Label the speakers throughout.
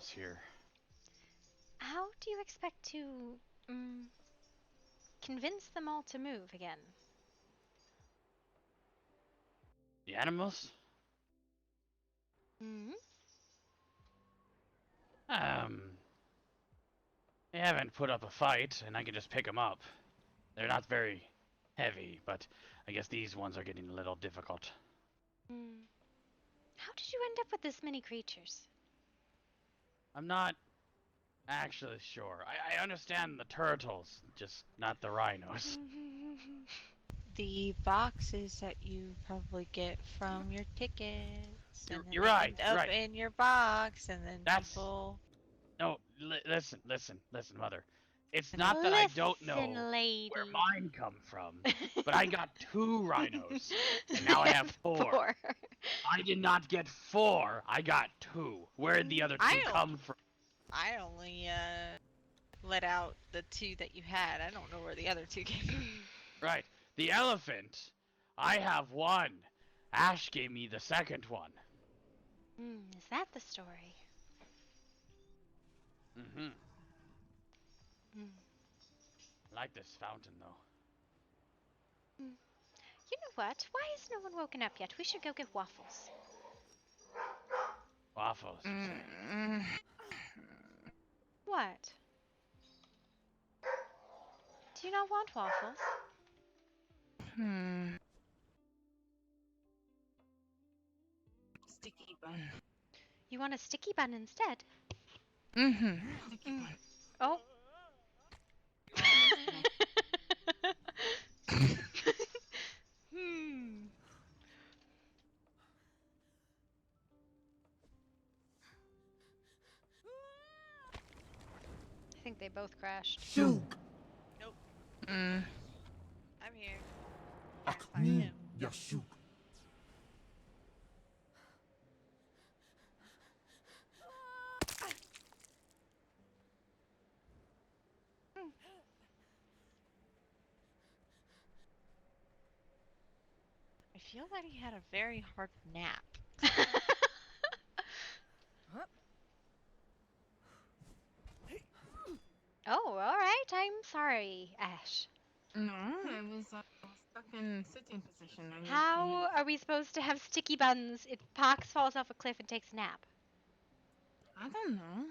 Speaker 1: animals here.
Speaker 2: How do you expect to convince them all to move again?
Speaker 1: The animals?
Speaker 2: Hmm?
Speaker 1: They haven't put up a fight, and I can just pick them up. They're not very heavy, but I guess these ones are getting a little difficult.
Speaker 2: How did you end up with this many creatures?
Speaker 1: I'm not actually sure. I understand the turtles, just not the rhinos.
Speaker 3: The boxes that you probably get from your tickets, and then
Speaker 1: You're
Speaker 3: they
Speaker 1: right,
Speaker 3: end
Speaker 1: you're
Speaker 3: up
Speaker 1: right.
Speaker 3: in your box, and then
Speaker 1: That's...
Speaker 3: people.
Speaker 1: No, listen, Mother. It's
Speaker 3: And
Speaker 1: not that I don't
Speaker 2: Listen,
Speaker 1: know where
Speaker 2: lady.
Speaker 1: mine come from, but I got 2 rhinos, and now I have 4. I did not get 4, I got 2. Where did the other 2 come from?
Speaker 3: I only let out the 2 that you had. I don't know where the other 2 came from.
Speaker 1: Right. The elephant. I have 1. Ash gave me the second one.
Speaker 2: Is that the story?
Speaker 1: Mm-hmm.
Speaker 2: Mm.
Speaker 1: I like this fountain, though.
Speaker 2: You know what? Why is no one woken up yet? We should go get waffles.
Speaker 1: Waffles, you say?
Speaker 2: What? Do you not want waffles?
Speaker 4: Sticky bun.
Speaker 2: You want a sticky bun instead?
Speaker 4: Sticky bun.
Speaker 2: Oh. hmm. I think they both crashed.
Speaker 4: Shoot.
Speaker 3: Nope. I'm here. Trying to find
Speaker 4: Akmi
Speaker 3: him.
Speaker 4: Yashuk.
Speaker 3: I feel that he had a very hard nap.
Speaker 2: Oh, alright. I'm sorry, Ash.
Speaker 4: No, I was stuck in sitting position. I need to
Speaker 2: How
Speaker 4: move.
Speaker 2: are we supposed to have sticky buns if Pox falls off a cliff and takes a nap?
Speaker 4: I don't know.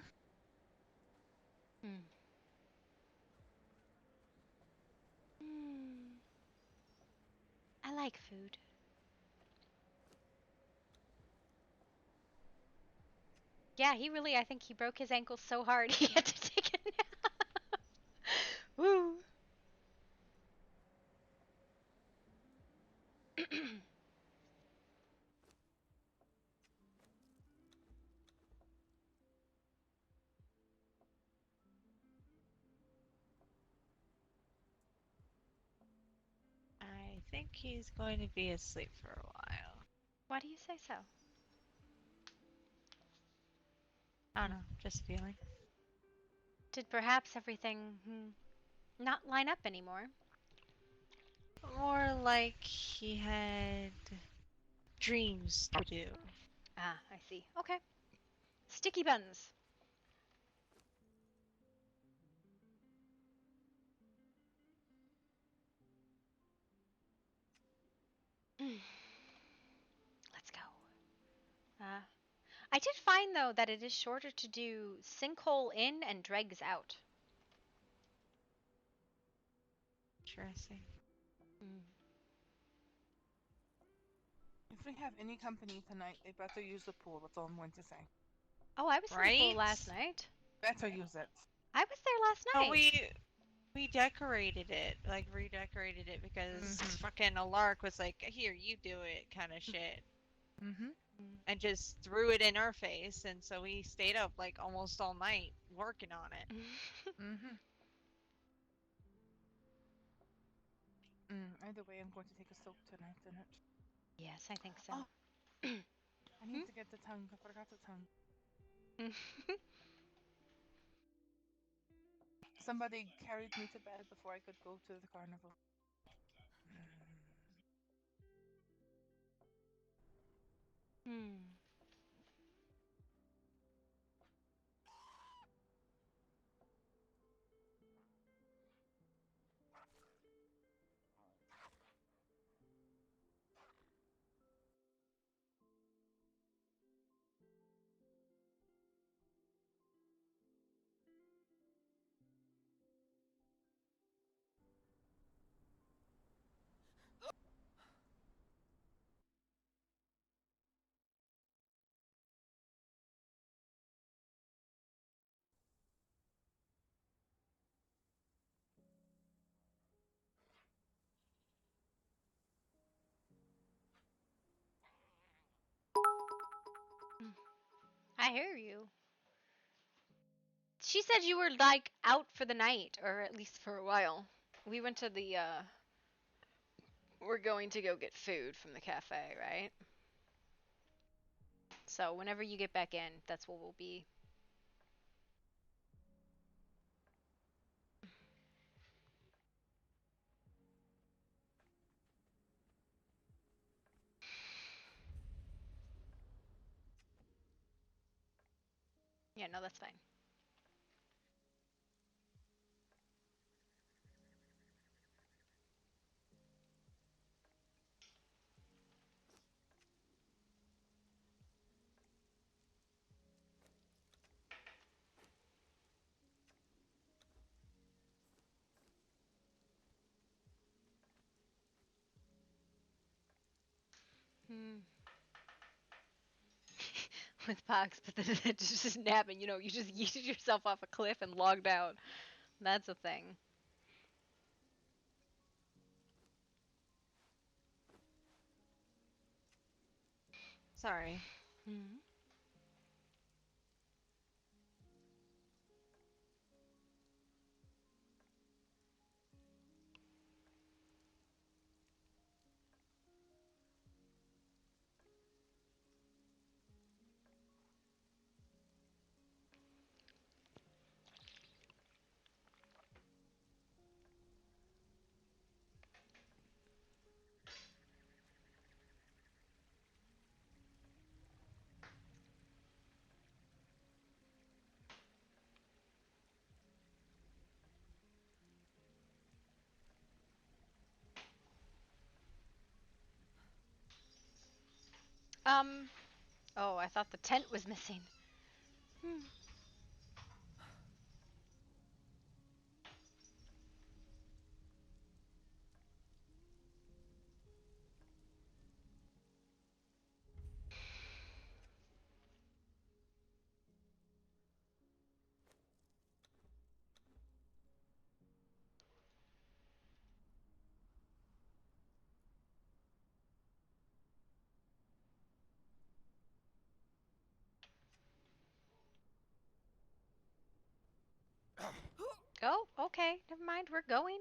Speaker 2: I like food. Yeah, I think he broke his ankle so hard he had to take a nap. Woo.
Speaker 3: I think he's going to be asleep for a while.
Speaker 2: Why do you say so?
Speaker 3: I don't know, just a feeling.
Speaker 2: Did perhaps everything not line up anymore?
Speaker 3: More like he had dreams to do.
Speaker 2: Ah, I see. Okay. Sticky buns. Let's go. I did find, though, that it is shorter to do sinkhole in and dregs out.
Speaker 3: Interesting.
Speaker 5: If we have any company tonight, they better use the pool. That's all I'm going to say.
Speaker 2: Oh, I was in the pool last night.
Speaker 5: Better use it.
Speaker 2: I was there last
Speaker 3: No,
Speaker 2: night.
Speaker 3: we decorated it, like redecorated it because fucking Alark was like, "Here, you do it," kind of shit. And just threw it in our face, and so we stayed up like almost all night working on it.
Speaker 5: Either way, I'm going to take a soak tonight in it.
Speaker 2: Yes, I think so.
Speaker 5: Oh, I need to get the tongue. I forgot the tongue. Somebody carried me to bed before I could go to the carnival.
Speaker 2: I hear you. She said you were like out for the night, or at least for a while. We went to the we're going to go get food from the cafe, right? So whenever you get back in, that's what we'll be. Yeah, no, that's fine. Hmm. With Pox, but then it just didn't happen. You know, you just yeeted yourself off a cliff and logged out. That's a thing.
Speaker 3: Sorry.
Speaker 2: Hmm. Um. Oh, I thought the tent was missing. Hmm. Oh, okay. Never mind. We're going.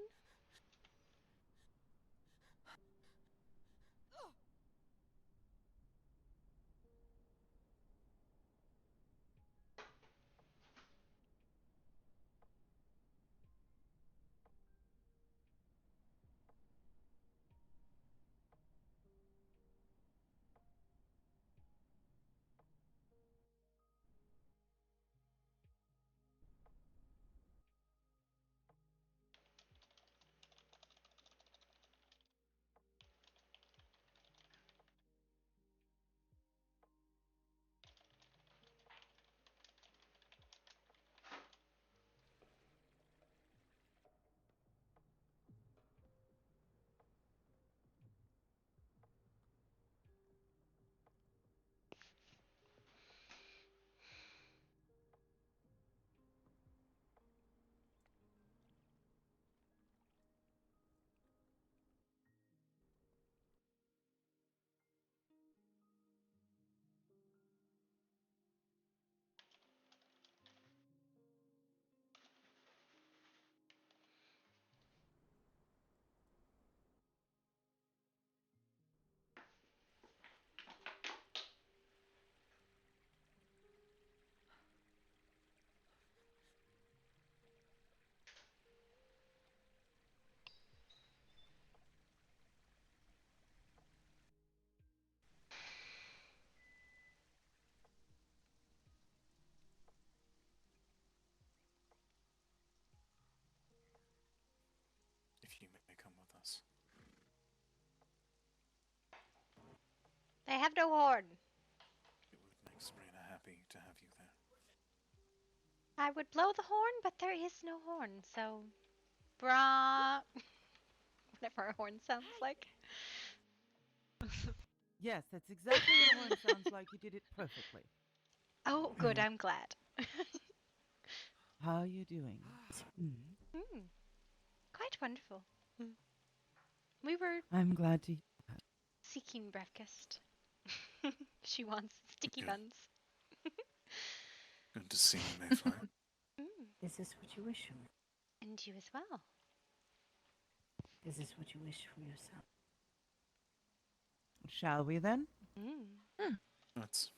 Speaker 6: If you may come with us.
Speaker 2: They have no horn.
Speaker 6: It would make Sabrina happy to have you there.
Speaker 2: I would blow the horn, but there is no horn, so. Brah. Whatever a horn sounds like.
Speaker 7: Yes, that's exactly what a horn sounds like. You did it perfectly.
Speaker 2: Oh, good. I'm glad.
Speaker 7: How are you doing?
Speaker 2: Quite wonderful. We were
Speaker 7: I'm glad to hear that.
Speaker 2: seeking breakfast. She wants sticky
Speaker 6: Good.
Speaker 2: buns.
Speaker 6: to see you, Mayfly.
Speaker 8: Is this what you wish for me?
Speaker 2: And you as well.
Speaker 8: Is this what you wish for yourself?
Speaker 7: Shall we then?
Speaker 6: That's...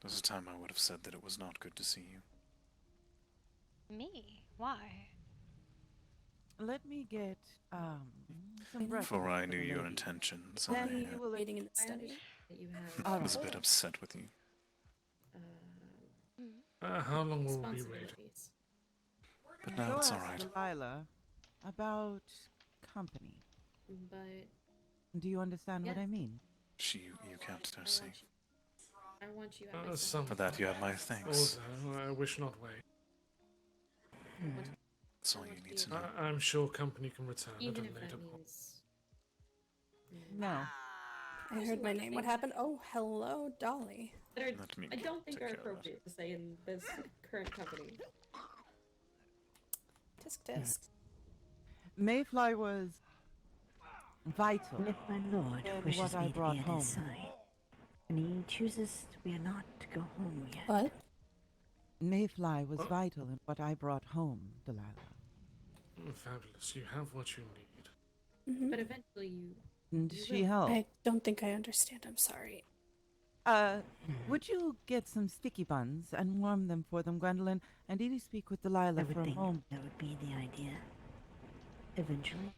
Speaker 6: there's a time I would have said that it was not good to see you.
Speaker 2: Me? Why?
Speaker 7: Let me get some breakfast.
Speaker 6: For I
Speaker 7: for
Speaker 6: knew
Speaker 7: the
Speaker 6: your
Speaker 7: ladies.
Speaker 6: intentions,
Speaker 8: Then
Speaker 6: I
Speaker 8: you will waiting in the study. That you
Speaker 7: All
Speaker 6: was a
Speaker 7: right.
Speaker 6: bit upset with you.
Speaker 9: How long will we wait?
Speaker 6: But
Speaker 7: Go
Speaker 6: now it's
Speaker 7: ask
Speaker 6: alright.
Speaker 7: Delilah about company.
Speaker 8: But
Speaker 7: Do you understand what I mean?
Speaker 6: You can't, Darcy.
Speaker 8: I want you
Speaker 9: Some
Speaker 6: For that you have my thanks.
Speaker 9: Also, I wish not wait.
Speaker 6: That's all you need to know.
Speaker 9: I'm sure company can return at a later point.
Speaker 7: No.
Speaker 10: I heard my name. What happened? Oh, hello, Dolly.
Speaker 6: Let me
Speaker 10: I don't think
Speaker 6: take
Speaker 10: are
Speaker 6: care of that.
Speaker 10: appropriate to say in this current company. Tisk tisk.
Speaker 7: Mayfly was vital
Speaker 8: And if my lord
Speaker 7: in
Speaker 8: wishes
Speaker 7: what I
Speaker 8: me to
Speaker 7: brought
Speaker 8: be at
Speaker 7: home.
Speaker 8: his side, and he chooses we are not to go home yet.
Speaker 10: What?
Speaker 7: Mayfly was vital in what I brought home, Delilah.
Speaker 9: Fabulous. You have what you need.
Speaker 10: But eventually you...
Speaker 7: And she helped.
Speaker 10: I don't think I understand. I'm sorry.
Speaker 7: Would you get some sticky buns and warm them for them, Gwendolyn? And Edie speak with
Speaker 8: I
Speaker 7: Delilah
Speaker 8: would
Speaker 7: for a
Speaker 8: think
Speaker 7: moment.
Speaker 8: that would be the idea. Eventually.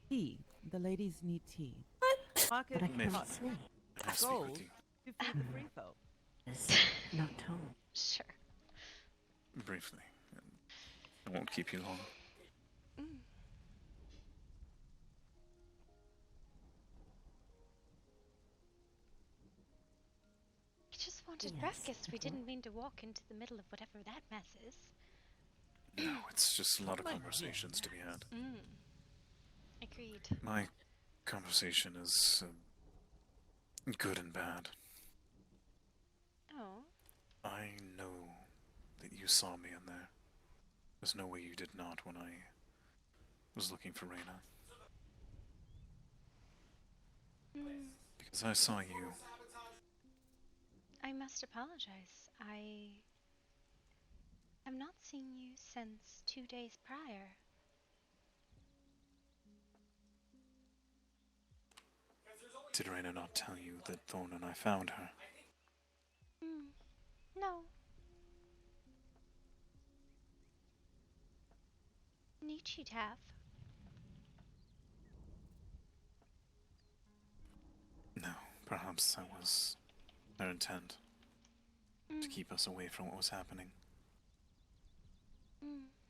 Speaker 7: Tea. The ladies need tea. Pocket
Speaker 8: But I
Speaker 6: Mayfly.
Speaker 8: cannot say.
Speaker 6: I speak
Speaker 7: gold
Speaker 6: with you.
Speaker 7: to feed the free folk.
Speaker 8: It's not home.
Speaker 2: Sure.
Speaker 6: Briefly. I won't keep you long.
Speaker 2: We just wanted
Speaker 8: Yes,
Speaker 2: breakfast. We
Speaker 8: okay.
Speaker 2: didn't mean to walk into the middle of whatever that mess is.
Speaker 6: No, it's just a lot of conversations to be had.
Speaker 2: Agreed.
Speaker 6: My conversation is good and bad.
Speaker 2: Oh.
Speaker 6: I know that you saw me in there. There's no way you did not when I was looking for Reyna. Because I saw you.
Speaker 2: I must apologize. I have not seen you since 2 days prior.
Speaker 6: Did Reyna not tell you that Thorn and I found her?
Speaker 2: No. Need she'd have.
Speaker 6: No, perhaps that was her intent. To keep us away from what was happening.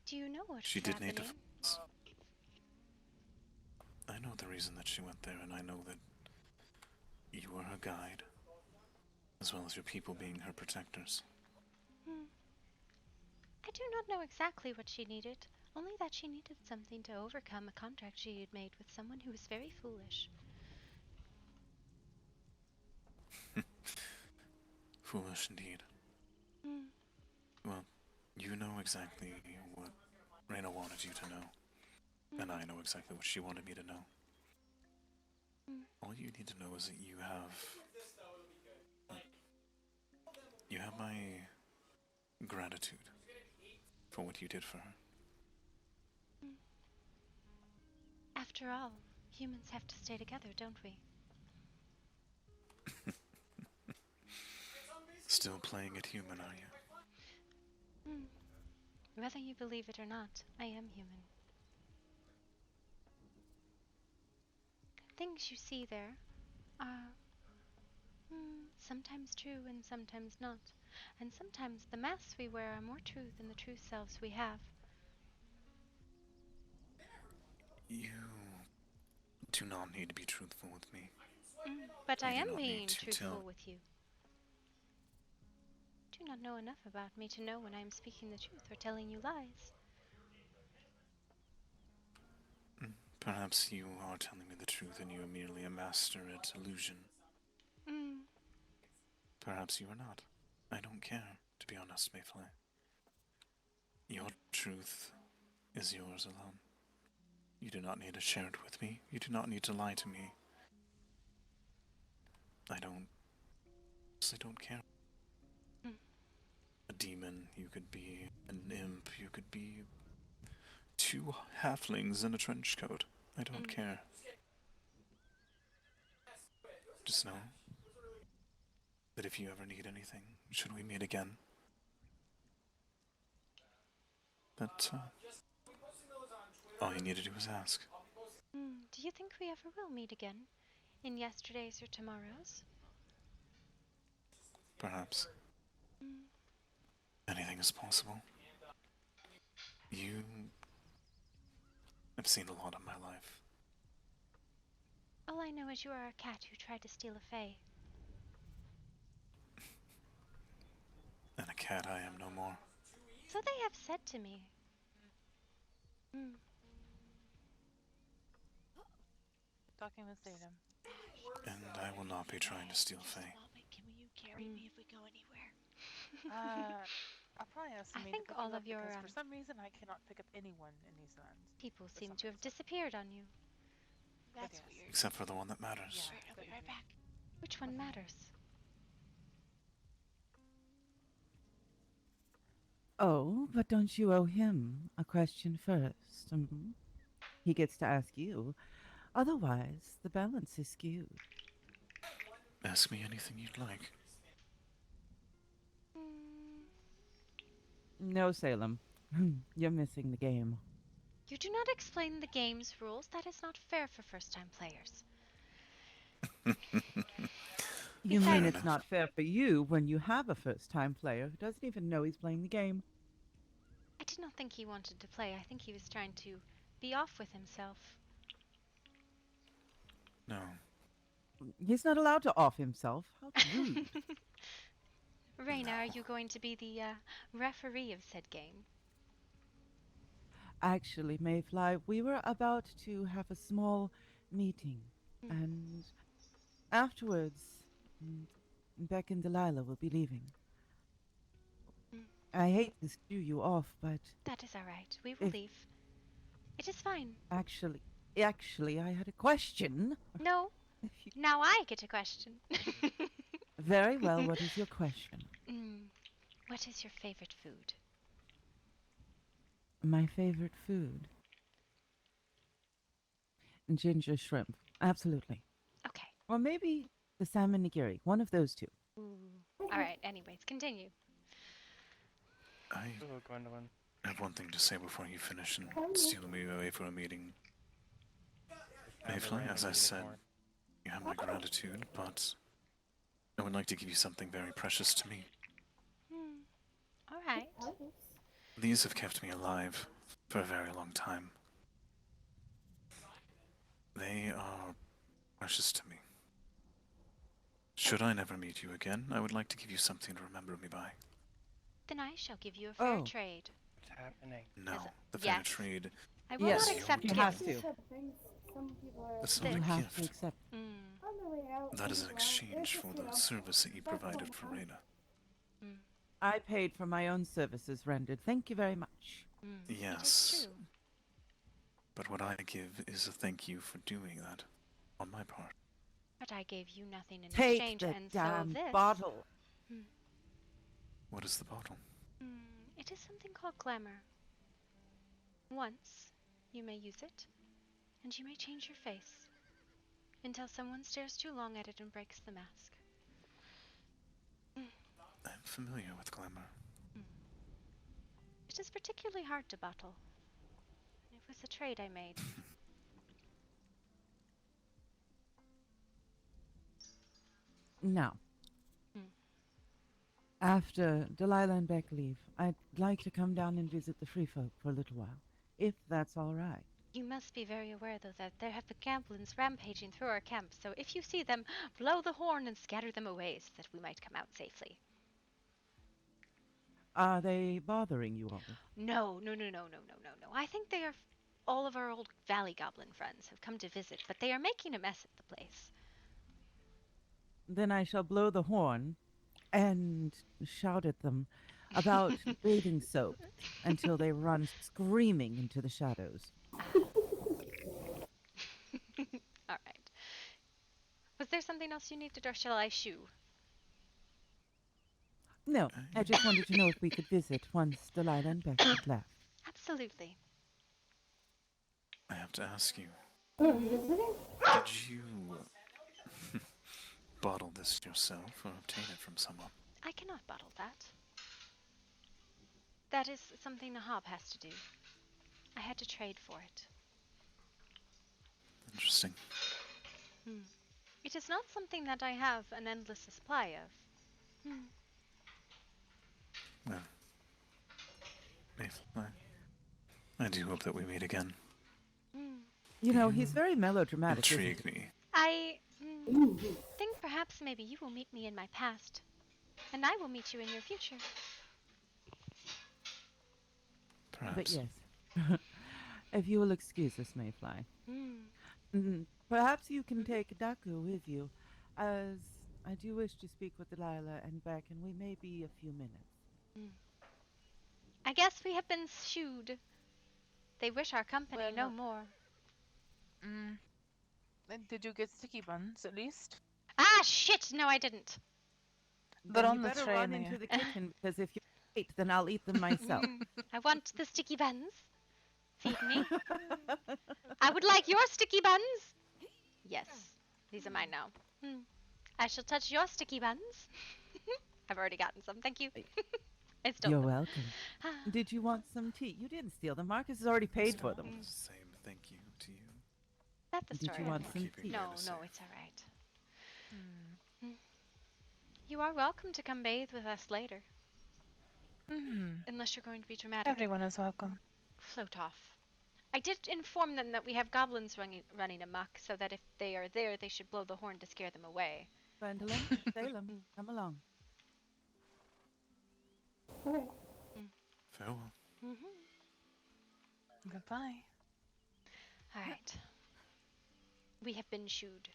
Speaker 2: Do you know what
Speaker 6: She
Speaker 2: was
Speaker 6: did
Speaker 2: happening?
Speaker 6: need to find us. I know the reason that she went there, and I know that you were her guide, as well as your people being her protectors.
Speaker 2: I do not know exactly what she needed, only that she needed something to overcome a contract she had made with someone who was very foolish.
Speaker 6: Foolish indeed. Well, you know exactly what Reyna wanted you to know, and I know exactly what she wanted me to know. All you need to know is that you have my gratitude for what you did for her.
Speaker 2: After all, humans have to stay together, don't we?
Speaker 6: Still playing it human, are you?
Speaker 2: Whether you believe it or not, I am human. Things you see there are sometimes true and sometimes not. And sometimes the masks we wear are more true than the true selves we have.
Speaker 6: You do not need to be truthful with me.
Speaker 2: But I
Speaker 6: You do
Speaker 2: am
Speaker 6: not need
Speaker 2: being
Speaker 6: to
Speaker 2: truthful
Speaker 6: tell-
Speaker 2: with you. Do not know enough about me to know when I am speaking the truth or telling you lies.
Speaker 6: Perhaps you are telling me the truth and you are merely a master at illusion. Perhaps you are not. I don't care, to be honest, Mayfly. Your truth is yours alone. You do not need to share it with me. You do not need to lie to me. I don't honestly don't care. A demon, you could be an imp, you could be 2 halflings in a trench coat. I don't care. Just know that if you ever need anything, should we meet again, that all you need to do is ask.
Speaker 2: Do you think we ever will meet again? In yesterday's or tomorrow's?
Speaker 6: Perhaps. Anything is possible. I've seen a lot in my life.
Speaker 2: All I know is you are a cat who tried to steal a fae.
Speaker 6: And a cat I am no more.
Speaker 2: So they have said to me.
Speaker 5: Talking with Salem.
Speaker 6: And I will not be trying to steal fae.
Speaker 3: Can you carry me if we go anywhere?
Speaker 5: I'll probably ask
Speaker 2: I
Speaker 5: me
Speaker 2: think
Speaker 5: to pick
Speaker 2: all
Speaker 5: you
Speaker 2: of
Speaker 5: up
Speaker 2: your
Speaker 5: because for some reason I cannot pick up anyone in these lands.
Speaker 2: people seem to have disappeared on you.
Speaker 3: That's
Speaker 5: yes.
Speaker 3: weird.
Speaker 6: Except for the one that matters.
Speaker 5: Yeah.
Speaker 3: I'll be right back.
Speaker 2: Which one matters?
Speaker 7: Oh, but don't you owe him a question first? He gets to ask you. Otherwise, the balance is skewed.
Speaker 6: Ask me anything you'd like.
Speaker 7: No, Salem. You're missing the game.
Speaker 2: You do not explain the game's rules. That is not fair for first-time players.
Speaker 7: You mean
Speaker 2: Besides-
Speaker 7: it's not fair for you when you have a first-time player who doesn't even know he's playing the game?
Speaker 2: I did not think he wanted to play. I think he was trying to be off with himself.
Speaker 6: No.
Speaker 7: He's not allowed to off himself. How rude.
Speaker 2: Raina, are you going to be the referee of said game?
Speaker 7: Actually, Mayfly, we were about to have a small meeting, and afterwards, Beck and Delilah will be leaving. I hate to screw you off, but
Speaker 2: That is all right. We will leave. It is fine.
Speaker 7: actually, I had a question.
Speaker 2: No. Now I get a question.
Speaker 7: Very well, what is your question?
Speaker 2: What is your favorite food?
Speaker 7: My favorite food? Ginger shrimp. Absolutely.
Speaker 2: Okay.
Speaker 7: Or maybe the salmon nigiri. One of those two.
Speaker 2: All right. Anyways, continue.
Speaker 6: I have one thing to say before you finish and steal me away for a meeting. Mayfly, as I said, you have my gratitude, but I would like to give you something very precious to me.
Speaker 2: All right.
Speaker 6: These have kept me alive for a very long time. They are precious to me. Should I never meet you again, I would like to give you something to remember me by.
Speaker 2: Then I shall give you a fair trade.
Speaker 1: What's happening?
Speaker 6: No, the fair trade.
Speaker 2: I will not accept
Speaker 7: you
Speaker 2: gifts.
Speaker 7: have to.
Speaker 6: That's not
Speaker 7: You
Speaker 6: a
Speaker 7: have
Speaker 6: gift.
Speaker 7: to accept.
Speaker 6: That is an exchange for the service that you provided for Reyna.
Speaker 7: I paid for my own services rendered. Thank you very much.
Speaker 6: Yes. But what I give is a thank you for doing that on my part.
Speaker 2: But I gave you nothing in
Speaker 7: Take
Speaker 2: exchange,
Speaker 7: the
Speaker 2: and
Speaker 7: damn
Speaker 2: so this
Speaker 7: bottle.
Speaker 6: What is the bottle?
Speaker 2: It is something called glamour. Once, you may use it, and you may change your face until someone stares too long at it and breaks the mask.
Speaker 6: I'm familiar with glamour.
Speaker 2: It is particularly hard to bottle. It was a trade I made.
Speaker 7: Now, after Delilah and Beck leave, I'd like to come down and visit the Free Folk for a little while, if that's all right.
Speaker 2: You must be very aware, though, that there have been goblins rampaging through our camp, so if you see them, blow the horn and scatter them away so that we might come out safely.
Speaker 7: Are they bothering you all?
Speaker 2: No. I think they are. All of our old Valley Goblin friends have come to visit, but they are making a mess at the place.
Speaker 7: Then I shall blow the horn and shout at them about bathing soap until they run screaming into the shadows.
Speaker 2: All right. Was there something else you needed, or shall I shoo?
Speaker 7: No, I just wanted to know if we could visit once Delilah and Beck had left.
Speaker 2: Absolutely.
Speaker 6: I have to ask you,
Speaker 10: Oh, are you visiting?
Speaker 6: did you bottle this yourself or obtain it from someone?
Speaker 2: I cannot bottle that. That is something the Hob has to do. I had to trade for it.
Speaker 6: Interesting.
Speaker 2: It is not something that I have an endless supply of.
Speaker 6: Well, Mayfly, I do hope that we meet again.
Speaker 7: You know, he's very melodramatic.
Speaker 6: Intrigue me.
Speaker 2: I think perhaps maybe you will meet me in my past, and I will meet you in your future.
Speaker 6: Perhaps.
Speaker 7: But yes, if you will excuse us, Mayfly. Perhaps you can take Daku with you, as I do wish to speak with Delilah and Beck, and we may be a few minutes.
Speaker 2: I guess we have been shooed. They wish our company no more.
Speaker 5: Did you get sticky buns at least?
Speaker 2: Ah, shit! No, I didn't.
Speaker 5: They're
Speaker 7: Then
Speaker 5: on
Speaker 7: you
Speaker 5: the
Speaker 7: better
Speaker 5: tray
Speaker 7: run
Speaker 5: in
Speaker 7: into
Speaker 5: the-
Speaker 7: the kitchen, because if you wait, then I'll eat them myself.
Speaker 2: I want the sticky buns. Feed me. I would like your sticky buns. Yes, these are mine now. I shall touch your sticky buns. I've already gotten some. Thank you. I stole
Speaker 7: You're
Speaker 2: them.
Speaker 7: welcome. Did you want some tea? You didn't steal them. Marcus has already paid for them.
Speaker 6: Same thank you to you.
Speaker 2: That's the
Speaker 7: Did
Speaker 2: story.
Speaker 7: you want
Speaker 6: I'll
Speaker 7: some
Speaker 6: keep it
Speaker 7: tea?
Speaker 6: here
Speaker 2: No,
Speaker 6: to
Speaker 2: no,
Speaker 6: save.
Speaker 2: it's all right. You are welcome to come bathe with us later. Unless you're going to be dramatic.
Speaker 5: Everyone is welcome.
Speaker 2: Float off. I did inform them that we have goblins running amok, so that if they are there, they should blow the horn to scare them away.
Speaker 7: Gwendolyn, Salem, come along.
Speaker 6: Farewell.
Speaker 5: Goodbye.
Speaker 2: All right. We have been shooed.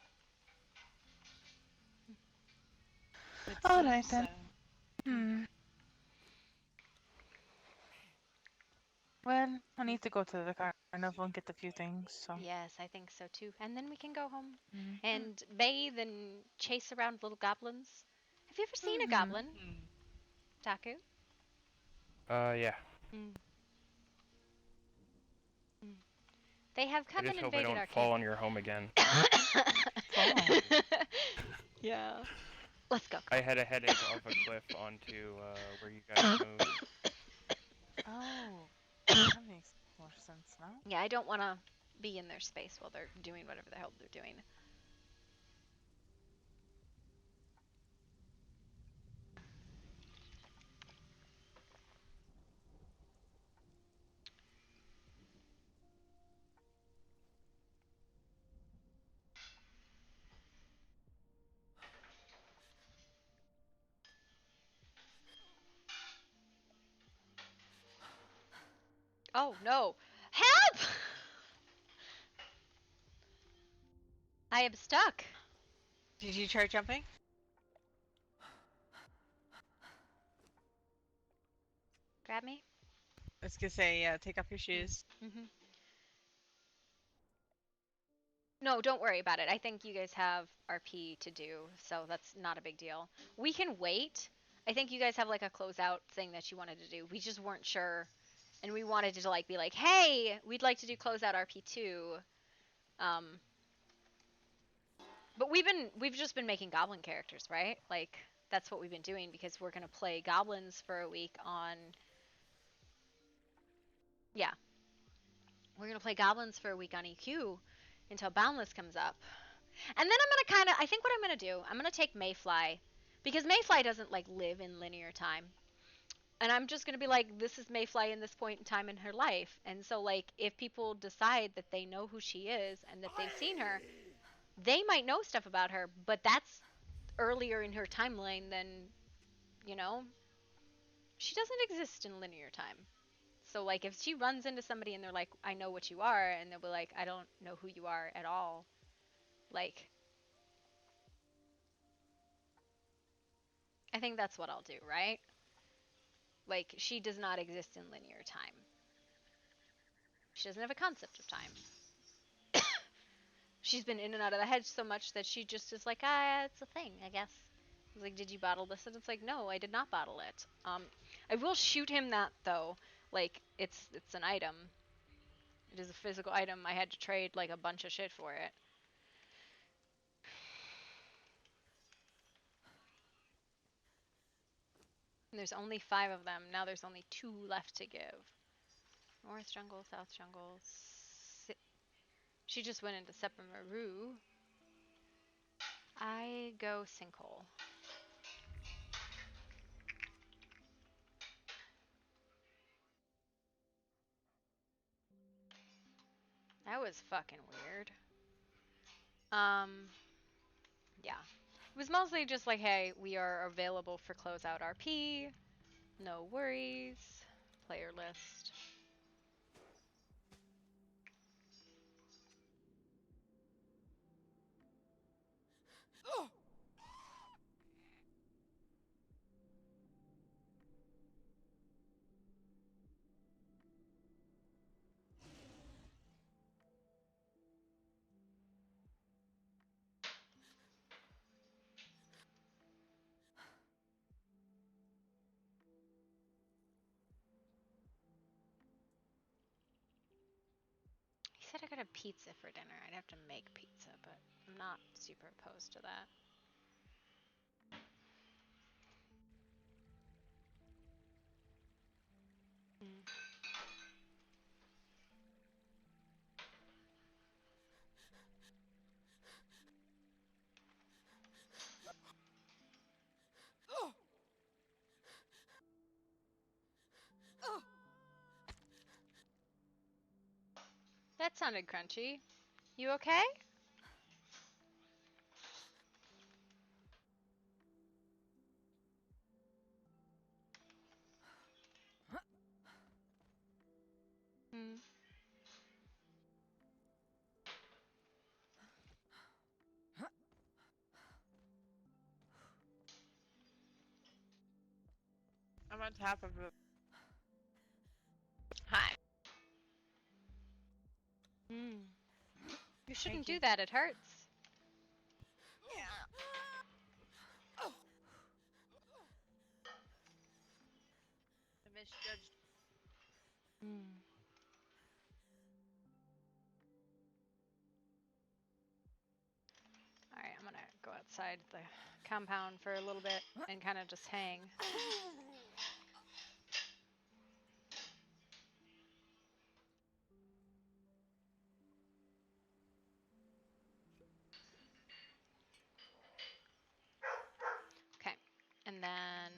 Speaker 5: All right then. Well, I need to go to the carnival and get a few things, so.
Speaker 2: Yes, I think so too. And then we can go home and bathe and chase around little goblins. Have you ever seen a goblin? Taku?
Speaker 11: Yeah.
Speaker 2: They have
Speaker 11: I
Speaker 2: come
Speaker 11: just
Speaker 2: and
Speaker 11: hope I
Speaker 2: invaded our
Speaker 11: don't fall
Speaker 2: camp.
Speaker 11: on your home again.
Speaker 2: Yeah. Let's go.
Speaker 11: I had a headache off a cliff onto where you guys moved.
Speaker 5: Oh, that makes more sense now.
Speaker 2: Yeah, I don't want to be in their space while they're doing whatever the hell they're doing. Oh no! Help! I am stuck.
Speaker 3: Did you try jumping?
Speaker 2: Grab me.
Speaker 3: I was gonna say, take off your shoes.
Speaker 2: No, don't worry about it. I think you guys have RP to do, so that's not a big deal. We can wait. I think you guys have like a closeout thing that you wanted to do. We just weren't sure, and we wanted to like be like, hey, we'd like to do closeout RP too. But we've just been making goblin characters, right? Like that's what we've been doing because we're gonna play goblins for a week on. Yeah, we're gonna play goblins for a week on EQ until Boundless comes up. And then I'm gonna I think what I'm gonna do, I'm gonna take Mayfly, because Mayfly doesn't like live in linear time. And I'm just gonna be like, this is Mayfly in this point in time in her life. And so like if people decide that they know who she is and that they've seen her, they might know stuff about her, but that's earlier in her timeline than, you know, she doesn't exist in linear time. So like if she runs into somebody and they're like, I know what you are, and they'll be like, I don't know who you are at all. Like I think that's what I'll do, right? Like, she does not exist in linear time. She doesn't have a concept of time. She's been in and out of the hedge so much that she just is like, ah, it's a thing, I guess. was like, did you bottle this? And it's like, no, I did not bottle it. I will shoot him that though. Like, it's an item. It is a physical item. I had to trade like a bunch of shit for it. And there's only 5 of them. Now there's only 2 left to give. North jungle, south jungle. She just went into Sepamaru. I go sinkhole. That was fucking weird. Yeah. It was mostly just like, hey, we are available for closeout RP. No worries. Player list. He said I could have pizza for dinner. I'd have to make pizza, but I'm not super opposed to that. That sounded crunchy. You okay? Hmm.
Speaker 3: I'm on top of it. Hi.
Speaker 2: You shouldn't do that. It hurts.
Speaker 3: I misjudged.
Speaker 2: Alright, I'm gonna go outside the compound for a little bit and kind of just hang. Okay, and then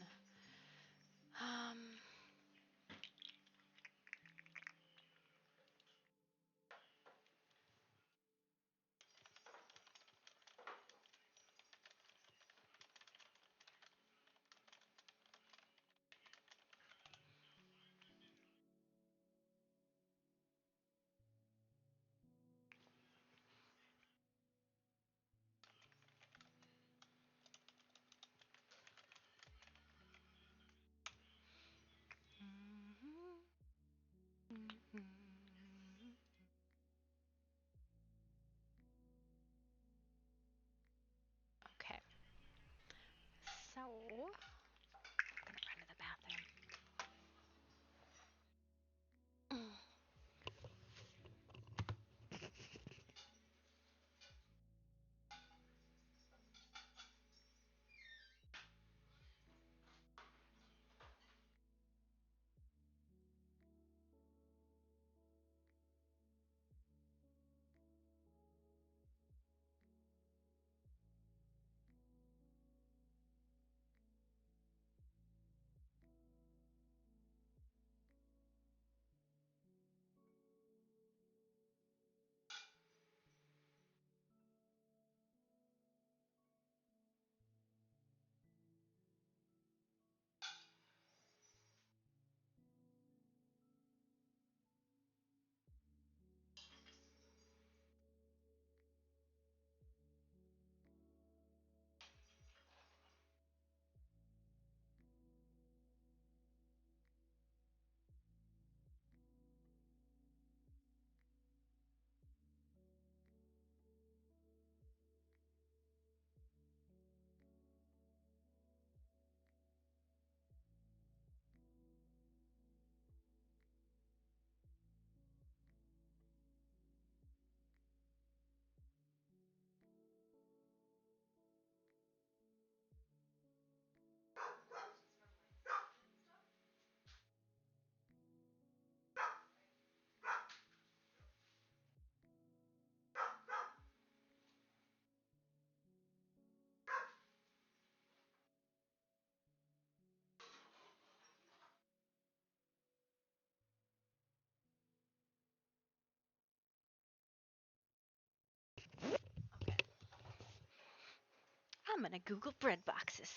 Speaker 2: I'm gonna Google bread boxes.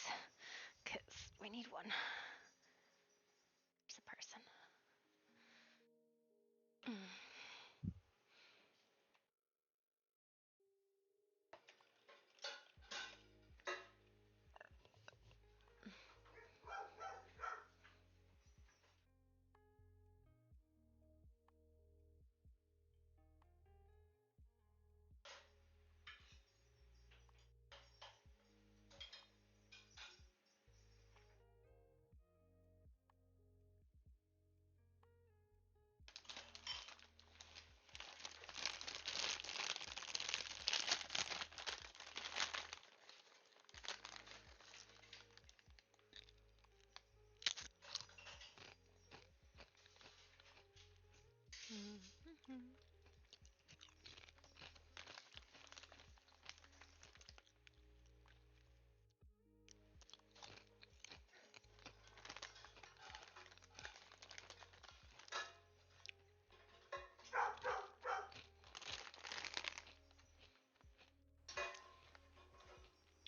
Speaker 2: Because we need one. There's a person.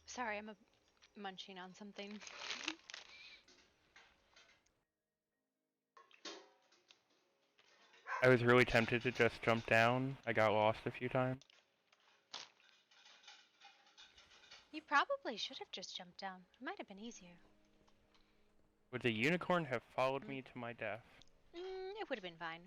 Speaker 2: Sorry, I'm munching on something.
Speaker 11: I was really tempted to just jump down. I got lost a few times.
Speaker 2: You probably should have just jumped down. It might have been easier.
Speaker 11: Would the unicorn have followed me to my death?
Speaker 2: It would have been fine.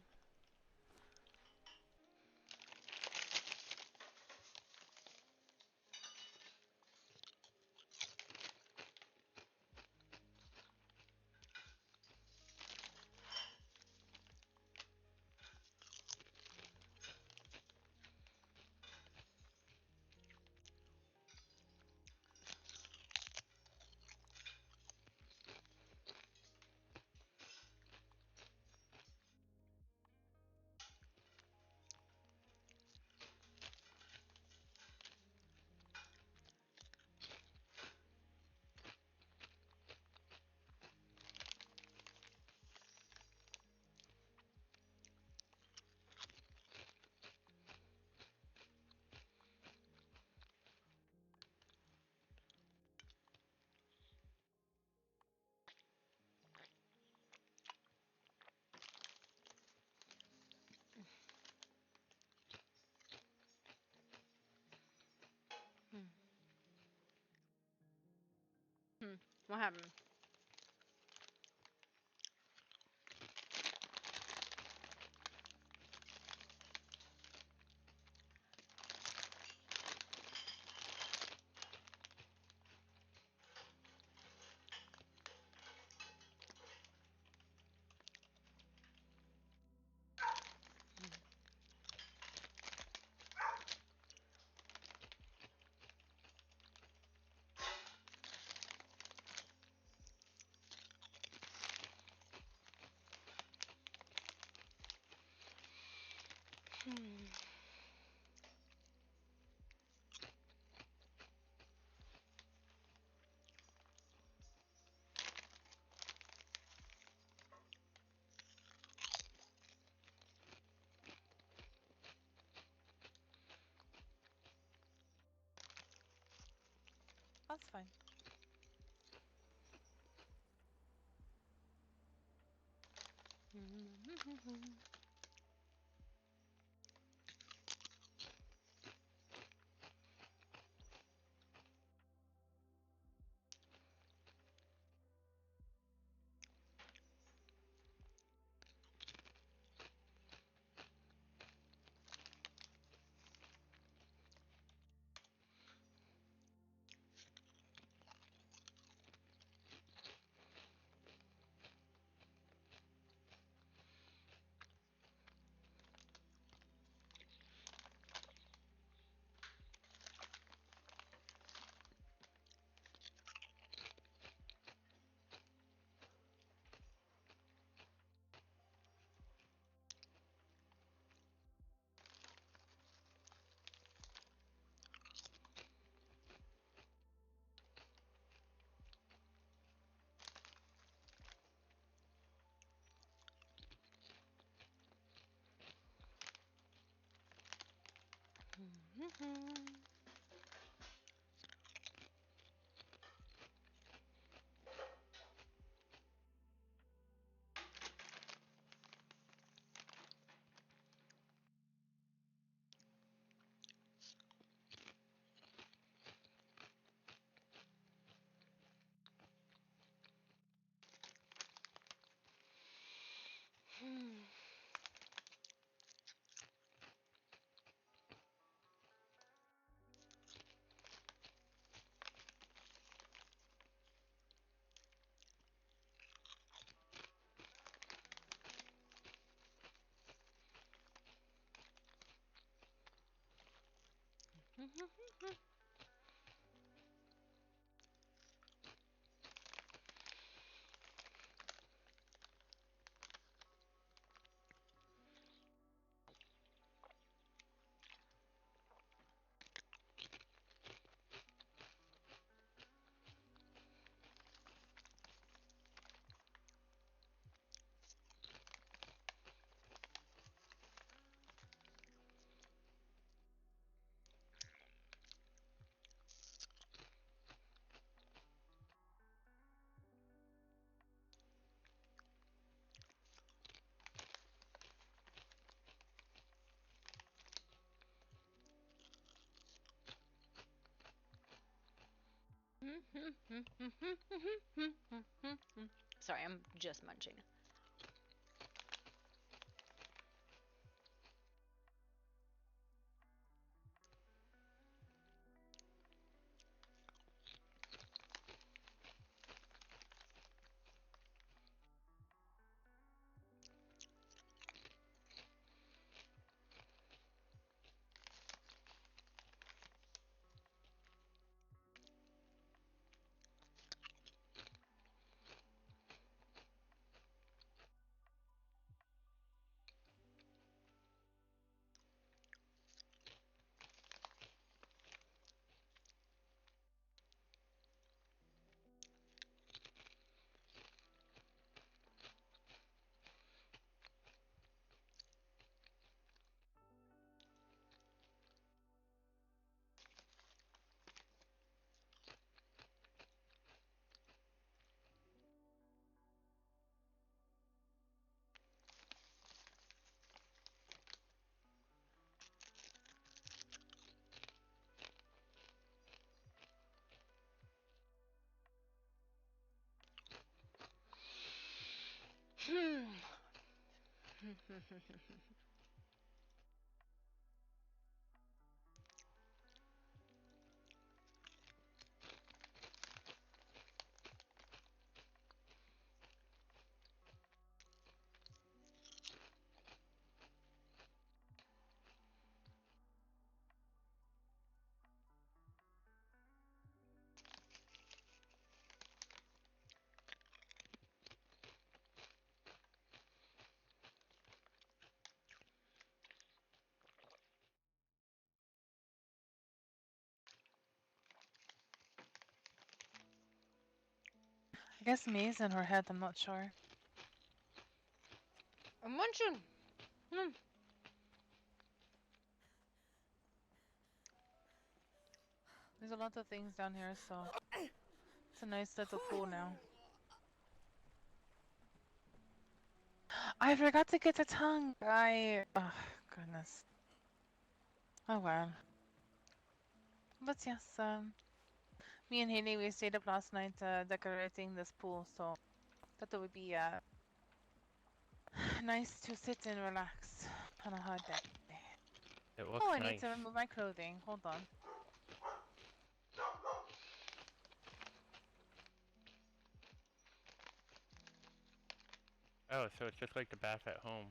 Speaker 2: What happened?
Speaker 5: That's fine.
Speaker 2: Sorry, I'm just munching.
Speaker 5: I guess May's in her head, I'm not sure.
Speaker 2: I'm munching.
Speaker 5: There's a lot of things down here, so it's a nice little pool now. I forgot to get the tongue. Oh, goodness. Oh, well. But yes, me and Haley, we stayed up last night decorating this pool, so thought it would be nice to sit and relax on a hot day.
Speaker 11: It looks
Speaker 5: Oh, I need
Speaker 11: nice.
Speaker 5: to remove my clothing. Hold on.
Speaker 11: Oh, so it's just like the bath at home.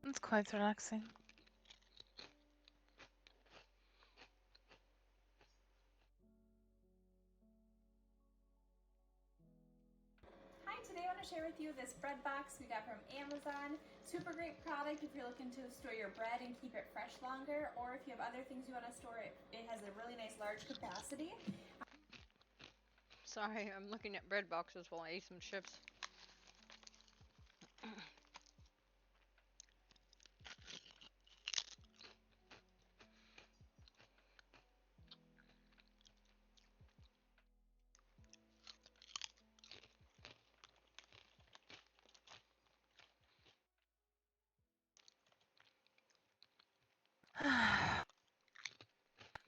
Speaker 5: It's quite relaxing.
Speaker 12: Hi, today I want to share with you this bread box we got from Amazon. Super great product if you're looking to store your bread and keep it fresh longer, or if you have other things you want to store it. It has a really nice large capacity.
Speaker 2: Sorry, I'm looking at bread boxes while I eat some chips.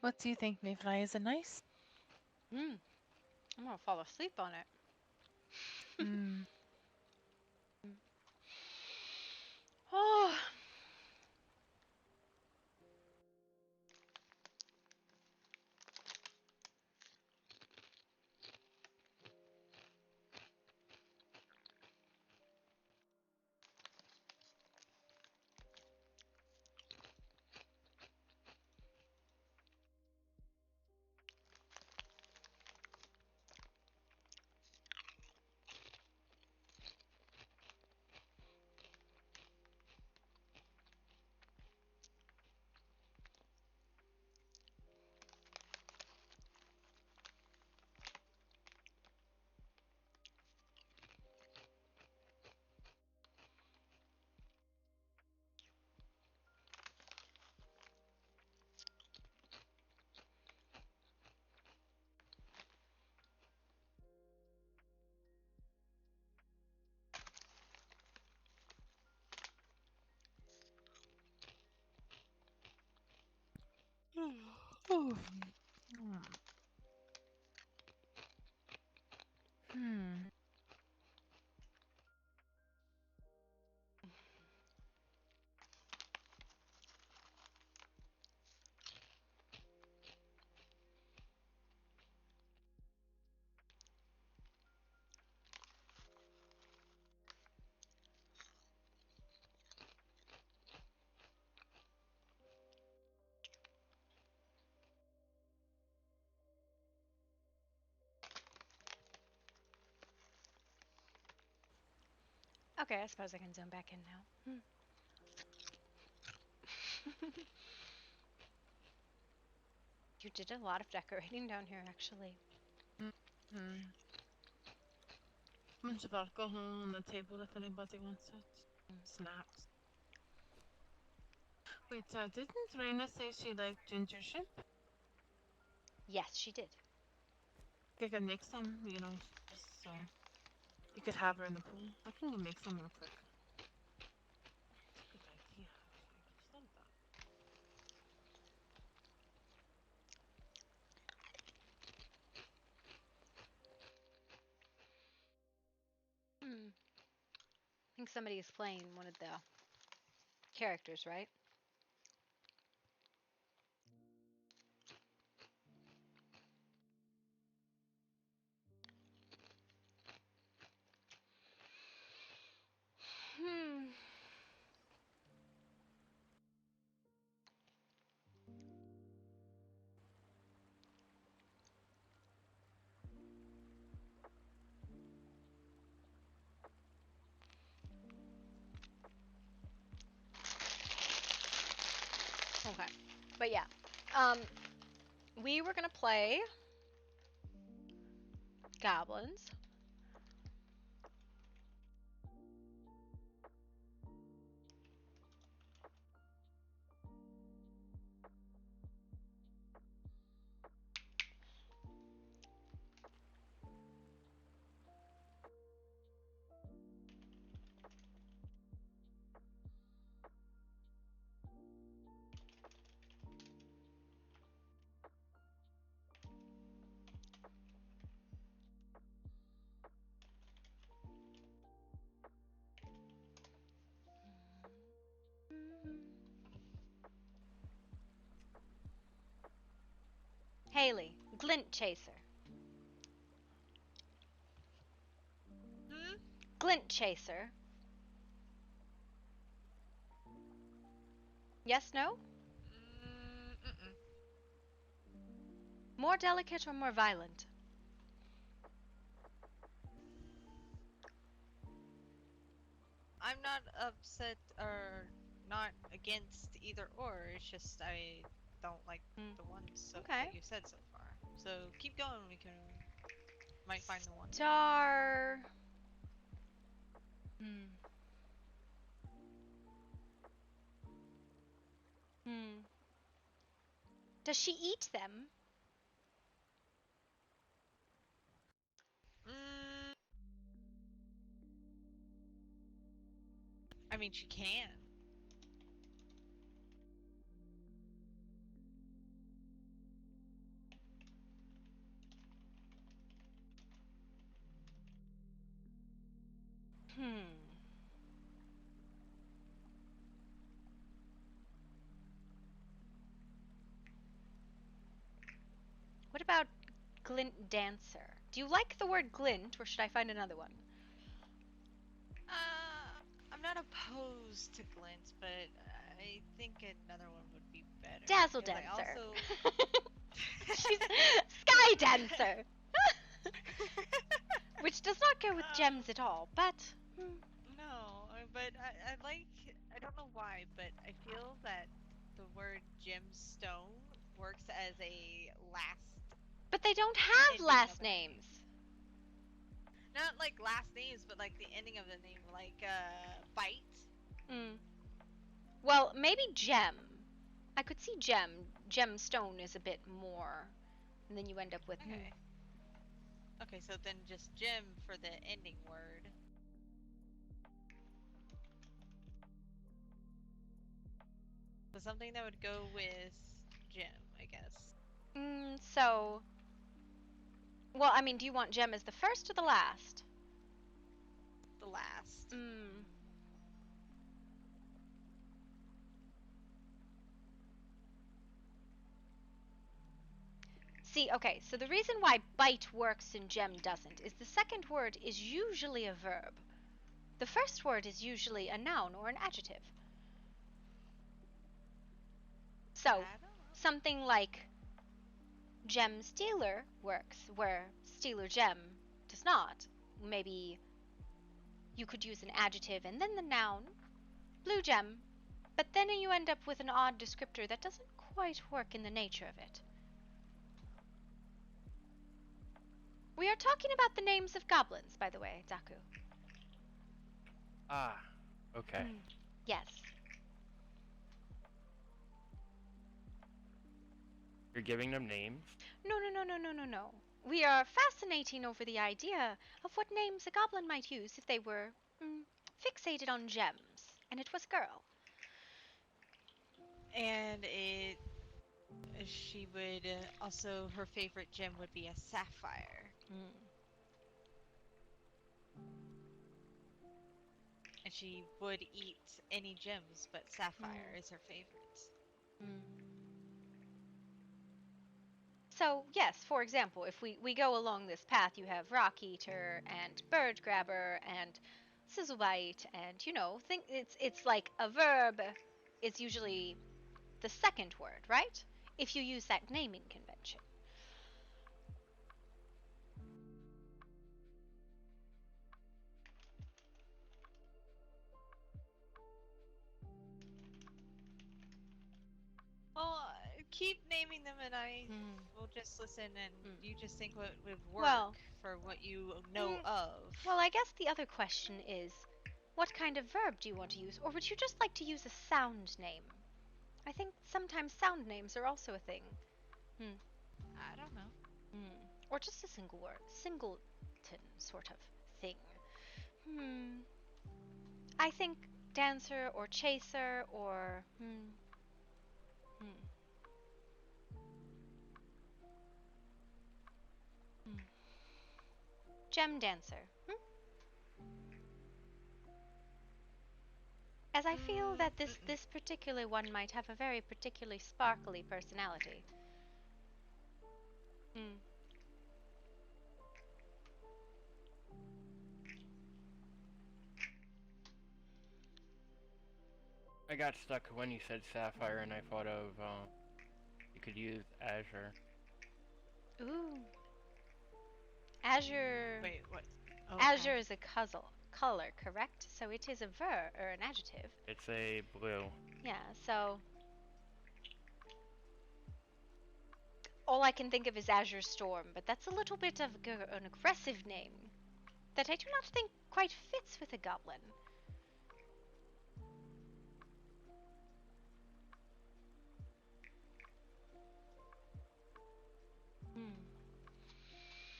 Speaker 5: What do you think, Mayfly? Is it nice?
Speaker 2: I'm gonna fall asleep on it.
Speaker 5: Hmm.
Speaker 2: Oh.
Speaker 5: Oh. Hmm.
Speaker 2: Okay, I suppose I can zoom back in now. You did a lot of decorating down here, actually.
Speaker 4: Mm-hmm. Bunch of alcohol on the table if anybody wants it. Snacks. Wait, didn't Raina say she liked ginger shrimp?
Speaker 2: Yes, she did.
Speaker 4: Okay, good. Next time, just so you could have her in the pool. I can go make some real quick. That's a good idea, actually. I just thought of that.
Speaker 2: I think somebody is playing one of the characters, right? Okay. But yeah. We were gonna play goblins. Haley, Glint Chaser. Glint Chaser. Yes, no? More delicate or more violent?
Speaker 3: I'm not upset or not against either or. It's just I don't like the ones
Speaker 2: Okay.
Speaker 3: that you said so far. So keep going. We might find the one.
Speaker 2: Star. Does she eat them?
Speaker 3: I mean, she can.
Speaker 2: What about Glint Dancer? Do you like the word glint, or should I find another one?
Speaker 3: I'm not opposed to glint, but I think another one would be better.
Speaker 2: Dazzle Dancer.
Speaker 3: Also...
Speaker 2: She's Sky Dancer. Which does not go with gems at all, but...
Speaker 3: No, but I like... I don't know why, but I feel that the word gemstone works as a last...
Speaker 2: But they don't have last names.
Speaker 3: Not like last names, but like the ending of the name, like Bite.
Speaker 2: Well, maybe gem. I could see gem. Gemstone is a bit more. And then you end up with...
Speaker 3: Okay. Okay, so then just gem for the ending word. So something that would go with gem, I guess.
Speaker 2: So... Well, I mean, do you want gem as the first or the last?
Speaker 3: The last.
Speaker 2: See, okay, so the reason why bite works and gem doesn't is the second word is usually a verb. The first word is usually a noun or an adjective. So, something like gem stealer works, where stealer gem does not. Maybe you could use an adjective and then the noun, blue gem, but then you end up with an odd descriptor that doesn't quite work in the nature of it. We are talking about the names of goblins, by the way, Daku.
Speaker 11: Ah, okay.
Speaker 2: Yes.
Speaker 11: You're giving them names?
Speaker 2: No. We are fascinating over the idea of what names a goblin might use if they were fixated on gems, and it was a girl.
Speaker 3: And she would also, her favorite gem would be a sapphire. And she would eat any gems, but sapphire is her favorite.
Speaker 2: So, yes, for example, if we go along this path, you have Rock Eater and Bird Grabber and Sizzlebite, and, you know, it's like a verb is usually the second word, right? If you use that naming convention.
Speaker 3: Well, keep naming them and I will just listen and you just think what would work for what you know of.
Speaker 2: Well, I guess the other question is, what kind of verb do you want to use? Or would you just like to use a sound name? I think sometimes sound names are also a thing.
Speaker 3: I don't know.
Speaker 2: Or just a single word. Singleton sort of thing. I think dancer or chaser or... Gem dancer. As I feel that this particular one might have a very particularly sparkly personality.
Speaker 11: I got stuck when you said sapphire and I thought of, you could use azure.
Speaker 2: Ooh. Azure...
Speaker 3: Wait, what? Oh,
Speaker 2: azure is a color, correct? So it is a verb or an adjective.
Speaker 11: It's a blue.
Speaker 2: Yeah, so... all I can think of is Azure Storm, but that's a little bit of an aggressive name that I do not think quite fits with a goblin.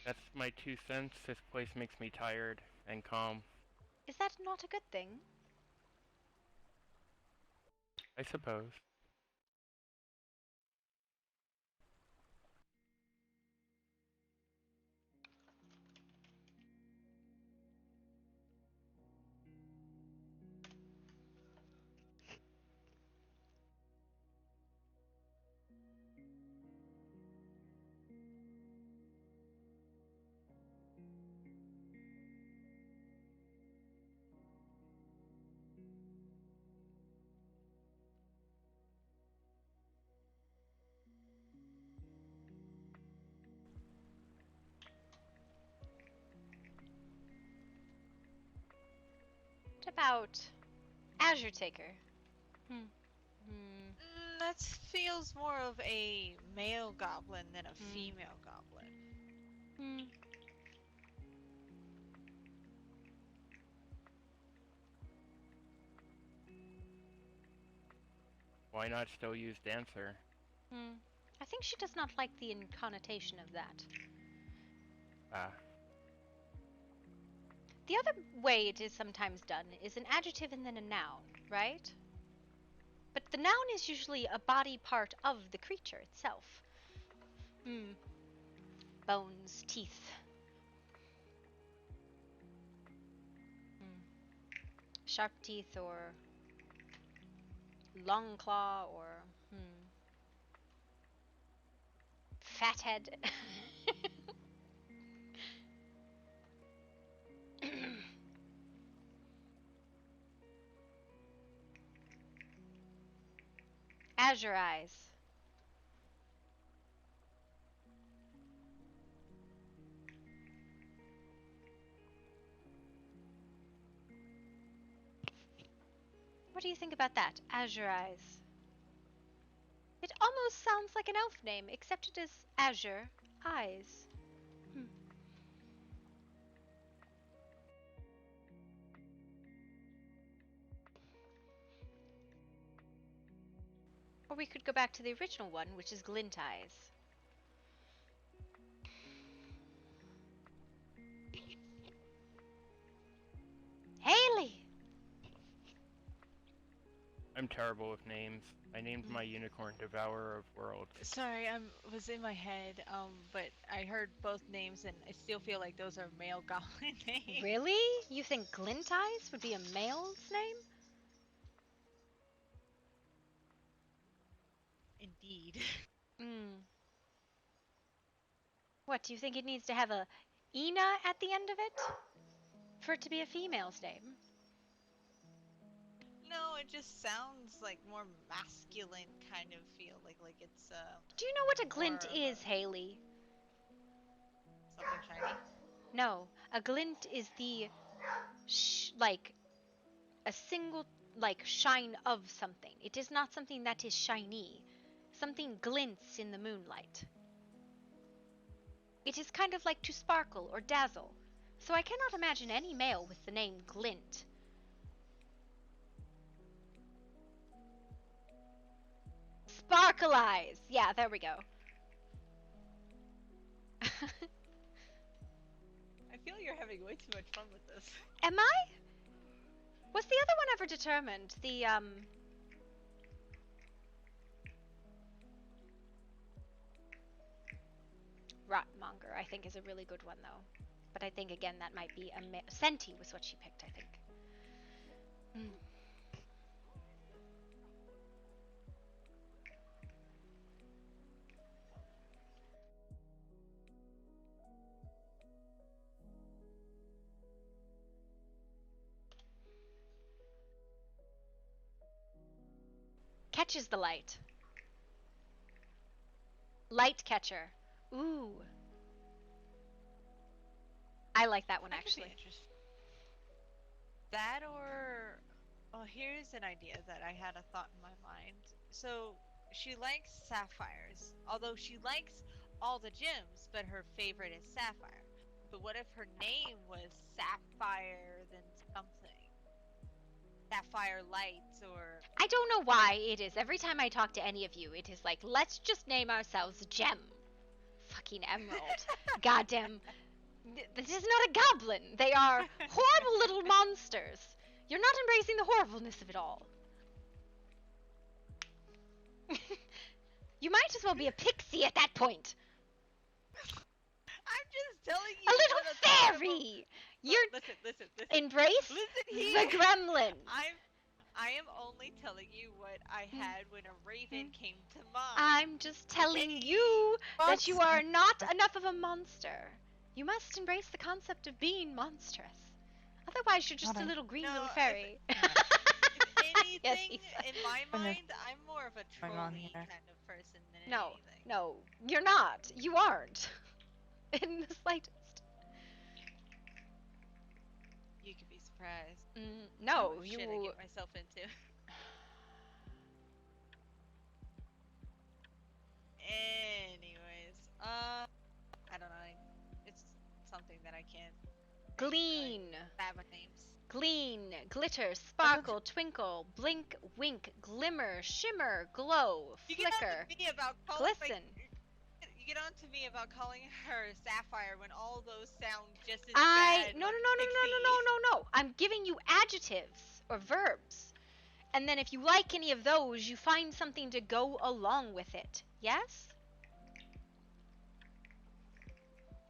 Speaker 11: That's my 2 cents. This place makes me tired and calm.
Speaker 2: Is that not a good thing?
Speaker 11: I suppose.
Speaker 2: about Azure Taker?
Speaker 3: That feels more of a male goblin than a female goblin.
Speaker 11: Why not still use Dancer?
Speaker 2: I think she does not like the connotation of that.
Speaker 11: Ah.
Speaker 2: The other way it is sometimes done is an adjective and then a noun, right? But the noun is usually a body part of the creature itself. Bones, teeth. Sharp teeth or long claw or fat head. Azure eyes. What do you think about that? Azure eyes. It almost sounds like an elf name, except it is Azure eyes. Or we could go back to the original one, which is glint eyes. Haley!
Speaker 11: I'm terrible with names. I named my unicorn Devourer of Worlds.
Speaker 3: Sorry, I was in my head, but I heard both names and I still feel like those are male goblin names.
Speaker 2: Really? You think glint eyes would be a male's name?
Speaker 3: Indeed.
Speaker 2: What, do you think it needs to have a Ina at the end of it? For it to be a female's name?
Speaker 3: No, it just sounds like more masculine kind of feel, like it's
Speaker 2: Do you know what a glint is, Haley?
Speaker 3: Something shiny?
Speaker 2: No, a glint is the like a single shine of something. It is not something that is shiny. Something glints in the moonlight. It is kind of like to sparkle or dazzle. So I cannot imagine any male with the name Glint. Sparkle eyes! Yeah, there we go.
Speaker 3: I feel you're having way too much fun with this.
Speaker 2: Am I? Was the other one ever determined? The, Rotmonger, I think, is a really good one, though. But I think, again, that might be a Senti was what she picked, I think. Catches the light. Light catcher. Ooh. I like that one, actually.
Speaker 3: That or... Oh, here's an idea that I had a thought in my mind. So, she likes sapphires. Although she likes all the gems, but her favorite is sapphire. But what if her name was Sapphire then something? Sapphire Light or...
Speaker 2: I don't know why it is. Every time I talk to any of you, it is like, let's just name ourselves Gem. Fucking Emerald. Goddamn. This is not a goblin. They are horrible little monsters. You're not embracing the horribleness of it all. You might as well be a pixie at that point.
Speaker 3: I'm just telling you.
Speaker 2: A little fairy. You're
Speaker 3: listen.
Speaker 2: Embrace the gremlin.
Speaker 3: I am only telling you what I had when a raven came to mind.
Speaker 2: I'm just telling you that you are not enough of a monster. You must embrace the concept of being monstrous. Otherwise, you're just a little green little fairy.
Speaker 3: If anything, in my mind, I'm more of a trolly kind of person than anything.
Speaker 2: No, you're not. You aren't. In the slightest.
Speaker 3: You could be surprised. surprised.
Speaker 2: No,
Speaker 3: Oh,
Speaker 2: you.
Speaker 3: shit, I get myself into. Anyways, I don't know. It's something that I can't.
Speaker 2: Glean.
Speaker 3: Bad with names.
Speaker 2: Glean, glitter, sparkle, twinkle, blink, wink, glimmer, shimmer, glow, flicker,
Speaker 3: You get on to me about calling,
Speaker 2: glisten.
Speaker 3: You get on to me about calling her Sapphire when all those sound just as
Speaker 2: No,
Speaker 3: bad.
Speaker 2: no, no, no, no, no, no, no, no. I'm giving you adjectives or verbs. And then if you like any of those, you find something to go along with it. Yes?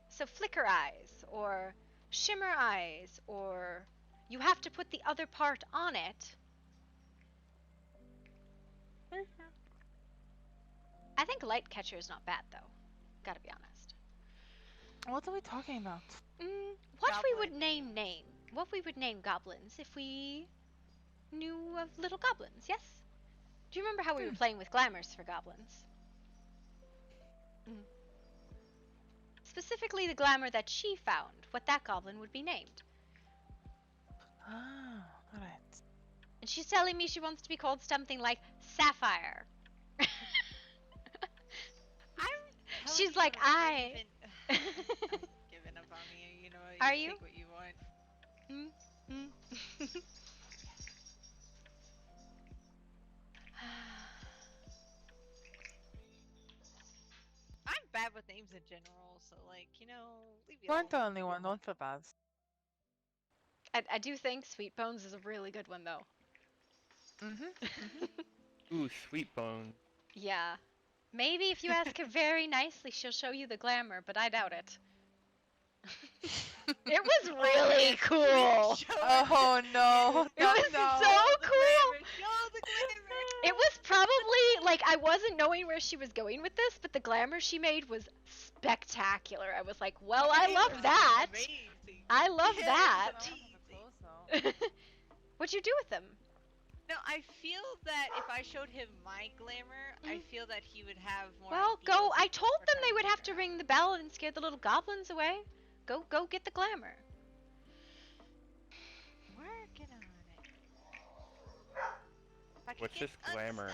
Speaker 2: So flicker eyes, or shimmer eyes, or you have to put the other part on it. I think light catcher is not bad, though. Gotta be honest.
Speaker 5: What are we talking about?
Speaker 2: What we would name goblins if we knew of little goblins, yes? Do you remember how we were playing with glamours for goblins? Specifically the glamour that she found, what that goblin would be named.
Speaker 5: Ah, alright.
Speaker 2: And she's telling me she wants to be called something like Sapphire. She's like, I...
Speaker 3: I'm giving up on me, you know.
Speaker 2: Are you?
Speaker 3: Take what you want. I'm bad with names in general, so like, you know, leave me
Speaker 5: You
Speaker 3: alone.
Speaker 5: aren't the only one, don't feel bad.
Speaker 2: I do think Sweet Bones is a really good one, though.
Speaker 11: Ooh, Sweet Bone.
Speaker 2: Yeah. Maybe if you ask her very nicely, she'll show you the glamour, but I doubt it. It was really cool.
Speaker 5: Oh no.
Speaker 2: It was so cool. It was probably, like, I wasn't knowing where she was going with this, but the glamour she made was spectacular. I was like, well, I love that. I love that. What'd you do with them?
Speaker 3: No, I feel that if I showed him my glamour, I feel that he would have more.
Speaker 2: Well, go. I told them they would have to ring the bell and scare the little goblins away. Go get the glamour.
Speaker 3: Working on it.
Speaker 11: What's this glamour?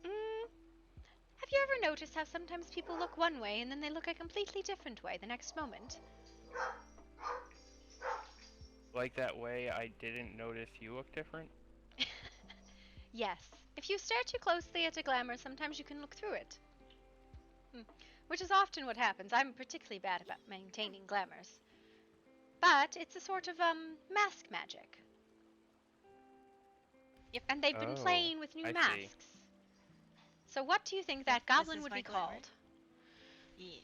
Speaker 2: Have you ever noticed how sometimes people look one way and then they look a completely different way the next moment?
Speaker 11: Like that way I didn't notice you look different?
Speaker 2: Yes. If you stare too closely at a glamour, sometimes you can look through it. Which is often what happens. I'm particularly bad about maintaining glamours. But it's a sort of, mask magic.
Speaker 3: Yep.
Speaker 2: And they've been playing with new masks. So what do you think that goblin would be called?
Speaker 3: Yeah.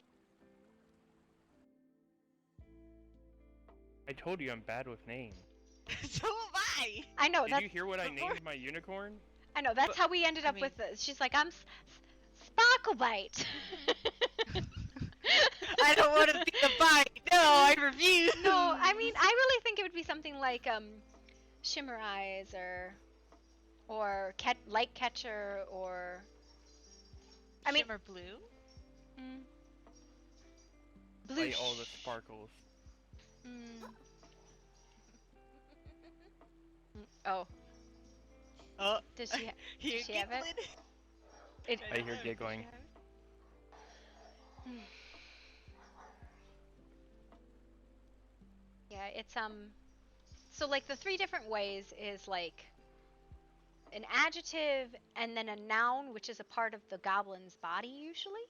Speaker 11: I told you I'm bad with names.
Speaker 3: So am I!
Speaker 2: I know,
Speaker 11: Did you hear what I named my unicorn?
Speaker 2: I know, that's how we ended up with this. She's like, I'm Sparklebite.
Speaker 3: I don't want to be a bite. No, I refuse.
Speaker 2: No, I mean, I really think it would be something like Shimmer Eyes or Light Catcher or
Speaker 3: Shimmer Blue.
Speaker 2: Blue.
Speaker 11: Light all the sparkles.
Speaker 2: Oh.
Speaker 3: Oh.
Speaker 2: Does she have it?
Speaker 11: I hear giggling.
Speaker 2: Yeah, it's so like the three different ways is like an adjective and then a noun, which is a part of the goblin's body usually.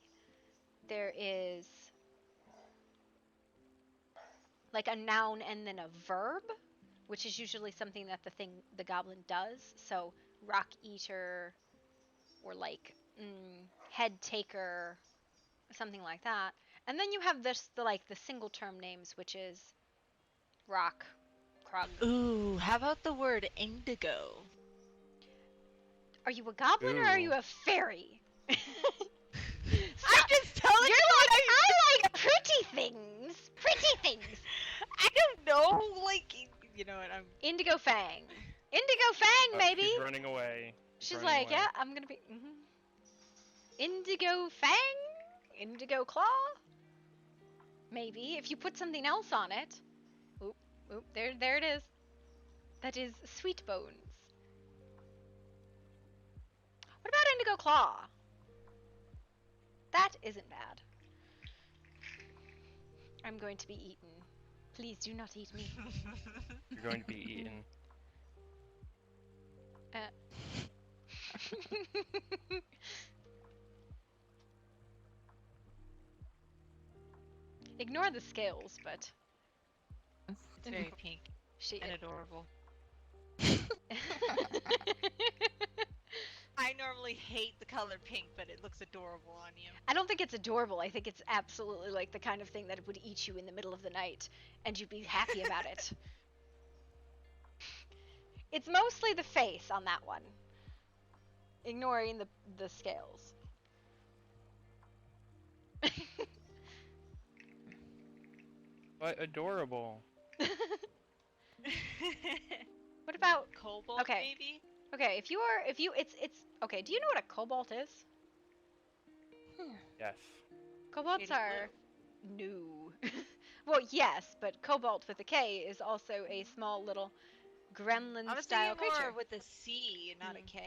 Speaker 2: There is like a noun and then a verb, which is usually something that the goblin does. So rock eater or like head taker, something like that. And then you have the single term names, which is rock, krug.
Speaker 3: Ooh, how about the word indigo?
Speaker 2: Are you a goblin or are you a fairy?
Speaker 3: I'm just telling you.
Speaker 2: You're like, I like pretty things. Pretty things.
Speaker 3: I don't know, like, you know what, I'm...
Speaker 2: Indigo Fang. Indigo Fang, maybe.
Speaker 11: She's running away.
Speaker 2: She's like, yeah, I'm gonna be... Indigo Fang? Indigo Claw? Maybe, if you put something else on it. Oop, there it is. That is Sweet Bones. What about Indigo Claw? That isn't bad. I'm going to be eaten. Please do not eat me.
Speaker 11: You're going to be eaten.
Speaker 2: Ignore the scales, but
Speaker 3: It's very pink and adorable. I normally hate the color pink, but it looks adorable on you.
Speaker 2: I don't think it's adorable. I think it's absolutely like the kind of thing that would eat you in the middle of the night, and you'd be happy about it. It's mostly the face on that one. Ignoring the scales.
Speaker 11: But adorable.
Speaker 2: What about
Speaker 3: cobalt?
Speaker 2: Okay.
Speaker 3: Maybe.
Speaker 2: Okay, it's okay. Do you know what a cobalt is?
Speaker 11: Yes.
Speaker 2: Cobalts are new. Well, yes, but cobalt with a K is also a small little gremlin-style creature.
Speaker 3: More with a C, not a K.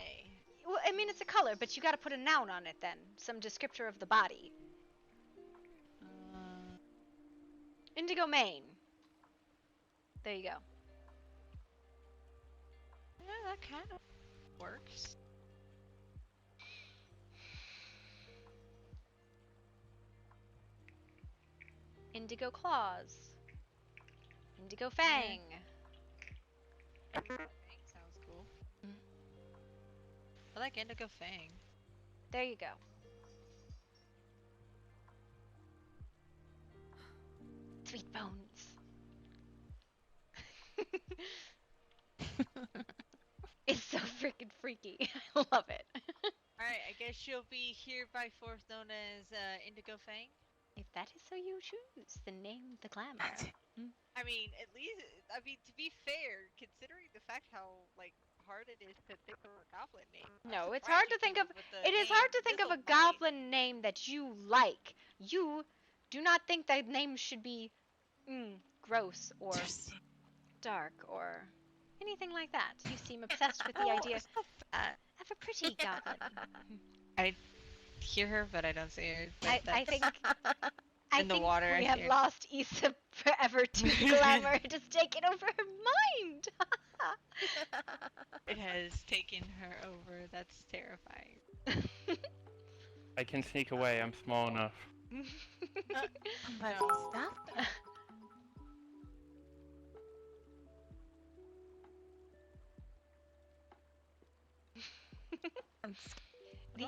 Speaker 2: Well, I mean, it's a color, but you got to put a noun on it then, some descriptor of the body. Indigo mane. There you go.
Speaker 3: Yeah, that kind of works.
Speaker 2: Indigo claws. Indigo fang.
Speaker 3: Fang sounds cool. I like indigo fang.
Speaker 2: There you go. Sweet bones. It's so freaking freaky. I love it.
Speaker 3: Alright, I guess she'll be hereby-forth known as Indigo Fang.
Speaker 2: If that is so you choose, then name the glamour.
Speaker 3: I mean, at least, to be fair, considering the fact how, hard it is to think of a goblin name.
Speaker 2: No, it's hard to think of, it is hard to think of a goblin name that you like. You do not think that name should be, gross, or dark, or anything like that. You seem obsessed with the idea of a pretty goblin.
Speaker 3: I hear her, but I don't see her.
Speaker 2: I think
Speaker 3: in the water.
Speaker 2: We have lost Issa forever to glamour. It has taken over her mind.
Speaker 3: It has taken her over. That's terrifying.
Speaker 11: I can sneak away. I'm small enough.
Speaker 5: But stop.
Speaker 2: The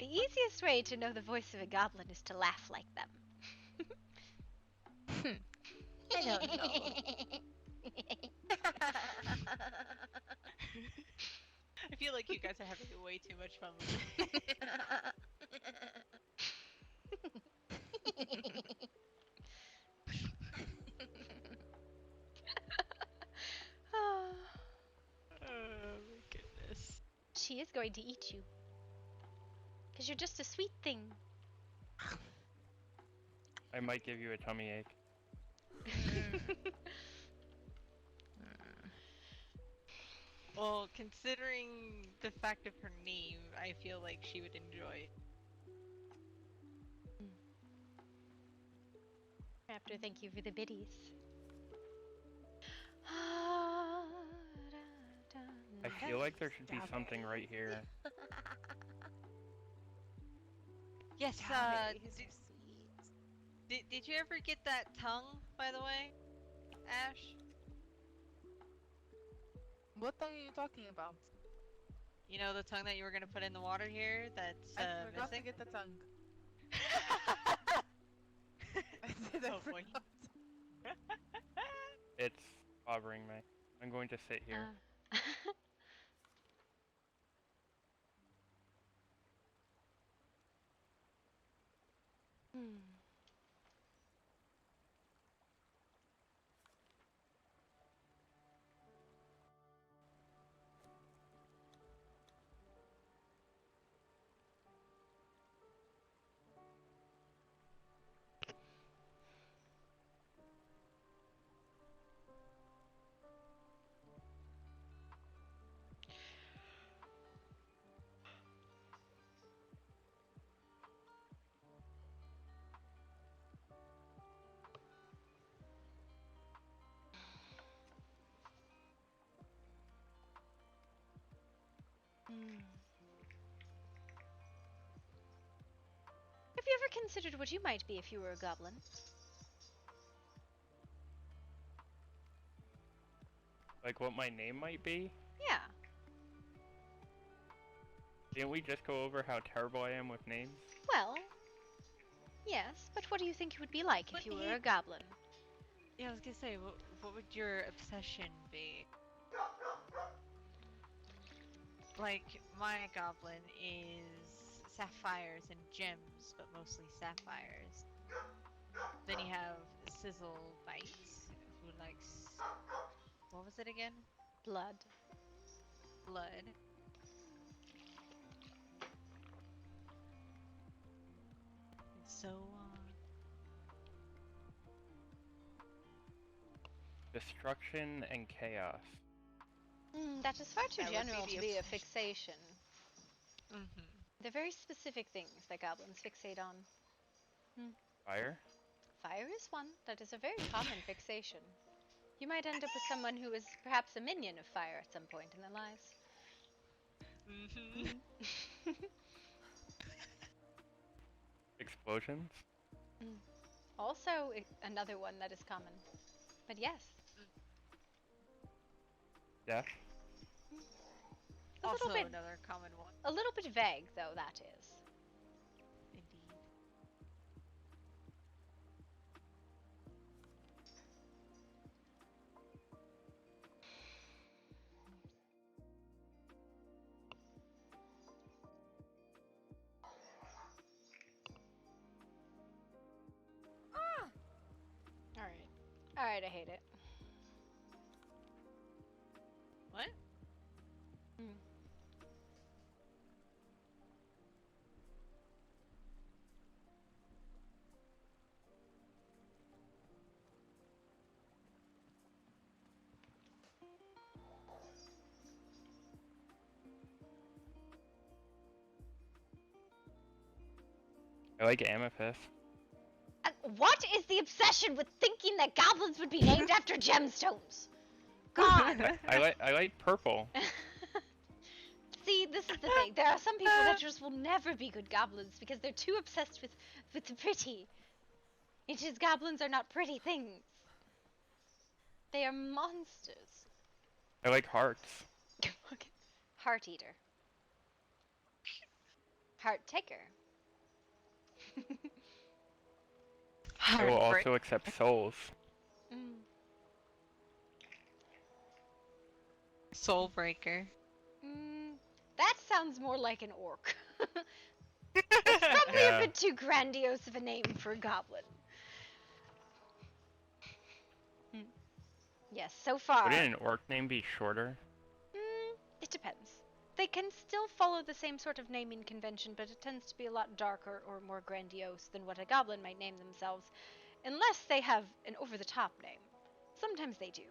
Speaker 2: easiest way to know the voice of a goblin is to laugh like them.
Speaker 5: I don't know.
Speaker 3: I feel like you guys are having way too much fun with it.
Speaker 2: Oh
Speaker 3: my goodness.
Speaker 2: She is going to eat you. Because you're just a sweet thing.
Speaker 11: I might give you a tummy ache.
Speaker 3: Well, considering the fact of her name, I feel like she would enjoy it.
Speaker 2: Raptor, thank you for the biddies.
Speaker 11: I feel like there should be something right here.
Speaker 3: Yes, did you ever get that tongue, by the way, Ash?
Speaker 5: What tongue are you talking about?
Speaker 3: You know the tongue that you were gonna put in the water here? That's
Speaker 5: I forgot
Speaker 3: missing?
Speaker 5: to get the tongue.
Speaker 3: Oh boy.
Speaker 11: It's bothering me. I'm going to sit here.
Speaker 2: Have you ever considered what you might be if you were a goblin?
Speaker 11: Like what my name might be?
Speaker 2: Yeah.
Speaker 11: Didn't we just go over how terrible I am with names?
Speaker 2: Well, yes, but what do you think you would be like if you were a goblin?
Speaker 3: Yeah, I was gonna say, what would your obsession be? Like, my goblin is sapphires and gems, but mostly sapphires. Then you have Sizzle Bites, who likes... What was it again?
Speaker 2: Blood.
Speaker 3: Blood. And so on.
Speaker 11: Destruction and chaos.
Speaker 2: That is far too
Speaker 3: That would be
Speaker 2: general
Speaker 3: the
Speaker 2: to be a
Speaker 3: obsession.
Speaker 2: fixation.
Speaker 3: Mm-hmm.
Speaker 2: They're very specific things that goblins fixate on.
Speaker 11: Fire?
Speaker 2: Fire is one. That is a very common fixation. You might end up with someone who is perhaps a minion of fire at some point in their lives.
Speaker 3: Mm-hmm.
Speaker 11: Explosions?
Speaker 2: Also, another one that is common. But yes.
Speaker 11: Death?
Speaker 2: A
Speaker 3: Also
Speaker 2: little bit,
Speaker 3: another common one.
Speaker 2: a little bit vague, though, that is.
Speaker 3: Indeed.
Speaker 2: Alright. Alright, I hate it.
Speaker 3: What?
Speaker 11: I like amethyst.
Speaker 2: What is the obsession with thinking that goblins would be named after gemstones? God!
Speaker 11: I like purple.
Speaker 2: See, this is the thing. There are some people that just will never be good goblins because they're too obsessed with the pretty. It is goblins are not pretty things. They are monsters.
Speaker 11: I like hearts.
Speaker 2: Heart eater. Heart taker.
Speaker 11: I will also accept souls.
Speaker 3: Soul breaker.
Speaker 2: That sounds more like an orc. It's probably a bit too grandiose of a name for a goblin. Yes, so far.
Speaker 11: Wouldn't an orc name be shorter?
Speaker 2: It depends. They can still follow the same sort of naming convention, but it tends to be a lot darker or more grandiose than what a goblin might name themselves, unless they have an over-the-top name. Sometimes they do.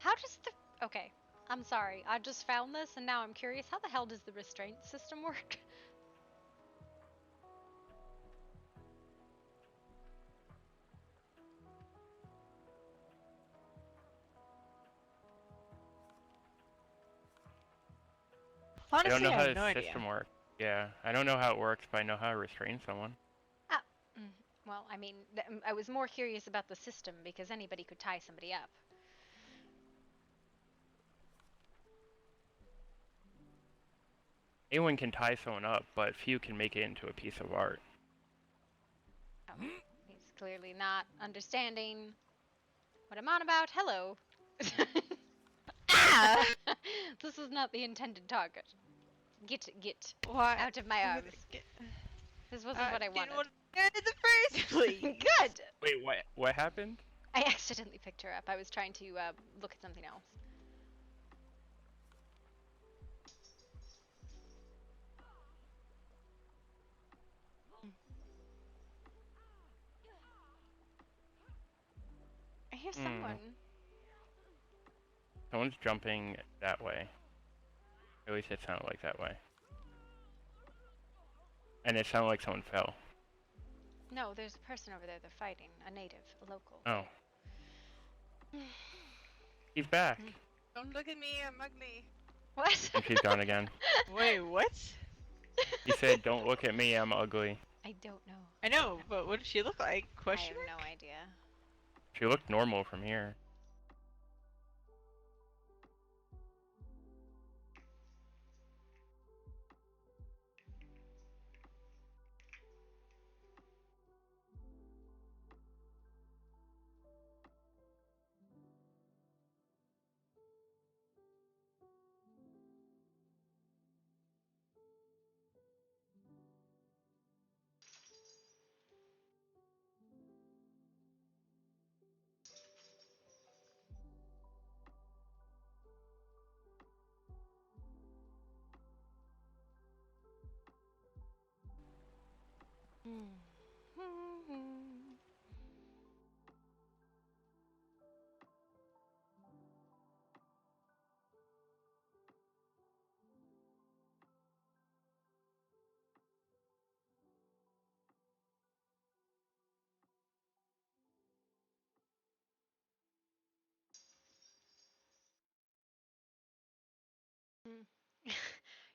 Speaker 2: How does the... Okay, I'm sorry. I just found this and now I'm curious. How the hell does the restraint system work?
Speaker 3: Honestly,
Speaker 11: I don't know how
Speaker 3: have no
Speaker 11: the system
Speaker 3: idea.
Speaker 11: works. Yeah, I don't know how it works, but I know how to restrain someone.
Speaker 2: Well, I mean, I was more curious about the system because anybody could tie somebody up.
Speaker 11: Anyone can tie someone up, but few can make it into a piece of art.
Speaker 2: Oh, he's clearly not understanding what I'm on about. Hello. Ah! This was not the intended target. Get
Speaker 3: What?
Speaker 2: out of my arms. This wasn't what I wanted.
Speaker 3: Didn't want to in the first place.
Speaker 2: Good.
Speaker 11: Wait, what happened?
Speaker 2: I accidentally picked her up. I was trying to look at something else. hear someone.
Speaker 11: Someone's jumping that way. At least it sounded like that way. And it sounded like someone fell.
Speaker 2: No, there's a person over there. They're fighting. A native, a local.
Speaker 11: Oh. He's back.
Speaker 5: Don't look at me, I'm ugly.
Speaker 2: What?
Speaker 11: And she's gone again.
Speaker 3: Wait, what?
Speaker 11: He said, "Don't look at me, I'm ugly."
Speaker 2: I don't know.
Speaker 3: I know, but what does she look like?
Speaker 2: I have no idea.
Speaker 11: She looked normal from here.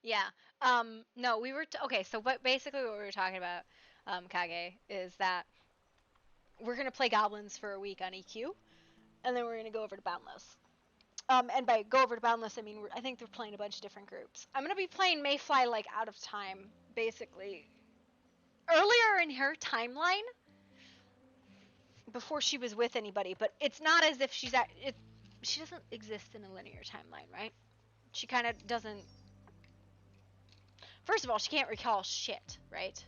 Speaker 2: Yeah. No, we were okay. So basically what we were talking about, Kage, is that we're gonna play goblins for a week on EQ, and then we're gonna go over to Boundless. And by go over to Boundless, I mean I think they're playing a bunch of different groups. I'm gonna be playing Mayfly like out of time, basically. Earlier in her timeline, before she was with anybody, but it's not as if she doesn't exist in a linear timeline, right? She kind of doesn't. First of all, she can't recall shit, right?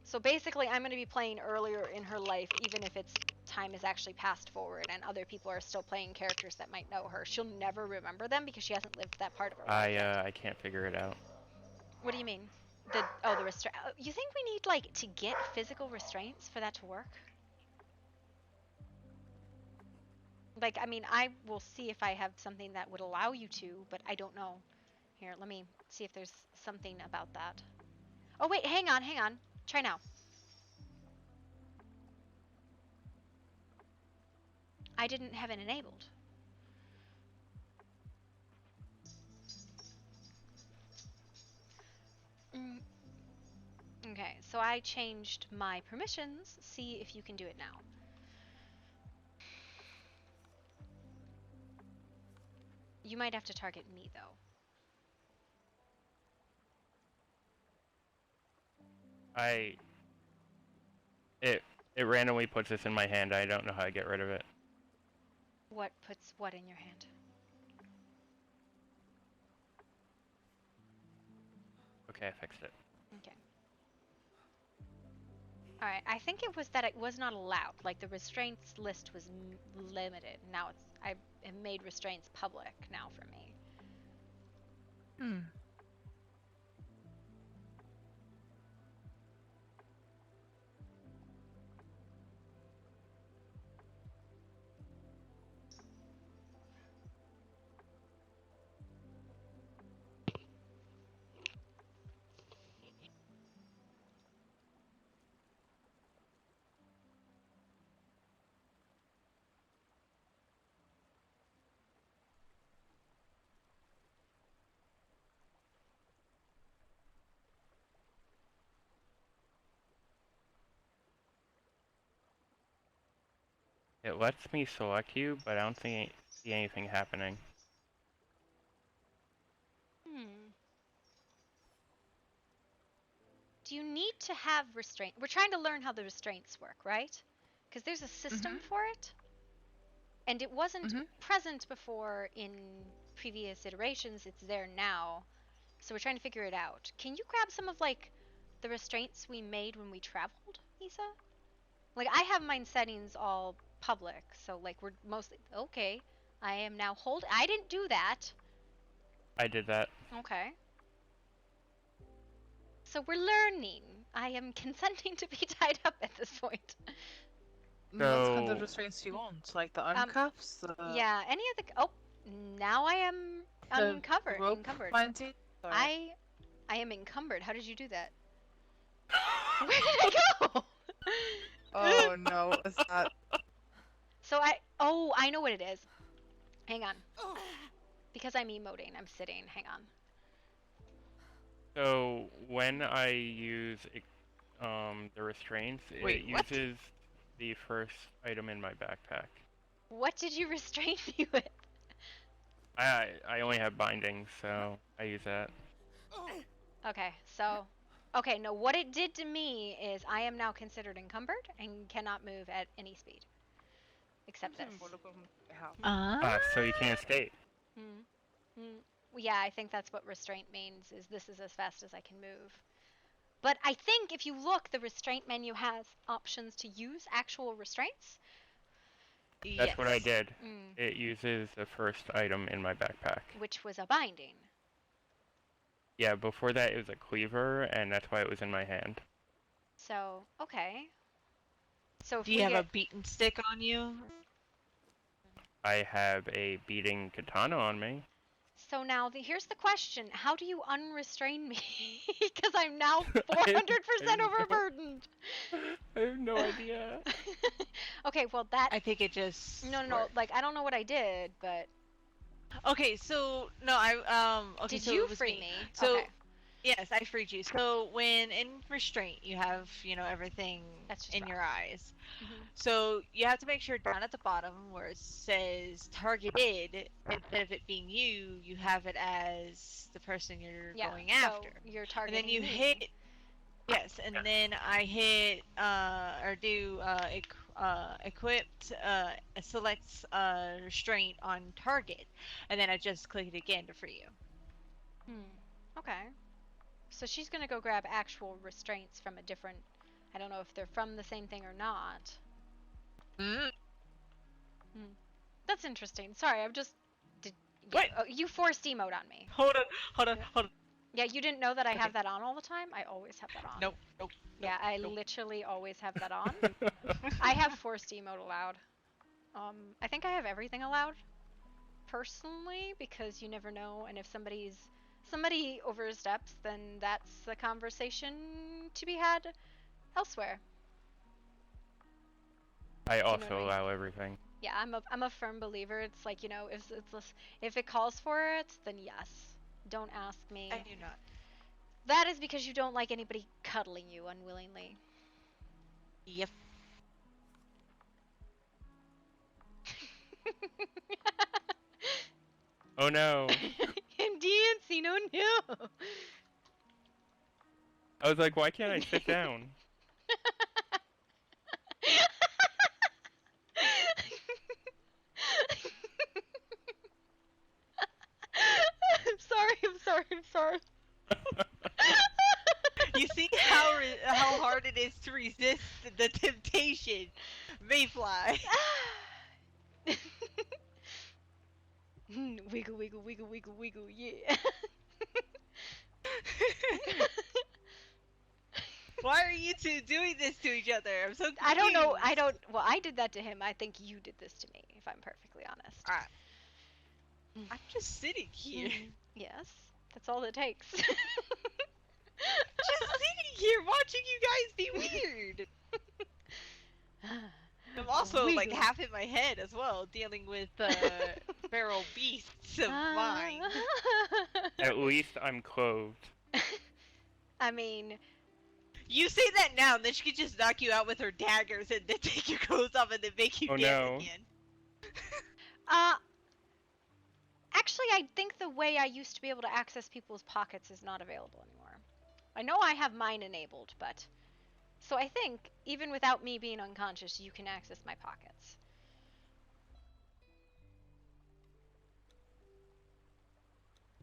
Speaker 2: So basically, I'm going to be playing earlier in her life, even if it's time is actually passed forward and other people are still playing characters that might know her. She'll never remember them because she hasn't lived that part of her life yet.
Speaker 11: I can't figure it out.
Speaker 2: What do you mean? The restraint. You think we need like to get physical restraints for that to work? Like, I mean, I will see if I have something that would allow you to, but I don't know. Here, let me see if there's something about that. Oh wait, hang on. Try now. I didn't have it enabled. Okay, so I changed my permissions. See if you can do it now. You might have to target me though.
Speaker 11: It randomly puts this in my hand. I don't know how to get rid of it.
Speaker 2: What puts what in your hand?
Speaker 11: Okay, I fixed it.
Speaker 2: Okay. Alright, I think it was that it was not allowed. Like the restraints list was limited. Now I have made restraints public now for me.
Speaker 11: It lets me select you, but I don't see anything happening.
Speaker 2: Do you need to have restraint? We're trying to learn how the restraints work, right? Because there's a system for it. And it wasn't present before in previous iterations. It's there now. So we're trying to figure it out. Can you grab some of like the restraints we made when we traveled, Isa? Like I have mine settings all public, so like we're mostly okay. I am now I didn't do that.
Speaker 11: I did that.
Speaker 2: Okay. So we're learning. I am consenting to be tied up at this point.
Speaker 4: What kind of restraints do you want? Like the uncuffs?
Speaker 2: Yeah, any of the. Oh, now I am uncovered.
Speaker 4: rope
Speaker 2: Encumbered.
Speaker 4: binding?
Speaker 2: I am encumbered. How did you do that? Where did I go?
Speaker 5: Oh no, what's that?
Speaker 2: So I know what it is. Hang on. Because I'm emoting, I'm sitting. Hang on.
Speaker 11: So when I use the restraints, it uses the first item in my backpack.
Speaker 2: What did you restrain me with?
Speaker 11: I only have bindings, so I use that.
Speaker 2: Okay, so no, what it did to me is I am now considered encumbered and cannot move at any speed. Except this.
Speaker 11: So you can't escape.
Speaker 2: Yeah, I think that's what restraint means, is this is as fast as I can move. But I think if you look, the restraint menu has options to use actual restraints.
Speaker 11: That's what I did. It uses the first item in my backpack.
Speaker 2: Which was a binding.
Speaker 11: Yeah, before that it was a cleaver, and that's why it was in my hand.
Speaker 2: So, okay. So if
Speaker 3: do you have a beaten stick on you?
Speaker 2: I
Speaker 11: have a beating katana on me.
Speaker 2: So now, here's the question. How do you unrestrain me? Because I'm now 400% overburdened.
Speaker 11: I have no idea.
Speaker 2: Okay, well that...
Speaker 3: I think it just...
Speaker 2: No, like, I don't know what I did, but...
Speaker 3: Okay, so, no, okay,
Speaker 2: Did
Speaker 3: so
Speaker 2: you
Speaker 3: it was
Speaker 2: free me?
Speaker 3: So,
Speaker 2: okay.
Speaker 3: Yes, I freed you. So when in restraint, you have, everything in your eyes. So you have to make sure down at the bottom where it says targeted, instead of it being you, you have it as the person you're going after.
Speaker 2: You're targeting
Speaker 3: And then you
Speaker 2: me.
Speaker 3: hit, yes, and then I hit, or do, equipped, selects, restraint on target, and then I just click it again to free you.
Speaker 2: Okay. So she's gonna go grab actual restraints from a different... I don't know if they're from the same thing or not. That's interesting. Sorry, I'm just...
Speaker 3: What?
Speaker 2: Oh, you forced emote on me.
Speaker 3: Hold on.
Speaker 2: Yeah, you didn't know that I have that on all the time? I always have that on.
Speaker 3: Nope.
Speaker 2: Yeah, I literally always have that on. I have forced emote allowed. I think I have everything allowed, personally, because you never know, and if somebody oversteps, then that's a conversation to be had elsewhere.
Speaker 11: I also allow everything.
Speaker 2: Yeah, I'm a firm believer. It's like, if it calls for it, then yes. Don't ask me.
Speaker 3: I do not.
Speaker 2: That is because you don't like anybody cuddling you unwillingly.
Speaker 3: Yep.
Speaker 11: Oh no.
Speaker 2: Dancing, oh no.
Speaker 11: I was like, why can't I sit down? I'm sorry.
Speaker 3: You see how hard it is to resist the temptation, Mayfly.
Speaker 2: Wiggle, wiggle, wiggle, wiggle, wiggle, yeah.
Speaker 3: Why are you two doing this to each other? I'm so confused.
Speaker 2: I don't know. Well, I did that to him. I think you did this to me, if I'm perfectly honest.
Speaker 3: I'm just sitting here.
Speaker 2: Yes, that's all it takes.
Speaker 3: Just sitting here watching you guys be weird. I'm also like half in my head as well, dealing with feral beasts of mine.
Speaker 11: At least I'm clothed.
Speaker 2: I mean,
Speaker 3: you say that now, and then she could just knock you out with her daggers and then take your clothes off and then make you dance again.
Speaker 2: Actually, I think the way I used to be able to access people's pockets is not available anymore. I know I have mine enabled, but... So I think, even without me being unconscious, you can access my pockets.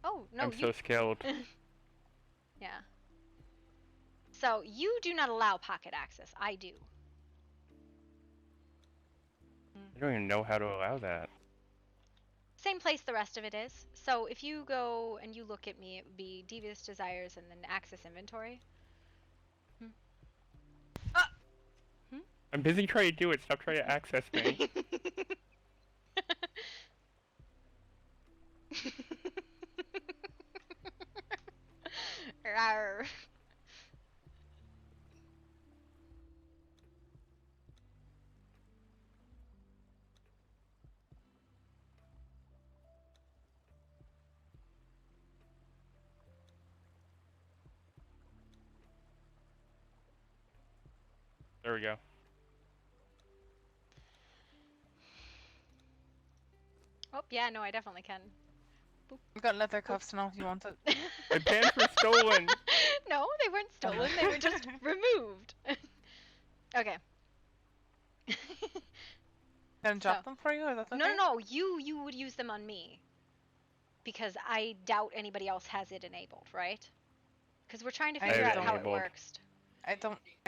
Speaker 2: Oh, no,
Speaker 11: I'm so skilled.
Speaker 2: Yeah. So, you do not allow pocket access. I do.
Speaker 11: I don't even know how to allow that.
Speaker 2: Same place the rest of it is. So, if you go and you look at me, it would be Devious Desires and then Access Inventory.
Speaker 11: I'm busy trying to do it. Stop trying to access me.
Speaker 2: Rawr.
Speaker 11: There we go.
Speaker 2: Oh, yeah, no, I definitely can. Boop.
Speaker 5: We've got leather cuffs now if you want it.
Speaker 11: My pants were stolen!
Speaker 2: No, they weren't stolen. They were just removed. Okay.
Speaker 5: Can I drop them for you? Is that okay?
Speaker 2: No. You would use them on me. Because I doubt anybody else has it enabled, right? Because we're trying to figure out how it works.
Speaker 5: I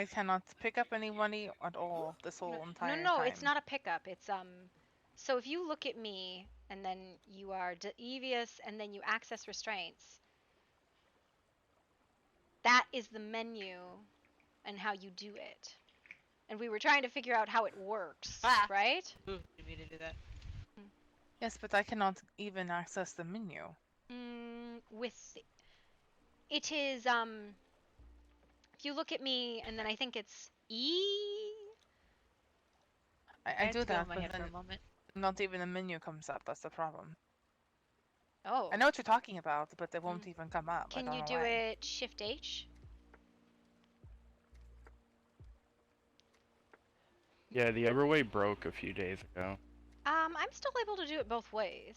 Speaker 5: cannot pick up any money at all this whole entire time.
Speaker 2: No, it's not a pickup. It's so if you look at me and then you are devious and then you access restraints, that is the menu and how you do it. And we were trying to figure out how it works, right?
Speaker 3: Ooh, didn't mean to do that.
Speaker 5: Yes, but I cannot even access the menu.
Speaker 2: It is if you look at me and then I think it's E.
Speaker 5: I do that,
Speaker 3: but
Speaker 5: but then
Speaker 3: for a moment.
Speaker 5: not even the menu comes up. That's the problem.
Speaker 2: Oh.
Speaker 5: I know what you're talking about, but they won't even come up.
Speaker 2: Can you do it Shift H?
Speaker 11: Yeah, the other way broke a few days ago.
Speaker 2: I'm still able to do it both ways.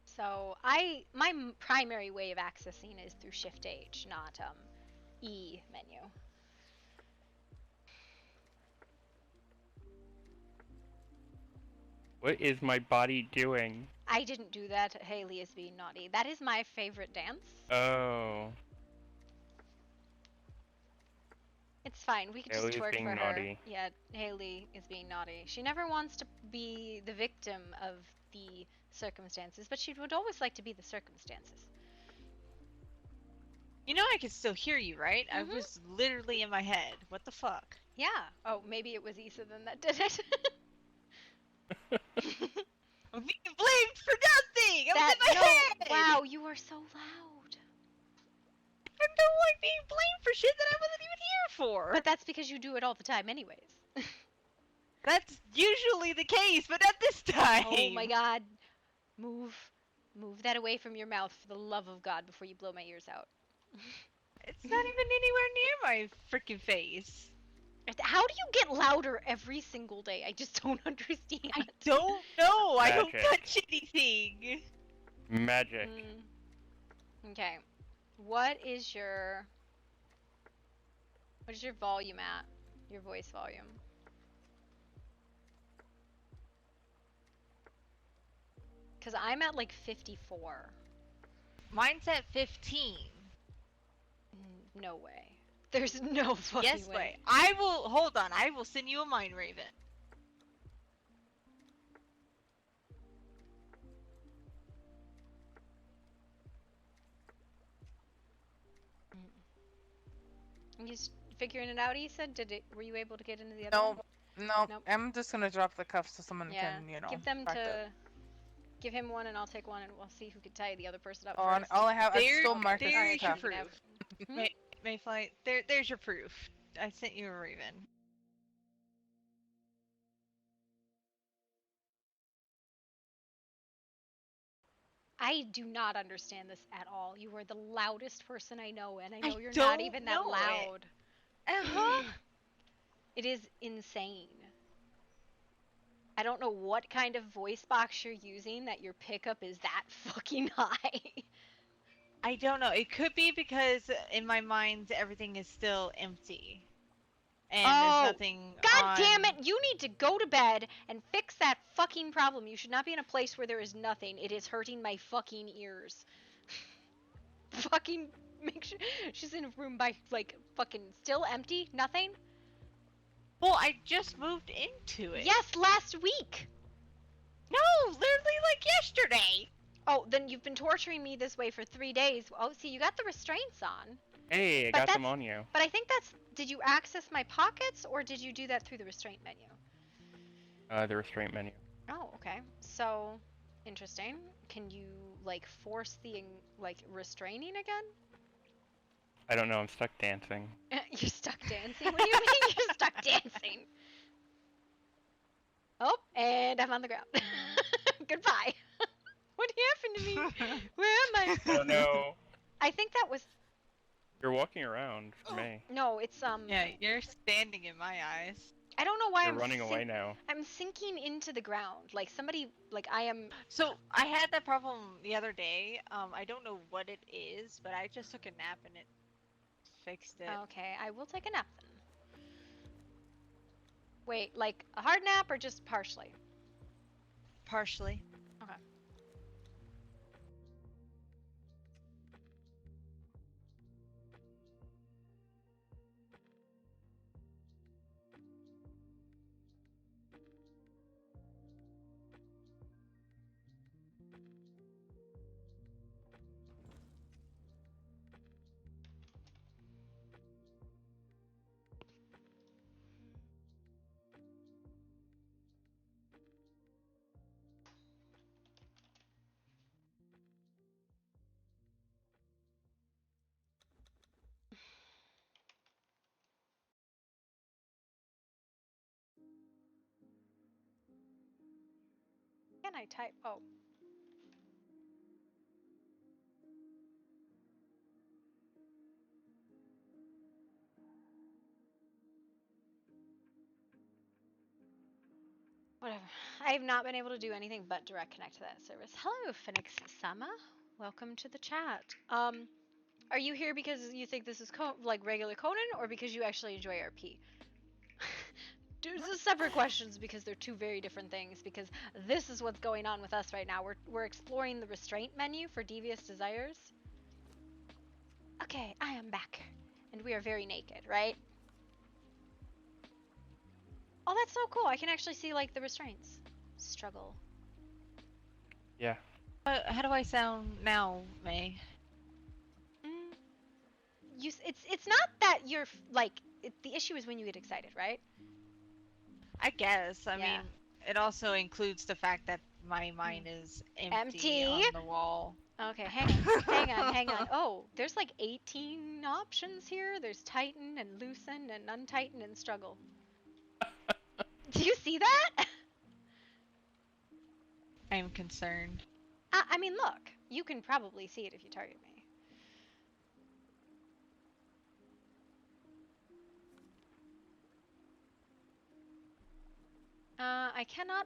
Speaker 2: So my primary way of accessing is through Shift H, not E menu.
Speaker 11: What is my body doing?
Speaker 2: I didn't do that. Haley is being naughty. That is my favorite dance.
Speaker 11: Oh.
Speaker 2: It's fine. We can
Speaker 11: Haley's
Speaker 2: just twerk
Speaker 11: being
Speaker 2: for
Speaker 11: naughty.
Speaker 2: her. Yeah, Haley is being naughty. She never wants to be the victim of the circumstances, but she would always like to be the circumstances.
Speaker 3: You know I can still hear you, right? I was literally in my head. What the fuck?
Speaker 2: Yeah. Oh, maybe it was Issa then that did it.
Speaker 3: I'm being blamed for nothing! I was in my head!
Speaker 2: Wow, you are so loud.
Speaker 3: I don't like being blamed for shit that I wasn't even here for!
Speaker 2: But that's because you do it all the time anyways.
Speaker 3: That's usually the case, but not this time!
Speaker 2: Oh my god. Move that away from your mouth for the love of God before you blow my ears out.
Speaker 3: It's not even anywhere near my freaking face.
Speaker 2: How do you get louder every single day? I just don't understand.
Speaker 3: I don't know. I don't
Speaker 11: Magic.
Speaker 3: touch anything.
Speaker 11: Magic.
Speaker 2: Okay. What is your volume at? Your voice volume. Cause I'm at like 54.
Speaker 3: Mine's at 15.
Speaker 2: No way. There's no fucking
Speaker 3: Yes,
Speaker 2: way.
Speaker 3: way. I will, hold on, I will send you a mind raven.
Speaker 2: You just figuring it out, Issa? Were you able to get into the other one?
Speaker 5: No.
Speaker 2: Nope.
Speaker 5: I'm just gonna drop the cuffs so someone can,
Speaker 2: Give him one and I'll take one and we'll see who can tie the other person up
Speaker 5: Oh,
Speaker 2: first.
Speaker 5: all I have is still Marcus'
Speaker 3: There's your
Speaker 5: cuff.
Speaker 3: proof. Mayfly, there's your proof. I sent you a raven.
Speaker 2: I do not understand this at all. You are the loudest person I know, and I know you're not even that loud. It is insane. I don't know what kind of voice box you're using that your pickup is that fucking high.
Speaker 3: I don't know. It could be because in my mind everything is still empty. And there's nothing
Speaker 2: God damn it! You need to go to bed and fix that fucking problem. You should not be in a place where there is nothing. It is hurting my fucking ears. Fucking make sure she's in a room by like fucking still empty, nothing.
Speaker 3: Well, I just moved into it.
Speaker 2: Yes, last week.
Speaker 3: No, literally like yesterday.
Speaker 2: Oh, then you've been torturing me this way for 3 days. Oh, see, you got the restraints on.
Speaker 11: Hey, I got them on you.
Speaker 2: But I think that's... Did you access my pockets, or did you do that through the restraint menu?
Speaker 11: The restraint menu.
Speaker 2: Oh, okay. So, interesting. Can you, like, force the, like, restraining again?
Speaker 11: I don't know, I'm stuck dancing.
Speaker 2: You're stuck dancing? What do you mean you're stuck dancing? Oh, and I'm on the ground. Goodbye. What happened to me? Where am I?
Speaker 11: Oh no.
Speaker 2: I think that was...
Speaker 11: You're walking around for me.
Speaker 2: No, it's,
Speaker 3: Yeah, you're standing in my eyes.
Speaker 2: I don't know why
Speaker 11: You're running away now.
Speaker 2: I'm sinking into the ground. Like, somebody... Like, I am...
Speaker 3: So, I had that problem the other day. I don't know what it is, but I just took a nap and it fixed it.
Speaker 2: Okay, I will take a nap then. Wait, like a hard nap or just partially?
Speaker 3: Partially.
Speaker 2: Okay. Can I type? Oh. Whatever. I have not been able to do anything but direct connect to that service. Hello, Phoenix Sama. Welcome to the chat. Are you here because you think this is like regular Conan, or because you actually enjoy RP? These are separate questions because they're two very different things. Because this is what's going on with us right now. We're exploring the restraint menu for devious desires. Okay, I am back, and we are very naked, right? Oh, that's so cool. I can actually see, like, the restraints. Struggle.
Speaker 11: Yeah.
Speaker 3: How do I sound now, May?
Speaker 2: It's not that you're, like, the issue is when you get excited, right?
Speaker 3: I guess. I mean, it also includes the fact that my mind is empty on the wall.
Speaker 2: Okay, hang on. Oh, there's like 18 options here. There's tighten and loosen and untighten and struggle. Do you see that?
Speaker 3: I'm concerned.
Speaker 2: I mean, look. You can probably see it if you target me. I cannot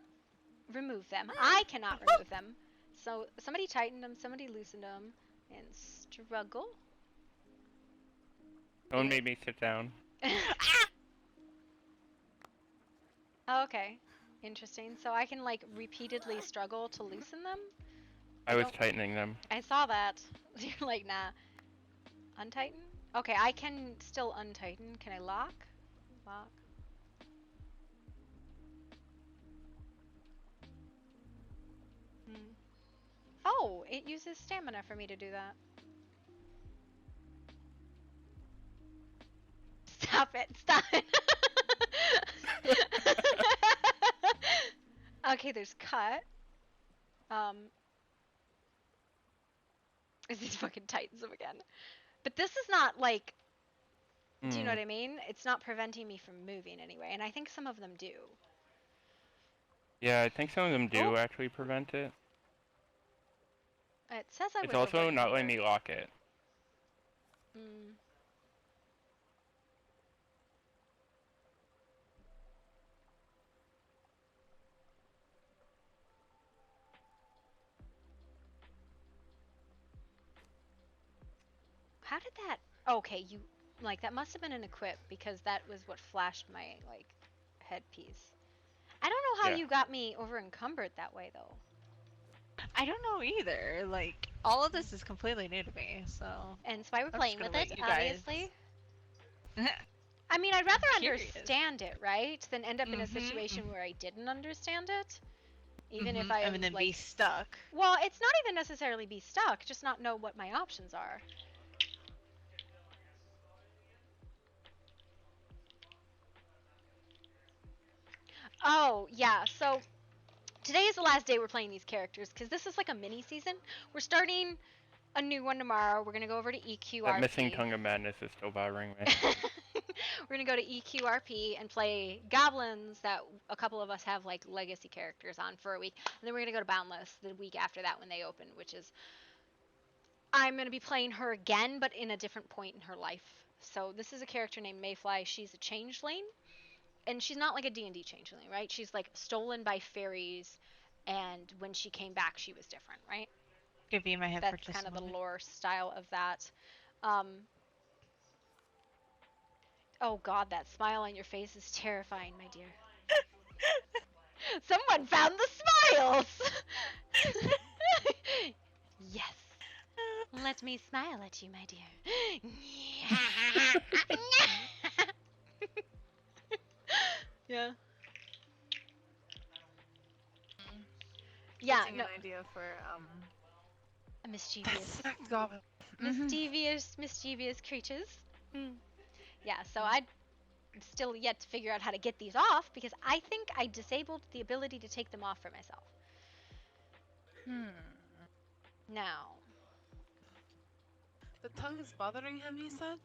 Speaker 2: remove them. I cannot remove them. So somebody tightened them, somebody loosened them, and struggle.
Speaker 11: Don't make me sit down.
Speaker 2: Oh, okay. Interesting. So I can, like, repeatedly struggle to loosen them?
Speaker 11: I was tightening them.
Speaker 2: I saw that. You're like, nah. Untighten? Okay, I can still untighten. Can I lock? Lock. Oh, it uses stamina for me to do that. Stop it. Stop it. Okay, there's cut. This fucking tightens them again. But this is not, like... Do you know what I mean? It's not preventing me from moving anyway, and I think some of them do.
Speaker 11: Yeah, I think some of them do actually prevent it.
Speaker 2: It says I
Speaker 11: It's also not letting me lock it.
Speaker 2: How did that... Okay, you... Like, that must have been an equip, because that was what flashed my, like, headpiece. I don't know how you got me over encumbered that way, though.
Speaker 3: I don't know either. Like, all of this is completely new to me, so...
Speaker 2: And that's why we're playing with it, obviously. I mean, I'd rather understand it, right? Than end up in a situation where I didn't understand it. Even if I
Speaker 3: and then
Speaker 2: like
Speaker 3: be stuck.
Speaker 2: Well, it's not even necessarily be stuck, just not know what my options are. Oh, yeah. So today is the last day we're playing these characters because this is like a mini season. We're starting a new one tomorrow. We're gonna go over to EQRP.
Speaker 11: That missing tongue of madness is still bothering me.
Speaker 2: We're gonna go to EQRP and play goblins that a couple of us have like legacy characters on for a week, and then we're gonna go to Boundless the week after that when they open, which is I'm gonna be playing her again, but in a different point in her life. So this is a character named Mayfly. She's a changeling, and she's not like a D&D changeling, right? She's like stolen by fairies, and when she came back, she was different, right?
Speaker 3: Give you my head
Speaker 2: That's
Speaker 3: for just
Speaker 2: kind of
Speaker 3: a
Speaker 2: the
Speaker 3: moment.
Speaker 2: lore style of that. Oh god, that smile on your face is terrifying, my dear. Someone found the smiles! Yes. Let me smile at you, my dear. Yeah. Yeah,
Speaker 4: Getting
Speaker 2: no.
Speaker 4: an idea for
Speaker 2: A mischievous.
Speaker 4: goblin.
Speaker 2: Mischievous creatures. Yeah, so I'm still yet to figure out how to get these off because I think I disabled the ability to take them off for myself. Now.
Speaker 4: The tongue is bothering him, he said?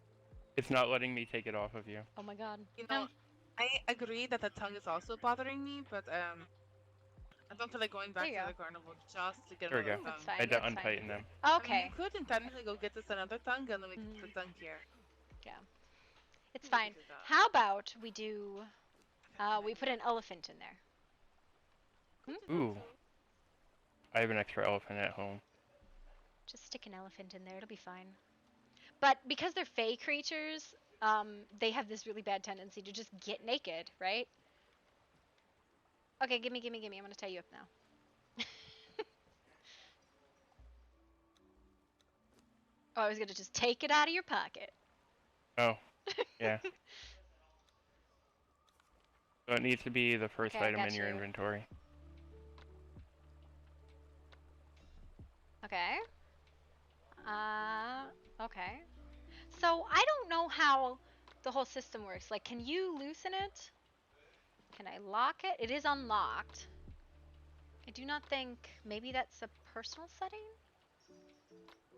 Speaker 11: It's not letting me take it off of you.
Speaker 2: Oh my god.
Speaker 4: You know, I agree that the tongue is also bothering me, but I don't feel like going back to the carnival just to get
Speaker 11: There we
Speaker 4: another
Speaker 11: go.
Speaker 4: tongue.
Speaker 2: That's fine,
Speaker 11: I had to
Speaker 2: that's fine.
Speaker 11: untighten them.
Speaker 2: Okay.
Speaker 4: I mean, you could technically go get this another tongue and then we can put the tongue here.
Speaker 2: Yeah. It's fine. How about we do, we put an elephant in there.
Speaker 11: Ooh. I have an extra elephant at home.
Speaker 2: Just stick an elephant in there, it'll be fine. But because they're fey creatures, they have this really bad tendency to just get naked, right? Okay, gimme. I'm gonna tie you up now. Oh, I was gonna just take it out of your pocket.
Speaker 11: Oh. Yeah. So it needs to be the first
Speaker 2: Okay,
Speaker 11: item in your
Speaker 2: you.
Speaker 11: inventory.
Speaker 2: Okay. Okay. So I don't know how the whole system works. Like, can you loosen it? Can I lock it? It is unlocked. I do not think... Maybe that's a personal setting?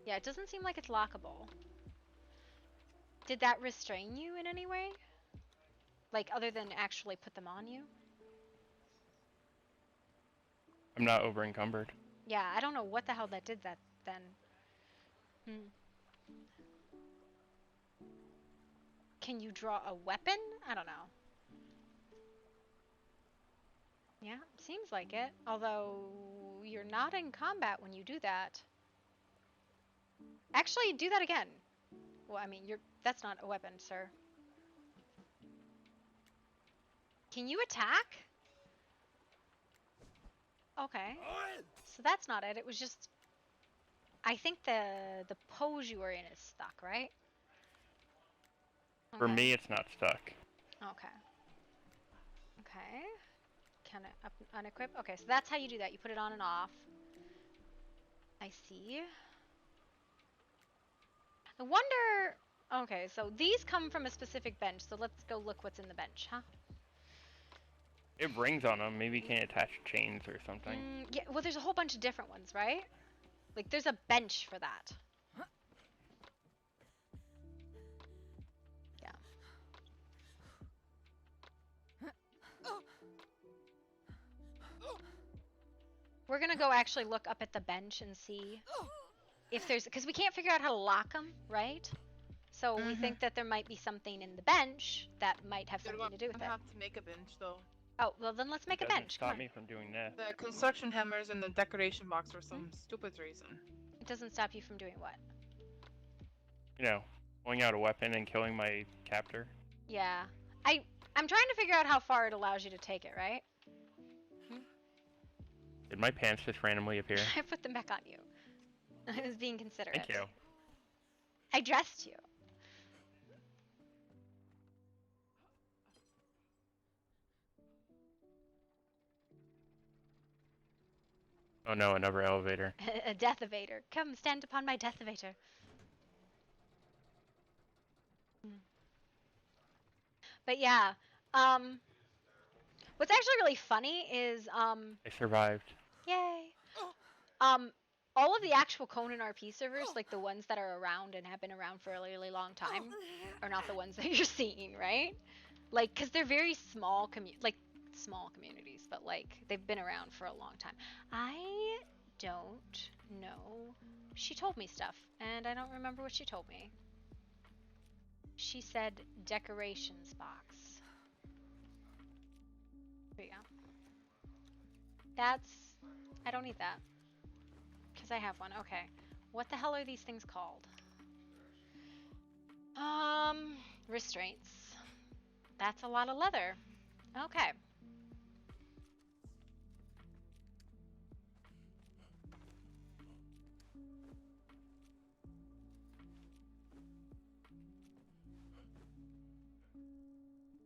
Speaker 2: Yeah, it doesn't seem like it's lockable. Did that restrain you in any way? Like, other than actually put them on you?
Speaker 11: I'm not over encumbered.
Speaker 2: Yeah, I don't know what the hell that did that then. Can you draw a weapon? I don't know. Yeah, seems like it. Although, you're not in combat when you do that. Actually, do that again. Well, I mean, that's not a weapon, sir. Can you attack? Okay. So that's not it. It was just... I think the pose you were in is stuck, right?
Speaker 11: For me, it's not stuck.
Speaker 2: Okay. Okay. Can I unequip? Okay, so that's how you do that. You put it on and off. I see. I wonder... Okay, so these come from a specific bench, so let's go look what's in the bench, huh?
Speaker 11: It rings on them. Maybe you can't attach chains or something.
Speaker 2: Yeah, well, there's a whole bunch of different ones, right? Like, there's a bench for that. Yeah. We're gonna go actually look up at the bench and see if there's... Because we can't figure out how to lock them, right? So we think that there might be something in the bench that might have something to do with it.
Speaker 4: I have to make a bench, though.
Speaker 2: Oh, well then let's make a bench.
Speaker 11: Stop me from doing that.
Speaker 4: The construction hammers in the decoration box for some stupid reason.
Speaker 2: It doesn't stop you from doing what?
Speaker 11: You know, pulling out a weapon and killing my captor.
Speaker 2: Yeah. I'm trying to figure out how far it allows you to take it, right?
Speaker 11: Did my pants just randomly appear?
Speaker 2: I put them back on you. I was being considerate.
Speaker 11: Thank you.
Speaker 2: I dressed you.
Speaker 11: Oh no, another elevator.
Speaker 2: A death evader. Come stand upon my death evader. But yeah, what's actually really funny is
Speaker 11: I survived.
Speaker 2: yay. All of the actual Conan RP servers, like the ones that are around and have been around for a really long time, are not the ones that you're seeing, right? Like, cause they're very small small communities, but like they've been around for a long time. I don't know. She told me stuff, and I don't remember what she told me. She said decorations box. There you go. I don't need that. Because I have one. Okay. What the hell are these things called? Restraints. That's a lot of leather. Okay.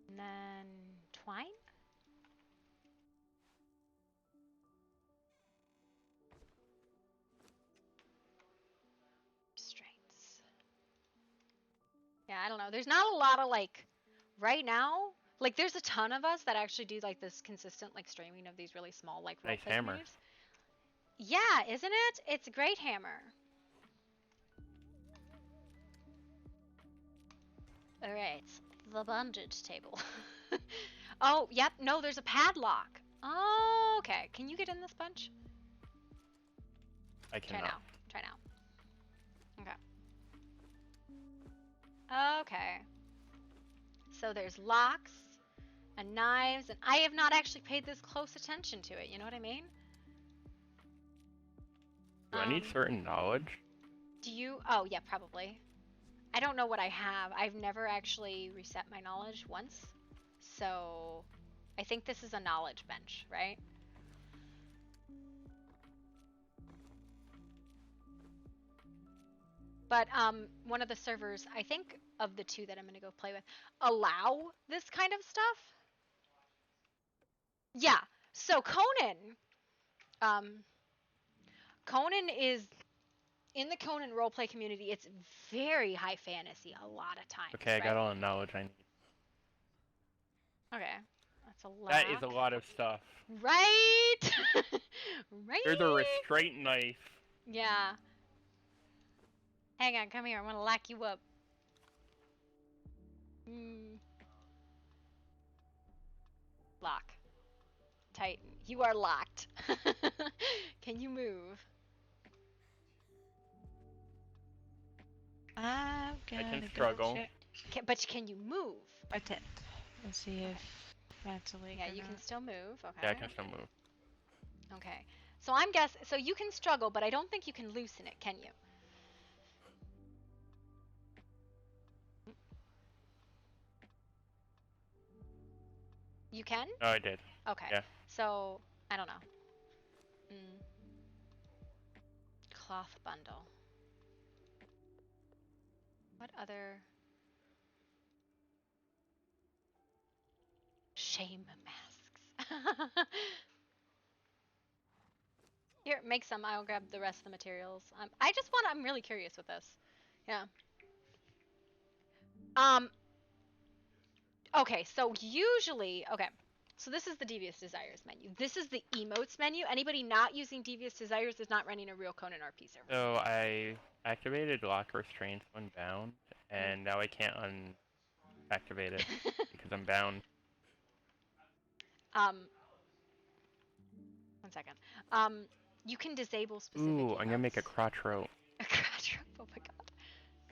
Speaker 2: And then twine? Restraints. Yeah, I don't know. There's not a lot of like, right now, like there's a ton of us that actually do like this consistent like streaming of these really small like
Speaker 11: Nice
Speaker 2: roleplay
Speaker 11: hammer.
Speaker 2: communities. Yeah, isn't it? It's a great hammer. Alright, the bondage table. Oh, yep, no, there's a padlock. Oh, okay. Can you get in this bunch?
Speaker 11: I
Speaker 2: Try
Speaker 11: cannot.
Speaker 2: now. Try now. Okay. Okay. So there's locks and knives, and I have not actually paid this close attention to it, you know what I mean?
Speaker 11: Do I need certain knowledge?
Speaker 2: Do you? Oh, yeah, probably. I don't know what I have. I've never actually reset my knowledge once. So I think this is a knowledge bench, right? But one of the servers, I think of the two that I'm going to go play with, allow this kind of stuff. Yeah. So Conan is in the Conan roleplay community. It's very high fantasy a lot of times.
Speaker 11: Okay, I
Speaker 2: right?
Speaker 11: got all the knowledge I need.
Speaker 2: Okay. That's a lot.
Speaker 11: That is a lot of stuff.
Speaker 2: Right? Right?
Speaker 11: There's a restraint knife.
Speaker 2: Yeah. Hang on, come here. I want to lock you up. Lock. Tighten. You are locked. Can you move?
Speaker 3: I
Speaker 11: can struggle.
Speaker 2: But can you move?
Speaker 3: Attempt. Let's see if that's a leak.
Speaker 2: Yeah, you can still move. Okay.
Speaker 11: Yeah, I can still move.
Speaker 2: Okay. So I'm guessing. So you can struggle, but I don't think you can loosen it, can you? You can?
Speaker 11: Oh, I did.
Speaker 2: Okay.
Speaker 11: Yeah.
Speaker 2: So I don't know. Cloth bundle. What other? Shame masks. Here, make some. I'll grab the rest of the materials. I'm really curious with this. Yeah. Okay, so usually, so this is the Devious Desires menu. This is the emotes menu. Anybody not using Devious Desires is not running a real Conan RP server.
Speaker 11: So I activated lock restraints when bound, and now I can't unactivate it because I'm bound.
Speaker 2: 1 second. You can disable specific
Speaker 11: Ooh,
Speaker 2: emotes.
Speaker 11: I'm gonna make a crotch rope.
Speaker 2: A crotch rope, oh my god.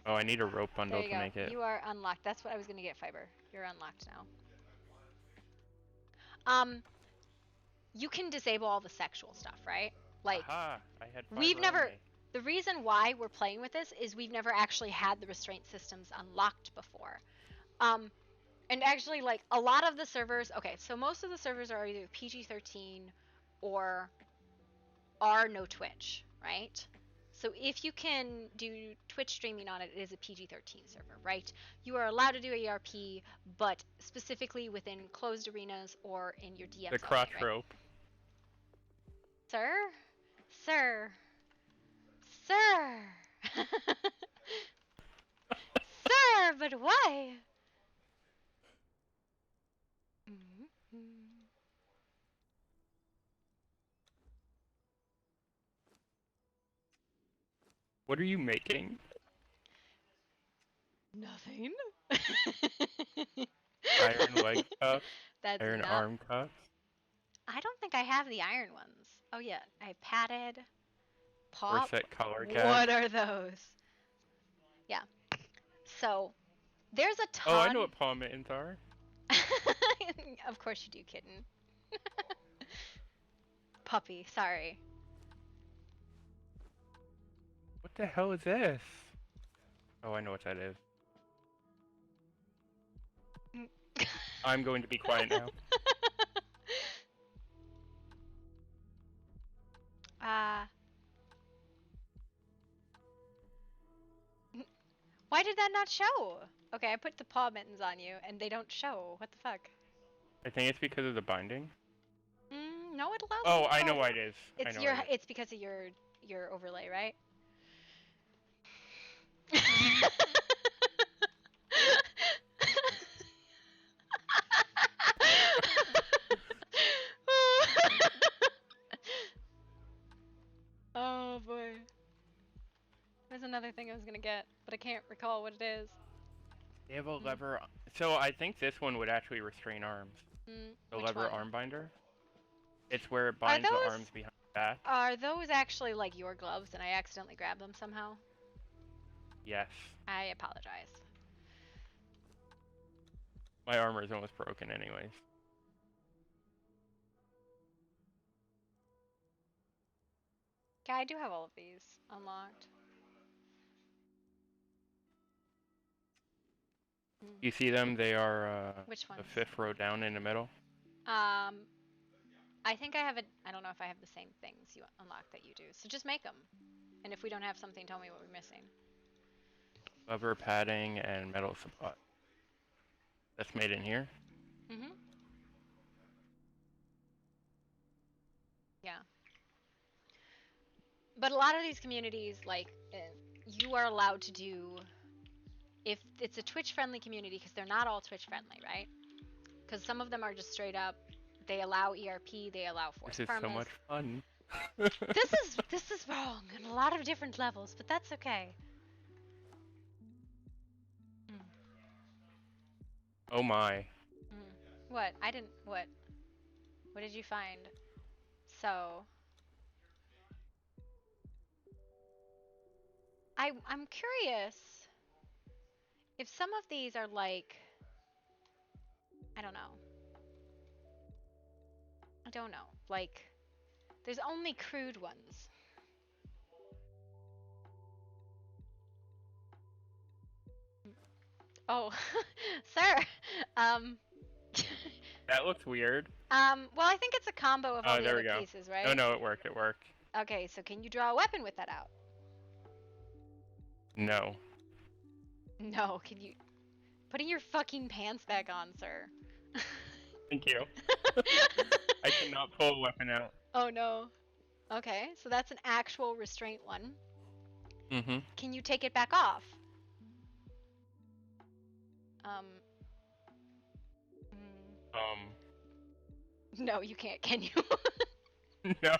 Speaker 11: Oh, I need a rope bundle to make it.
Speaker 2: You are unlocked. That's what I was gonna get, Fiber. You're unlocked now. You can disable all the sexual stuff, right? Like,
Speaker 11: Aha, I had
Speaker 2: we've
Speaker 11: fiber
Speaker 2: never.
Speaker 11: on me.
Speaker 2: The reason why we're playing with this is we've never actually had the restraint systems unlocked before. And actually, like, a lot of the servers, so most of the servers are either PG-13 or are no Twitch, right? So if you can do Twitch streaming on it, it is a PG-13 server, right? You are allowed to do ARP, but specifically within closed arenas or in your DM
Speaker 11: The
Speaker 2: zone,
Speaker 11: crotch
Speaker 2: right?
Speaker 11: rope.
Speaker 2: Sir? Sir. Sir. Sir, but why?
Speaker 11: What are you making?
Speaker 2: Nothing.
Speaker 11: Iron leg cups?
Speaker 2: That's
Speaker 11: Iron
Speaker 2: not.
Speaker 11: arm cups?
Speaker 2: I don't think I have the iron ones. Oh yeah, I padded. Pop.
Speaker 11: Corset collar
Speaker 2: What
Speaker 11: gag?
Speaker 2: are those? Yeah. So there's a ton.
Speaker 11: Oh, I know what paw mittens are.
Speaker 2: Of course you do, kitten. Puppy, sorry.
Speaker 11: What the hell is this? Oh, I know what that is. I'm going to be quiet now.
Speaker 2: Why did that not show? Okay, I put the paw mittens on you, and they don't show. What the fuck?
Speaker 11: I think it's because of the binding.
Speaker 2: No, it allows.
Speaker 11: Oh, I know why it is.
Speaker 2: It's It's because of your overlay, right? Oh boy. There's another thing I was gonna get, but I can't recall what it is.
Speaker 11: They have a lever. So I think this one would actually restrain arms. The lever arm binder. It's where it binds the arms behind the back.
Speaker 2: Are those actually like your gloves and I accidentally grabbed them somehow?
Speaker 11: Yes.
Speaker 2: I apologize.
Speaker 11: My armor is almost broken anyways.
Speaker 2: Yeah, I do have all of these unlocked.
Speaker 11: You see them? They are
Speaker 2: Which ones?
Speaker 11: the 5th row down in the middle.
Speaker 2: I think I have I don't know if I have the same things you unlock that you do. So just make them. And if we don't have something, tell me what we're missing.
Speaker 11: Lever padding and metal support. That's made in here.
Speaker 2: Yeah. But a lot of these communities, like, you are allowed to do, if it's a Twitch-friendly community, because they're not all Twitch-friendly, right? Because some of them are just straight up, they allow ERP, they allow forced
Speaker 11: This is so much fun.
Speaker 2: This is wrong on a lot of different levels, but that's okay.
Speaker 11: Oh my.
Speaker 2: What? I didn't. What? What did you find? So. I'm curious if some of these are like. I don't know. I don't know. Like, there's only crude ones. Oh, sir.
Speaker 11: That looks weird.
Speaker 2: Well, I think it's a combo of all the
Speaker 11: there
Speaker 2: other
Speaker 11: we go.
Speaker 2: pieces, right?
Speaker 11: Oh no, it worked. It worked.
Speaker 2: Okay, so can you draw a weapon with that out?
Speaker 11: No.
Speaker 2: No, can you? Putting your fucking pants back on, sir.
Speaker 11: Thank you. I cannot pull a weapon out.
Speaker 2: Oh no. Okay, so that's an actual restraint one. Can you take it back off? No, you can't, can you?
Speaker 11: No.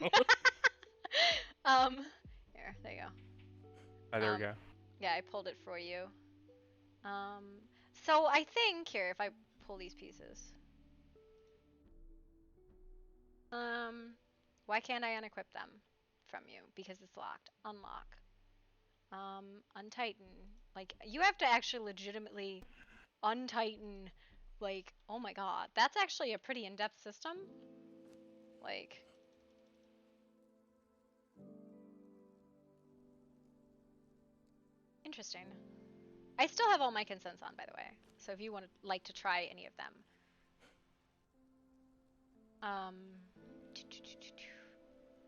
Speaker 2: Here, there you go.
Speaker 11: Oh, there we go.
Speaker 2: Yeah, I pulled it for you. So I think, here, if I pull these pieces. Why can't I unequip them from you? Because it's locked. Unlock. Untighten. Like, you have to actually legitimately untighten, like, oh my god. That's actually a pretty in-depth system. Like... Interesting. I still have all my consents on, by the way. So if you would like to try any of them.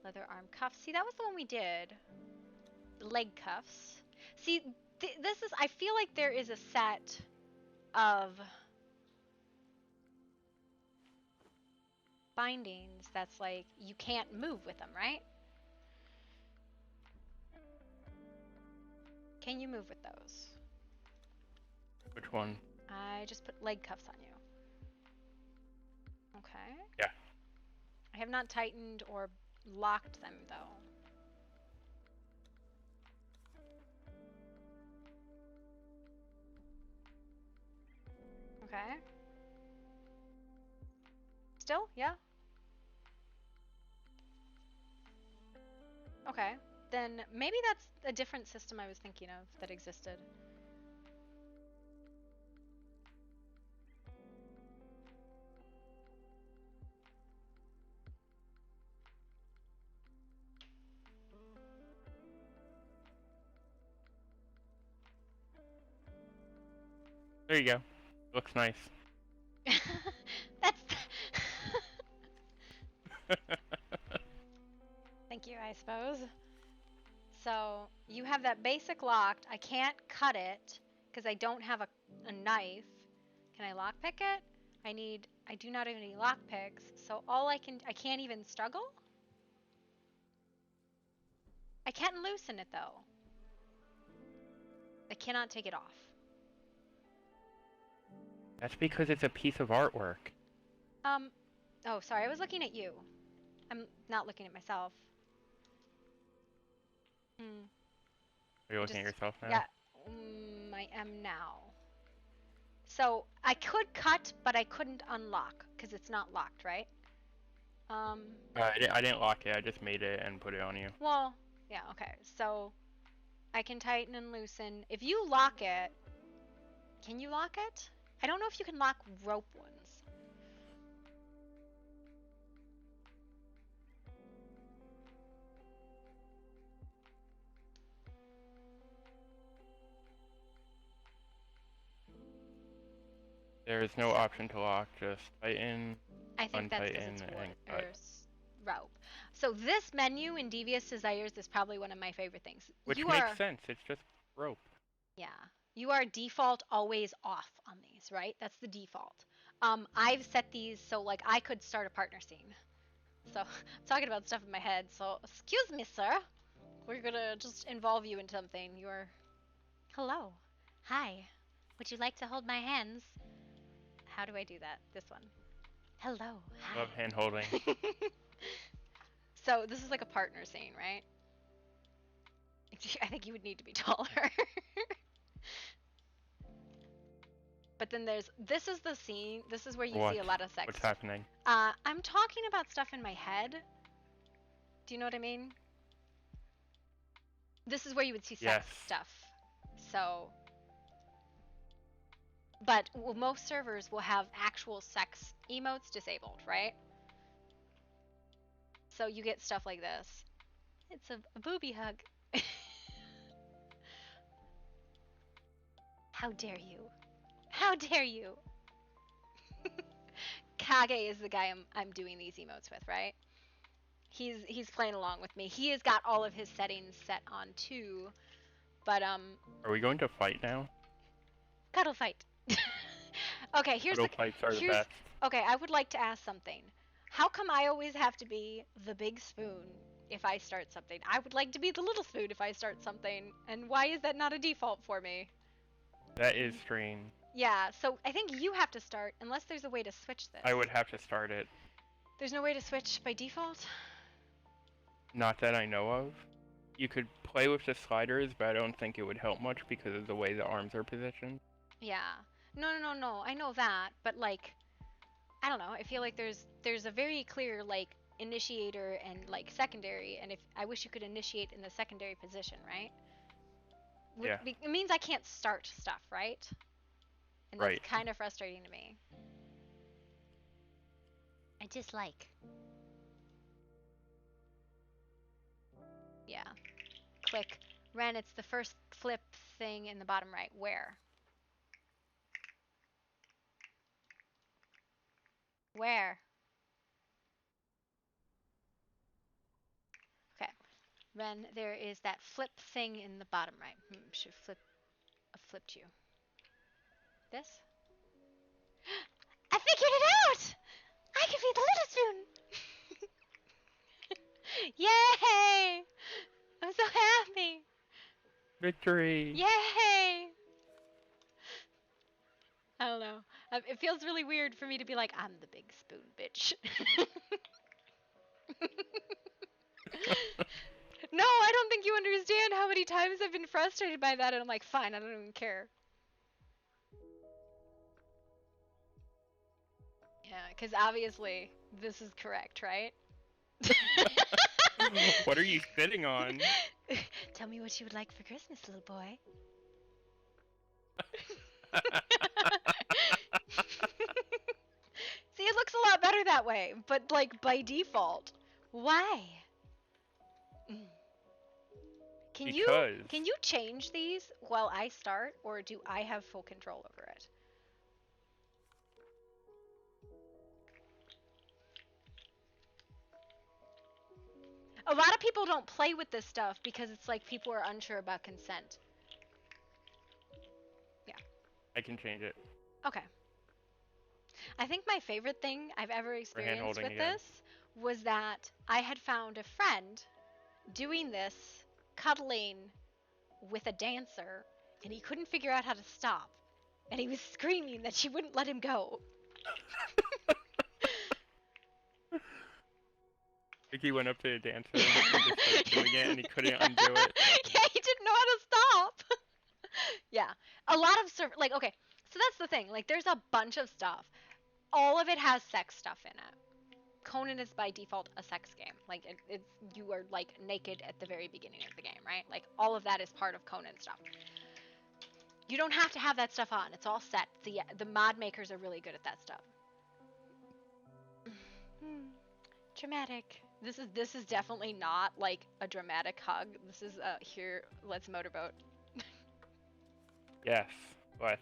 Speaker 2: Leather arm cuffs. See, that was the one we did. Leg cuffs. See, this is... I feel like there is a set of bindings that's like, you can't move with them, right? Can you move with those?
Speaker 11: Which one?
Speaker 2: I just put leg cuffs on you. Okay.
Speaker 11: Yeah.
Speaker 2: I have not tightened or locked them, though. Okay. Still? Yeah? Okay. Then maybe that's a different system I was thinking of that existed.
Speaker 11: There you go. Looks nice.
Speaker 2: That's... Thank you, I suppose. So, you have that basic locked. I can't cut it because I don't have a knife. Can I lockpick it? I do not have any lockpicks, so I can't even struggle? I can loosen it though. I cannot take it off.
Speaker 11: That's because it's a piece of artwork.
Speaker 2: Oh, sorry, I was looking at you. I'm not looking at myself.
Speaker 11: Are you looking at yourself now?
Speaker 2: Yeah, I am now. So, I could cut, but I couldn't unlock, because it's not locked, right?
Speaker 11: I didn't lock it, I just made it and put it on you.
Speaker 2: Well, yeah, okay. So, I can tighten and loosen. If you lock it, can you lock it? I don't know if you can lock rope ones.
Speaker 11: There's no option to lock, just tighten,
Speaker 2: I think that's because
Speaker 11: untighten,
Speaker 2: it's
Speaker 11: and
Speaker 2: wood
Speaker 11: cut.
Speaker 2: or rope. So this menu in Devious Desires is probably one of my favorite things.
Speaker 11: Which makes sense, it's just rope.
Speaker 2: Yeah. You are default always off on these, right? That's the default. I've set these so like I could start a partner scene. So I'm talking about stuff in my head, so excuse me, sir. We're gonna just involve you in something. You're... Hello. Hi. Would you like to hold my hands? How do I do that? This one. Hello. Hi.
Speaker 11: Love hand holding.
Speaker 2: So this is like a partner scene, right? I think you would need to be taller. But then this is the scene, this is where you see a lot of sex.
Speaker 11: What's happening?
Speaker 2: I'm talking about stuff in my head. Do you know what I mean? This is where you would see sex stuff. So, but most servers will have actual sex emotes disabled, right? So you get stuff like this. It's a booby hug. How dare you? How dare you? Kage is the guy I'm doing these emotes with, right? He's playing along with me. He has got all of his settings set on too, but
Speaker 11: Are we going to fight now?
Speaker 2: Cuddle fight. Okay,
Speaker 11: Cuddle fights are the best.
Speaker 2: Okay, I would like to ask something. How come I always have to be the big spoon if I start something? I would like to be the little spoon if I start something, and why is that not a default for me?
Speaker 11: That is strange.
Speaker 2: Yeah, so I think you have to start, unless there's a way to switch this.
Speaker 11: I would have to start it.
Speaker 2: There's no way to switch by default?
Speaker 11: Not that I know of. You could play with the sliders, but I don't think it would help much because of the way the arms are positioned.
Speaker 2: Yeah. No, I know that, but like, I don't know, I feel like there's a very clear, like, initiator and, like, secondary, and if I wish you could initiate in the secondary position, right?
Speaker 11: Yeah.
Speaker 2: It means I can't start stuff, right? And that's
Speaker 11: Right.
Speaker 2: kind of frustrating to me. I dislike. Yeah. Click. Ren, it's the first flip thing in the bottom right. Where? Where? Okay. Ren, there is that flip thing in the bottom right. Should flipped you. This? I figured it out! I can be the little spoon! Yay! I'm so happy!
Speaker 11: Victory!
Speaker 2: Yay! I don't know. It feels really weird for me to be like, I'm the big spoon bitch. No, I don't think you understand how many times I've been frustrated by that, and I'm like, fine, I don't even care. Yeah, because obviously this is correct, right?
Speaker 11: What are you sitting on?
Speaker 2: Tell me what you would like for Christmas, little boy. See, it looks a lot better that way, but like by default. Why? Can you change these while I start, or do I have full control over it? A lot of people don't play with this stuff because it's like people are unsure about consent. Yeah.
Speaker 11: I can change it.
Speaker 2: Okay. I think my favorite thing I've ever experienced with this was that I had found a friend doing this, cuddling with a dancer, and he couldn't figure out how to stop. And he was screaming that she wouldn't let him go.
Speaker 11: He went up to the dancer and just started doing it, and he couldn't undo it.
Speaker 2: Yeah, he didn't know how to stop. Yeah. A lot of okay, so that's the thing. Like, there's a bunch of stuff. All of it has sex stuff in it. Conan is by default a sex game. Like, it's you are like naked at the very beginning of the game, right? Like, all of that is part of Conan stuff. You don't have to have that stuff on. It's all set. The mod makers are really good at that stuff. Dramatic. This is definitely not like a dramatic hug. This is here. Let's motorboat.
Speaker 11: Yes. What?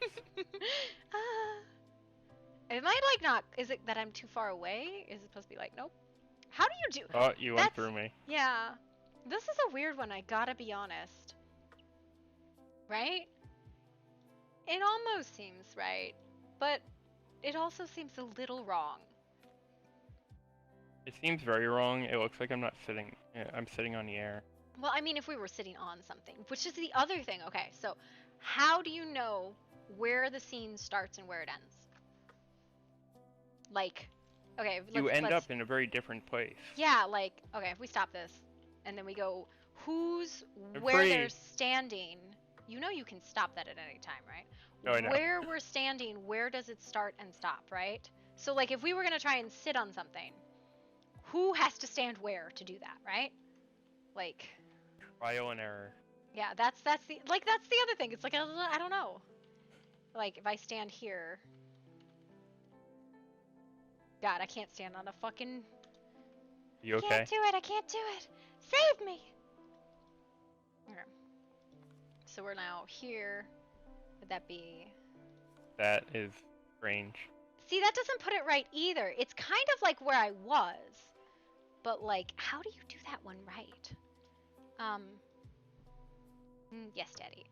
Speaker 2: Am I like not? Is it that I'm too far away? Is it supposed to be like nope? How do you do?
Speaker 11: Oh, you went through me.
Speaker 2: Yeah. This is a weird one. I gotta be honest. Right? It almost seems right, but it also seems a little wrong.
Speaker 11: It seems very wrong. It looks like I'm not sitting. I'm sitting on the air.
Speaker 2: Well, I mean, if we were sitting on something, which is the other thing. Okay, so how do you know where the scene starts and where it ends? Like, okay,
Speaker 11: you end up in a very different place.
Speaker 2: Yeah, like, okay, if we stop this and then we go, where they're standing. You know you can stop that at any time, right?
Speaker 11: Oh, I know.
Speaker 2: Where we're standing, where does it start and stop, right? So, like, if we were going to try and sit on something, who has to stand where to do that, right? Like...
Speaker 11: Trial and error.
Speaker 2: Yeah, that's the other thing. It's like, I don't know. Like, if I stand here... God, I can't stand on a fucking...
Speaker 11: You okay?
Speaker 2: I can't do it! Save me! Okay. So we're now here. Would that be...
Speaker 11: That is strange.
Speaker 2: See, that doesn't put it right either. It's kind of like where I was. But, like, how do you do that one right? Yes, Daddy.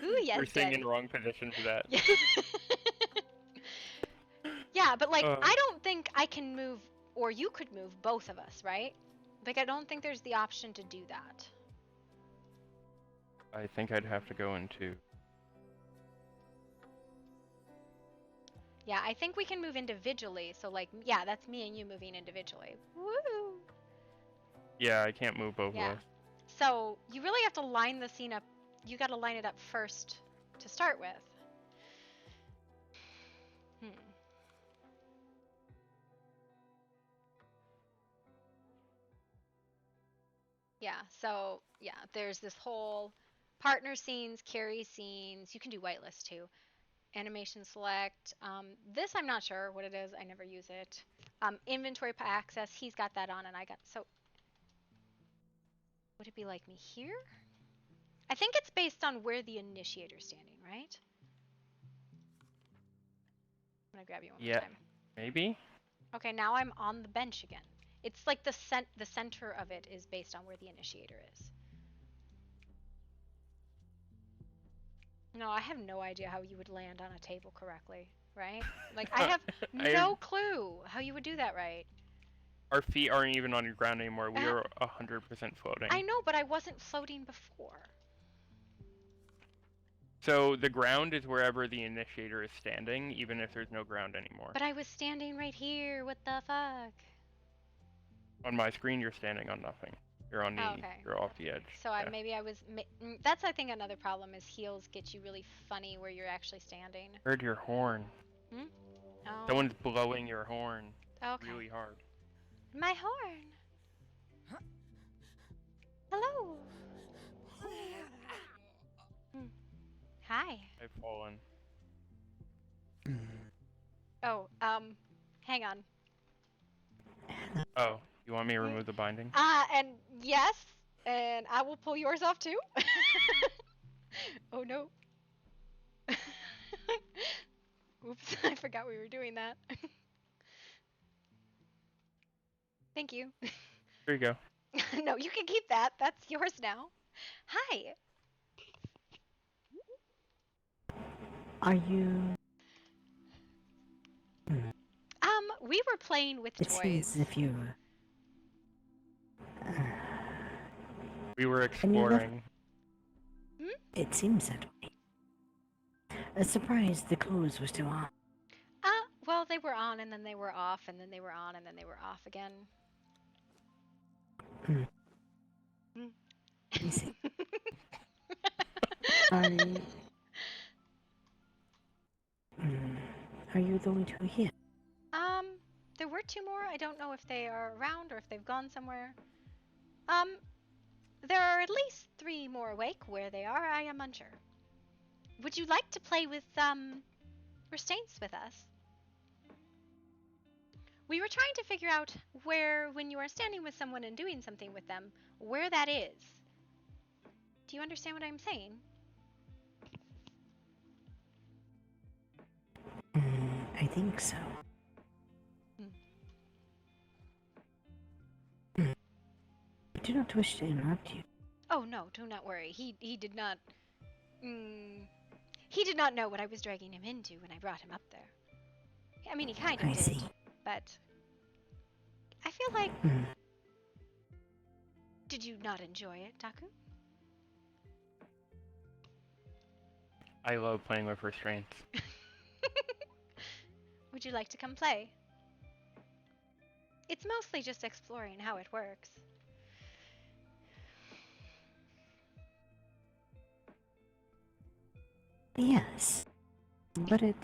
Speaker 2: Ooh, yes,
Speaker 11: You're sitting
Speaker 2: Daddy.
Speaker 11: in the wrong position for that.
Speaker 2: Yeah, but, like, I don't think I can move, or you could move both of us, right? Like, I don't think there's the option to do that.
Speaker 11: I think I'd have to go into...
Speaker 2: Yeah, I think we can move individually, so, like, yeah, that's me and you moving individually. Woo!
Speaker 11: Yeah, I can't move both of us.
Speaker 2: So, you really have to line the scene up. You gotta line it up first to start with. Yeah, so, yeah, there's this whole partner scenes, carry scenes. You can do whitelist, too. Animation select. This I'm not sure what it is. I never use it. Inventory access. He's got that on, and I got... So, would it be like me here? I think it's based on where the initiator's standing, right? I'm gonna grab you one more time.
Speaker 11: Maybe?
Speaker 2: Okay, now I'm on the bench again. It's like the center of it is based on where the initiator is. No, I have no idea how you would land on a table correctly, right? Like, I have no clue how you would do that right.
Speaker 11: Our feet aren't even on the ground anymore. We are 100% floating.
Speaker 2: I know, but I wasn't floating before.
Speaker 11: So the ground is wherever the initiator is standing, even if there's no ground anymore.
Speaker 2: But I was standing right here. What the fuck?
Speaker 11: On my screen, you're standing on nothing. You're on the. You're off the edge.
Speaker 2: So maybe I was. That's I think another problem is heels get you really funny where you're actually standing.
Speaker 11: Heard your horn.
Speaker 2: Hmm? Oh.
Speaker 11: Someone's blowing your horn.
Speaker 2: Okay.
Speaker 11: Really hard.
Speaker 2: My horn. Huh? Hello. Hi.
Speaker 11: I've fallen.
Speaker 2: Oh, hang on.
Speaker 11: Oh, you want me to remove the binding?
Speaker 2: And yes, and I will pull yours off too. Oh no. Oops, I forgot we were doing that. Thank you.
Speaker 11: Here you go.
Speaker 2: No, you can keep that. That's yours now. Hi.
Speaker 8: Are you...
Speaker 2: We were playing with
Speaker 8: It
Speaker 2: toys.
Speaker 8: seems as if you...
Speaker 11: We were exploring.
Speaker 8: It seems that way. A surprise the clothes were still on.
Speaker 2: Well, they were on and then they were off and then they were on and then they were off again.
Speaker 8: I see. Are you the only two here?
Speaker 2: There were two more. I don't know if they are around or if they've gone somewhere. There are at least 3 more awake. Where they are, I am unsure. Would you like to play with, restraints with us? We were trying to figure out where, when you are standing with someone and doing something with them, where that is. Do you understand what I'm saying?
Speaker 8: I think so. I do not wish to interrupt you.
Speaker 2: Oh no, do not worry. He did not. He did not know what I was dragging him into when I brought him up there. I mean, he kind of did,
Speaker 8: see.
Speaker 2: but I feel like. Did you not enjoy it, Taku?
Speaker 11: I love playing with restraints.
Speaker 2: Would you like to come play? It's mostly just exploring how it works.
Speaker 8: Yes, but at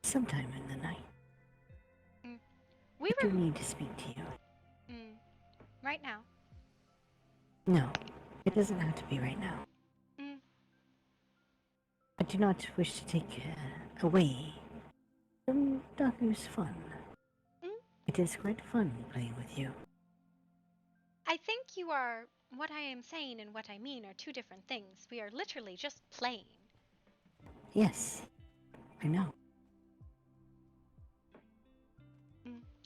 Speaker 8: sometime in the night. I do need to speak to you.
Speaker 2: Right now?
Speaker 8: No, it doesn't have to be right now. I do not wish to take away from Daku's fun. It is quite fun playing with you.
Speaker 2: I think what I am saying and what I mean are 2 different things. We are literally just playing.
Speaker 8: Yes, I know.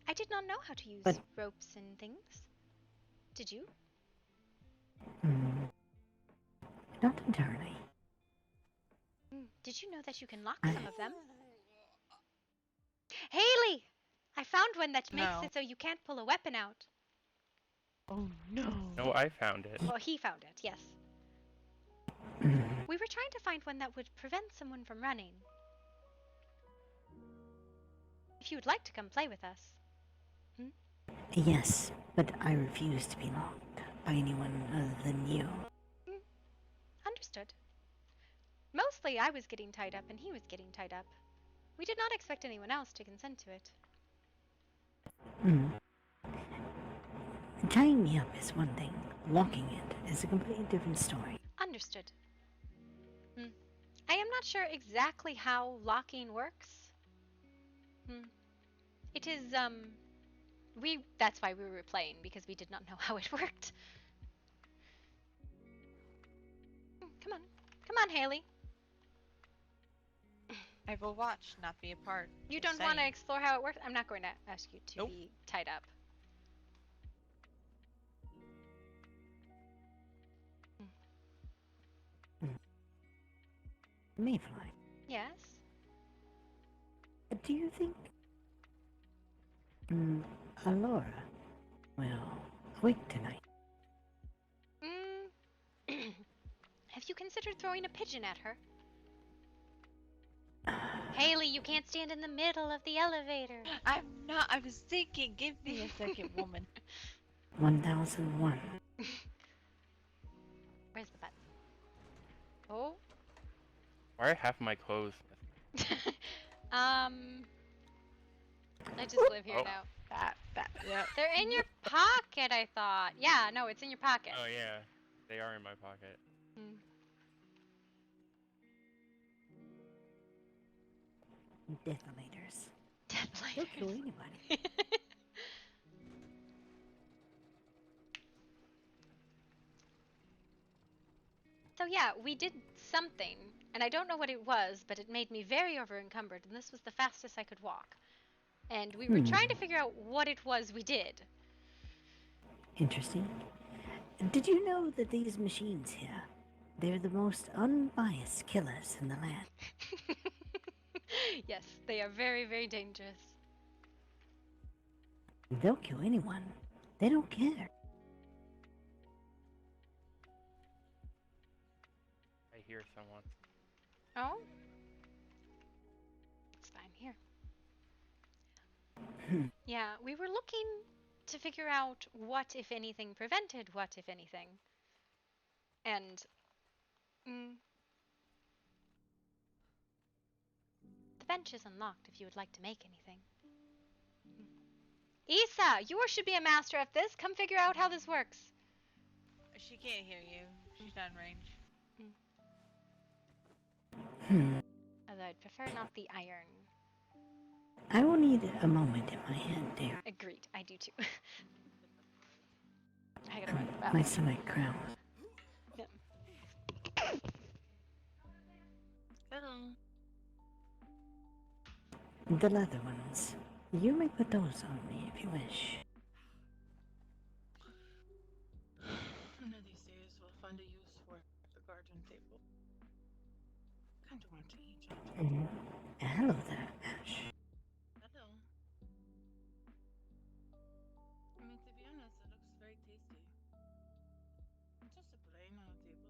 Speaker 2: I did not know how to use ropes and things. Did you?
Speaker 8: Not entirely.
Speaker 2: Did you know that you can lock some of them? Haley! I found one that makes it so you can't pull a weapon out.
Speaker 7: Oh no.
Speaker 11: No, I found it.
Speaker 2: Well, he found it, yes. We were trying to find one that would prevent someone from running. If you would like to come play with us.
Speaker 8: Yes, but I refuse to be locked by anyone other than you.
Speaker 2: Understood. Mostly I was getting tied up and he was getting tied up. We did not expect anyone else to consent to it.
Speaker 8: Tying me up is one thing. Locking it is a completely different story.
Speaker 2: Understood. I am not sure exactly how locking works. It is, that's why we were playing, because we did not know how it worked. Come on, Haley.
Speaker 3: I will watch, not be a part.
Speaker 2: You don't want to explore how it works? I'm not going to ask you to be tied up.
Speaker 8: Mayfly.
Speaker 2: Yes?
Speaker 8: Do you think Alora well, awake tonight.
Speaker 2: Have you considered throwing a pigeon at her? Haley, you can't stand in the middle of the elevator.
Speaker 3: I'm not. I was thinking. Give me a second, woman.
Speaker 8: 1001.
Speaker 2: Where's the button? Oh.
Speaker 11: Why are half my clothes?
Speaker 2: I just live here now.
Speaker 3: Yeah.
Speaker 2: They're in your pocket, I thought. Yeah, no, it's in your pocket.
Speaker 11: Oh yeah, they are in my pocket.
Speaker 8: Defilators.
Speaker 2: Defilators.
Speaker 8: They'll kill anybody.
Speaker 2: So yeah, we did something, and I don't know what it was, but it made me very over-encumbered, and this was the fastest I could walk. And we were trying to figure out what it was we did.
Speaker 8: Interesting. Did you know that these machines here, they're the most unbiased killers in the land?
Speaker 2: Yes, they are very, very dangerous.
Speaker 8: They'll kill anyone. They don't care.
Speaker 11: I hear someone.
Speaker 2: Oh? It's fine here. Yeah, we were looking to figure out what, if anything, prevented what, if anything. And, the bench is unlocked if you would like to make anything. Issa, you should be a master at this. Come figure out how this works.
Speaker 3: She can't hear you. She's not in range.
Speaker 2: Although I'd prefer not the iron.
Speaker 8: I will need a moment in my hand, dear.
Speaker 2: Agreed, I do too. I gotta run about.
Speaker 8: My stomach crown.
Speaker 2: Yep.
Speaker 4: Hello.
Speaker 8: The leather ones. You may put those on me if you wish.
Speaker 4: One of these days we'll find a use for the garden table. Kind of want to eat it.
Speaker 8: Hello there, Ash.
Speaker 4: Hello. I mean, to be honest, it looks very tasty. It's just a plain on a table.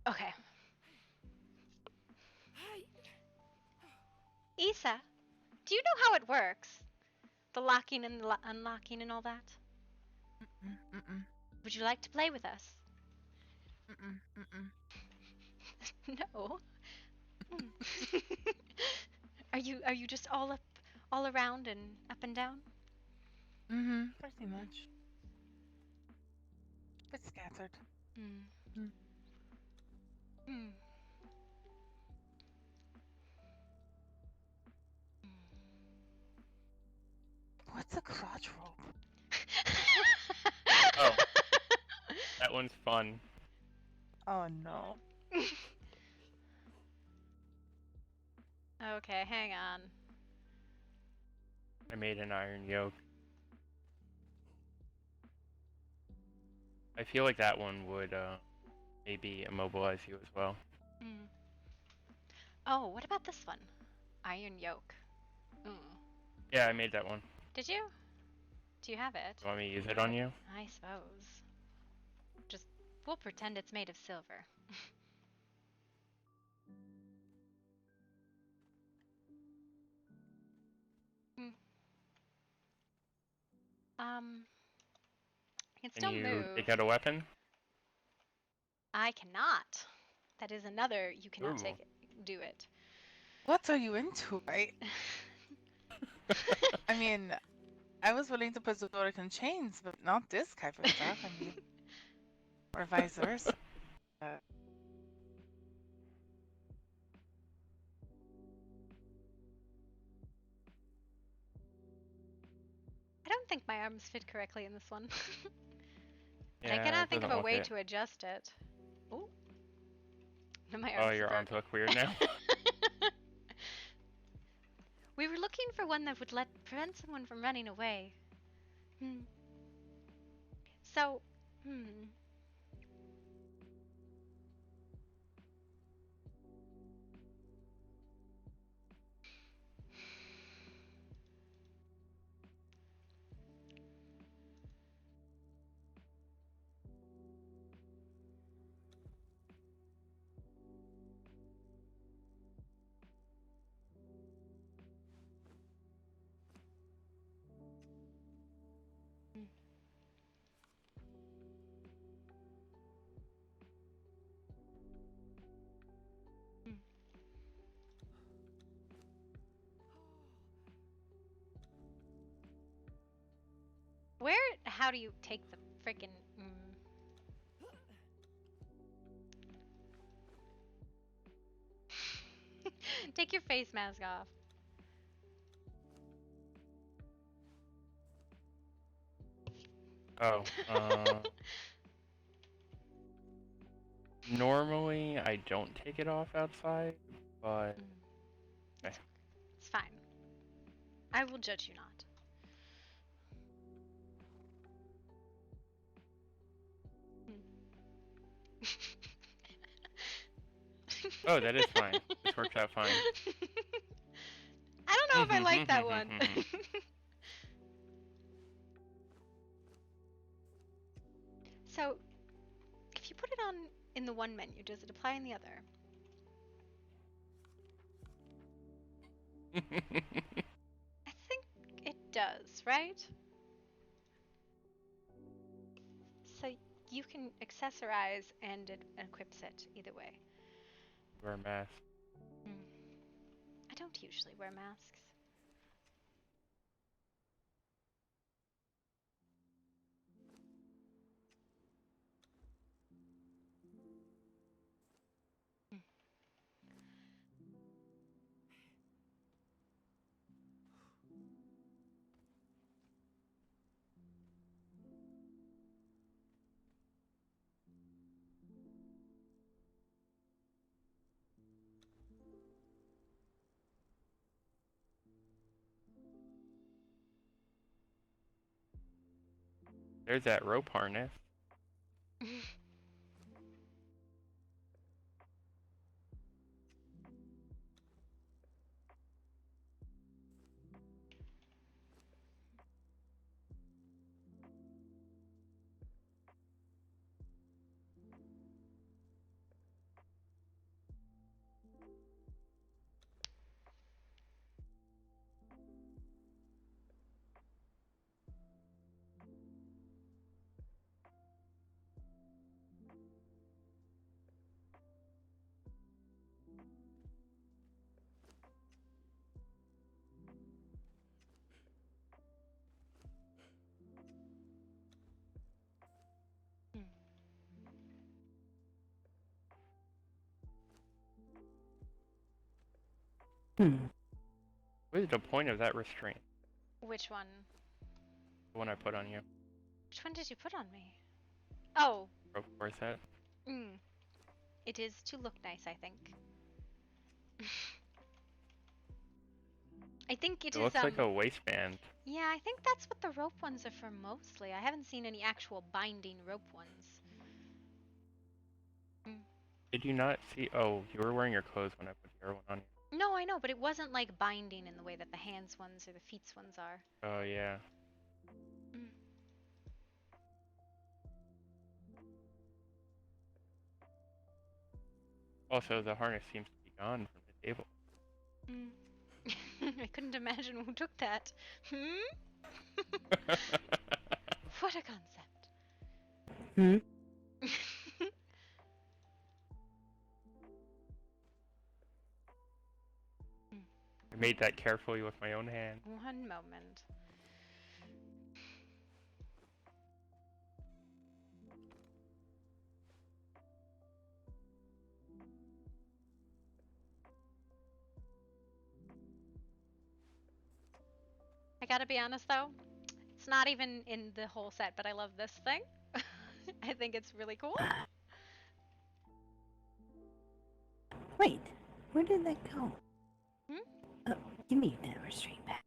Speaker 2: Okay. Issa, do you know how it works? The locking and the unlocking and all that? Would you like to play with us? No. Are you just all around and up and down?
Speaker 5: Pretty much. It's scattered. What's a crotch rope?
Speaker 11: Oh, that one's fun.
Speaker 5: Oh no.
Speaker 2: Okay, hang on.
Speaker 11: I made an iron yoke. I feel like that one would maybe immobilize you as well.
Speaker 2: Oh, what about this one? Iron yoke.
Speaker 11: Yeah, I made that one.
Speaker 2: Did you? Do you have it?
Speaker 11: You want me to use it on you?
Speaker 2: I suppose. Just, we'll pretend it's made of silver. I can still
Speaker 11: Can you
Speaker 2: move.
Speaker 11: take out a weapon?
Speaker 2: I cannot. That is another, you cannot take it, do it.
Speaker 5: What are you into, right? I mean, I was willing to put Zodiac in chains, but not this type of stuff. I mean, or vice versa.
Speaker 2: I don't think my arms fit correctly in this one.
Speaker 11: Yeah,
Speaker 2: I cannot think of a way
Speaker 11: it.
Speaker 2: to adjust it. Oh. No, my
Speaker 11: Oh,
Speaker 2: arms
Speaker 11: your arms look weird now.
Speaker 2: We were looking for one that would prevent someone from running away. So, how do you take the frickin'... Take your face mask off.
Speaker 11: Oh, normally I don't take it off outside, but... Okay.
Speaker 2: It's fine. I will judge you not.
Speaker 11: Oh, that is fine. This works out fine.
Speaker 2: I don't know if I like that one. So, if you put it on in the one menu, does it apply in the other? I think it does, right? So you can accessorize and it equips it either way.
Speaker 11: Wear a mask.
Speaker 2: I don't usually wear masks.
Speaker 11: There's that rope harness. What is the point of that restraint?
Speaker 2: Which one?
Speaker 11: The one I put on you.
Speaker 2: Which one did you put on me? Oh.
Speaker 11: Rope corset.
Speaker 2: It is to look nice, I think. I think it
Speaker 11: looks like a waistband.
Speaker 2: Yeah, I think that's what the rope ones are for mostly. I haven't seen any actual binding rope ones.
Speaker 11: Did you not see? Oh, you were wearing your clothes when I put your one on you.
Speaker 2: No, I know, but it wasn't like binding in the way that the hands ones or the feet ones are.
Speaker 11: Oh, yeah. Also, the harness seems to be gone from the table.
Speaker 2: I couldn't imagine who took that. What a concept.
Speaker 11: I made that carefully with my own hand.
Speaker 2: One moment. I gotta be honest though, it's not even in the whole set, but I love this thing. I think it's really cool.
Speaker 8: Wait, where did that go? You need that restraint back.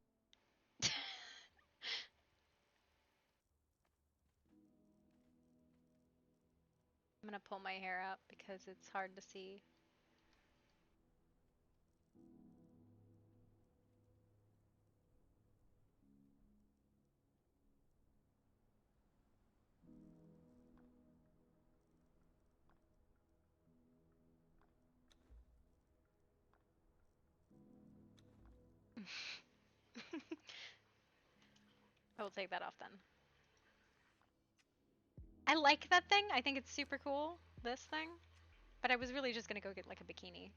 Speaker 2: I'm gonna pull my hair up because it's hard to see. I will take that off then. I like that thing. I think it's super cool, this thing. But I was really just gonna go get like a bikini.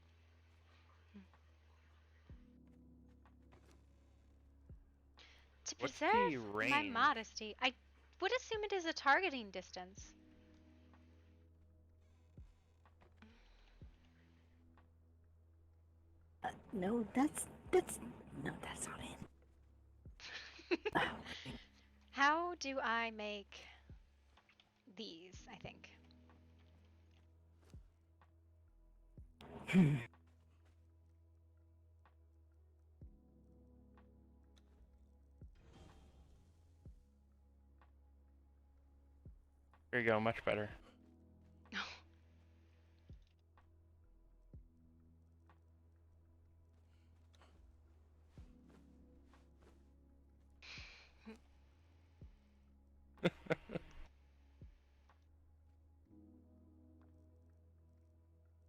Speaker 2: To
Speaker 11: What's
Speaker 2: preserve
Speaker 11: the
Speaker 2: my
Speaker 11: range?
Speaker 2: modesty, I would assume it is a targeting distance.
Speaker 8: No, that's no, that's not it.
Speaker 2: How do I make these, I think?
Speaker 11: There you go, much better.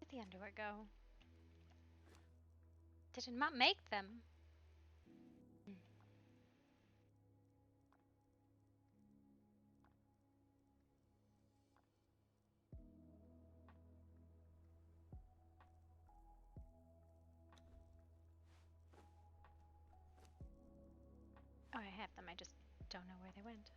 Speaker 2: Where'd the underwear go? Did it not make them? Oh, I have them. I just don't know where they went.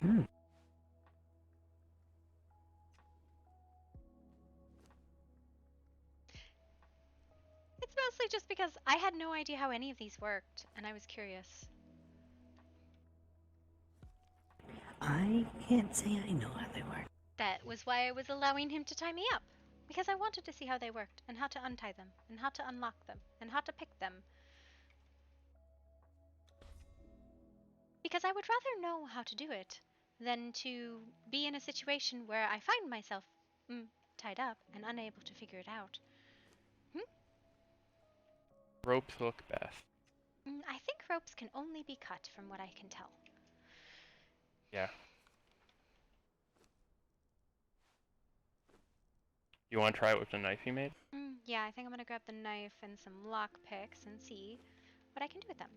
Speaker 8: Mm.
Speaker 2: It's mostly just because I had no idea how any of these worked, and I was curious.
Speaker 8: I can't say I know how they work.
Speaker 2: That was why I was allowing him to tie me up. Because I wanted to see how they worked, and how to untie them, and how to unlock them, and how to pick them. Because I would rather know how to do it than to be in a situation where I find myself tied up and unable to figure it out.
Speaker 11: Ropes look best.
Speaker 2: I think ropes can only be cut from what I can tell.
Speaker 11: Yeah. You want to try it with the knife you made?
Speaker 2: Yeah, I think I'm gonna grab the knife and some lock picks and see what I can do with them.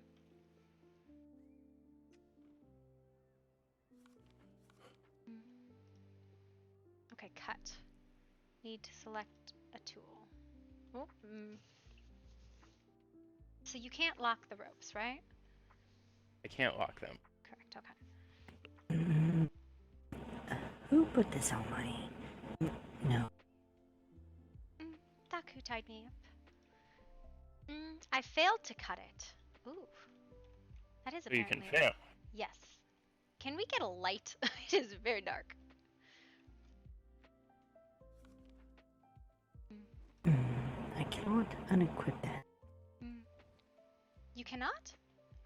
Speaker 2: Okay, cut. Need to select a tool. Oh, So you can't lock the ropes, right?
Speaker 11: I can't lock them.
Speaker 2: Correct, okay.
Speaker 8: Who put this on my... No.
Speaker 2: ToO tied me up. I failed to cut it. Ooh. That is apparently...
Speaker 11: You can fail.
Speaker 2: Yes. Can we get a light? It is very dark.
Speaker 8: I cannot unequip that.
Speaker 2: You cannot?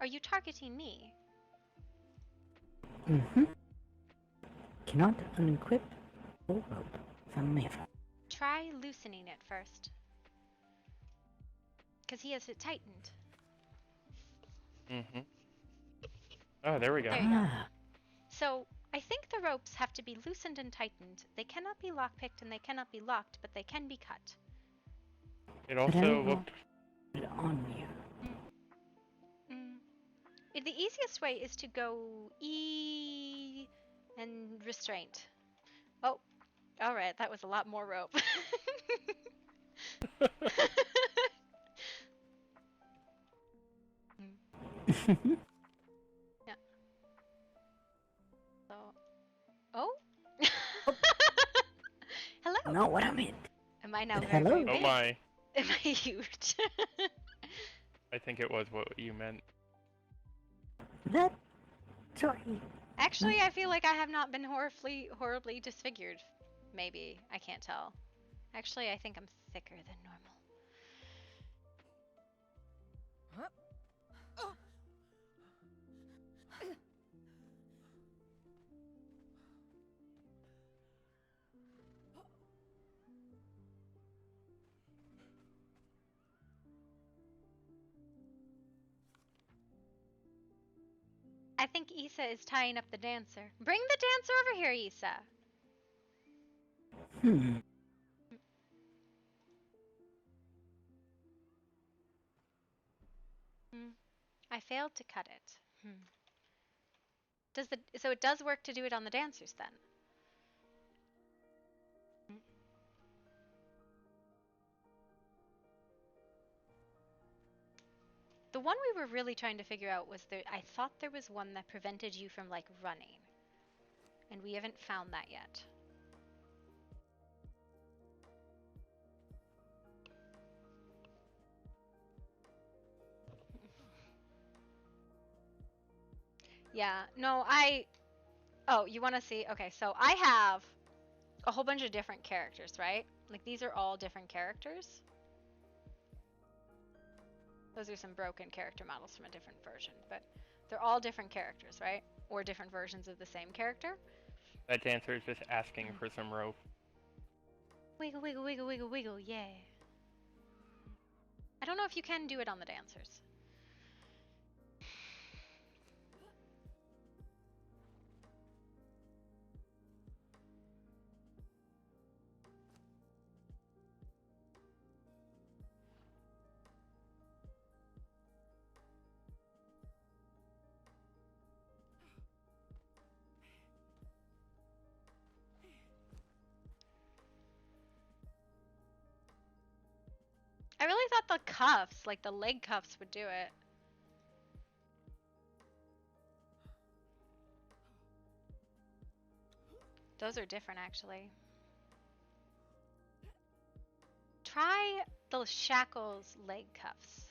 Speaker 2: Are you targeting me?
Speaker 8: Cannot unequip or rope from Mayfly.
Speaker 2: Try loosening it first. Because he has it tightened.
Speaker 11: Oh, there we go.
Speaker 2: There you go. So, I think the ropes have to be loosened and tightened. They cannot be lockpicked and they cannot be locked, but they can be cut.
Speaker 11: It also looked...
Speaker 8: Put it on you.
Speaker 2: The easiest way is to go E and restraint. Oh, alright, that was a lot more rope. Yeah. So, oh?
Speaker 8: not what I meant.
Speaker 2: Am I now
Speaker 8: But
Speaker 2: very,
Speaker 8: hello.
Speaker 2: very
Speaker 11: Oh
Speaker 2: big?
Speaker 11: my.
Speaker 2: Am I huge?
Speaker 11: I think it was what you meant.
Speaker 8: That. Sorry.
Speaker 2: Actually, I feel like I have not been horribly disfigured. Maybe. I can't tell. Actually, I think I'm thicker than normal. I think Issa is tying up the dancer. Bring the dancer over here, Issa. I failed to cut it. So it does work to do it on the dancers then? The one we were really trying to figure out was I thought there was one that prevented you from like running. And we haven't found that yet. Yeah, no, oh, you want to see? Okay, so I have a whole bunch of different characters, right? Like these are all different characters. Those are some broken character models from a different version, but they're all different characters, right? Or different versions of the same character.
Speaker 11: That dancer is just asking for some rope.
Speaker 2: Wiggle, wiggle, wiggle, wiggle, wiggle, yeah. I don't know if you can do it on the dancers. I really thought the cuffs, like the leg cuffs, would do it. Those are different, actually. Try the shackles leg cuffs.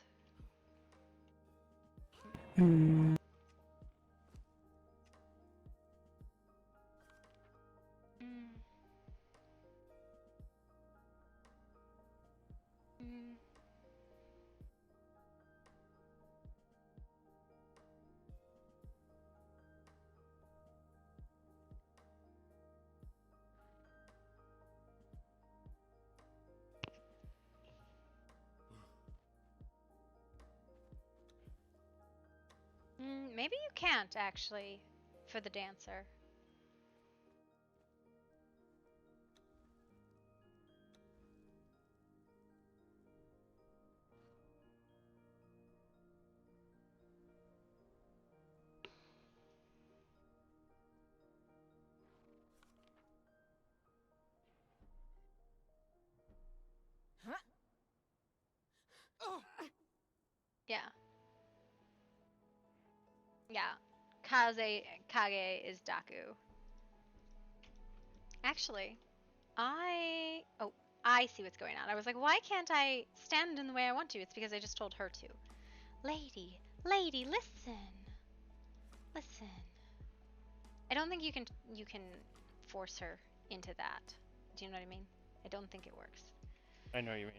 Speaker 8: Hmm.
Speaker 2: Maybe you can't, actually, for the dancer. Yeah. Yeah. Kage is Daku. Actually, oh, I see what's going on. I was like, why can't I stand in the way I want to? It's because I just told her to. Lady, listen. Listen. I don't think you can force her into that. Do you know what I mean? I don't think it works.
Speaker 11: I know what you mean.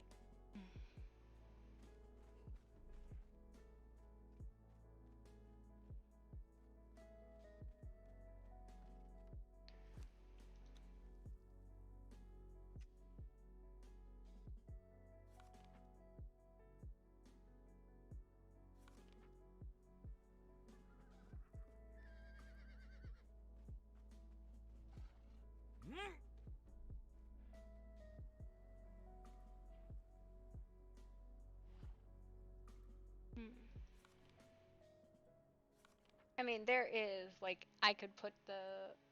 Speaker 2: I mean, there is, like, I could put the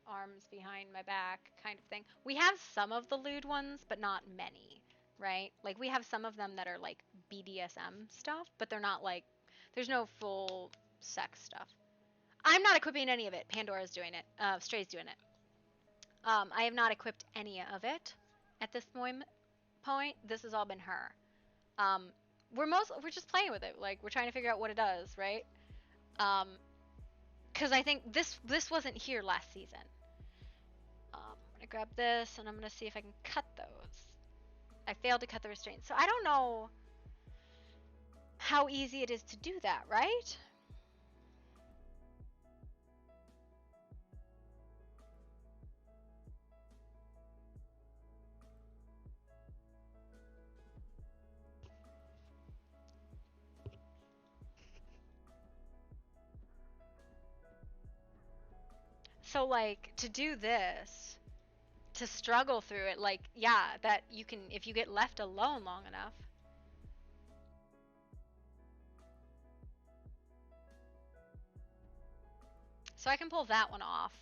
Speaker 2: arms behind my back kind of thing. We have some of the lewd ones, but not many, right? Like, we have some of them that are, like, BDSM stuff, but they're not, like, there's no full sex stuff. I'm not equipping any of it. Pandora's doing it. Stray's doing it. I have not equipped any of it. at this point. This has all been her. We're just playing with it. Like, we're trying to figure out what it does, right? Because I think this wasn't here last season. I'm gonna grab this and I'm gonna see if I can cut those. I failed to cut the restraints, so I don't know how easy it is to do that, right? So, like, to do this, to struggle through it, like, yeah, that you can, if you get left alone long enough. So I can pull that one off.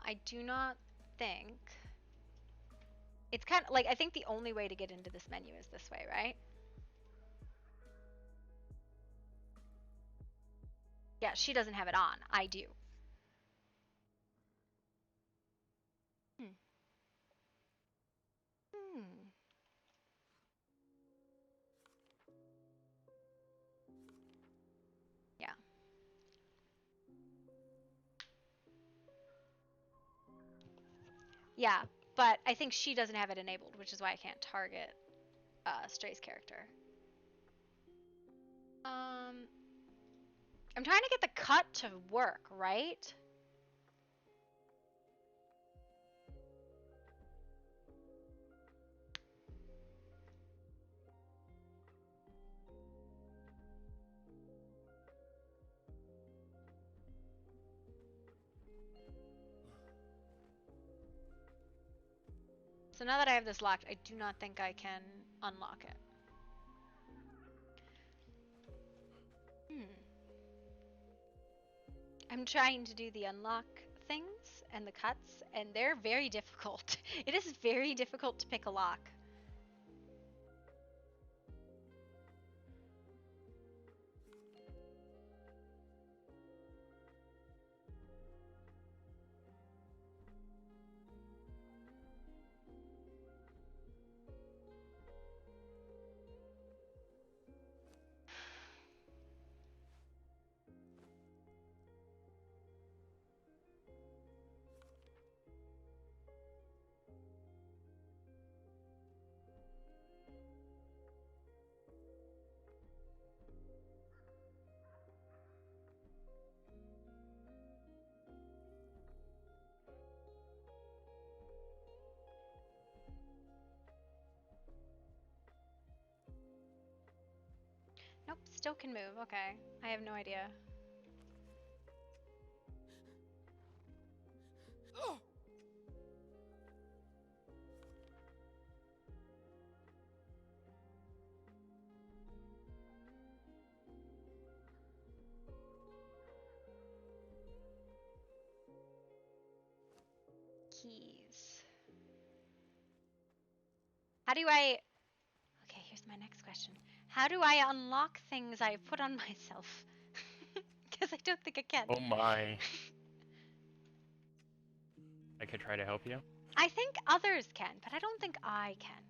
Speaker 2: I do not think... It's kind of, like, I think the only way to get into this menu is this way, right? Yeah, she doesn't have it on. I do. Yeah. Yeah, but I think she doesn't have it enabled, which is why I can't target Stray's character. I'm trying to get the cut to work, right? So now that I have this locked, I do not think I can unlock it. I'm trying to do the unlock things and the cuts, and they're very difficult. It is very difficult to pick a lock. Nope, still can move. Okay. I have no idea. Keys. How do I... Okay, here's my next question. How do I unlock things I put on myself? Because I don't think I can.
Speaker 11: Oh my. I could try to help you.
Speaker 2: I think others can, but I don't think I can.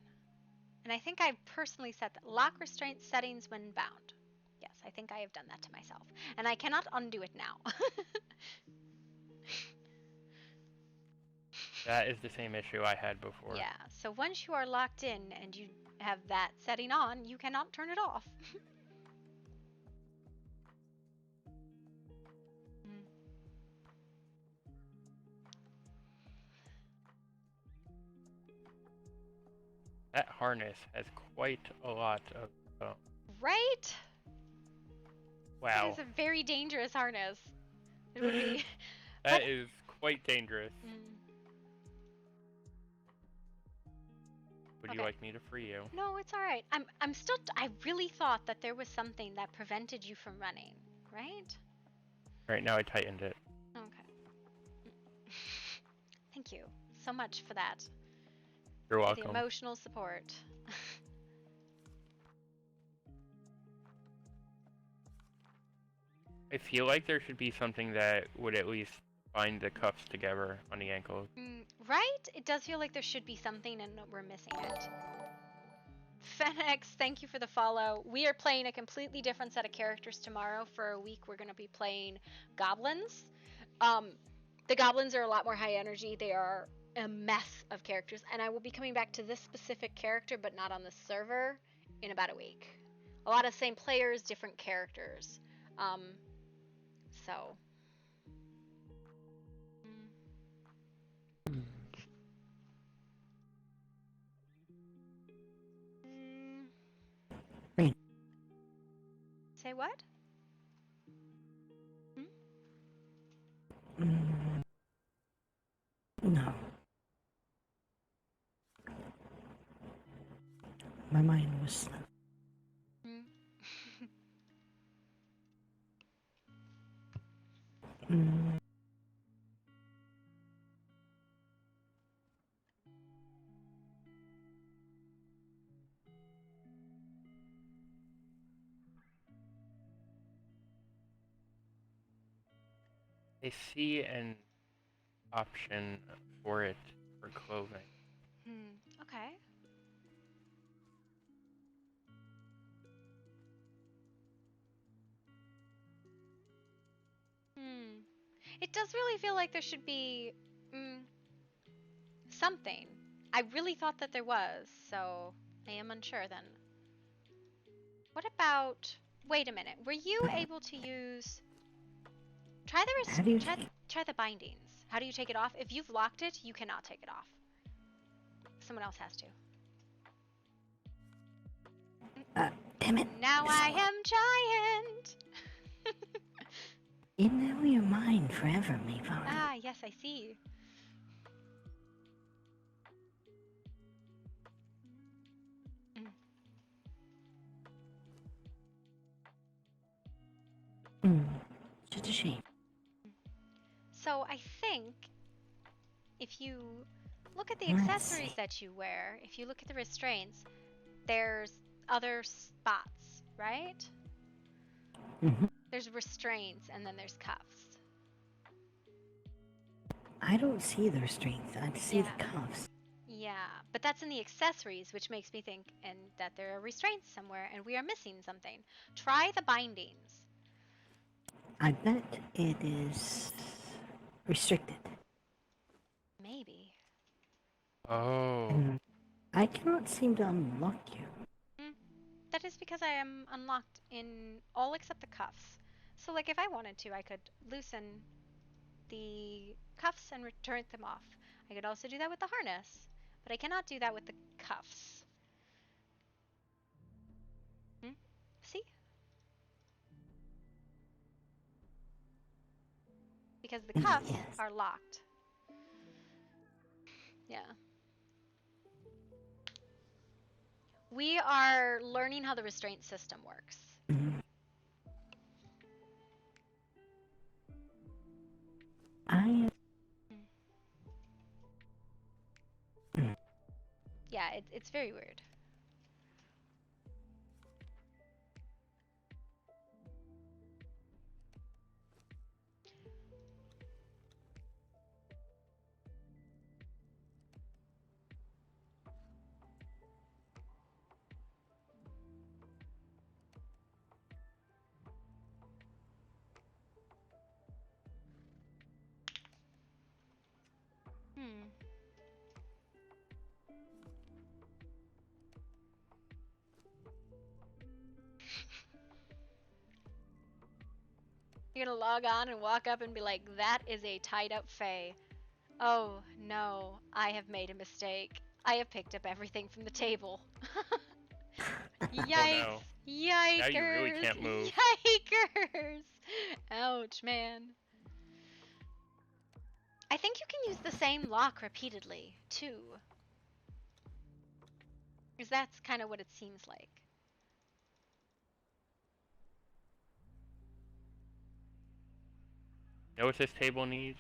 Speaker 2: And I think I personally set that. Lock restraint settings when bound. Yes, I think I have done that to myself. And I cannot undo it now.
Speaker 11: That is the same issue I had before.
Speaker 2: Yeah, so once you are locked in and you have that setting on, you cannot turn it off.
Speaker 11: That harness has quite a lot of...
Speaker 2: Right?
Speaker 11: Wow.
Speaker 2: It is a very dangerous harness. It would be...
Speaker 11: That is quite dangerous. Would you like me to free you?
Speaker 2: No, it's alright. I'm still... I really thought that there was something that prevented you from running, right?
Speaker 11: Right now I tightened it.
Speaker 2: Okay. Thank you so much for that.
Speaker 11: You're
Speaker 2: For
Speaker 11: welcome.
Speaker 2: the emotional support.
Speaker 11: I feel like there should be something that would at least bind the cuffs together on the ankles.
Speaker 2: Right? It does feel like there should be something and we're missing it. Fenix, thank you for the follow. We are playing a completely different set of characters tomorrow. For a week, we're going to be playing goblins. The goblins are a lot more high energy. They are a mess of characters. And I will be coming back to this specific character, but not on the server, in about a week. A lot of same players, different characters. So. Say what?
Speaker 8: No. My mind was slow.
Speaker 11: I see an option for it for clothing.
Speaker 2: Okay. It does really feel like there should be something. I really thought that there was, so I am unsure then. What about... Wait a minute. Were you able to use... Try the bindings. How do you take it off? If you've locked it, you cannot take it off. Someone else has to.
Speaker 8: Damn it.
Speaker 2: Now I am giant!
Speaker 8: You know your mind forever, Mayfly.
Speaker 2: Ah, yes, I see.
Speaker 8: Just a shame.
Speaker 2: So I think if you look at the accessories that you wear, if you look at the restraints, there's other spots, right? There's restraints and then there's cuffs.
Speaker 8: I don't see the restraints. I see the cuffs.
Speaker 2: Yeah, but that's in the accessories, which makes me think that there are restraints somewhere and we are missing something. Try the bindings.
Speaker 8: I bet it is restricted.
Speaker 2: Maybe.
Speaker 11: Oh.
Speaker 8: I cannot seem to unlock you.
Speaker 2: That is because I am unlocked in all except the cuffs. So, like, if I wanted to, I could loosen the cuffs and turn them off. I could also do that with the harness, but I cannot do that with the cuffs. See? Because the cuffs are locked. Yeah. We are learning how the restraint system works. Yeah, it's very weird. You're gonna log on and walk up and be like, that is a tied up Fae. Oh no, I have made a mistake. I have picked up everything from the table. Yikes!
Speaker 11: Oh, no.
Speaker 2: Yikers!
Speaker 11: Now you really can't move.
Speaker 2: Yikers! Ouch, man. I think you can use the same lock repeatedly, too. Because that's kind of what it seems like.
Speaker 11: Know what this table needs?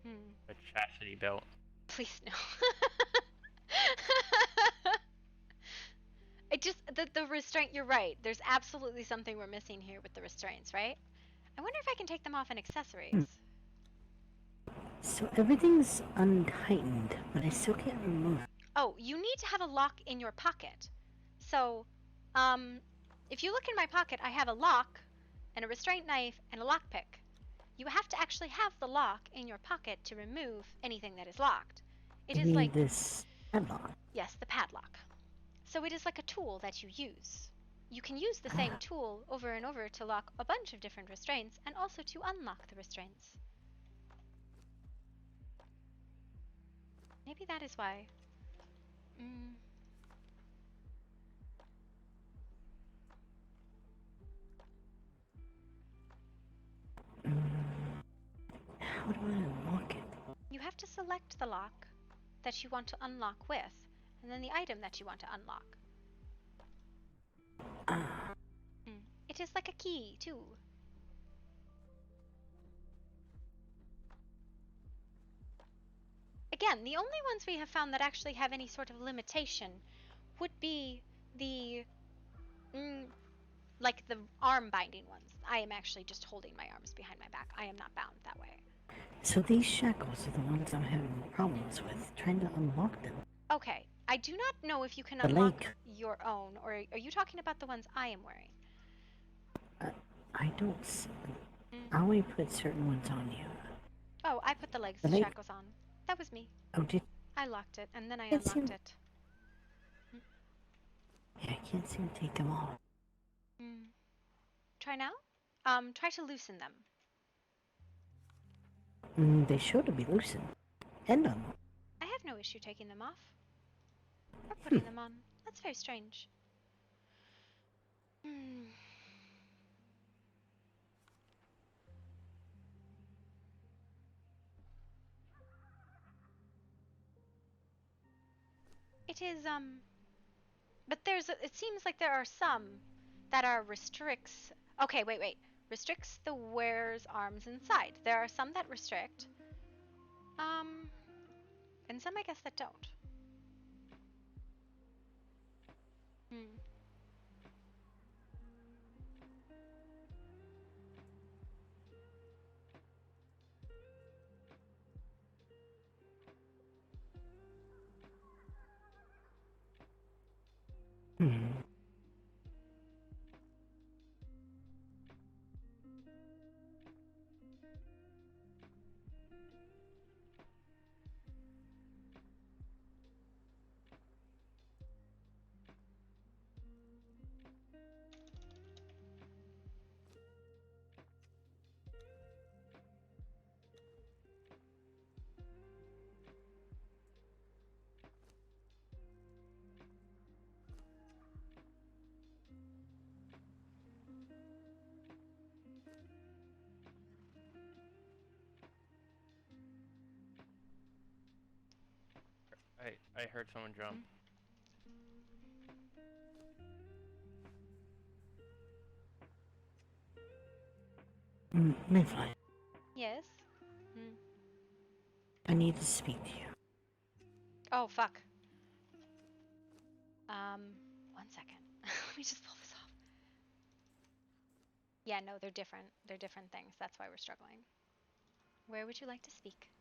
Speaker 11: A chastity belt.
Speaker 2: please no. It just the restraint. You're right. There's absolutely something we're missing here with the restraints, right? I wonder if I can take them off in accessories.
Speaker 8: So everything's untightened, but I still can't remove.
Speaker 2: Oh, you need to have a lock in your pocket. So, if you look in my pocket, I have a lock, and a restraint knife, and a lockpick. You have to actually have the lock in your pocket to remove anything that is locked. It
Speaker 8: You
Speaker 2: is
Speaker 8: mean
Speaker 2: like
Speaker 8: this padlock?
Speaker 2: Yes, the padlock. So it is like a tool that you use. You can use the same tool over and over to lock a bunch of different restraints and also to unlock the restraints. Maybe that is why.
Speaker 8: How do I unlock it?
Speaker 2: You have to select the lock that you want to unlock with, and then the item that you want to unlock. It is like a key, too. Again, the only ones we have found that actually have any sort of limitation would be the, like the arm binding ones. I am actually just holding my arms behind my back. I am not bound that way.
Speaker 8: So these shackles are the ones I'm having problems with, trying to unlock them.
Speaker 2: Okay, I do not know if you can unlock your own, or are you talking about the ones I am wearing?
Speaker 8: I don't. I only put certain ones on you.
Speaker 2: Oh, I put the legs shackles on. That was me.
Speaker 8: Oh, did
Speaker 2: I locked it, and then I unlocked it.
Speaker 8: Yeah, I can't seem to take them off.
Speaker 2: Try now? Try to loosen them.
Speaker 8: They show to be loosened. And unlocked.
Speaker 2: I have no issue taking them off. Or putting them on. That's very strange. It is, but it seems like there are some that are restricts. Okay, wait. Restricts the wearer's arms inside. There are some that restrict. And some I guess that don't.
Speaker 11: I heard someone jump.
Speaker 8: Mayfly.
Speaker 2: Yes?
Speaker 8: I need to speak to you.
Speaker 2: Oh, fuck. 1 second. Let me just pull this off. Yeah, no, they're different. They're different things. That's why we're struggling. Where would you like to speak?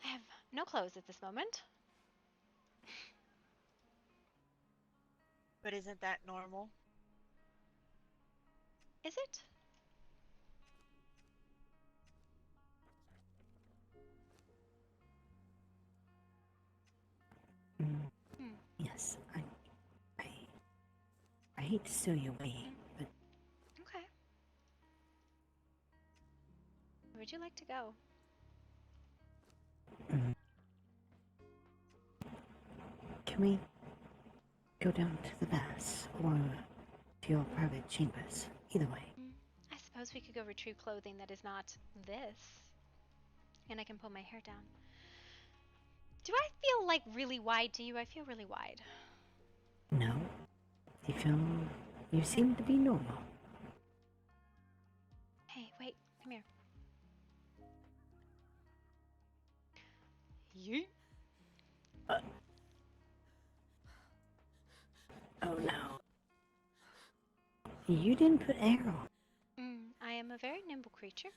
Speaker 2: I have no clothes at this moment.
Speaker 3: But isn't that normal?
Speaker 2: Is it?
Speaker 8: Yes, I hate to steal you away, but...
Speaker 2: Okay. Where would you like to go?
Speaker 8: Can we go down to the baths, or to your private chambers? Either way.
Speaker 2: I suppose we could go retrieve clothing that is not this. And I can pull my hair down. Do I feel like really wide to you? I feel really wide.
Speaker 8: No. You seem to be normal.
Speaker 2: Hey, wait, come here. Yeet.
Speaker 8: You didn't put arrow.
Speaker 2: I am a very nimble creature.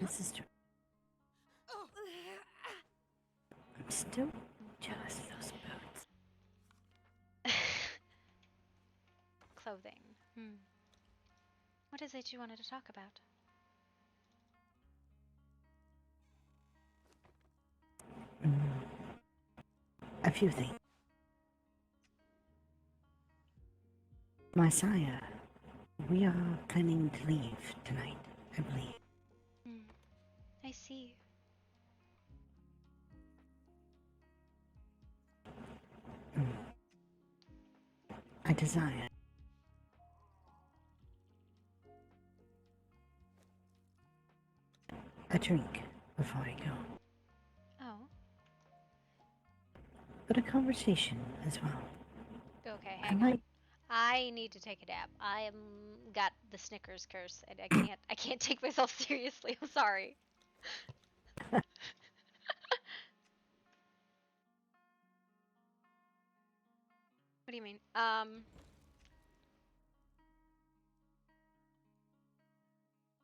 Speaker 8: This is true. I'm still jealous of those boots.
Speaker 2: Clothing. What is it you wanted to talk about?
Speaker 8: A few things. My sire, we are planning to leave tonight, I believe.
Speaker 2: I see.
Speaker 8: I desire a drink before I go.
Speaker 2: Oh.
Speaker 8: But a conversation as well.
Speaker 2: Okay, hang on. I need to take a nap. I got the Snickers curse, and I can't take myself seriously. I'm sorry. What do you mean? Let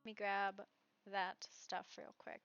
Speaker 2: me grab that stuff real quick.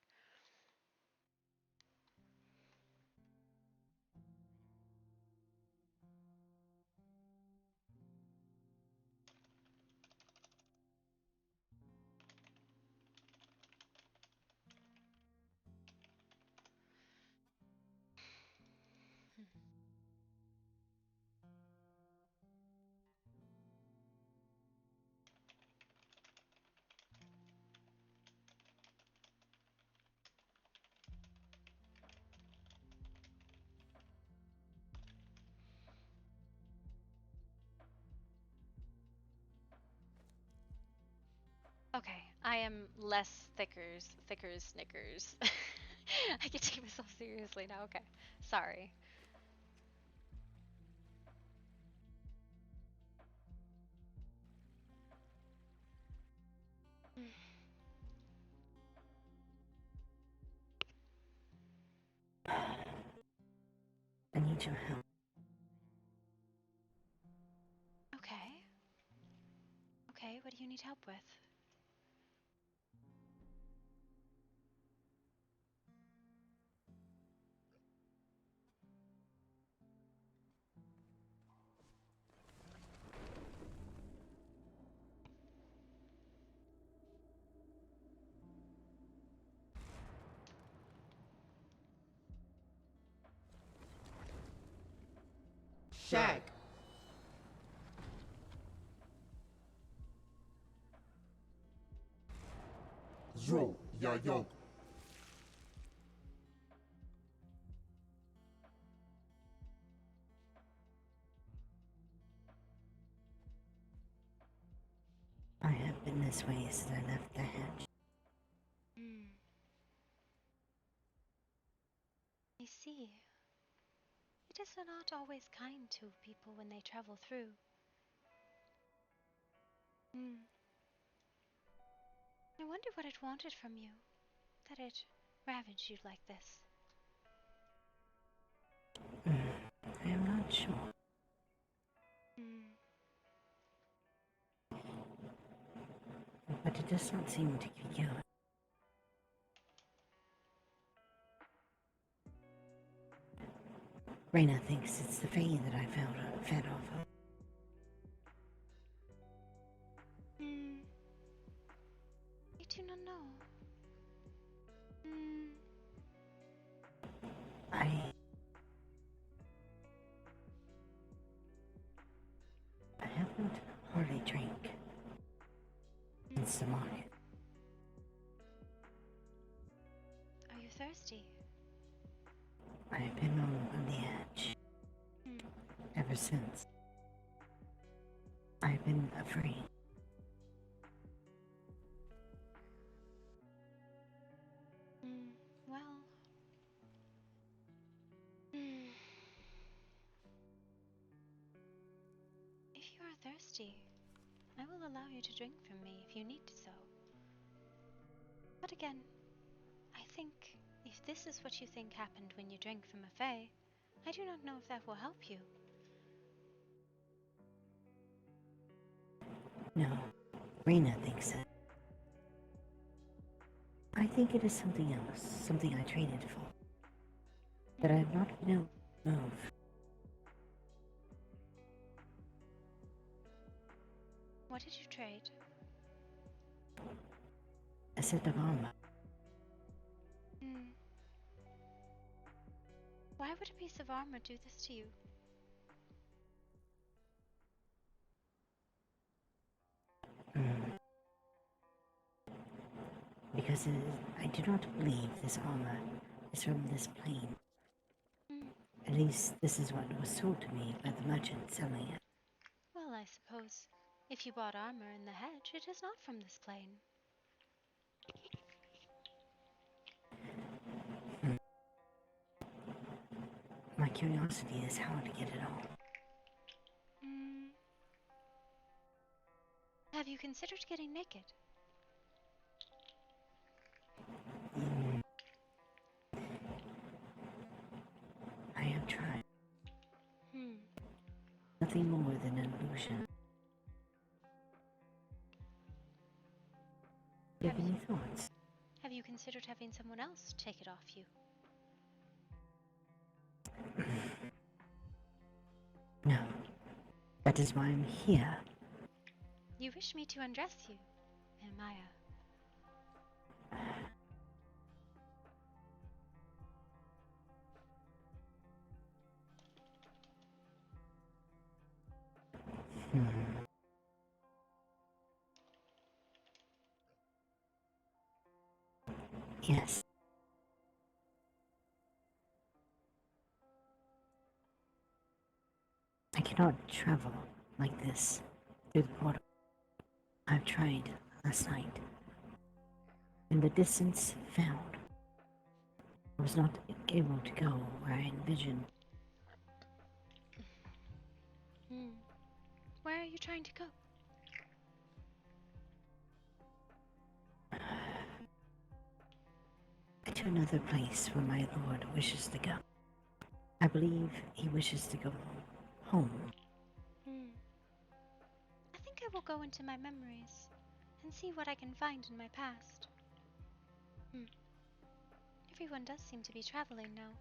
Speaker 2: Okay, I am less thicker Snickers. I can take myself seriously now. Okay, sorry.
Speaker 8: I need your help.
Speaker 2: Okay. Okay, what do you need help with?
Speaker 13: Shag. Yo, ya yo.
Speaker 8: I have been this way since I left the hatch.
Speaker 2: I see. It is not always kind to people when they travel through. I wonder what it wanted from you, that it ravaged you like this.
Speaker 8: I am not sure. But it does not seem to be you. Reyna thinks it's the Fae that I fed off of.
Speaker 2: I do not know.
Speaker 8: I haven't hardly drank since the market.
Speaker 2: Are you thirsty?
Speaker 8: I have been on the edge ever since. I've been afraid.
Speaker 2: Well. If you are thirsty, I will allow you to drink from me if you need so. But again, I think if this is what you think happened when you drank from a fae, I do not know if that will help you.
Speaker 8: No, Rena thinks that. I think it is something else, something I traded for. That I have not been able to move.
Speaker 2: What did you trade?
Speaker 8: A set of armor.
Speaker 2: Why would a piece of armor do this to you?
Speaker 8: Because I do not believe this armor is from this plane. At least this is what was told to me by the merchant selling it.
Speaker 2: Well, I suppose if you bought armor in the hedge, it is not from this plane.
Speaker 8: My curiosity is how to get it all.
Speaker 2: Have you considered getting naked?
Speaker 8: I have tried. Nothing more than an illusion. Do you have any thoughts?
Speaker 2: Have you considered having someone else take it off you?
Speaker 8: No. That is why I'm here.
Speaker 2: You wish me to undress you, Maya.
Speaker 8: Yes. I cannot travel like this through the portal. I've tried last night. In the distance found, I was not able to go where I envisioned.
Speaker 2: Where are you trying to go?
Speaker 8: To another place where my lord wishes to go. I believe he wishes to go home.
Speaker 2: I think I will go into my memories and see what I can find in my past. Everyone does seem to be traveling now.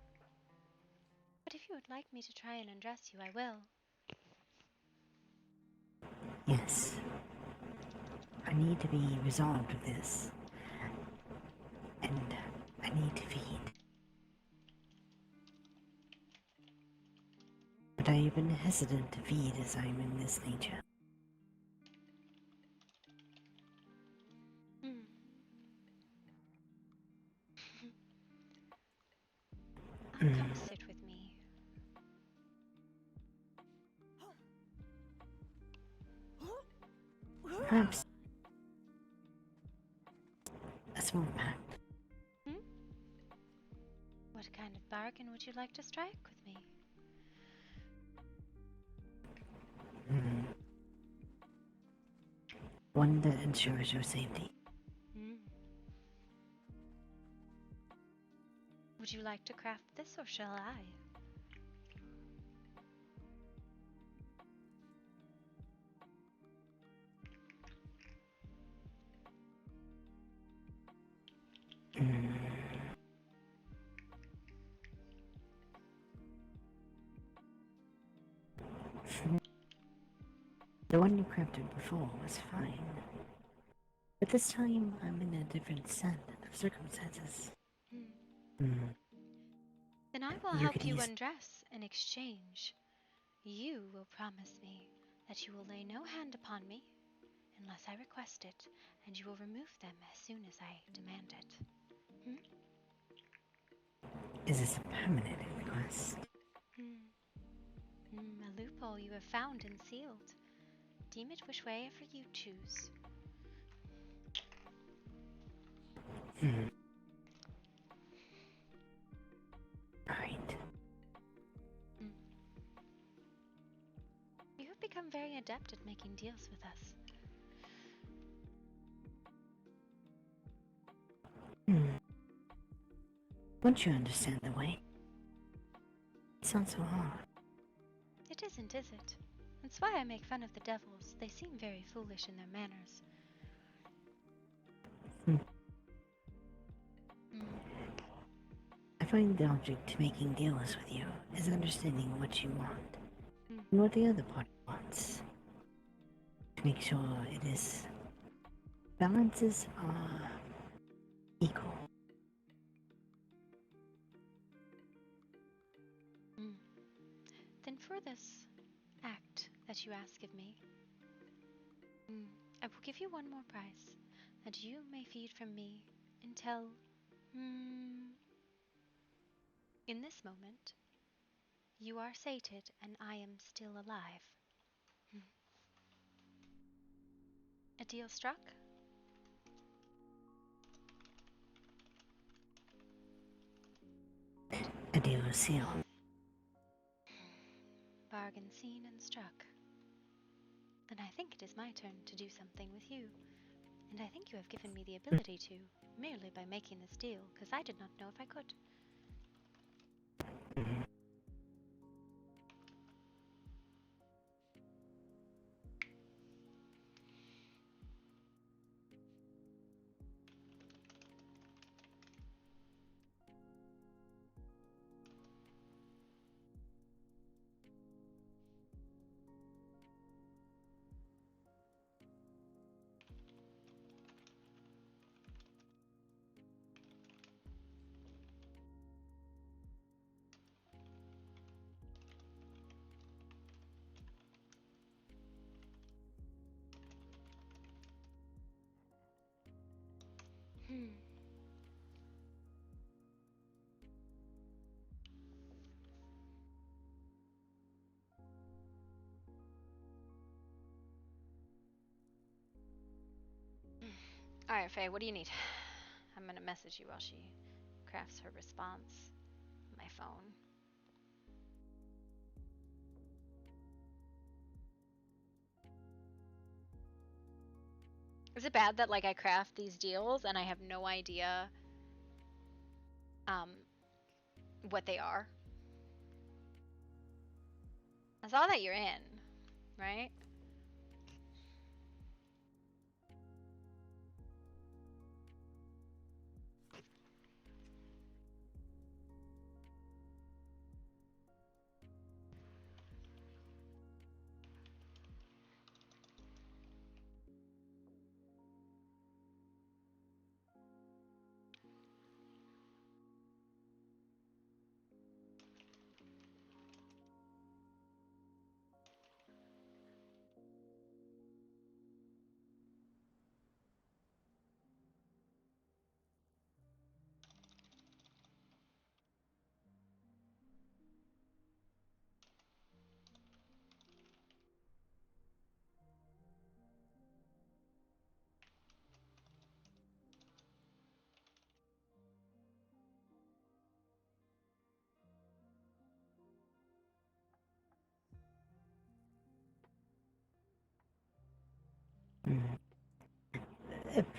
Speaker 2: But if you would like me to try and undress you, I will.
Speaker 8: Yes. I need to be resolved with this. And I need to feed. But I have been hesitant to feed as I am in this nature.
Speaker 2: Come sit with me.
Speaker 8: Perhaps a small pact.
Speaker 2: What kind of bargain would you like to strike with me?
Speaker 8: One that ensures your safety.
Speaker 2: Would you like to craft this, or shall I?
Speaker 8: The one you crafted before was fine. But this time, I'm in a different set of circumstances.
Speaker 2: Then I will help you undress in exchange. You will promise me that you will lay no hand upon me unless I request it, and you will remove them as soon as I demand it.
Speaker 8: Is this a permanent request?
Speaker 2: A loophole you have found and sealed. Deem it whichever you choose.
Speaker 8: Alright.
Speaker 2: You have become very adept at making deals with us.
Speaker 8: Once you understand the way. It sounds so hard.
Speaker 2: It isn't, is it? That's why I make fun of the devils. They seem very foolish in their manners.
Speaker 8: I find the object to making deals with you is understanding what you want and what the other party wants. To make sure it is balances are equal.
Speaker 2: Then for this act that you ask of me, I will give you one more prize, that you may feed from me until, in this moment, you are sated and I am still alive. A deal struck?
Speaker 8: A deal is sealed.
Speaker 2: Bargain seen and struck. Then I think it is my turn to do something with you. And I think you have given me the ability to, merely by making this deal, because I did not know if I could. Alright, Faye, what do you need? I'm gonna message you while she crafts her response on my phone. Is it bad that like I craft these deals and I have no idea what they are? I saw that you're in, right?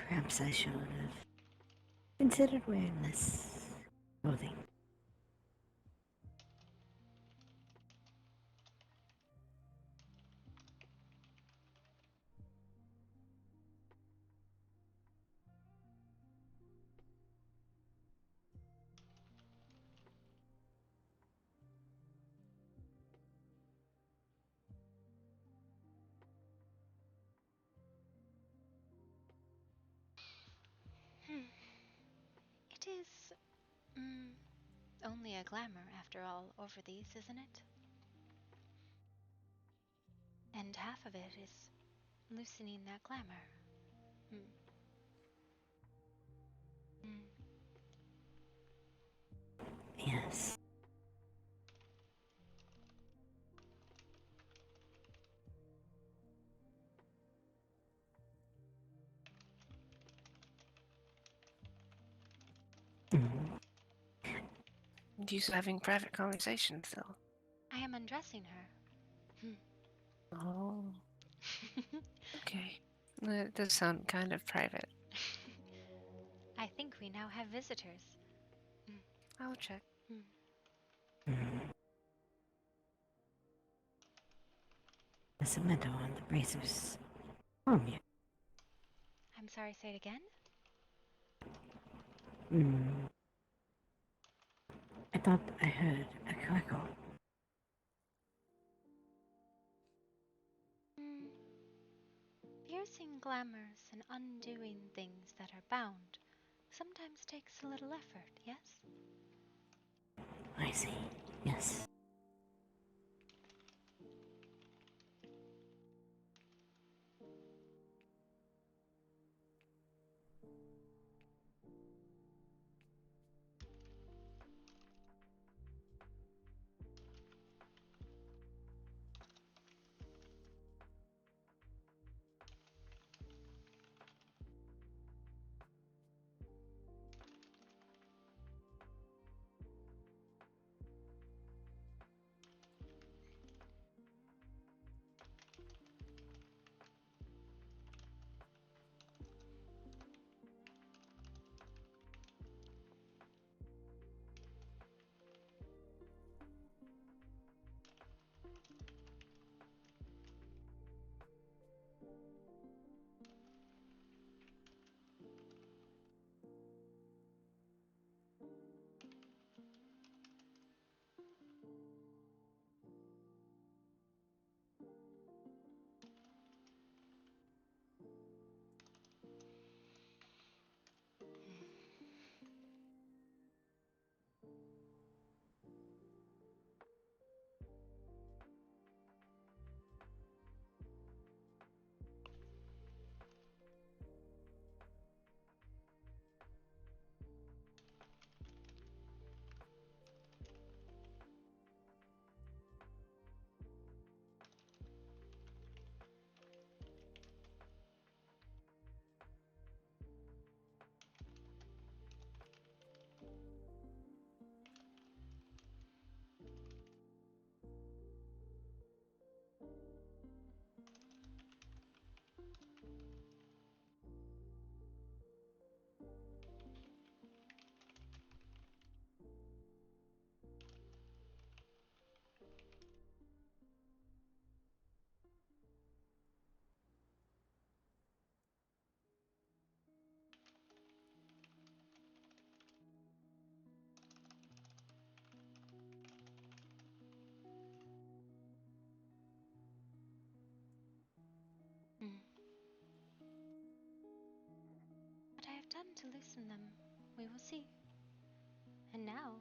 Speaker 8: Perhaps I should have considered wearing less clothing.
Speaker 2: It is only a glamour after all over these, isn't it? And half of it is loosening that glamour.
Speaker 8: Yes.
Speaker 14: You having private conversations, though.
Speaker 2: I am undressing her.
Speaker 14: Oh. Okay. That does sound kind of private.
Speaker 2: I think we now have visitors.
Speaker 14: I'll check.
Speaker 8: the cement on the bracers harm you?
Speaker 2: I'm sorry, say it again?
Speaker 8: I thought I heard a crackle.
Speaker 2: Piercing glamours and undoing things that are bound sometimes takes a little effort, yes?
Speaker 8: I see, yes.
Speaker 2: What I have done to loosen them, we will see. And now,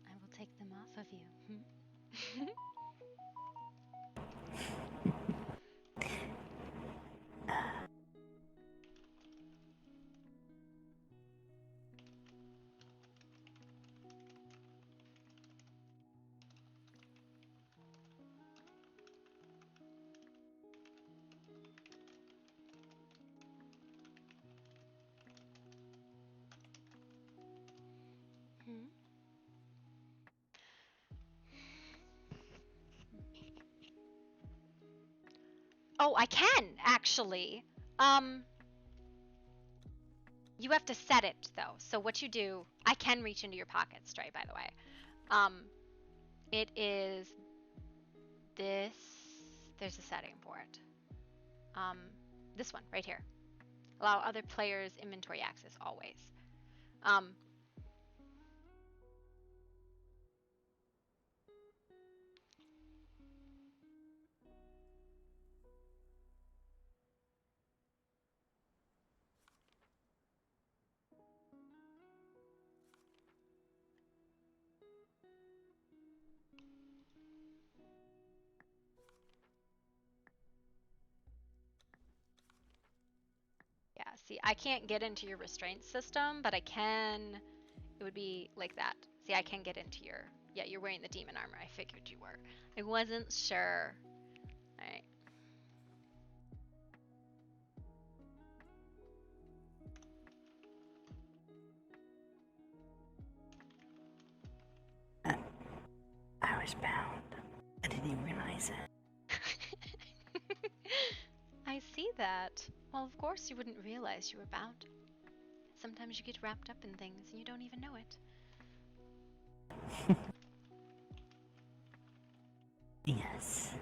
Speaker 2: I will take them off of you. Oh, I can, actually. You have to set it, though. So what you do, I can reach into your pocket straight, by the way. It is this. There's a setting for it. This one, right here. Allow other players inventory access, always. Yeah, see, I can't get into your restraint system, but I can. It would be like that. See, I can get into your. Yeah, you're wearing the demon armor. I figured you were. I wasn't sure. Alright.
Speaker 8: I was bound. I didn't even realize it.
Speaker 2: I see that. Well, of course you wouldn't realize you were bound. Sometimes you get wrapped up in things and you don't even know it.
Speaker 8: Yes.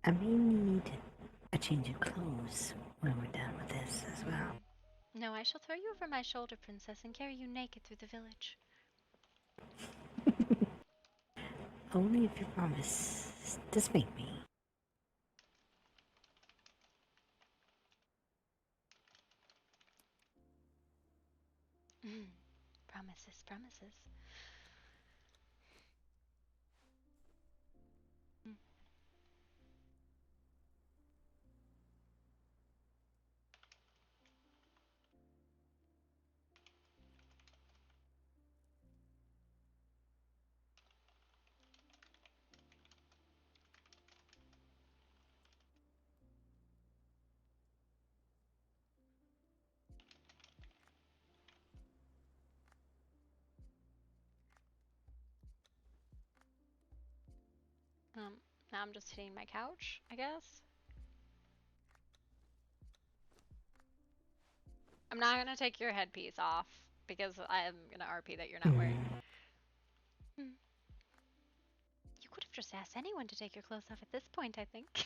Speaker 8: I may need a change of clothes when we're done with this as well.
Speaker 2: No, I shall throw you over my shoulder, princess, and carry you naked through the village.
Speaker 8: Only if you promise to spank me.
Speaker 2: Promises, promises. Now I'm just hitting my couch, I guess. I'm not gonna take your headpiece off because I'm gonna RP that you're not wearing. You could have just asked anyone to take your clothes off at this point, I think.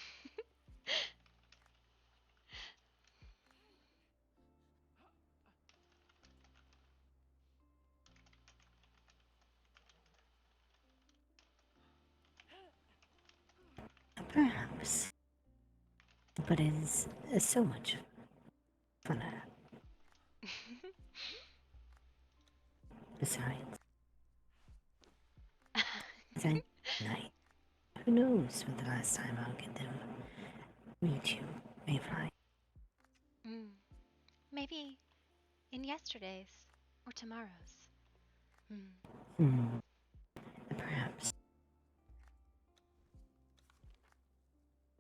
Speaker 8: Perhaps. But it's so much funner. Besides, it's at night. Who knows when the last time I'll get them meet you, Mayfly.
Speaker 2: Maybe in yesterday's or tomorrow's.
Speaker 8: Perhaps.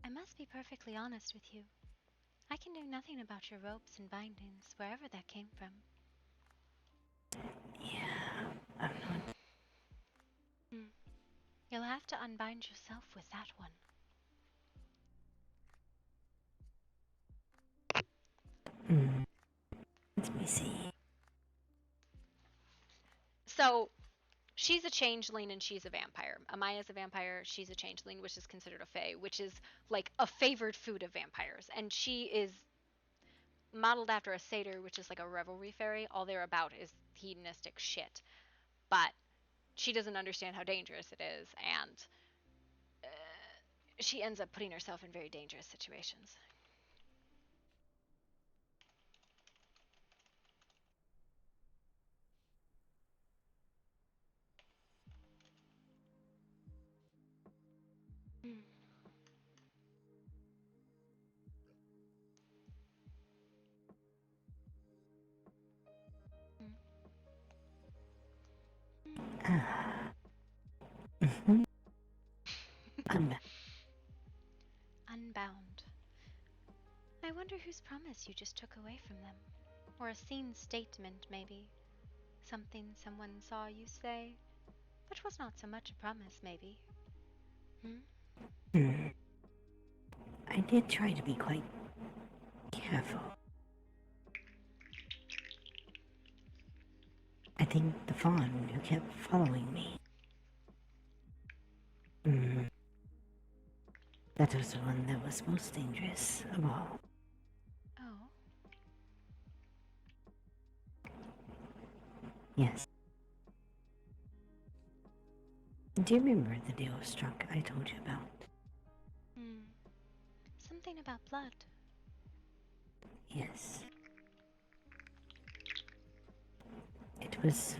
Speaker 2: I must be perfectly honest with you. I can do nothing about your ropes and bindings, wherever that came from.
Speaker 8: Yeah, I'm not.
Speaker 2: You'll have to unbind yourself with that one.
Speaker 8: Let me see.
Speaker 2: So, she's a changeling and she's a vampire. Amaya's a vampire, she's a changeling, which is considered a fae, which is like a favored food of vampires. And she is modeled after a satyr, which is like a revelry fairy. All they're about is hedonistic shit. But she doesn't understand how dangerous it is, and she ends up putting herself in very dangerous situations. Unbound. I wonder whose promise you just took away from them. Or a seen statement, maybe. Something someone saw you say, but was not so much a promise, maybe.
Speaker 8: I did try to be quite careful. I think the fawn who kept following me. That was the one that was most dangerous of all.
Speaker 2: Oh.
Speaker 8: Yes. Do you remember the deal struck I told you about?
Speaker 2: Something about blood.
Speaker 8: Yes. It was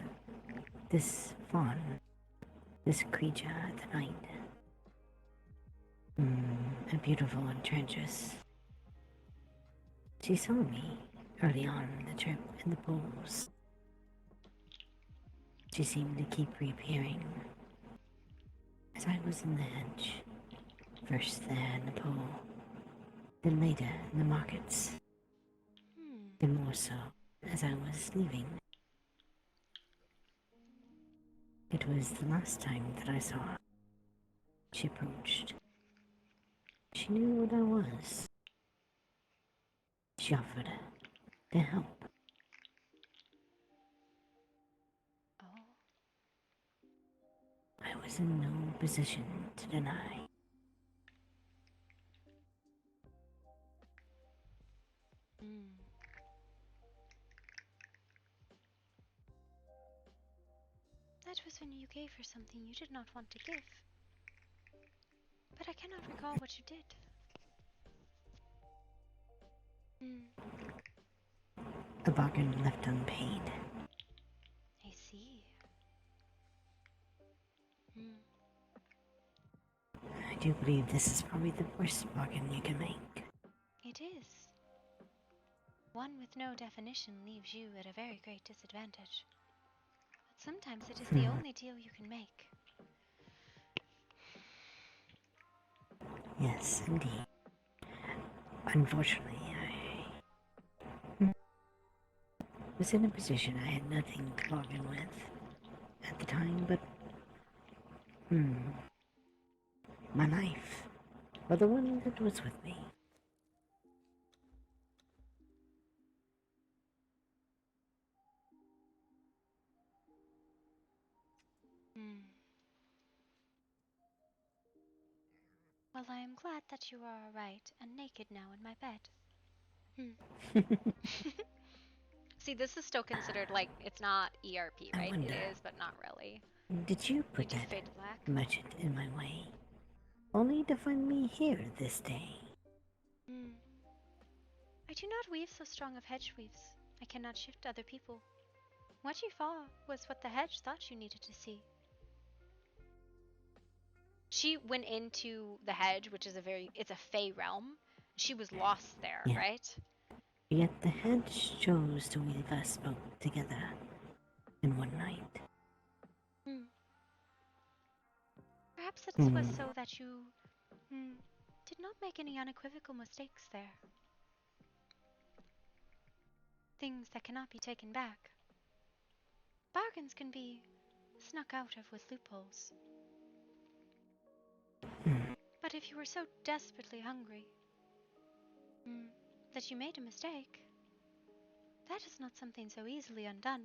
Speaker 8: this fawn, this creature at the night. A beautiful enchantress. She saw me early on in the trip in the pools. She seemed to keep reappearing as I was in the hedge. First there in the pool, then later in the markets. Then more so as I was leaving. It was the last time that I saw her. She approached. She knew what I was. She offered to help.
Speaker 2: Oh.
Speaker 8: I was in no position to deny.
Speaker 2: gave her something you did not want to give. But I cannot recall what you did.
Speaker 8: The bargain left unpaid.
Speaker 2: I see.
Speaker 8: I do believe this is probably the worst bargain you can make.
Speaker 2: It is. One with no definition leaves you at a very great disadvantage. But sometimes it is the only deal you can make.
Speaker 8: Yes, indeed. Unfortunately, I was in a position I had nothing to bargain with at the time, but my life, or the one that was with me.
Speaker 2: Well, I am glad that you are alright and naked now in my bed. See, this is still considered like it's not ERP, right? It is, but not really.
Speaker 8: Did you put that
Speaker 2: fade to black?
Speaker 8: merchant in my way, only to find me here this day?
Speaker 2: I do not weave so strong of hedge weaves. I cannot shift other people. What you saw was what the hedge thought you needed to see. She went into the hedge, which is it's a fey realm. She was lost there, right?
Speaker 8: Yet the hedge chose to weave us both together in one night.
Speaker 2: Perhaps it was so that you did not make any unequivocal mistakes there. Things that cannot be taken back. Bargains can be snuck out of with loopholes. But if you were so desperately hungry that you made a mistake, that is not something so easily undone.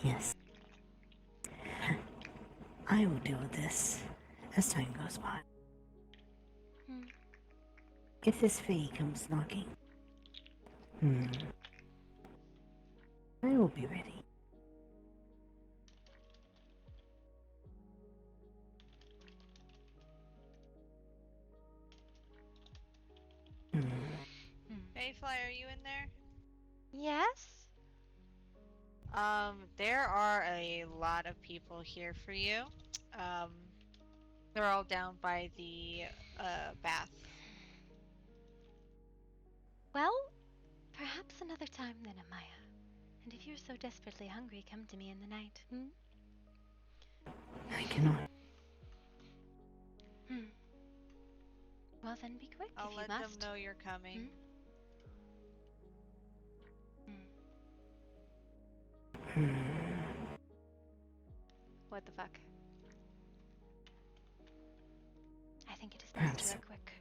Speaker 8: Yes. I will deal with this as time goes by. If this fee comes knocking, I will be ready.
Speaker 3: Mayfly, are you in there?
Speaker 2: Yes?
Speaker 3: There are a lot of people here for you. They're all down by the, bath.
Speaker 2: Well, perhaps another time then, Amaya. And if you're so desperately hungry, come to me in the night,
Speaker 8: I cannot.
Speaker 2: Well, then be quick
Speaker 3: I'll
Speaker 2: if you
Speaker 3: let
Speaker 2: must.
Speaker 3: them know you're coming.
Speaker 2: What the fuck? I think it is best you are quick.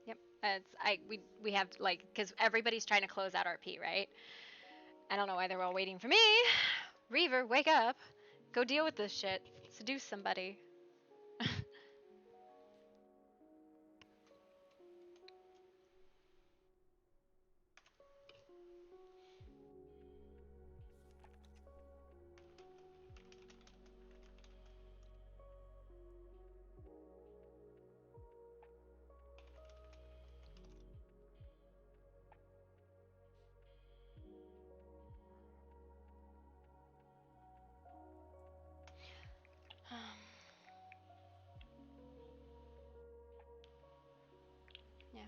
Speaker 2: Yep. We have like because everybody's trying to close out RP, right? I don't know why they're all waiting for me. Reaver, wake up. Go deal with this shit. Seduce somebody. Yeah.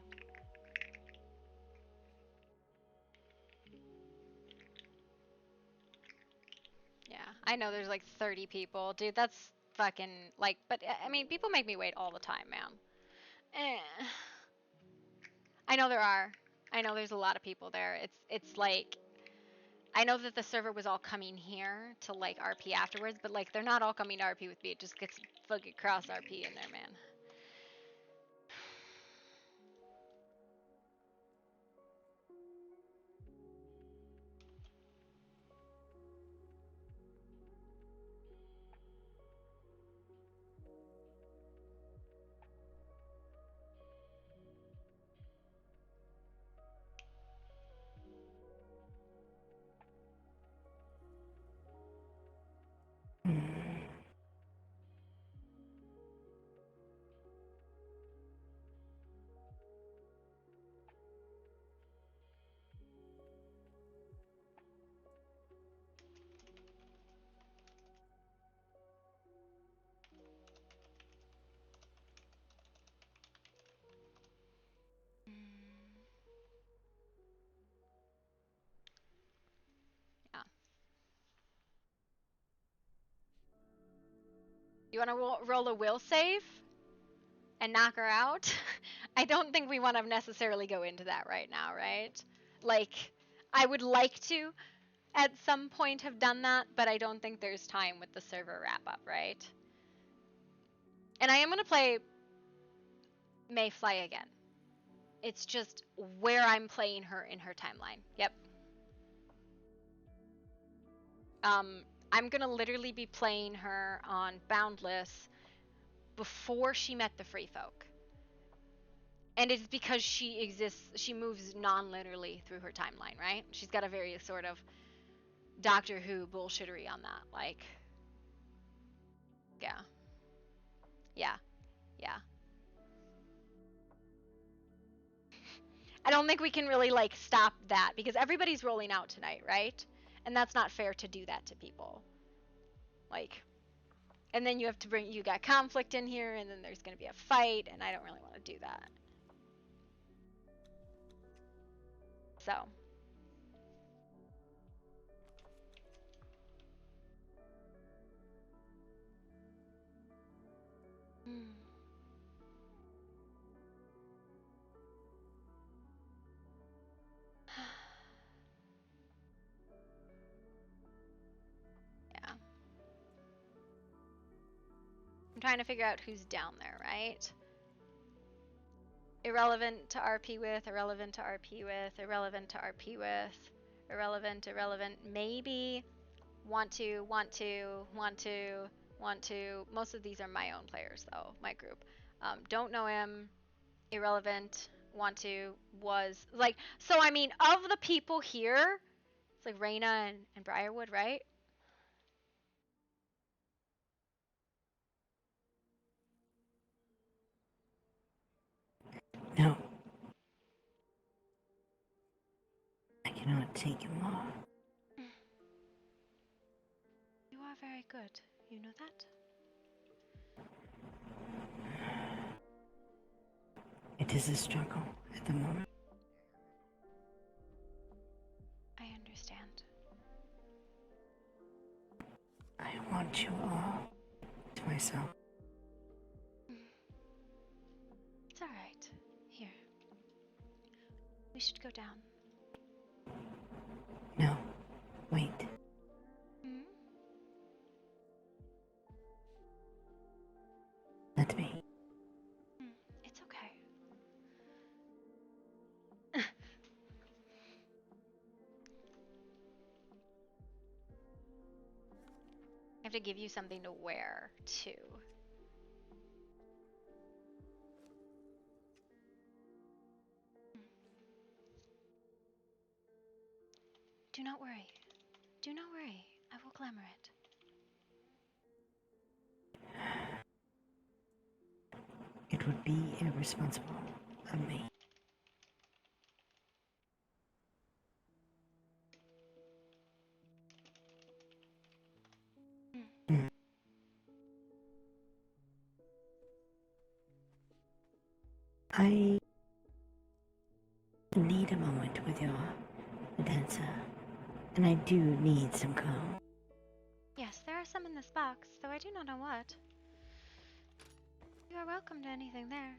Speaker 2: Yeah, I know there's like 30 people. Dude, that's fucking like, but I mean, people make me wait all the time, man. I know there are. I know there's a lot of people there. It's like, I know that the server was all coming here to like RP afterwards, but like they're not all coming to RP with me. It just gets fucking cross RP in there, man. Yeah. You want to roll a will save and knock her out? I don't think we want to necessarily go into that right now, right? Like, I would like to at some point have done that, but I don't think there's time with the server wrap up, right? And I am going to play Mayfly again. It's just where I'm playing her in her timeline. Yep. I'm going to literally be playing her on Boundless before she met the Free Folk. And it's because she moves non-linearly through her timeline, right? She's got a very sort of Doctor Who bullshittery on that. Like, yeah. Yeah. Yeah. I don't think we can really, like, stop that because everybody's rolling out tonight, right? And that's not fair to do that to people. Like, and then you have to you got conflict in here, and then there's going to be a fight, and I don't really want to do that. So. Yeah. I'm trying to figure out who's down there, right? Irrelevant to RP with, irrelevant to RP with, irrelevant to RP with, irrelevant, irrelevant, maybe, want to. Most of these are my own players, though, my group. Don't know him, irrelevant, want to, was, like, so I mean, of the people here, it's like Reyna and Briarwood, right?
Speaker 8: No. I cannot take him off.
Speaker 2: You are very good. You know that?
Speaker 8: It is a struggle at the moment.
Speaker 2: I understand.
Speaker 8: I want you all to myself.
Speaker 2: It's alright. Here. We should go down.
Speaker 8: No. Wait.
Speaker 2: Hmm?
Speaker 8: Let me.
Speaker 2: It's okay. I have to give you something to wear, too. Do not worry. Do not worry. I will glamour it.
Speaker 8: It would be irresponsible of me. I need a moment with your dancer, and I do need some calm.
Speaker 2: Yes, there are some in this box, though I do not know what. You are welcome to anything there.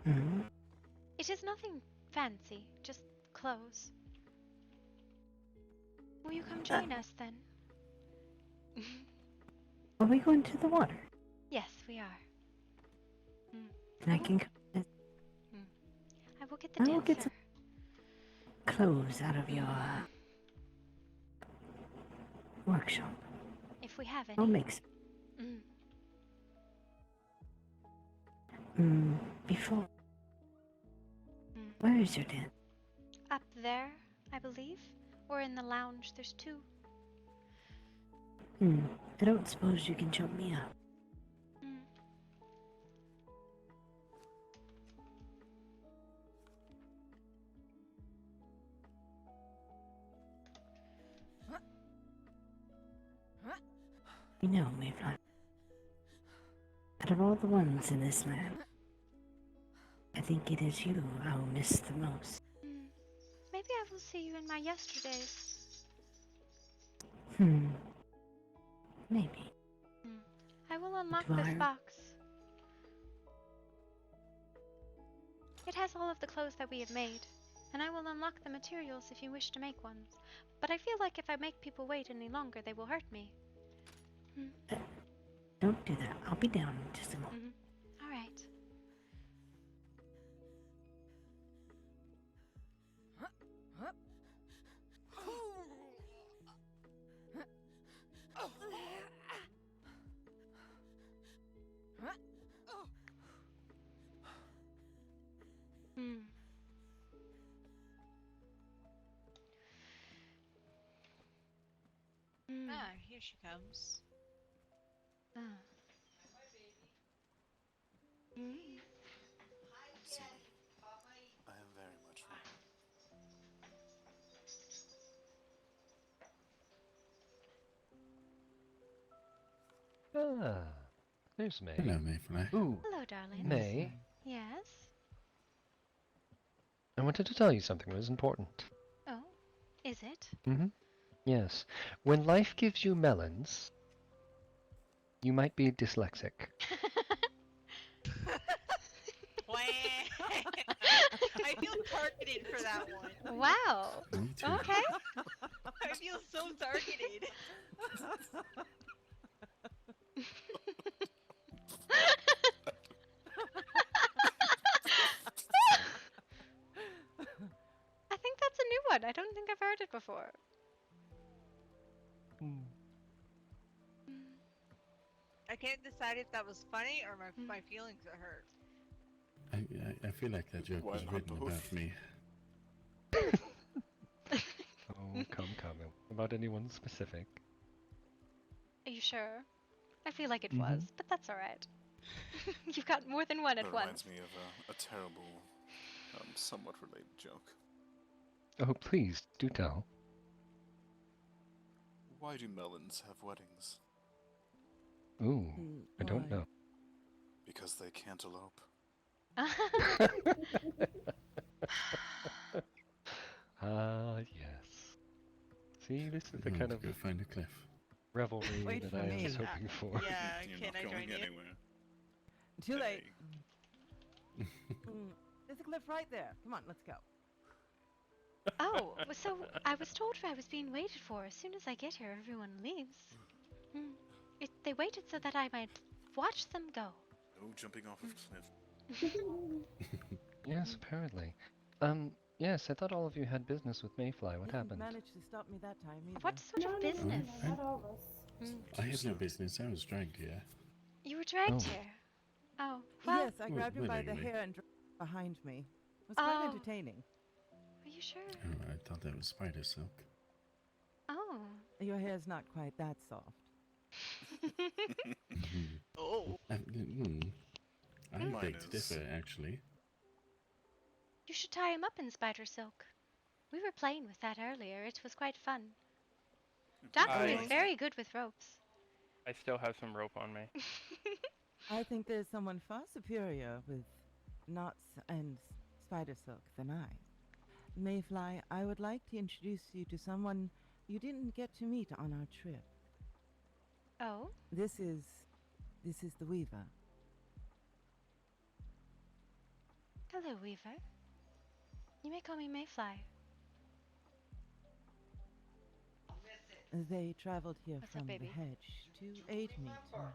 Speaker 8: Mm-hmm.
Speaker 2: It is nothing fancy, just clothes. Will you come join us then?
Speaker 8: Are we going to the water?
Speaker 2: Yes, we are.
Speaker 8: And I can come with.
Speaker 2: I will get the
Speaker 8: I will
Speaker 2: dancer.
Speaker 8: get some clothes out of your workshop.
Speaker 2: If we have any.
Speaker 8: I'll make some. Before. Where is your dance?
Speaker 2: Up there, I believe. Or in the lounge. There's two.
Speaker 8: I don't suppose you can jump me up. You know, Mayfly, out of all the ones in this land, I think it is you I will miss the most.
Speaker 2: Maybe I will see you in my yesterdays.
Speaker 8: Maybe.
Speaker 2: I will unlock
Speaker 8: Do
Speaker 2: this
Speaker 8: I-
Speaker 2: box. It has all of the clothes that we have made, and I will unlock the materials if you wish to make ones. But I feel like if I make people wait any longer, they will hurt me.
Speaker 8: Don't do that. I'll be down in just a moment.
Speaker 2: All right.
Speaker 3: Ah, here she comes.
Speaker 6: See, I am very much wrong.
Speaker 15: Ah, there's May.
Speaker 13: Hello, Mayfly.
Speaker 15: Ooh,
Speaker 2: Hello, darling.
Speaker 15: May.
Speaker 2: Yes?
Speaker 15: I wanted to tell you something that was important.
Speaker 2: Oh, is it?
Speaker 15: Yes. When life gives you melons, you might be dyslexic.
Speaker 3: I feel targeted for that one.
Speaker 2: Wow.
Speaker 13: Me too.
Speaker 2: Okay.
Speaker 3: I feel so targeted.
Speaker 2: I think that's a new one. I don't think I've heard it before.
Speaker 3: I can't decide if that was funny or my feelings are hurt.
Speaker 13: I feel like that joke
Speaker 6: Why
Speaker 13: was
Speaker 6: not
Speaker 13: written
Speaker 6: both?
Speaker 13: about me.
Speaker 15: Oh, come. About anyone specific?
Speaker 2: Are you sure? I feel like it was, but that's alright. You've got more than one at
Speaker 6: That
Speaker 2: once.
Speaker 6: reminds me of a terrible, somewhat related joke.
Speaker 15: Oh, please, do tell.
Speaker 6: Why do melons have weddings?
Speaker 15: Ooh, I don't know.
Speaker 6: Because they cantaloupe.
Speaker 15: Ah, yes. See, this is the kind of
Speaker 13: Go find a cliff.
Speaker 15: revelry
Speaker 7: Wait
Speaker 15: that
Speaker 7: for
Speaker 15: I
Speaker 7: me.
Speaker 15: was hoping for.
Speaker 3: Yeah,
Speaker 6: You're
Speaker 3: can
Speaker 6: not
Speaker 3: I
Speaker 6: going
Speaker 3: join you?
Speaker 6: anywhere.
Speaker 7: Too late.
Speaker 6: Hey.
Speaker 7: There's a cliff right there. Come on, let's go.
Speaker 2: Oh, so I was told I was being waited for. As soon as I get here, everyone leaves. They waited so that I might watch them go.
Speaker 6: No jumping off of cliff.
Speaker 15: Yes, apparently. Yes, I thought all of you had business with Mayfly. What happened?
Speaker 7: Managed to stop me that time either.
Speaker 2: What sort of business?
Speaker 13: Not all of us. I had no business. I was dragged here.
Speaker 2: You were dragged
Speaker 15: Oh.
Speaker 2: here. Oh, well.
Speaker 7: Yes, I grabbed him by the
Speaker 13: literally.
Speaker 7: hair and dragged him behind me. It was quite
Speaker 2: Oh.
Speaker 7: entertaining.
Speaker 2: Are you sure?
Speaker 13: Oh, I thought that was spider silk.
Speaker 2: Oh.
Speaker 7: Your hair's not quite that soft.
Speaker 3: Oh.
Speaker 13: I
Speaker 6: Mine
Speaker 13: beg to
Speaker 6: is-
Speaker 13: differ, actually.
Speaker 2: You should tie him up in spider silk. We were playing with that earlier. It was quite fun. Doctor is very good with ropes.
Speaker 11: I still have some rope on me.
Speaker 7: I think there's someone far superior with knots and spider silk than I. Mayfly, I would like to introduce you to someone you didn't get to meet on our trip.
Speaker 2: Oh?
Speaker 7: This is the Weaver.
Speaker 2: Hello, Weaver. You may call me Mayfly.
Speaker 7: They traveled here
Speaker 2: What's up,
Speaker 7: from the
Speaker 2: baby?
Speaker 7: hedge to aid me tonight.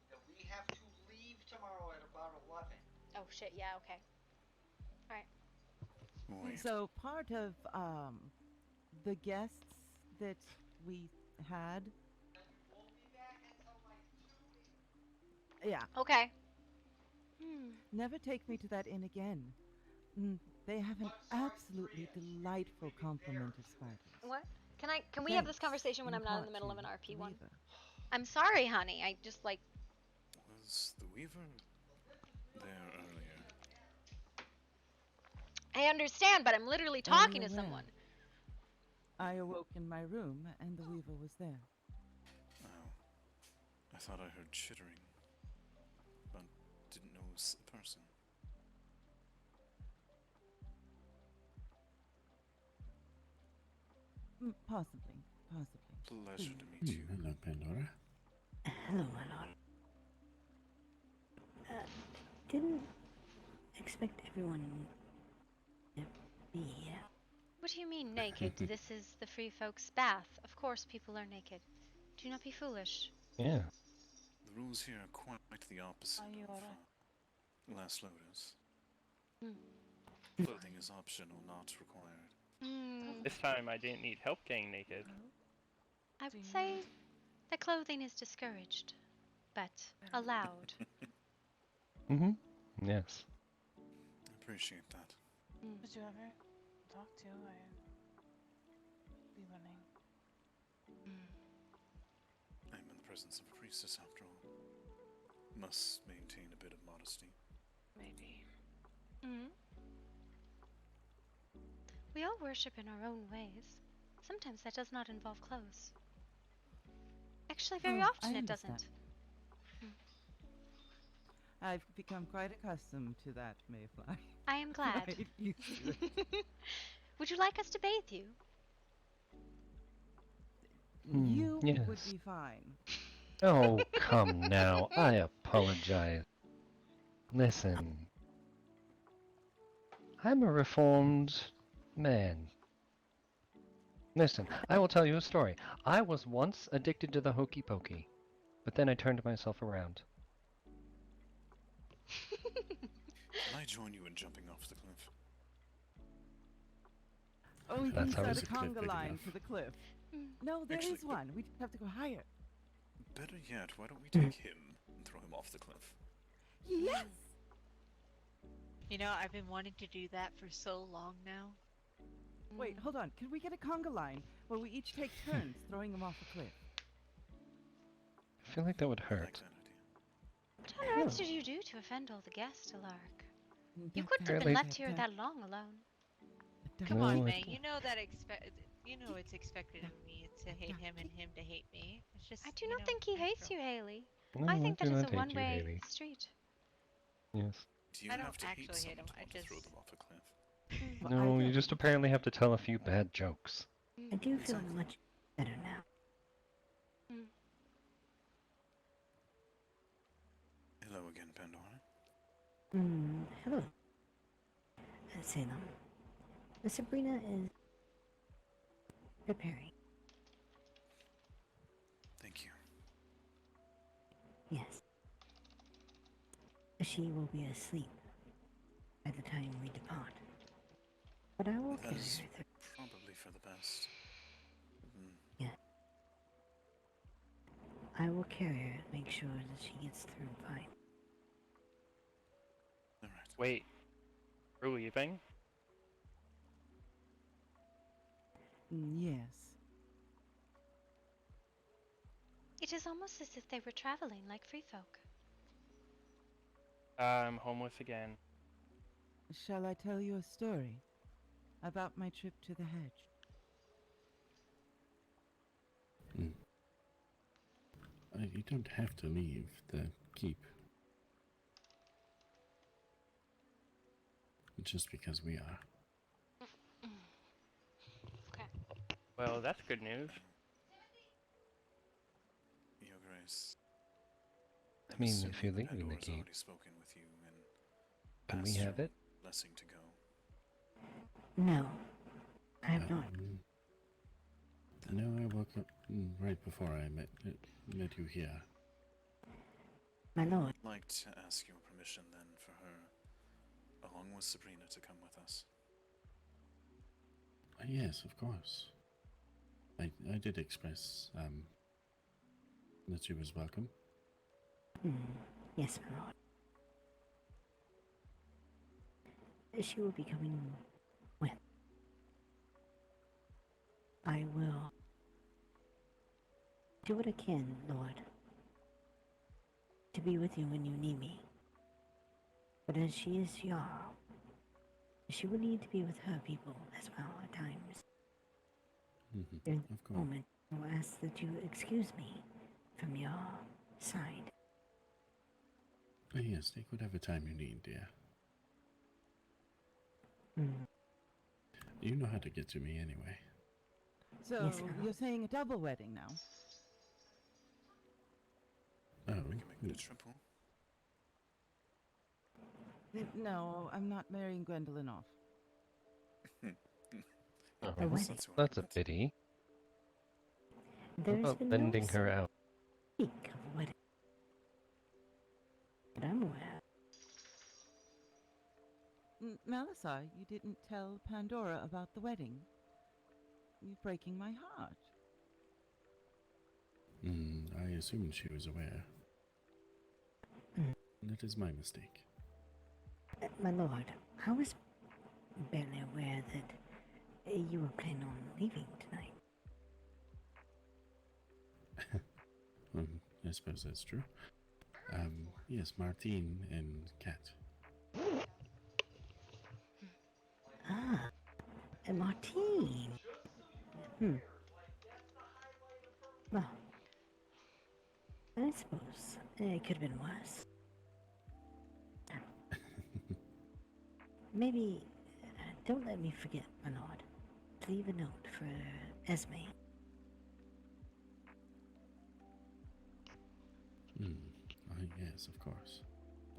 Speaker 16: That we have to leave tomorrow at about 11.
Speaker 2: Oh shit, yeah, okay. Alright.
Speaker 6: Wait.
Speaker 7: So part of the guests that we had.
Speaker 16: Won't be back until like 2 weeks.
Speaker 7: Yeah.
Speaker 2: Okay.
Speaker 7: Never take me to that inn again. They have an absolutely delightful complement of spiders.
Speaker 2: What? Can we have this
Speaker 7: Thanks,
Speaker 2: conversation when
Speaker 7: in
Speaker 2: I'm not in
Speaker 7: part
Speaker 2: the middle of
Speaker 7: to
Speaker 2: an RP
Speaker 7: the
Speaker 2: one?
Speaker 7: Weaver.
Speaker 2: I'm sorry, honey. I just like.
Speaker 6: Was the Weaver there earlier?
Speaker 2: I understand, but I'm literally talking to
Speaker 7: Earlier
Speaker 2: someone.
Speaker 7: I awoke in my room and the Weaver was there.
Speaker 6: Oh. I thought I heard chittering, but didn't know it was a person.
Speaker 7: Possibly.
Speaker 6: Pleasure to meet you.
Speaker 13: Hello, Pandora.
Speaker 8: Hello, my lord. Didn't expect everyone to be here.
Speaker 2: What do you mean, naked? This is the free folks' bath. Of course people are naked. Do not be foolish.
Speaker 15: Yeah.
Speaker 6: The rules here are quite the opposite of Last Lotus. Clothing is optional, not required.
Speaker 11: This time I didn't need help getting naked.
Speaker 2: I would say that clothing is discouraged, but allowed.
Speaker 15: Yes.
Speaker 6: I appreciate that.
Speaker 5: Would you ever talk to? I'd be willing.
Speaker 6: I'm in the presence of a priestess, after all. Must maintain a bit of modesty.
Speaker 14: Maybe.
Speaker 2: We all worship in our own ways. Sometimes that does not involve clothes. Actually, very often it doesn't.
Speaker 7: I've become quite accustomed to that, Mayfly.
Speaker 2: I am glad.
Speaker 7: Quite used to it.
Speaker 2: Would you like us to bathe you?
Speaker 7: You
Speaker 15: yes.
Speaker 7: would be fine.
Speaker 15: Oh, come now. I apologize. Listen. I'm a reformed man. Listen, I will tell you a story. I was once addicted to the hokey pokey, but then I turned myself around.
Speaker 6: Can I join you in jumping off the cliff?
Speaker 7: Oh, we
Speaker 15: That's
Speaker 7: can
Speaker 15: how
Speaker 7: set
Speaker 15: it's
Speaker 7: a conga line to the cliff. No, there is
Speaker 6: Actually,
Speaker 7: one. We just have to go higher.
Speaker 6: Better yet, why don't we take him and throw him off the cliff?
Speaker 7: Yes!
Speaker 3: You know, I've been wanting to do that for so long now.
Speaker 7: Wait, hold on. Can we get a conga line where we each take turns throwing him off a cliff?
Speaker 15: I feel like that would hurt.
Speaker 2: What on earth did you do to offend all the guests, Alark? You couldn't have
Speaker 15: Apparently-
Speaker 2: been left here that long alone.
Speaker 3: Come
Speaker 15: No,
Speaker 3: on,
Speaker 15: I
Speaker 3: May.
Speaker 15: don't.
Speaker 3: You know that you know it's expected of me to hate him and him to hate me. It's just.
Speaker 2: I do not think he hates you, Haley.
Speaker 15: No,
Speaker 2: I think
Speaker 15: I
Speaker 2: that
Speaker 15: do
Speaker 2: is
Speaker 15: not
Speaker 2: a
Speaker 15: hate you,
Speaker 2: one-way
Speaker 15: Haley.
Speaker 2: street.
Speaker 15: Yes.
Speaker 6: Do you
Speaker 3: I don't
Speaker 6: have to hate
Speaker 3: actually hate
Speaker 6: someone
Speaker 3: him,
Speaker 6: to
Speaker 3: I
Speaker 6: want to throw
Speaker 3: just-
Speaker 6: them off a cliff?
Speaker 15: No, you just apparently have to tell a few bad jokes.
Speaker 8: I do feel much better now.
Speaker 6: Hello again, Pandora.
Speaker 8: Hello. Salem. Sabrina is preparing.
Speaker 6: Thank you.
Speaker 8: Yes. She will be asleep by the time we depart. But I will
Speaker 6: That
Speaker 8: carry
Speaker 6: is
Speaker 8: her through.
Speaker 6: probably for the best.
Speaker 8: Yes. I will carry her and make sure that she gets through fine.
Speaker 6: Alright.
Speaker 11: Wait. We're leaving?
Speaker 7: Yes.
Speaker 2: It is almost as if they were traveling like free folk.
Speaker 11: I'm homeless again.
Speaker 7: Shall I tell you a story about my trip to the hedge?
Speaker 13: You don't have to leave the keep. Just because we are.
Speaker 2: Okay.
Speaker 11: Well, that's good news.
Speaker 6: Your Grace.
Speaker 15: I mean,
Speaker 6: assuming
Speaker 15: if you're
Speaker 6: that
Speaker 15: leaving the
Speaker 6: Pandora's
Speaker 15: keep,
Speaker 6: already spoken with you and
Speaker 15: can we
Speaker 6: asked
Speaker 15: have
Speaker 6: your
Speaker 15: it?
Speaker 6: blessing to go.
Speaker 8: No, I have not.
Speaker 13: No, I woke up right before I met you here.
Speaker 8: My lord.
Speaker 6: I'd like to ask your permission then for her, along with Sabrina, to come with us.
Speaker 13: Yes, of course. I did express that she was welcome.
Speaker 8: Yes, my lord. She will be coming with. I will do what I can, Lord, to be with you when you need me. But as she is Jarl, she will need to be with her people as well at times. In
Speaker 13: Of
Speaker 8: the
Speaker 13: course.
Speaker 8: moment, I will ask that you excuse me from your side.
Speaker 13: Yes, take whatever time you need, dear. You know how to get to me anyway.
Speaker 7: So,
Speaker 8: Yes,
Speaker 7: you're saying a double wedding now?
Speaker 13: Oh,
Speaker 6: We can make it a triple.
Speaker 7: No, I'm not marrying Gwendolyn off.
Speaker 15: Oh,
Speaker 8: wedding.
Speaker 15: that's a pity.
Speaker 8: There's
Speaker 15: About
Speaker 8: been
Speaker 15: lending
Speaker 8: no
Speaker 15: her out.
Speaker 8: speak of a wedding that I'm aware.
Speaker 7: Malasar, you didn't tell Pandora about the wedding. You're breaking my heart.
Speaker 13: I assumed she was aware. That is my mistake.
Speaker 8: My lord, I was barely aware that you were planning on leaving tonight.
Speaker 13: I suppose that's true. Yes, Martine and Kat.
Speaker 8: Ah, and Martine. Well, I suppose it could have been worse. Maybe don't let me forget, my lord, to leave a note for Esme.
Speaker 13: Yes, of course.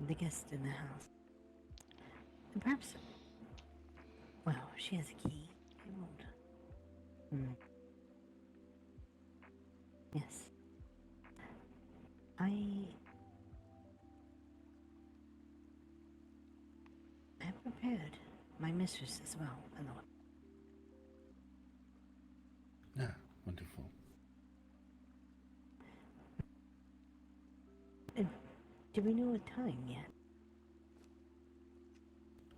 Speaker 8: The guest in the house. And perhaps, well, she has a key. I won't. Yes. I have prepared my mistress as well, my lord.
Speaker 13: Ah, wonderful.
Speaker 8: Do we know a time yet?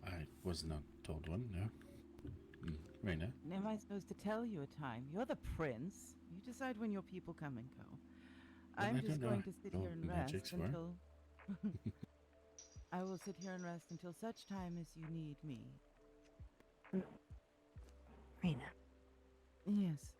Speaker 13: I was not told one, no. Raina?
Speaker 7: Am I supposed to tell you a time? You're the prince. You decide when your people come and go.
Speaker 13: Well,
Speaker 7: I'm
Speaker 13: I
Speaker 7: just
Speaker 13: don't know
Speaker 7: going to sit
Speaker 13: how
Speaker 7: here and
Speaker 13: magics
Speaker 7: rest
Speaker 13: work.
Speaker 7: until... I will sit here and rest until such time as you need me.
Speaker 8: Raina.
Speaker 7: Yes.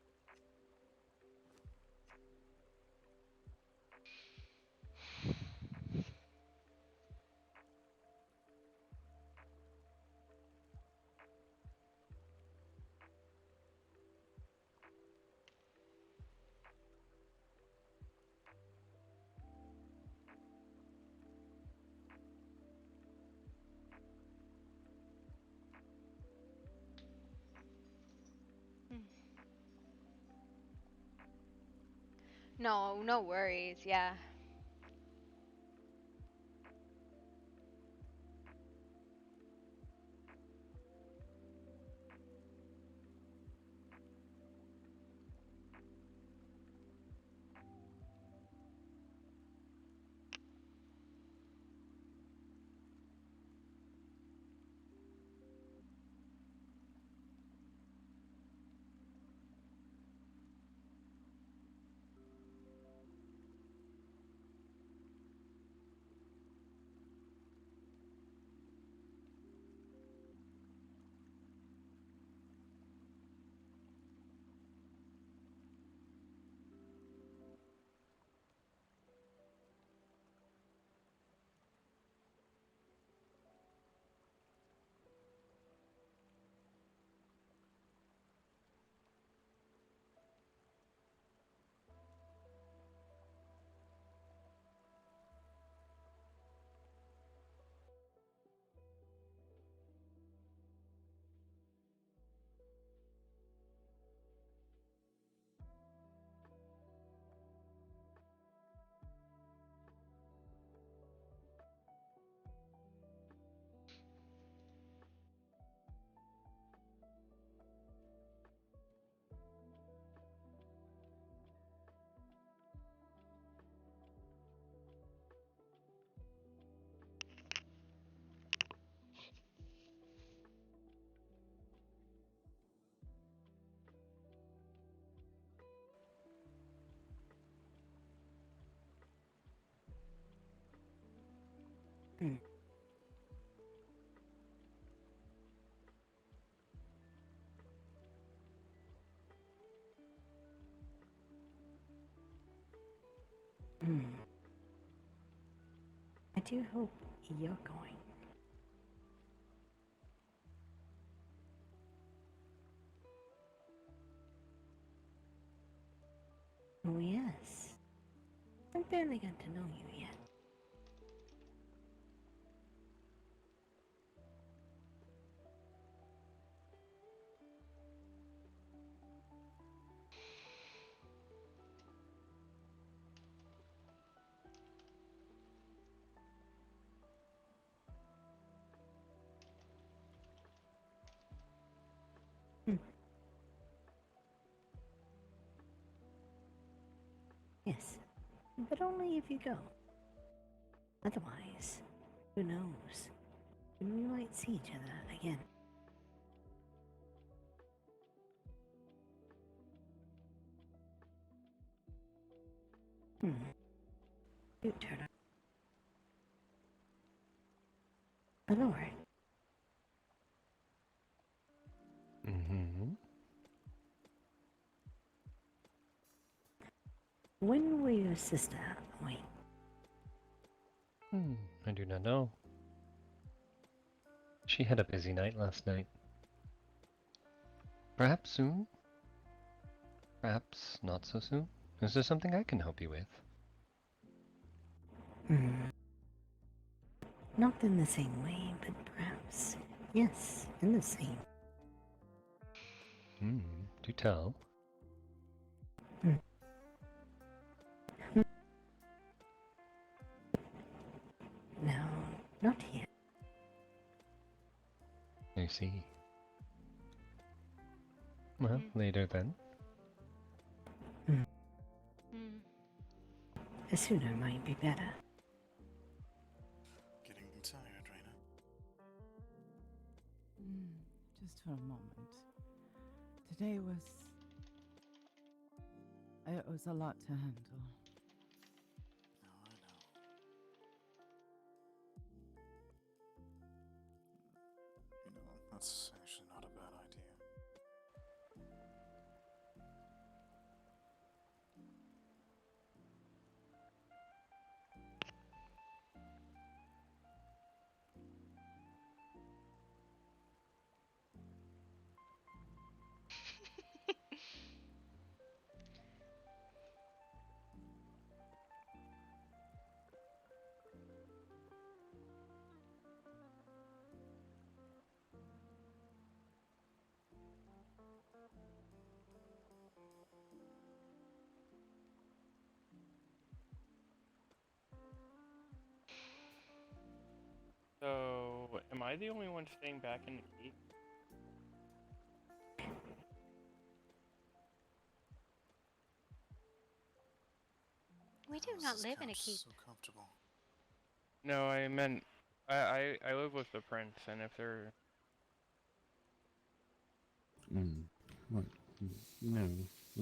Speaker 2: No, no worries. Yeah.
Speaker 8: I do hope you're going. Oh, yes. I barely got to know you yet. Yes, but only if you go. Otherwise, who knows? We might see each other again. You turn up. Allure.
Speaker 15: Mm-hmm.
Speaker 8: When will your sister wait?
Speaker 15: I do not know. She had a busy night last night. Perhaps soon? Perhaps not so soon? Is there something I can help you with?
Speaker 8: Not in the same way, but perhaps, yes, in the same.
Speaker 15: Do tell.
Speaker 8: No, not yet.
Speaker 15: I see. Well, later then.
Speaker 8: Sooner might be better.
Speaker 6: Getting tired, Raina.
Speaker 7: Just for a moment. Today was... It was a lot to handle.
Speaker 6: No, I know. You know, that's actually not a bad idea.
Speaker 11: So, am I the only one staying back in the keep?
Speaker 2: We do not live in a keep.
Speaker 6: So comfortable.
Speaker 11: No, I meant I live with the prince, and if they're
Speaker 13: What? No,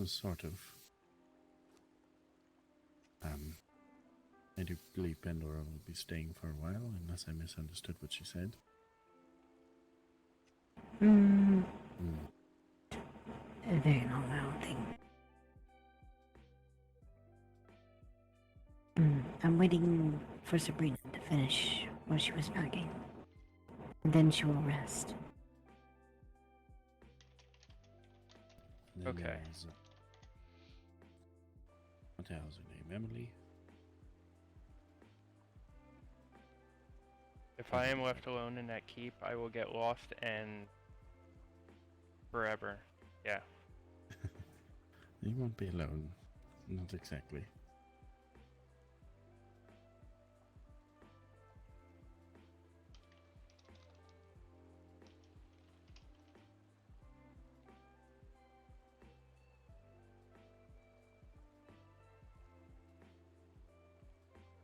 Speaker 13: sort of. I do believe Pandora will be staying for a while, unless I misunderstood what she said.
Speaker 8: A very long outing. I'm waiting for Sabrina to finish what she was packing. And then she will rest.
Speaker 11: Okay.
Speaker 13: What the hell's her name? Emily?
Speaker 11: if I am left alone in that keep, I will get lost and forever. Yeah.
Speaker 13: You won't be alone. Not exactly.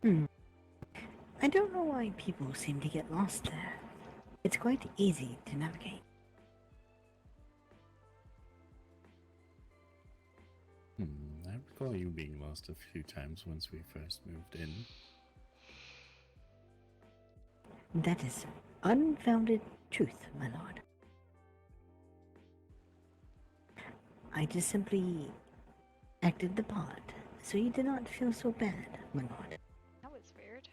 Speaker 8: I don't know why people seem to get lost there. It's quite easy to navigate.
Speaker 13: I recall you being lost a few times once we first moved in.
Speaker 8: That is unfounded truth, my lord. I just simply acted the part So you did not feel so bad, my lord.
Speaker 2: That was weird.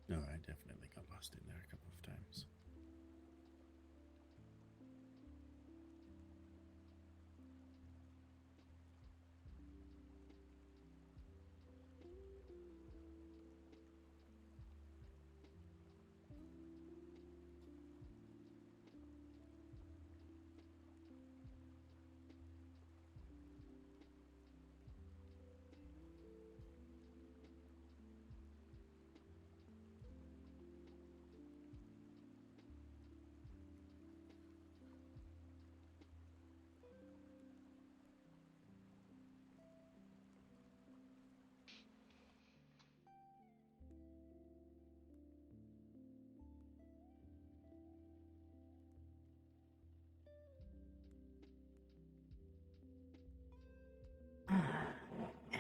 Speaker 13: No, I definitely got lost in there a couple of times.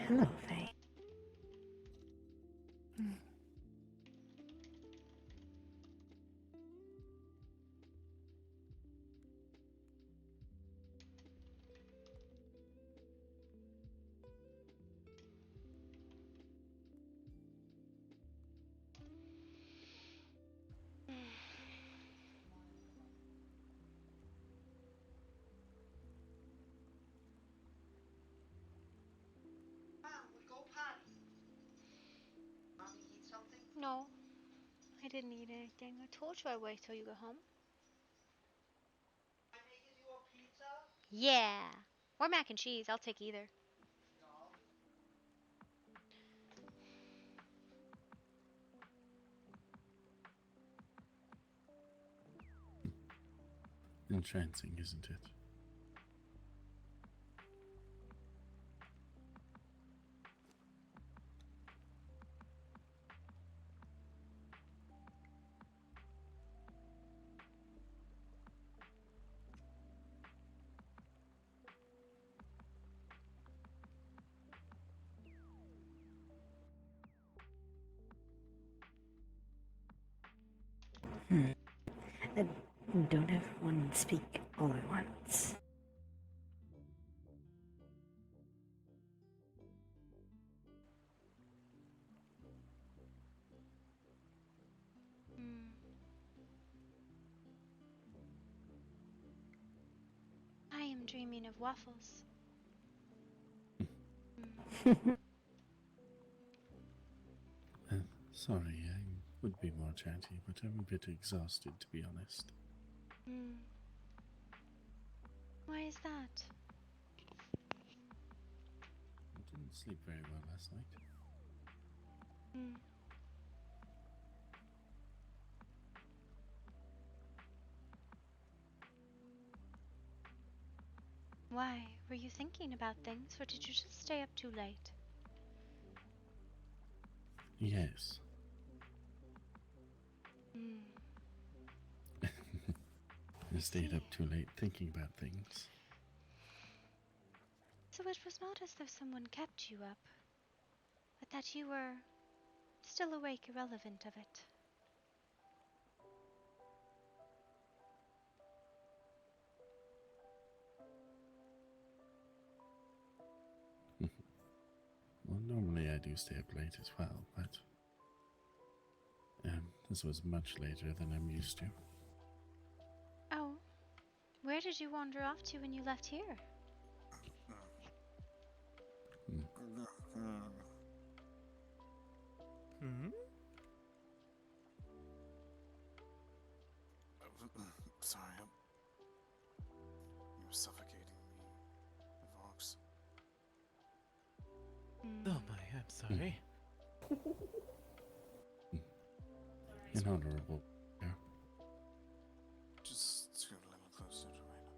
Speaker 8: Hello, Faye.
Speaker 2: No, I didn't eat anything. I told you I'd wait till you go home. Yeah. Or mac and cheese. I'll take either.
Speaker 13: Entrancing, isn't it?
Speaker 8: Don't everyone speak all at once.
Speaker 2: I am dreaming of waffles.
Speaker 13: Sorry, I would be more chatty, but I'm a bit exhausted, to be honest.
Speaker 2: Why is that?
Speaker 13: I didn't sleep very well last night.
Speaker 2: Why? Were you thinking about things, or did you just stay up too late?
Speaker 13: Yes. I stayed up too late thinking about things.
Speaker 2: So it was not as though someone kept you up, but that you were still awake, irrelevant of it.
Speaker 13: Well, normally I do stay up late as well, but this was much later than I'm used to.
Speaker 2: Oh, where did you wander off to when you left here?
Speaker 6: Sorry, you're suffocating me, Vox.
Speaker 17: Oh my, I'm sorry.
Speaker 13: Inhonorable. Yeah.
Speaker 6: Just scoot a little closer to Raina.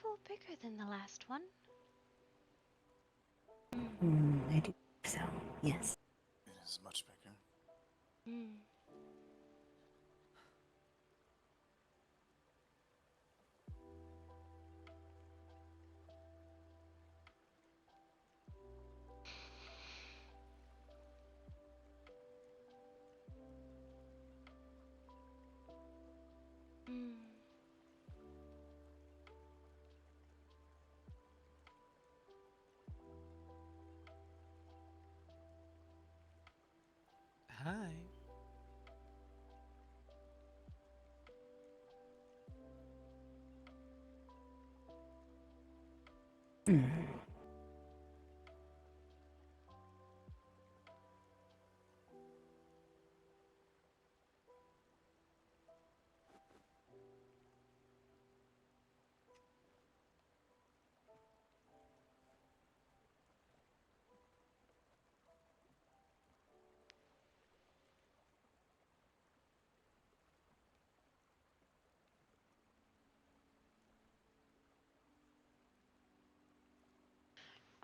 Speaker 2: little bigger than the last one.
Speaker 8: I do think so, yes.
Speaker 6: It is much bigger.
Speaker 17: Hi.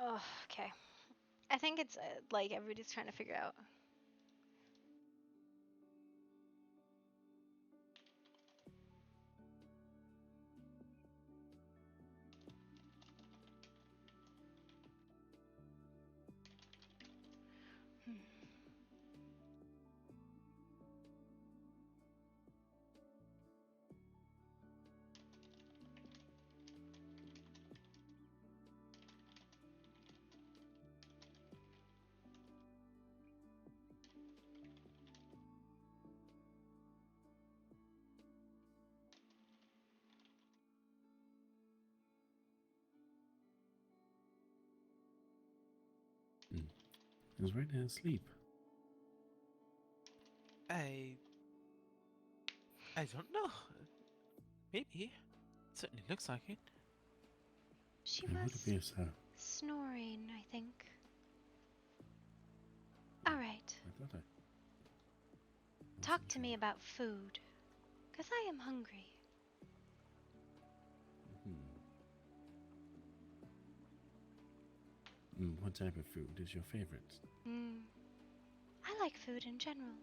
Speaker 2: Oh, okay. I think it's like everybody's trying to figure out.
Speaker 13: Is right now asleep.
Speaker 17: I don't know. Maybe. Certainly looks like it.
Speaker 2: She
Speaker 13: Would
Speaker 2: was
Speaker 13: appear so.
Speaker 2: snoring, I think. All right.
Speaker 13: I thought
Speaker 2: Talk to me about food, 'cause I am hungry.
Speaker 13: What type of food is your favorite?
Speaker 2: I like food in general.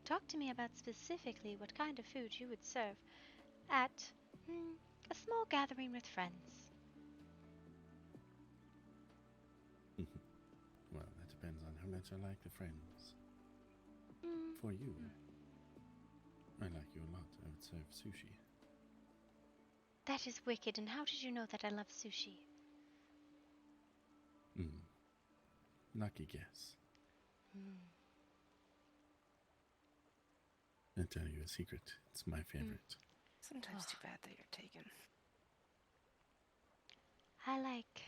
Speaker 2: Talk to me about specifically what kind of food you would serve at a small gathering with friends.
Speaker 13: Well, that depends on how much I like the friends. For you, I like you a lot. I would serve sushi.
Speaker 2: That is wicked, and how did you know that I love sushi?
Speaker 13: Lucky guess. I'll tell you a secret. It's my favorite.
Speaker 14: Sometimes too bad that you're taken.
Speaker 2: I like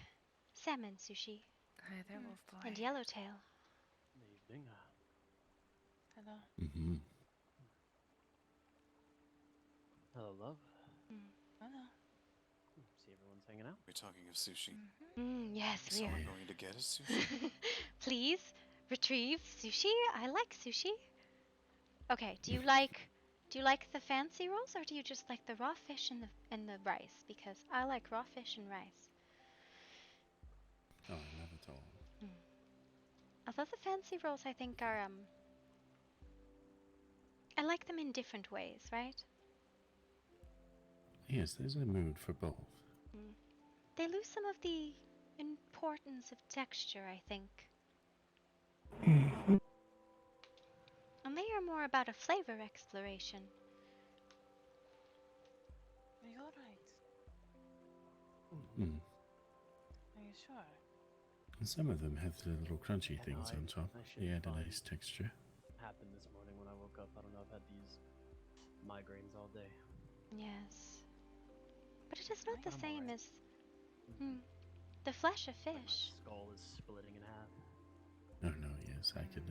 Speaker 2: salmon sushi.
Speaker 14: Hi there, Wolf Boy.
Speaker 2: And yellowtail.
Speaker 18: Evening.
Speaker 5: Hello.
Speaker 18: Hello, love.
Speaker 5: Hello.
Speaker 18: See everyone's hanging out.
Speaker 6: We're talking of sushi.
Speaker 2: Yes,
Speaker 6: So
Speaker 2: we are.
Speaker 6: we're going to get us sushi.
Speaker 2: Please retrieve sushi. I like sushi. Okay, do you like the fancy rolls, or do you just like the raw fish and the rice? Because I like raw fish and rice.
Speaker 13: Oh, I love it all.
Speaker 2: Although the fancy rolls, I think, are I like them in different ways, right?
Speaker 13: Yes, there's a mood for both.
Speaker 2: They lose some of the importance of texture, I think. And they are more about a flavor exploration.
Speaker 5: Are you alright? Are you sure?
Speaker 13: And some of them have the little crunchy things on top. They add a nice texture.
Speaker 18: Happened this morning when I woke up. I don't know, I've had these migraines all day.
Speaker 2: Yes. But it is not the same as the flesh of fish.
Speaker 18: My skull is splitting in half.
Speaker 13: Oh no, yes, I could,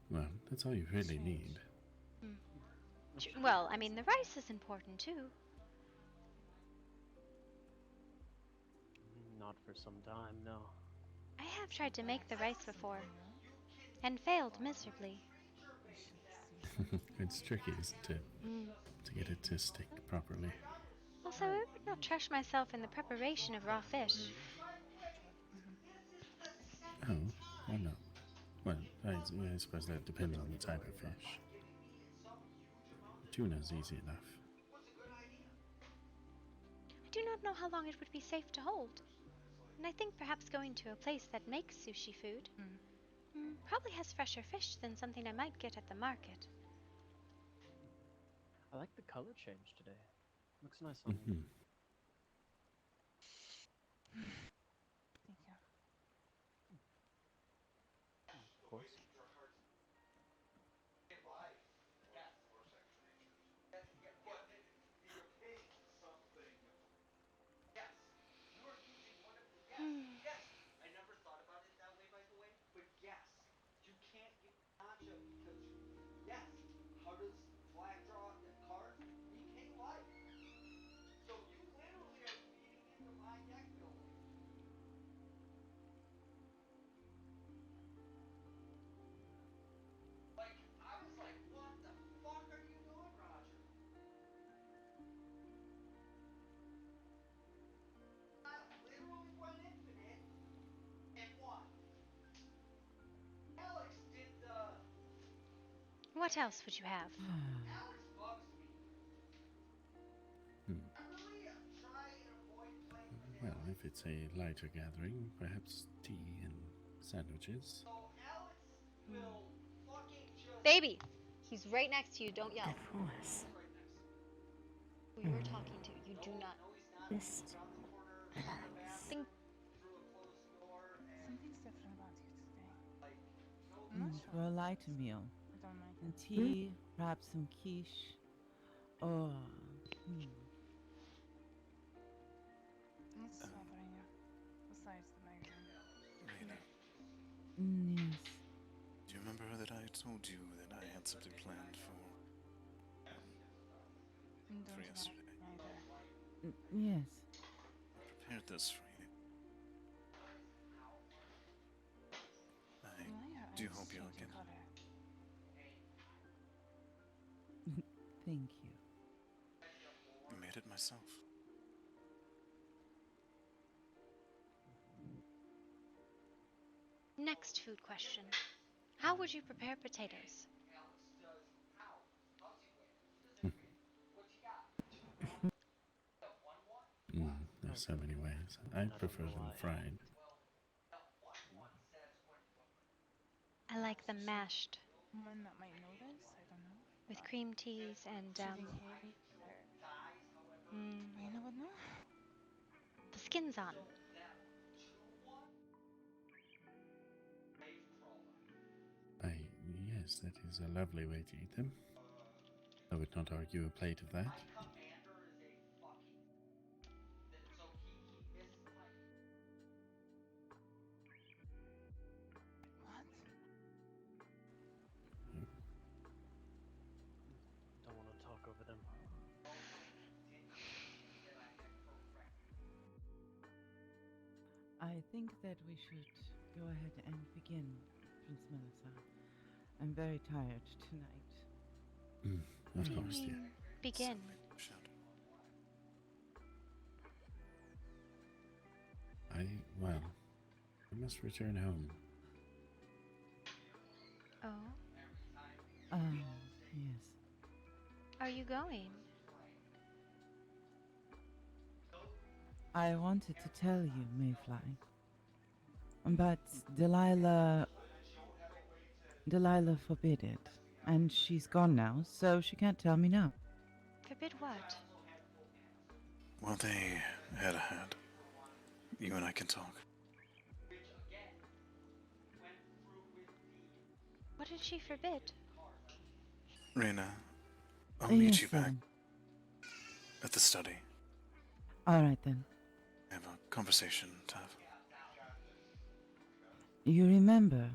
Speaker 13: well, that's all you really need.
Speaker 2: Well, I mean, the rice is important too.
Speaker 18: Not for some time, no.
Speaker 2: I have tried to make the rice before, and failed miserably.
Speaker 13: It's tricky, isn't it? To get it to stick properly.
Speaker 2: Also, I would not trash myself in the preparation of raw fish.
Speaker 13: Oh, why not? Well, I suppose that depends on the type of fish. Tuna's easy enough.
Speaker 2: I do not know how long it would be safe to hold, and I think perhaps going to a place that makes sushi food probably has fresher fish than something I might get at the market.
Speaker 18: I like the color change today. Looks nice on you.
Speaker 5: Thank you.
Speaker 18: Of course.
Speaker 2: What else would you have?
Speaker 13: Well, if it's a lighter gathering, perhaps tea and sandwiches.
Speaker 2: Baby! He's right next to you, don't yell.
Speaker 8: Divorce.
Speaker 2: Who you are talking to, you do not.
Speaker 8: This Alex.
Speaker 2: Think
Speaker 5: Something's different about you today. I'm not sure.
Speaker 7: For a lighter meal.
Speaker 5: I don't like
Speaker 7: And
Speaker 5: it.
Speaker 7: tea, perhaps some quiche. Or,
Speaker 5: What's bothering you? Besides the migraine.
Speaker 6: Rena,
Speaker 7: yes.
Speaker 6: do you remember that I told you that I had something planned for yesterday?
Speaker 7: Yes.
Speaker 6: I prepared this for you. I do hope you like it.
Speaker 7: Thank you.
Speaker 6: I made it myself.
Speaker 2: Next food question. How would you prepare potatoes?
Speaker 13: There's so many ways. I prefer them fried.
Speaker 2: I like them mashed.
Speaker 5: One that might know this, I don't know.
Speaker 2: With cream teas and,
Speaker 5: Do you think Haley or Rena would know?
Speaker 2: the skin's on.
Speaker 13: Yes, that is a lovely way to eat them. I would not argue a plate of that.
Speaker 5: What?
Speaker 18: Don't want to talk over them.
Speaker 7: I think that we should go ahead and begin, Prince Melissa. I'm very tired tonight.
Speaker 13: Of course, dear.
Speaker 2: Begin.
Speaker 13: Well, I must return home.
Speaker 2: Oh?
Speaker 7: Yes.
Speaker 2: Are you going?
Speaker 7: I wanted to tell you, Mayfly. But Delilah forbid it. And she's gone now, so she can't tell me now.
Speaker 2: Forbid what?
Speaker 6: Well, they had a hat. You and I can talk.
Speaker 2: What did she forbid?
Speaker 6: Rena, I'll meet you
Speaker 7: Yes,
Speaker 6: back at the study.
Speaker 7: All right then.
Speaker 6: I have a conversation to have.
Speaker 7: You remember,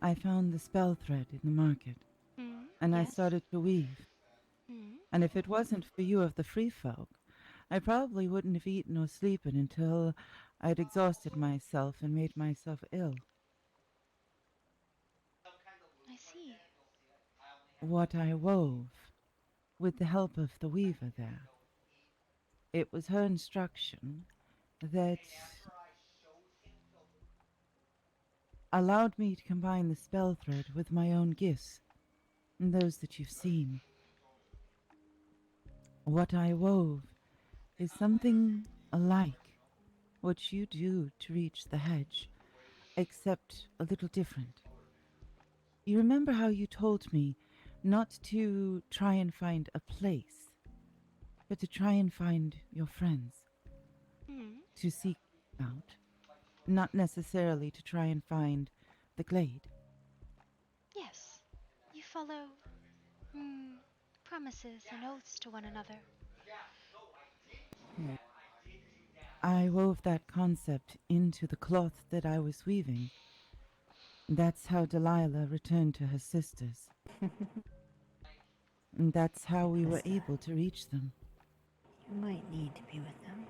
Speaker 7: I found the spell thread in the market, and I
Speaker 2: Yes.
Speaker 7: started to weave. And if it wasn't for you of the free folk, I probably wouldn't have eaten or sleeping until I'd exhausted myself and made myself ill.
Speaker 2: I see.
Speaker 7: What I wove, with the help of the weaver there, it was her instruction that allowed me to combine the spell thread with my own gifts, and those that you've seen. What I wove is something alike what you do to reach the hedge, except a little different. You remember how you told me not to try and find a place, but to try and find your friends, to seek out, not necessarily to try and find the glade.
Speaker 2: Yes, you follow promises and oaths to one another.
Speaker 7: I wove that concept into the cloth that I was weaving. That's how Delilah returned to her sisters. And that's how we were able to reach them.
Speaker 8: You might need to be with them.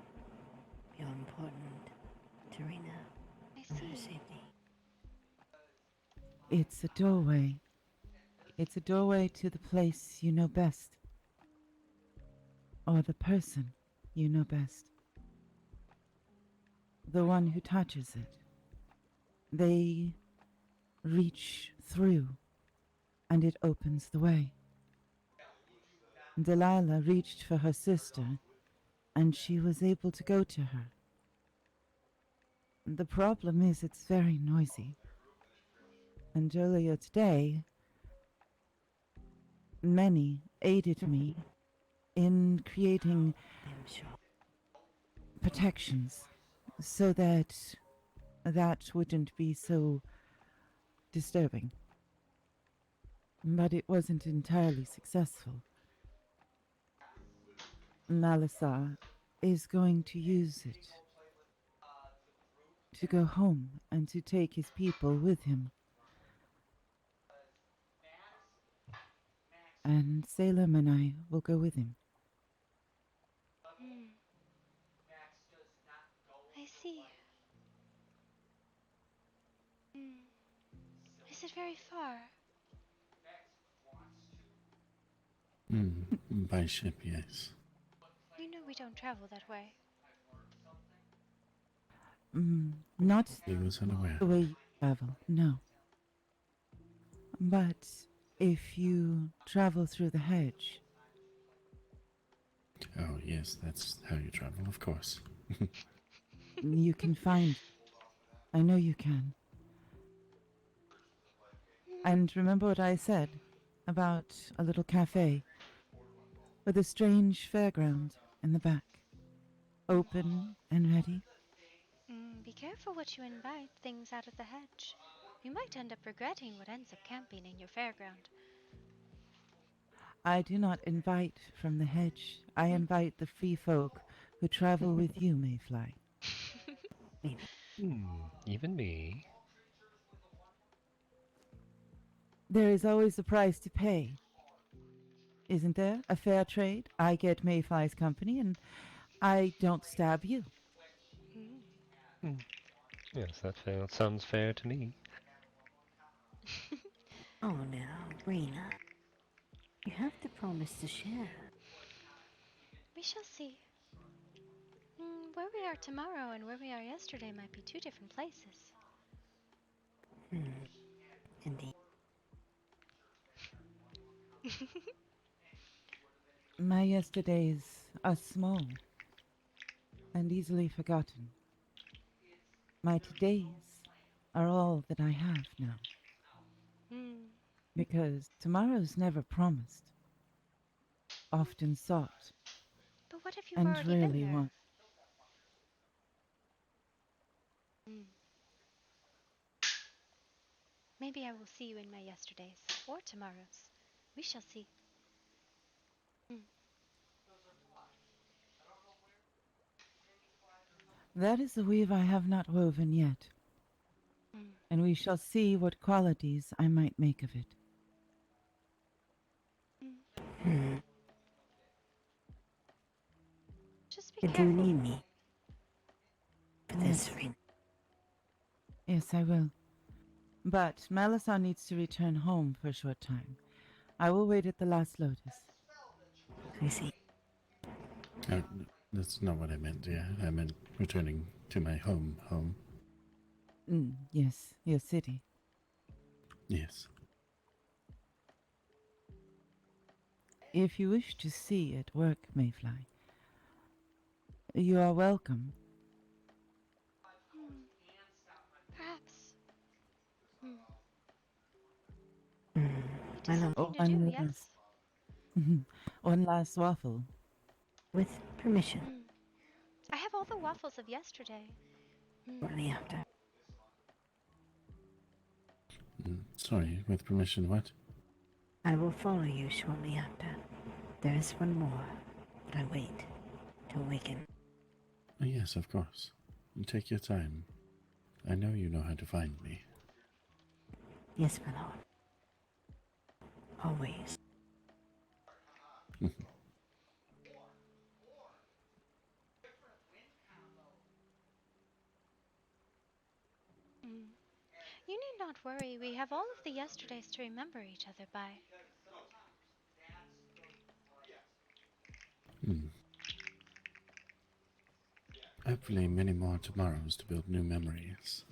Speaker 8: You're important to Rena and her safety.
Speaker 7: It's a doorway. It's a doorway to the place you know best. Or the person you know best. The one who touches it. They reach through, and it opens the way. Delilah reached for her sister, and she was able to go to her. The problem is it's very noisy. And earlier today, many aided me in creating protections so that that wouldn't be so disturbing. But it wasn't entirely successful. Malasar is going to use it to go home and to take his people with him. And Salem and I will go with him.
Speaker 2: I see. Is it very far?
Speaker 13: By ship, yes.
Speaker 2: You know we don't travel that way.
Speaker 7: Not
Speaker 13: He was unaware.
Speaker 7: the way you travel, no. But if you travel through the hedge...
Speaker 13: Oh, yes, that's how you travel, of course.
Speaker 7: you can find... I know you can. And remember what I said about a little cafe with a strange fairground in the back, open and ready?
Speaker 2: Be careful what you invite things out of the hedge. You might end up regretting what ends up camping in your fairground.
Speaker 7: I do not invite from the hedge. I invite the free folk who travel with you, Mayfly.
Speaker 15: Even me.
Speaker 7: There is always a price to pay. Isn't there? A fair trade. I get Mayfly's company and I don't stab you.
Speaker 15: Yes, that sounds fair to me.
Speaker 8: Oh no, Rena. You have to promise to share.
Speaker 2: We shall see. Where we are tomorrow and where we are yesterday might be two different places.
Speaker 8: Indeed.
Speaker 7: My yesterdays are small and easily forgotten. My todays are all that I have now. Because tomorrow's never promised, often sought,
Speaker 2: But what if you've
Speaker 7: and
Speaker 2: already
Speaker 7: rarely
Speaker 2: been there?
Speaker 7: won.
Speaker 2: Maybe I will see you in my yesterdays or tomorrows. We shall see.
Speaker 7: That is a weave I have not woven yet, and we shall see what qualities I might make of it.
Speaker 2: Just be
Speaker 8: You
Speaker 2: careful.
Speaker 8: do need me. For this, Rena.
Speaker 7: Yes, I will. But Malasar needs to return home for a short time. I will wait at the last lotus.
Speaker 8: I see.
Speaker 13: That's not what I meant, yeah. I meant returning to my home.
Speaker 7: Yes, your city.
Speaker 13: Yes.
Speaker 7: If you wish to see it work, Mayfly, you are welcome.
Speaker 2: Perhaps.
Speaker 8: I know.
Speaker 2: Something to do, yes?
Speaker 7: One last waffle.
Speaker 8: With permission.
Speaker 2: I have all the waffles of yesterday.
Speaker 8: Shortly after.
Speaker 13: Sorry, with permission, what?
Speaker 8: I will follow you shortly after. There is one more, but I wait to awaken.
Speaker 13: Oh, yes, of course. Take your time. I know you know how to find me.
Speaker 8: Yes, my lord. Always.
Speaker 2: You need not worry. We have all of the yesterdays to remember each other by.
Speaker 13: Hopefully many more tomorrows to build new memories.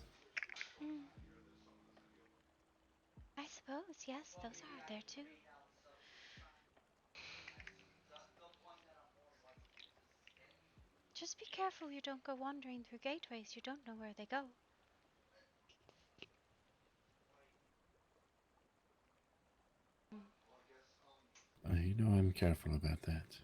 Speaker 2: I suppose, yes, those are there too. Just be careful you don't go wandering through gateways you don't know where they go.
Speaker 13: I know I'm careful about that.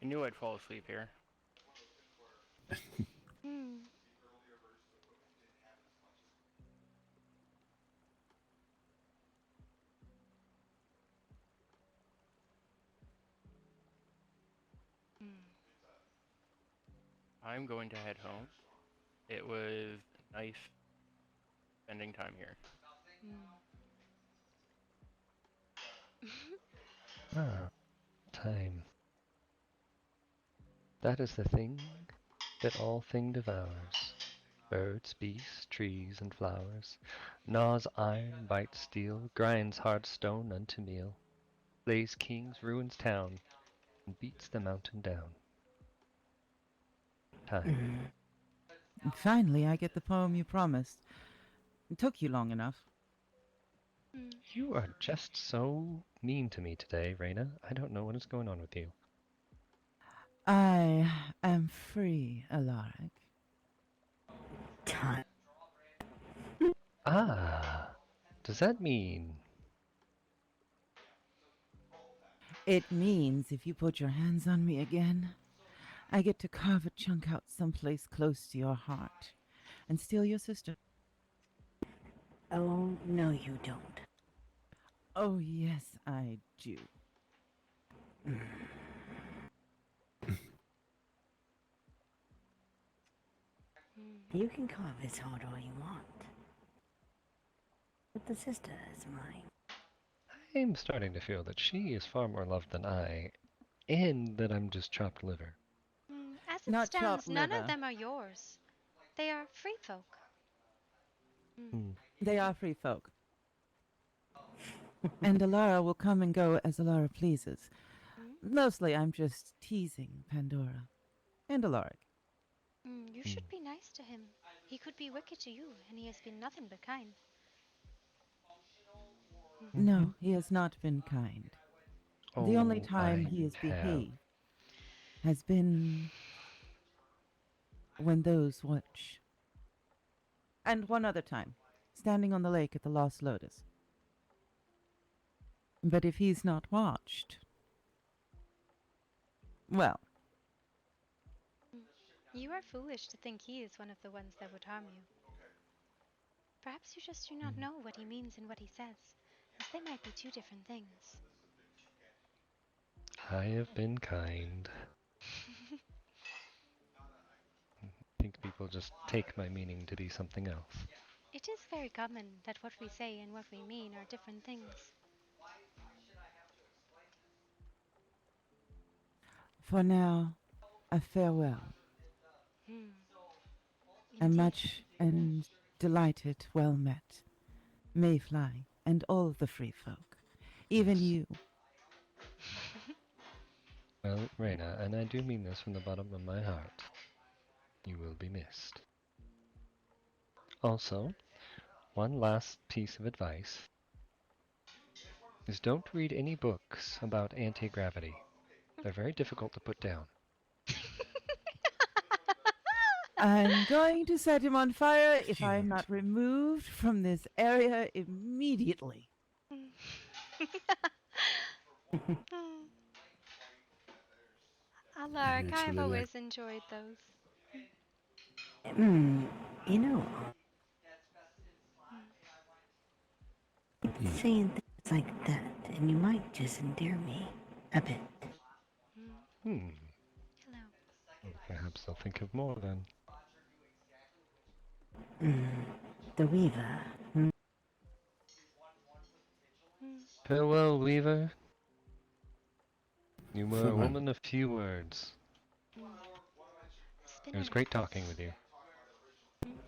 Speaker 11: I knew I'd fall asleep here. I'm going to head home. It was nice spending time here.
Speaker 15: Time. That is the thing that all thing devours. Birds, beasts, trees, and flowers. Gnaws iron, bites steel, grinds hard stone unto meal. Slays kings, ruins town, and beats the mountain down. Time.
Speaker 7: And finally, I get the poem you promised. It took you long enough.
Speaker 15: You are just so mean to me today, Reina. I don't know what is going on with you.
Speaker 7: I am free, Alaric.
Speaker 8: Time.
Speaker 15: Ah, does that mean...
Speaker 7: It means if you put your hands on me again, I get to carve a chunk out someplace close to your heart and steal your sister.
Speaker 8: Oh, no, you don't.
Speaker 7: Oh, yes, I do.
Speaker 8: You can carve his heart all you want. But the sister is mine.
Speaker 15: I'm starting to feel that she is far more loved than I, and that I'm just chopped liver.
Speaker 2: As it stands, none of them are yours. They are free folk.
Speaker 7: They are free folk. And Alara will come and go as Alara pleases. Mostly I'm just teasing Pandora. And Alaric.
Speaker 2: You should be nice to him. He could be wicked to you, and he has been nothing but kind.
Speaker 7: No, he has not been kind. The only time he has behaved has been when those watch. And one other time, standing on the lake at the Lost Lotus. But if he's not watched, well.
Speaker 2: You are foolish to think he is one of the ones that would harm you. Perhaps you just do not know what he means and what he says, as they might be two different things.
Speaker 15: I have been kind. I think people just take my meaning to be something else.
Speaker 2: It is very common that what we say and what we mean are different things.
Speaker 7: For now, a farewell. am much and delighted, well met. Mayfly and all the free folk. Even you.
Speaker 15: Well, Reyna, and I do mean this from the bottom of my heart, you will be missed. Also, one last piece of advice is don't read any books about anti-gravity. They're very difficult to put down.
Speaker 7: I'm going to set him on fire if I'm not removed from this area immediately.
Speaker 2: Alaric, I've always enjoyed those.
Speaker 8: You know, saying things like that, and you might just endear me a bit.
Speaker 15: Hmm. Well, perhaps I'll think of more then.
Speaker 8: The Weaver.
Speaker 15: Farewell, Weaver. You were a woman of few words. It was great talking with you.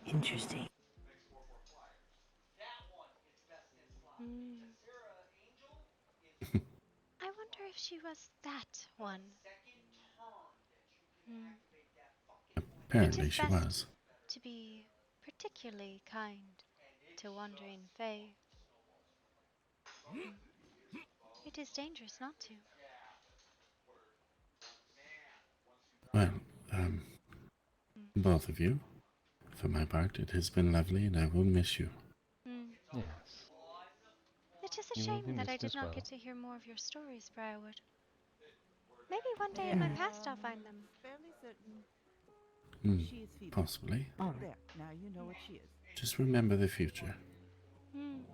Speaker 8: Interesting.
Speaker 2: I wonder if she was that one.
Speaker 13: Apparently
Speaker 2: it is
Speaker 13: she
Speaker 2: best
Speaker 13: was.
Speaker 2: to be particularly kind to wandering fae. It is dangerous not to.
Speaker 13: Well, both of you. For my part, it has been lovely and I will miss you.
Speaker 15: Yes.
Speaker 2: It is a
Speaker 15: You will be
Speaker 2: shame that I
Speaker 15: missed
Speaker 2: did
Speaker 15: as
Speaker 2: not
Speaker 15: well.
Speaker 2: get to hear more of your stories, Briarwood. Maybe one day in my past I'll find them.
Speaker 7: Fairly certain
Speaker 13: Hmm,
Speaker 7: she is feeble.
Speaker 13: possibly.
Speaker 7: There, now you know what she is.
Speaker 13: Just remember the future.
Speaker 2: You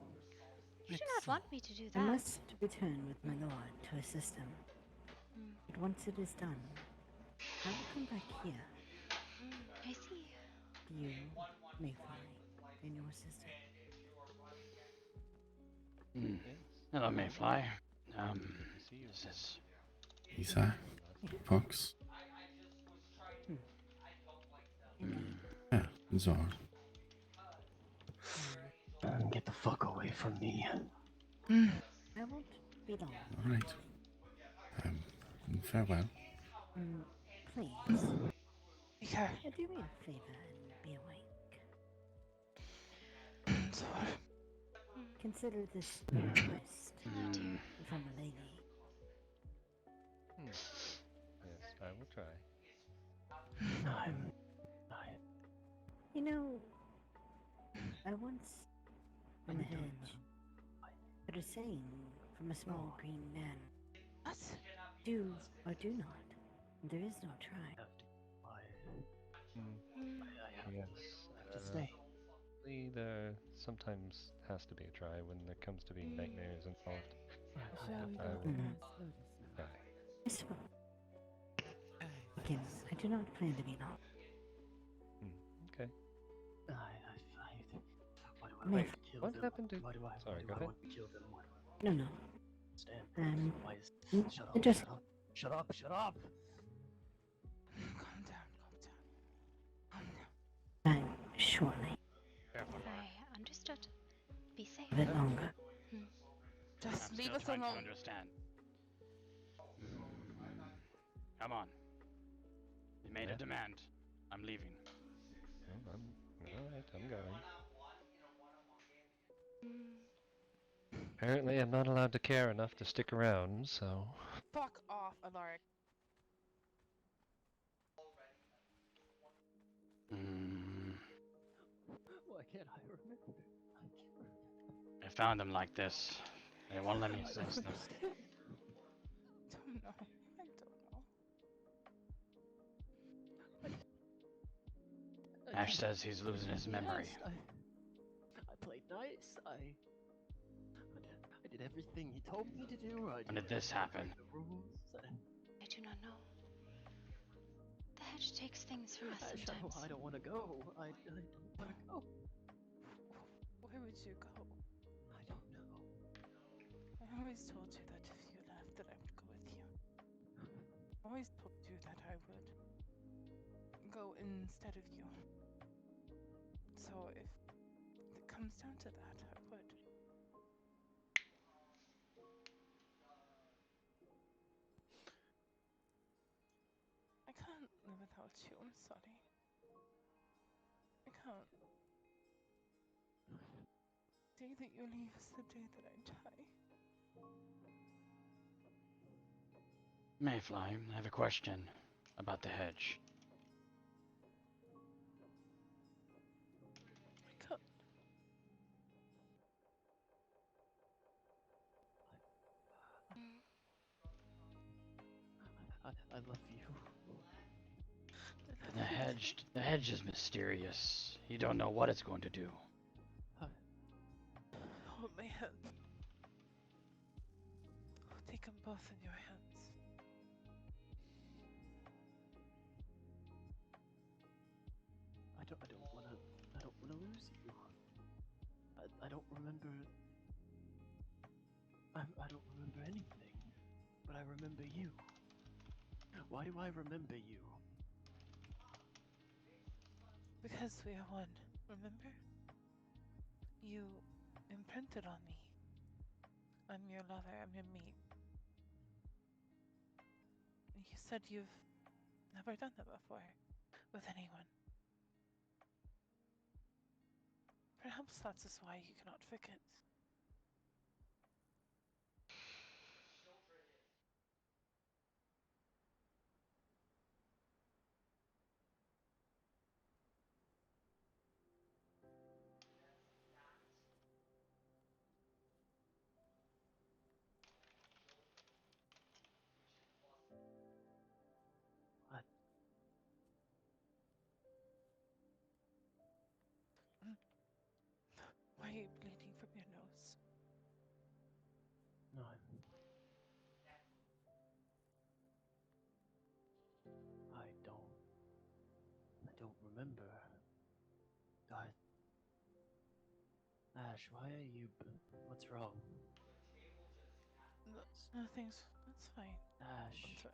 Speaker 2: do not want me to do
Speaker 8: I
Speaker 2: that.
Speaker 8: must return with my lord to assist him. But once it is done, I will come back here.
Speaker 2: I see.
Speaker 8: You, Mayfly, and your sister.
Speaker 1: Hello, Mayfly. This is...
Speaker 13: Isa, Fox. Yeah, Zor.
Speaker 18: Get the fuck away from me.
Speaker 8: I won't be long.
Speaker 13: All right. Farewell.
Speaker 8: Please.
Speaker 5: Okay.
Speaker 8: Do me a favor and be awake. Consider this a request from a lady.
Speaker 15: Yes, I will try.
Speaker 18: I'm
Speaker 8: You know, I once, in the hedge, heard a saying from a small green man.
Speaker 5: What?
Speaker 8: Do or do not. There is no try.
Speaker 15: Yes. There sometimes has to be a try when there comes to be nightmares involved.
Speaker 7: Shall we
Speaker 15: I
Speaker 7: go
Speaker 15: will
Speaker 7: for
Speaker 15: try.
Speaker 8: Yes, well. Again, I do not plan to be long.
Speaker 15: Okay.
Speaker 18: Why do I
Speaker 8: Wait,
Speaker 18: kill
Speaker 15: what
Speaker 18: them?
Speaker 15: happened to... Sorry, go ahead.
Speaker 18: Kill them? Why
Speaker 8: No, no.
Speaker 18: understand? Why is... Shut up,
Speaker 8: just...
Speaker 18: shut up, shut up, shut up!
Speaker 5: Calm down, calm down.
Speaker 8: Time shortly.
Speaker 2: I understood. Be safe.
Speaker 8: A bit longer.
Speaker 5: Just
Speaker 1: I'm
Speaker 5: leave
Speaker 1: still
Speaker 5: us
Speaker 1: trying to
Speaker 5: alone.
Speaker 1: understand. Come on. You made a demand. I'm leaving.
Speaker 15: Alright, I'm going. Apparently I'm not allowed to care enough to stick around, so...
Speaker 5: Fuck off, Alaric.
Speaker 18: Why can't I remember?
Speaker 1: I found them like this. They won't let me assess them.
Speaker 5: Don't know. I don't know.
Speaker 1: Ash says he's losing his memory.
Speaker 18: Yes, I played nice. I did everything he told me to do.
Speaker 1: When did this happen?
Speaker 18: The rules.
Speaker 2: I do not know. The hedge takes things from us sometimes.
Speaker 18: I don't want to go. I don't want to go.
Speaker 5: Where would you go?
Speaker 18: I don't know.
Speaker 5: I always told you that if you left, that I would go with you. I always told you that I would go instead of you. So if it comes down to that, I would. I can't live without you, I'm sorry. I can't. The day that you leave is the day that I die.
Speaker 1: Mayfly, I have a question about the hedge.
Speaker 5: I can't.
Speaker 18: I love you.
Speaker 1: The hedge is mysterious. You don't know what it's going to do.
Speaker 5: Hold my hand. Take them both in your hands.
Speaker 18: I don't wanna lose you. I don't remember. I don't remember anything, but I remember you. Why do I remember you?
Speaker 5: Because we are one, remember? You imprinted on me. I'm your lover, I'm your mate. And you said you've never done that before with anyone. Perhaps that is why you cannot forget.
Speaker 18: What?
Speaker 5: Why are you bleeding from your nose?
Speaker 18: No, I don't remember. Ash, why are you? What's wrong?
Speaker 5: Nothing's. That's fine.
Speaker 18: Ash.
Speaker 5: That's fine.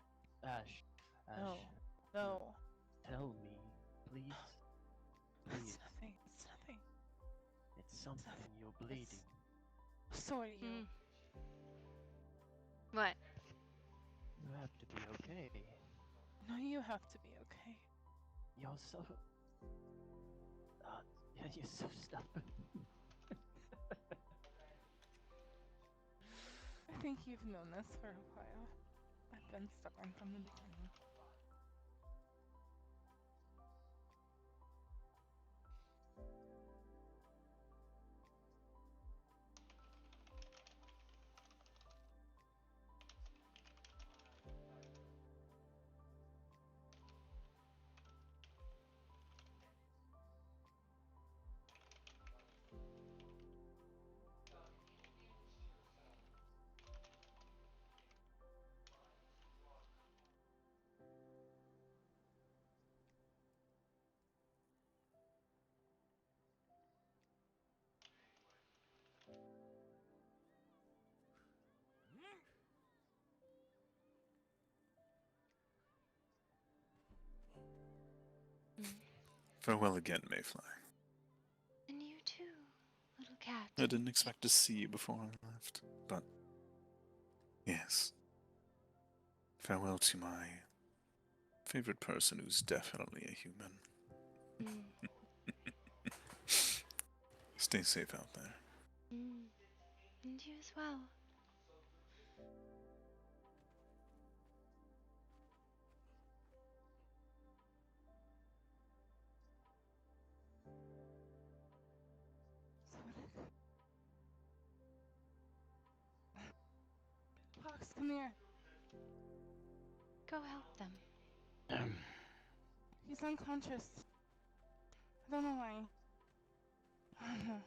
Speaker 18: Ash.
Speaker 5: No. No.
Speaker 18: Tell me, please.
Speaker 5: It's nothing. It's nothing.
Speaker 18: It's something. You're bleeding.
Speaker 5: So are you.
Speaker 2: What?
Speaker 18: You have to be okay.
Speaker 5: No, you have to be okay.
Speaker 18: You're so. Yeah, you're so stubborn.
Speaker 5: I think you've known this for a while. I've been stubborn from the beginning.
Speaker 6: Farewell again, Mayfly.
Speaker 2: And you too, little cat.
Speaker 6: I didn't expect to see you before I left, but yes. Farewell to my favorite person who's definitely a human. Stay safe out there.
Speaker 2: And you as well.
Speaker 5: Fox, come here.
Speaker 2: Go help them.
Speaker 5: He's unconscious. I don't know why. I don't know.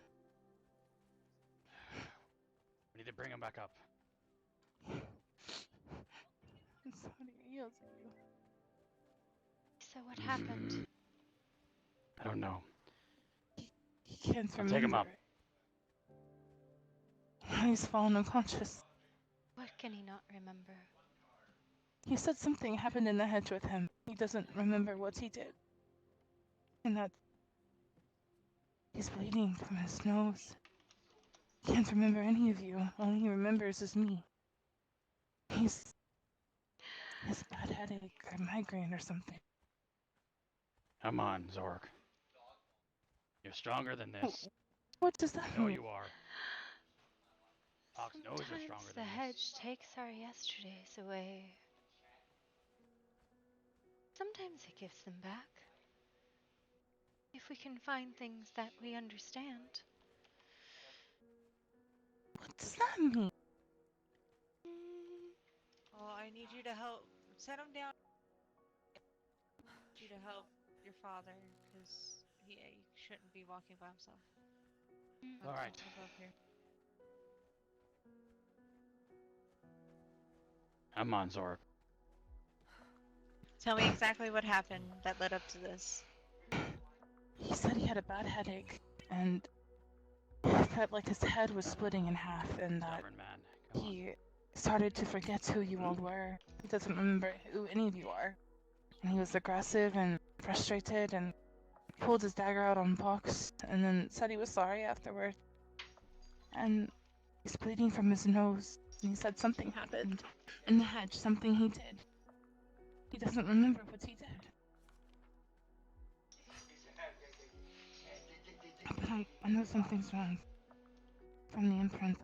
Speaker 1: We need to bring him back up.
Speaker 5: I'm sorry, I yelled at you.
Speaker 2: So what happened?
Speaker 1: I don't know.
Speaker 5: He can't remember.
Speaker 1: Take him up.
Speaker 5: He's fallen unconscious.
Speaker 2: What can he not remember?
Speaker 5: He said something happened in the hedge with him. He doesn't remember what he did. And He's bleeding from his nose. He can't remember any of you. All he remembers is me. He has a bad headache or migraine or something.
Speaker 1: Come on, Zork. You're stronger than this.
Speaker 5: What does that
Speaker 1: I know
Speaker 5: mean?
Speaker 1: you are. Fox knows you're stronger
Speaker 2: the
Speaker 1: than
Speaker 2: hedge takes our yesterdays away. Sometimes it gives them back. If we can find things that we understand.
Speaker 5: What does that mean?
Speaker 3: Well, I need you to help set him down. I need you to help your father, because he shouldn't be walking by himself.
Speaker 1: All right.
Speaker 3: Above here.
Speaker 1: Come on, Zork.
Speaker 3: Tell me exactly what happened that led up to this.
Speaker 5: He said he had a bad headache, and he felt like his head was splitting in half, and that he started to forget who you all were. He doesn't remember who any of you are. And he was aggressive and frustrated and pulled his dagger out on Pox and then said he was sorry afterward. And he's bleeding from his nose, and he said something happened in the hedge, something he did. He doesn't remember what he did. But I know something's wrong. From the imprint,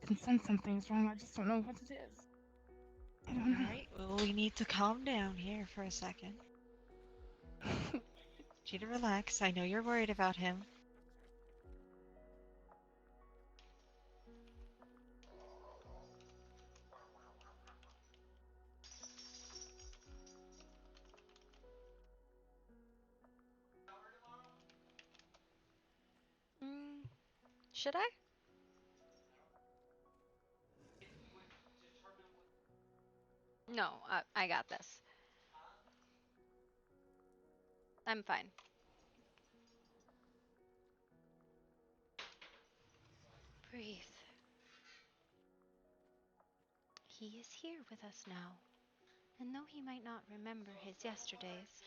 Speaker 5: I can sense something's wrong, I just don't know what it is. I don't know.
Speaker 3: Alright, well, we need to calm down here for a second. Need you to relax. I know you're worried about him.
Speaker 2: Should I? No, I got this. I'm fine. Breathe. He is here with us now. And though he might not remember his yesterdays,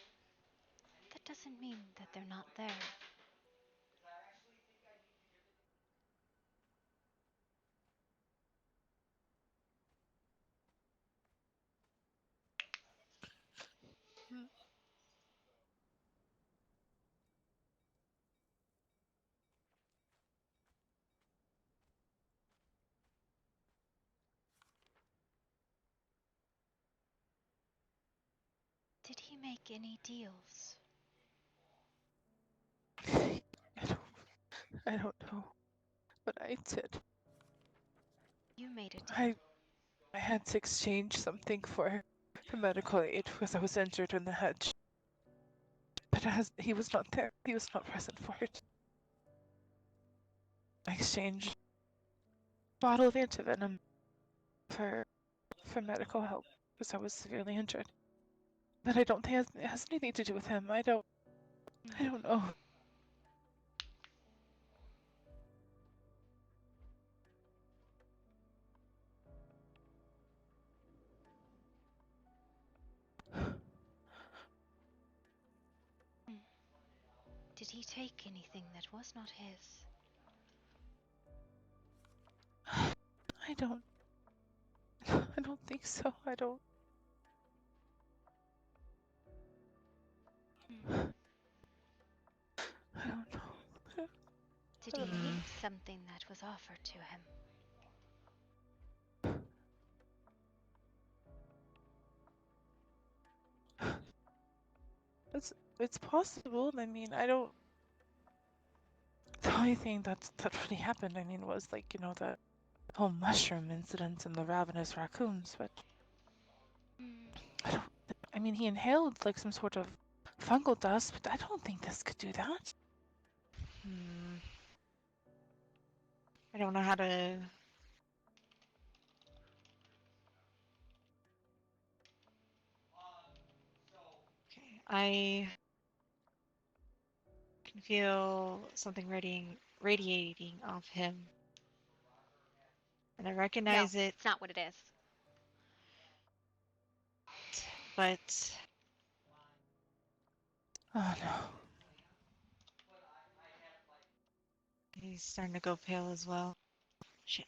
Speaker 2: that doesn't mean that they're not there. Did he make any deals?
Speaker 5: I don't know. But I did.
Speaker 2: You made a deal.
Speaker 5: I had to exchange something for medical aid because I was injured in the hedge. But he was not there. He was not present for it. I exchanged a bottle of antivenom for medical help because I was severely injured. But I don't think it has anything to do with him. I don't know.
Speaker 2: Did he take anything that was not his?
Speaker 5: I don't think so. I don't know.
Speaker 2: Did he eat something that was offered to him?
Speaker 5: It's possible. I mean, I don't. The only thing that really happened, I mean, was like, you know, the whole mushroom incident and the ravenous raccoons. But I mean, he inhaled like some sort of fungal dust, but I don't think this could do that.
Speaker 3: I don't know how to... Okay, I can feel something radiating off him. And I recognize it.
Speaker 2: It's not what it is.
Speaker 3: But...
Speaker 5: Oh no.
Speaker 3: He's starting to go pale as well. Shit.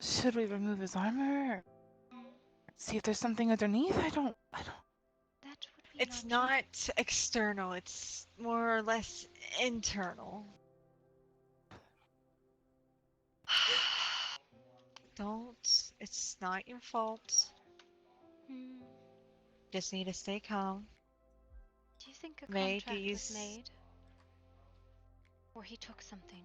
Speaker 5: Should we remove his armor? See if there's something underneath? I don't.
Speaker 2: That would be
Speaker 3: It's not external, it's more or less internal. Don't. It's not your fault. Just need to stay calm.
Speaker 2: Do you think a
Speaker 3: May,
Speaker 2: contract was made? Or he took something?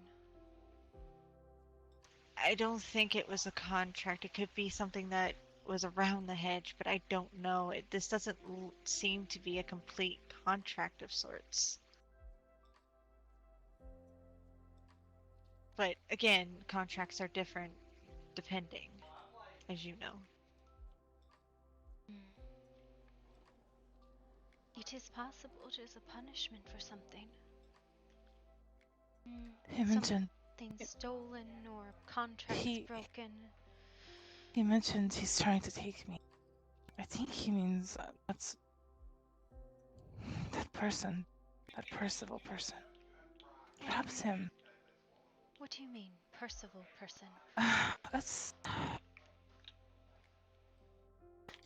Speaker 3: I don't think it was a contract. It could be something that was around the hedge, but I don't know. This doesn't seem to be a complete contract of sorts. But again, contracts are different depending, as you know.
Speaker 2: It is possible it is a punishment for something.
Speaker 5: He mentioned
Speaker 2: something stolen or contracts broken.
Speaker 5: He mentioned he's trying to take me. I think he means that's that person, that Percival person. Perhaps him.
Speaker 2: What do you mean, Percival person?
Speaker 5: That's.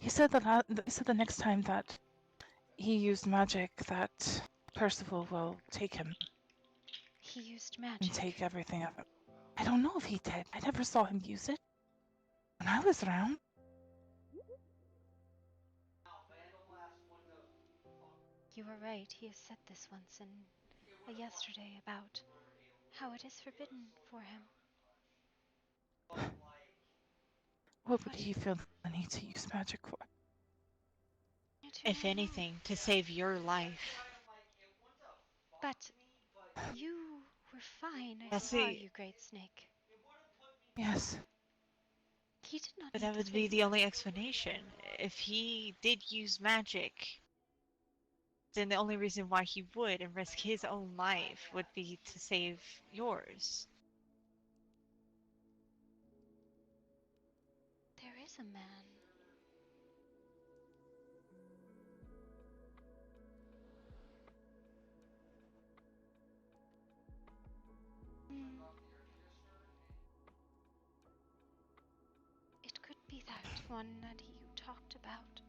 Speaker 5: He said the next time that he used magic, that Percival will take him.
Speaker 2: He used magic.
Speaker 5: And take everything of it. I don't know if he did. I never saw him use it when I was around.
Speaker 2: You are right. He has said this once yesterday about how it is forbidden for him.
Speaker 5: What would he feel the need to use magic for?
Speaker 3: If anything, to save your life.
Speaker 2: But you were fine. I
Speaker 3: That's
Speaker 2: saw you, Great Snake.
Speaker 5: Yes.
Speaker 2: He did not.
Speaker 3: But that would be the only explanation. If he did use magic, then the only reason why he would and risk his own life would be to save yours.
Speaker 2: There is a man. It could be that one that you talked about.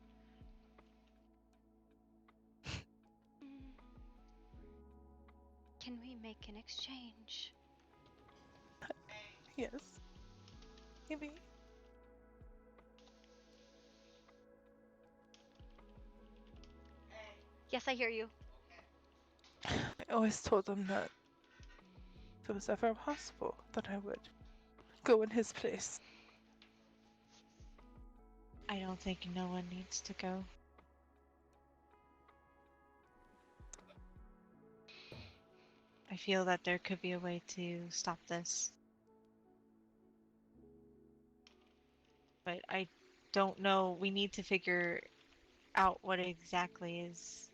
Speaker 2: Can we make an exchange?
Speaker 5: Yes. Maybe.
Speaker 2: Yes, I hear you.
Speaker 5: I always told him that if it was ever possible, that I would go in his place.
Speaker 3: I don't think no one needs to go. I feel that there could be a way to stop this. But I don't know. We need to figure out what exactly is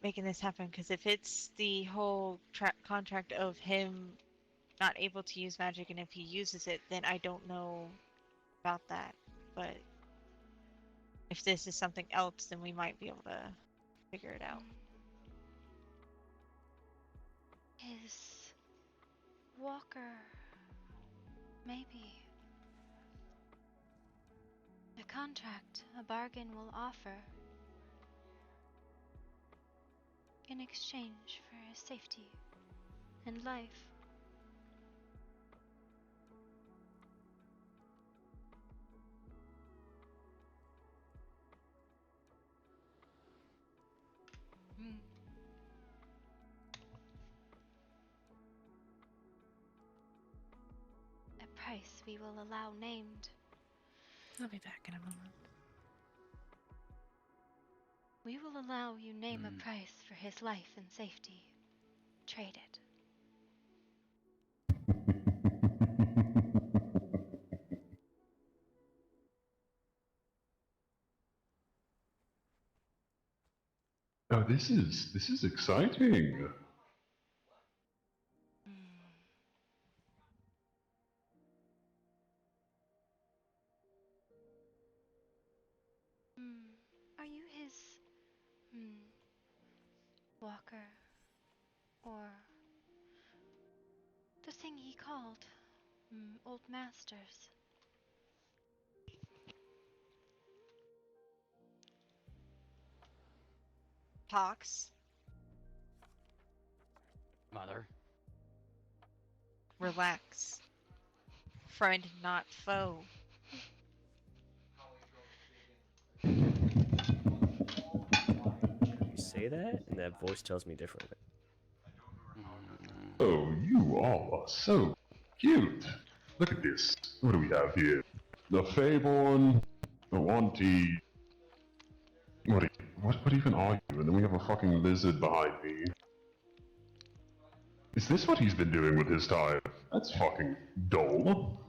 Speaker 3: making this happen. Because if it's the whole contract of him not able to use magic, and if he uses it, then I don't know about that. But if this is something else, then we might be able to figure it out.
Speaker 2: His walker. Maybe. A contract, a bargain will offer in exchange for his safety and life. A price we will allow named.
Speaker 14: I'll be back in a moment.
Speaker 2: We will allow you name a price for his life and safety. trade it.
Speaker 19: Oh, this is exciting.
Speaker 2: Are you his walker, or the thing he called old masters?
Speaker 3: Pox.
Speaker 1: Mother.
Speaker 3: Relax. Friend, not foe.
Speaker 20: You say that, and that voice tells me differently.
Speaker 19: Oh, you all are so cute. Look at this. What do we have here? The Fayborn, the Wanty. What even are you? And then we have a fucking lizard behind me. Is this what he's been doing with his time? That's fucking dull.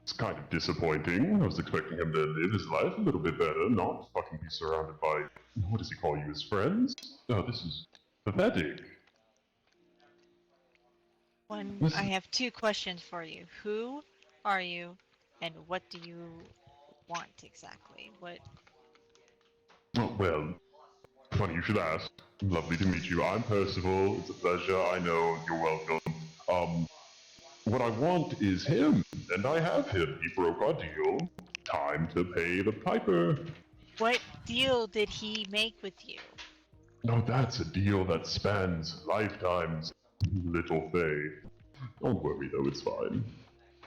Speaker 19: It's kind of disappointing. I was expecting him to live his life a little bit better, not fucking be surrounded by, what does he call you, his friends? Oh, this is pathetic.
Speaker 3: I have two questions for you. Who are you, and what do you want exactly? What?
Speaker 19: Oh, well, funny you should ask. Lovely to meet you. I'm Percival. It's a pleasure. I know. You're welcome. What I want is him, and I have him. He broke our deal. Time to pay the piper.
Speaker 3: What deal did he make with you?
Speaker 19: No, that's a deal that spans lifetimes, little Faye. Don't worry though, it's fine.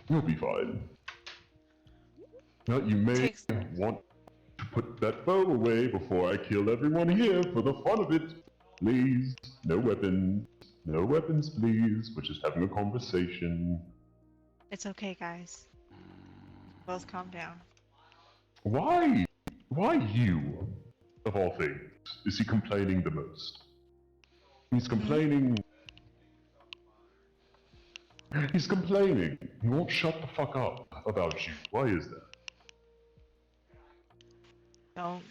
Speaker 19: You'll be fine. Now, you may want to put that bow away before I kill everyone here for the fun of it. Please, no weapons. No weapons, please. We're just having a conversation.
Speaker 3: It's okay, guys. Both calm down.
Speaker 19: Why? Why you? Of all things, is he complaining the most? He's complaining. He's complaining. He won't shut the fuck up about you. Why is that?
Speaker 3: Don't.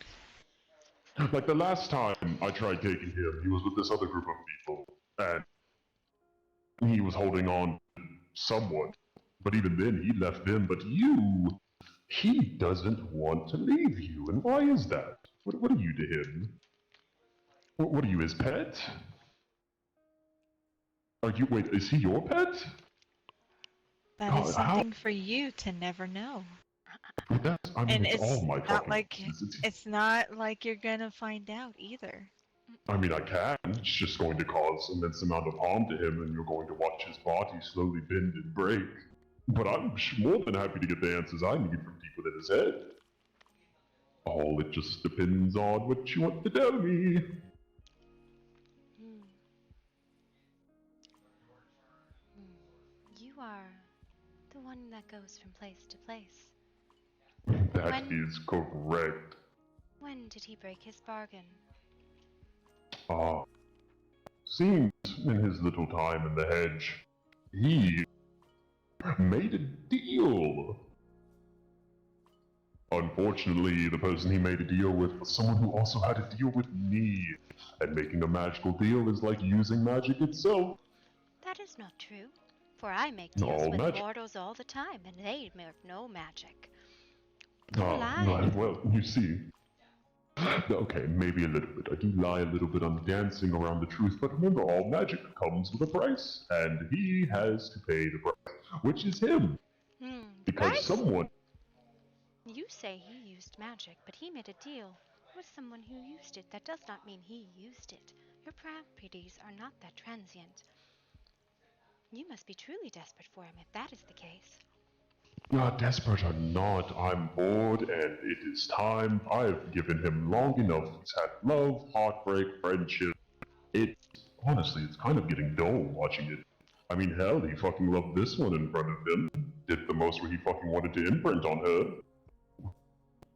Speaker 19: Like the last time I tried taking him, he was with this other group of people, and he was holding on somewhat. But even then, he left them. But you, he doesn't want to leave you. And why is that? What are you to him? What are you, his pet? Wait, is he your pet?
Speaker 3: That is something for you to never know.
Speaker 19: It's all my fucking business.
Speaker 3: It's not like you're gonna find out either.
Speaker 19: I mean, I can. It's just going to cause immense amount of harm to him, and you're going to watch his body slowly bend and break. But I'm more than happy to get the answers I need from deep within his head. All it just depends on what you want to tell me.
Speaker 2: You are the one that goes from place to place.
Speaker 19: That is correct.
Speaker 2: When did he break his bargain?
Speaker 19: Seems in his little time in the hedge, he made a deal. Unfortunately, the person he made a deal with was someone who also had a deal with me. And making a magical deal is like using magic itself.
Speaker 2: That is not true, for I make deals with mortals all the time, and they make no magic.
Speaker 19: Well, you see. Okay, maybe a little bit. I do lie a little bit on dancing around the truth, but remember, all magic comes with a price, and he has to pay the price, which is him. Because someone...
Speaker 2: You say he used magic, but he made a deal with someone who used it. That does not mean he used it. Your properties are not that transient. You must be truly desperate for him if that is the case.
Speaker 19: Desperate or not, I'm bored and it is time. I've given him long enough. He's had love, heartbreak, friendship. Honestly, it's kind of getting dull watching it. I mean, hell, he fucking loved this one in front of him. Did the most where he fucking wanted to imprint on her.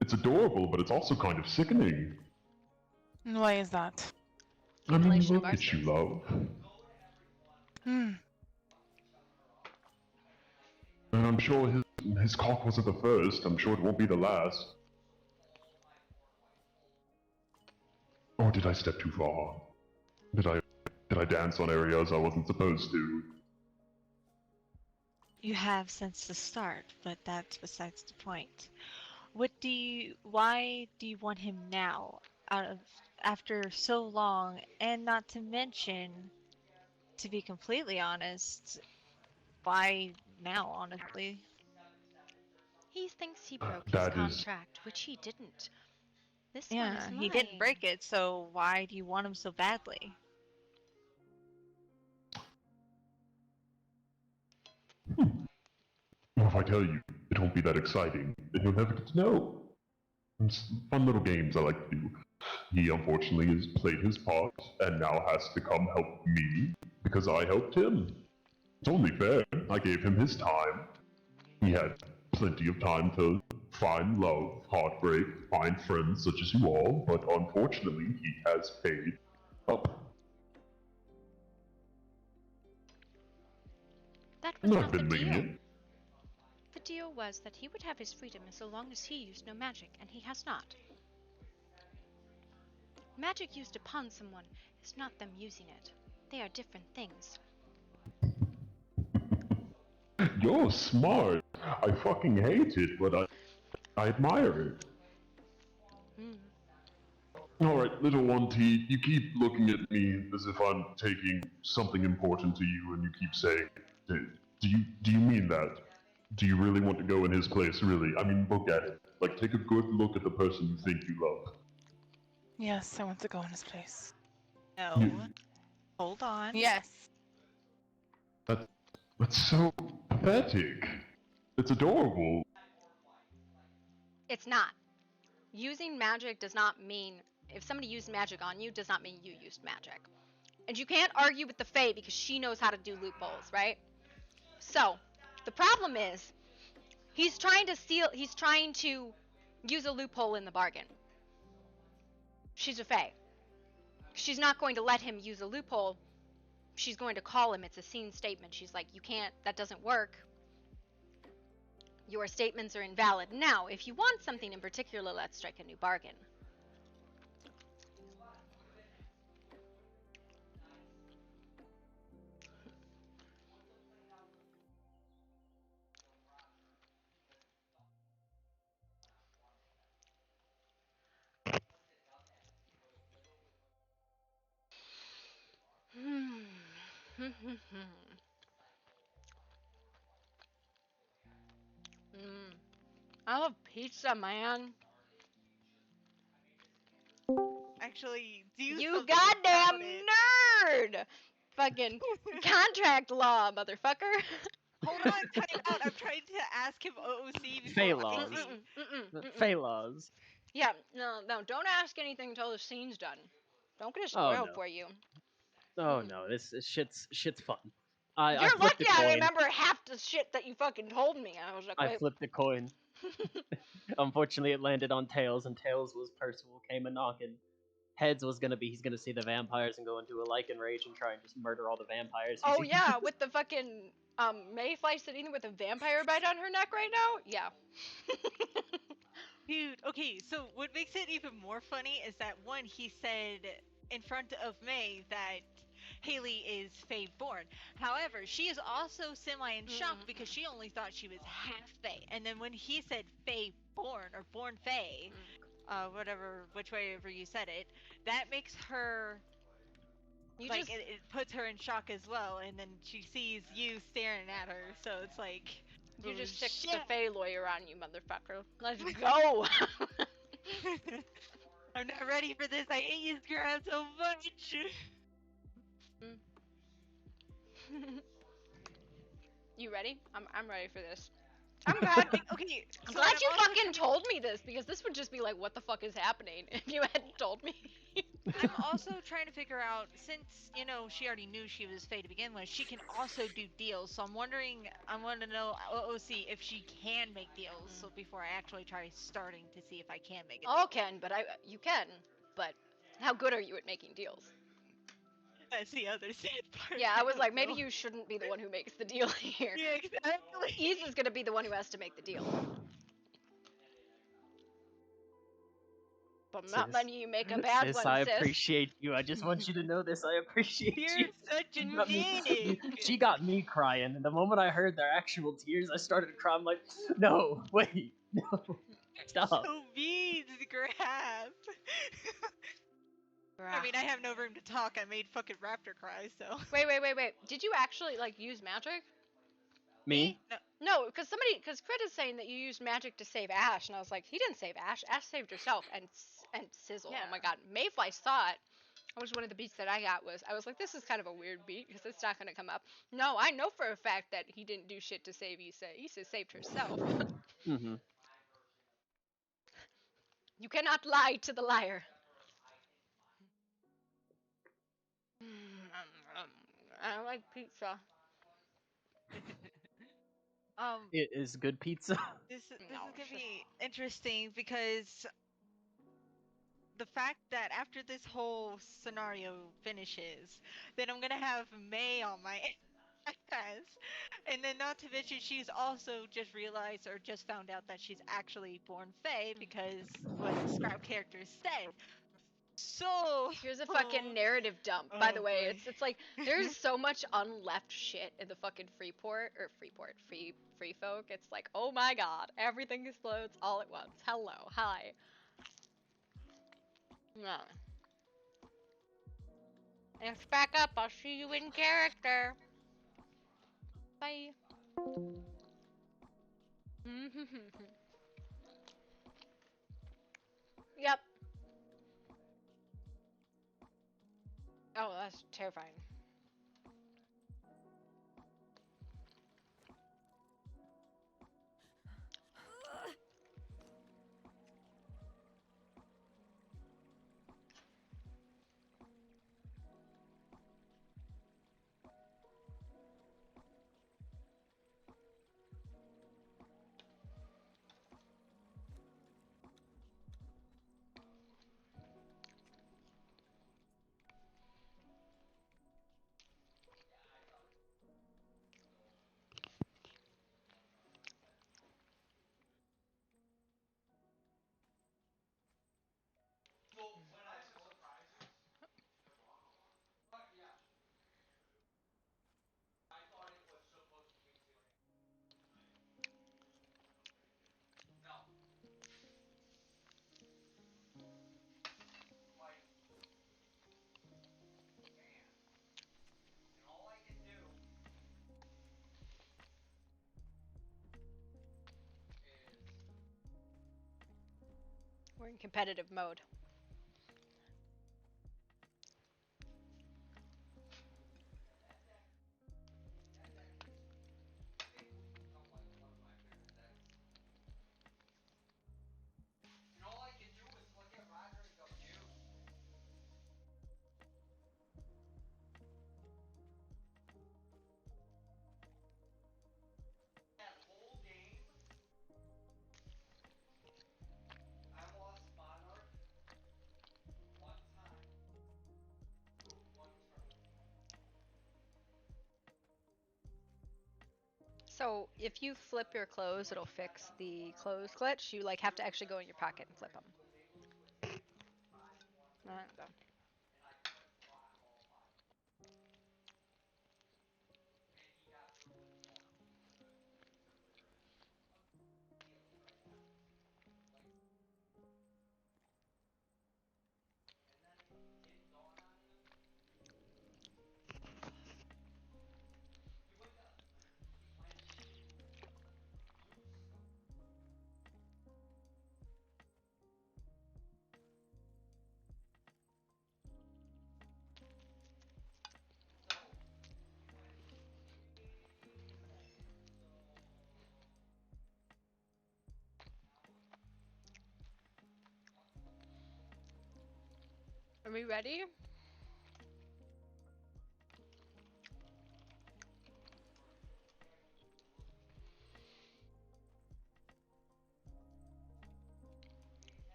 Speaker 19: It's adorable, but it's also kind of sickening.
Speaker 5: Why is that?
Speaker 19: I mean, look at you, love.
Speaker 5: Hmm.
Speaker 19: And I'm sure his cock wasn't the first. I'm sure it won't be the last. Or did I step too far? Did I dance on areas I wasn't supposed to?
Speaker 3: You have since the start, but that's besides the point. Why do you want him now? After so long, and not to mention, to be completely honest, why now, honestly?
Speaker 2: He thinks he broke his
Speaker 19: That is.
Speaker 2: contract, which he didn't. This one is
Speaker 3: Yeah,
Speaker 2: mine.
Speaker 3: he didn't break it, so why do you want him so badly?
Speaker 19: Well, if I tell you, it won't be that exciting, and you'll never get to know. It's fun little games I like to do. He unfortunately has played his part, and now has to come help me, because I helped him. It's only fair. I gave him his time. He had plenty of time to find love, heartbreak, find friends such as you all, but unfortunately he has paid up.
Speaker 2: That was
Speaker 19: Not
Speaker 2: not the
Speaker 19: been
Speaker 2: deal.
Speaker 19: lenient.
Speaker 2: The deal was that he would have his freedom so long as he used no magic, and he has not. Magic used upon someone is not them using it. They are different things.
Speaker 19: You're smart. I fucking hate it, but I admire it. Alright, little one T, you keep looking at me as if I'm taking something important to you, and you keep saying, do you mean that? Do you really want to go in his place, really? I mean, look at it. Like, take a good look at the person you think you love.
Speaker 5: Yes, I want to go in his place.
Speaker 3: No. Hold on.
Speaker 5: Yes.
Speaker 19: That's so pathetic. It's adorable.
Speaker 2: It's not. Using magic does not mean, if somebody used magic on you, does not mean you used magic. And you can't argue with the Fae because she knows how to do loopholes, right? So, the problem is, he's trying to use a loophole in the bargain. She's a Fae. She's not going to let him use a loophole. She's going to call him. It's a scene statement. She's like, you can't, that doesn't work. Your statements are invalid. Now, if you want something in particular, let's strike a new bargain. I love pizza, man.
Speaker 3: Actually, do
Speaker 2: you goddamn nerd! Fucking contract law, motherfucker.
Speaker 3: Hold on, time out. I'm trying to ask him OOC before
Speaker 18: Fae laws. Fae laws.
Speaker 2: Yeah, no, don't ask anything until the scene's done. Don't get it
Speaker 18: Oh,
Speaker 2: spoiled
Speaker 18: no.
Speaker 2: for you.
Speaker 18: Oh no, this shit's fun.
Speaker 2: You're
Speaker 18: I flipped
Speaker 2: lucky
Speaker 18: a coin.
Speaker 2: I remember half the shit that you fucking told me. I was like,
Speaker 18: I flipped a coin. Unfortunately, it landed on tails, and tails was Percival came a knocking. Heads was gonna be he's gonna see the vampires and go into a lichen rage and try and just murder all the vampires.
Speaker 2: Oh yeah, with the fucking Mayfly sitting with a vampire bite on her neck right now. Yeah.
Speaker 3: Dude, okay, so what makes it even more funny is that one, he said in front of May that Haley is Fae born. However, she is also semi in shock because she only thought she was half Fae. And then when he said Fae born or born Fae, which way ever you said it, that makes her it puts her in shock as well. And then she sees you staring at her, so it's like.
Speaker 2: You just sick the Fae lawyer on you, motherfucker. Let's go!
Speaker 3: I'm not ready for this. I hate you, Scrap, so much.
Speaker 2: You ready? I'm ready for this. I'm glad.
Speaker 3: Okay,
Speaker 2: I'm glad you fucking told me this because this would just be like, what the fuck is happening if you hadn't told me.
Speaker 3: I'm also trying to figure out, since, she already knew she was Fae to begin with, she can also do deals. So I want to know, OOC, if she can make deals. So before I actually try starting to see if I can make a deal.
Speaker 2: You can, but you can. But how good are you at making deals?
Speaker 3: That's the other sad part.
Speaker 2: Yeah, I was like, maybe you shouldn't be the one who makes the deal here.
Speaker 3: Yeah, exactly.
Speaker 2: Issa's gonna be the one who has to make the deal. But not letting you make a bad one,
Speaker 18: I
Speaker 2: sis.
Speaker 18: appreciate you. I just want you to know this. I appreciate
Speaker 3: You're
Speaker 18: you.
Speaker 3: such a
Speaker 18: You got me-
Speaker 3: dick.
Speaker 18: she got me crying. And the moment I heard their actual tears, I started to cry. I'm like, no, wait, no, stop.
Speaker 3: So beans, grab. I mean, I have no room to talk. I made fucking Raptor cry, so.
Speaker 2: Wait. Did you actually like use magic?
Speaker 18: Me?
Speaker 2: No, because Crit is saying that you used magic to save Ash, and I was like, he didn't save Ash. Ash saved herself and Sizzle.
Speaker 3: Yeah.
Speaker 2: Oh my god, Mayfly saw it. That was one of the beats that I got. I was like, this is kind of a weird beat because it's not gonna come up. No, I know for a fact that he didn't do shit to save Issa. Issa saved herself.
Speaker 18: Mm-hmm.
Speaker 2: You cannot lie to the liar. I like pizza.
Speaker 18: It is good pizza.
Speaker 3: This is gonna be interesting because the fact that after this whole scenario finishes, then I'm gonna have May on my ass, and then not to mention she's also just realized or just found out that she's actually born Fae because what the scrap characters say. So
Speaker 2: here's a fucking narrative dump. By the way, it's like there's so much unleft shit in the fucking free folk. It's like, oh my god, everything explodes all at once. Hello, hi. No. Next back up. I'll see you in character. Bye. Yep. Oh, that's terrifying. We're in competitive mode. So if you flip your clothes, it'll fix the clothes glitch. You like have to actually go in your pocket and flip them. Alright, then. Are we ready?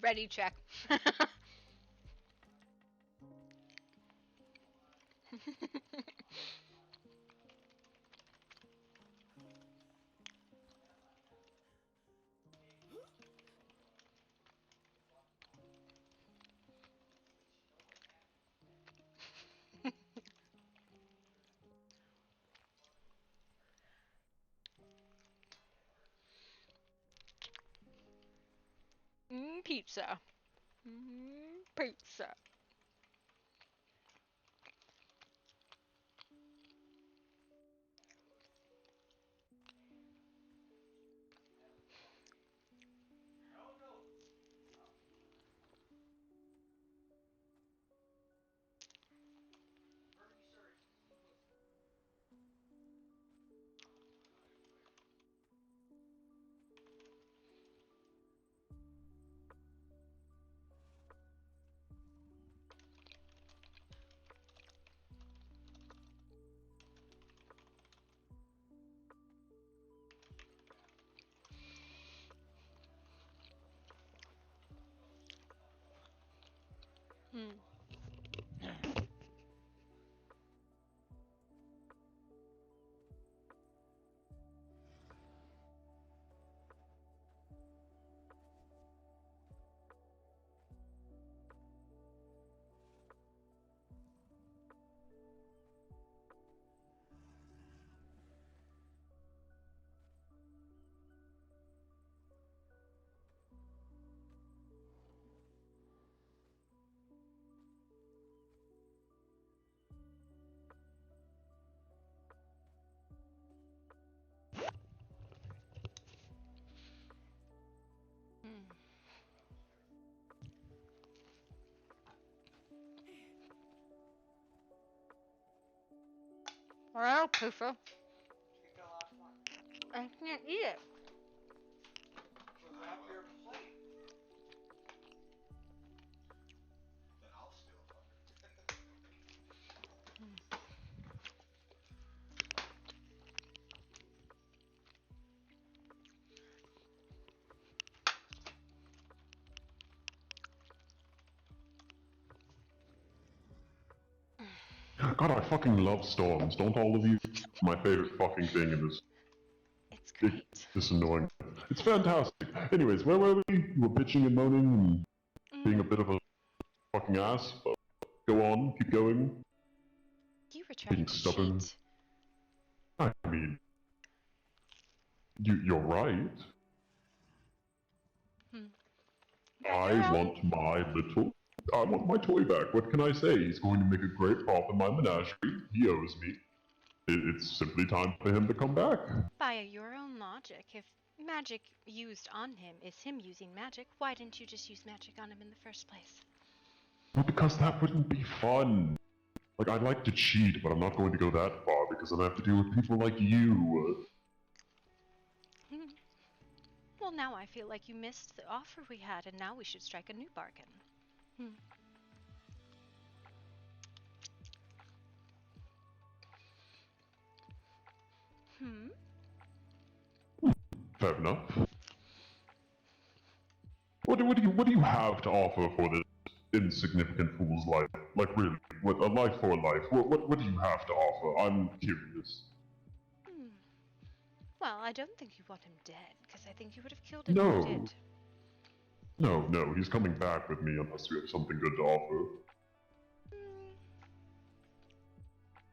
Speaker 2: Ready, check. Pizza. Pizza. Well, Poofa. I can't eat it.
Speaker 19: God, I fucking love storms. Don't all of you? My favorite fucking thing in this.
Speaker 2: It's great.
Speaker 19: This annoying. It's fantastic. Anyways, where were we? You were bitching and moaning and being a bit of a fucking ass. But go on, keep going.
Speaker 2: You were trying
Speaker 19: Being
Speaker 2: to
Speaker 19: stubborn.
Speaker 2: cheat.
Speaker 19: I mean, you're right. I want my toy back. What can I say? He's going to make a great prop in my menagerie. He owes me. It's simply time for him to come back.
Speaker 2: By your own logic, if magic used on him is him using magic, why didn't you just use magic on him in the first place?
Speaker 19: Well, because that wouldn't be fun. Like, I'd like to cheat, but I'm not going to go that far because then I have to deal with people like you.
Speaker 2: Well, now I feel like you missed the offer we had, and now we should strike a new bargain.
Speaker 19: Fair enough. What do you have to offer for this insignificant fool's life? Like, really, what a life for a life? What do you have to offer? I'm curious.
Speaker 2: Well, I don't think you want him dead, because I think you would have killed him if you did.
Speaker 19: No, he's coming back with me unless you have something good to offer.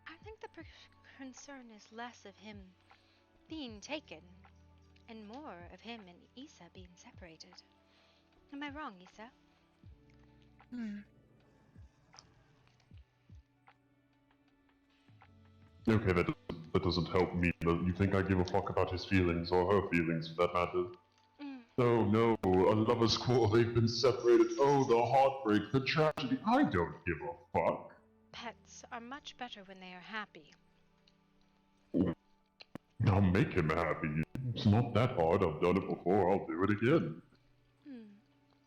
Speaker 2: I think the concern is less of him being taken, and more of him and Issa being separated. Am I wrong, Issa?
Speaker 19: Okay, that doesn't help me. You think I give a fuck about his feelings, or her feelings, for that matter? No, a lover's quarrel, they've been separated. Oh, the heartbreak, the tragedy. I don't give a fuck.
Speaker 2: Pets are much better when they are happy.
Speaker 19: I'll make him happy. It's not that hard. I've done it before. I'll do it again.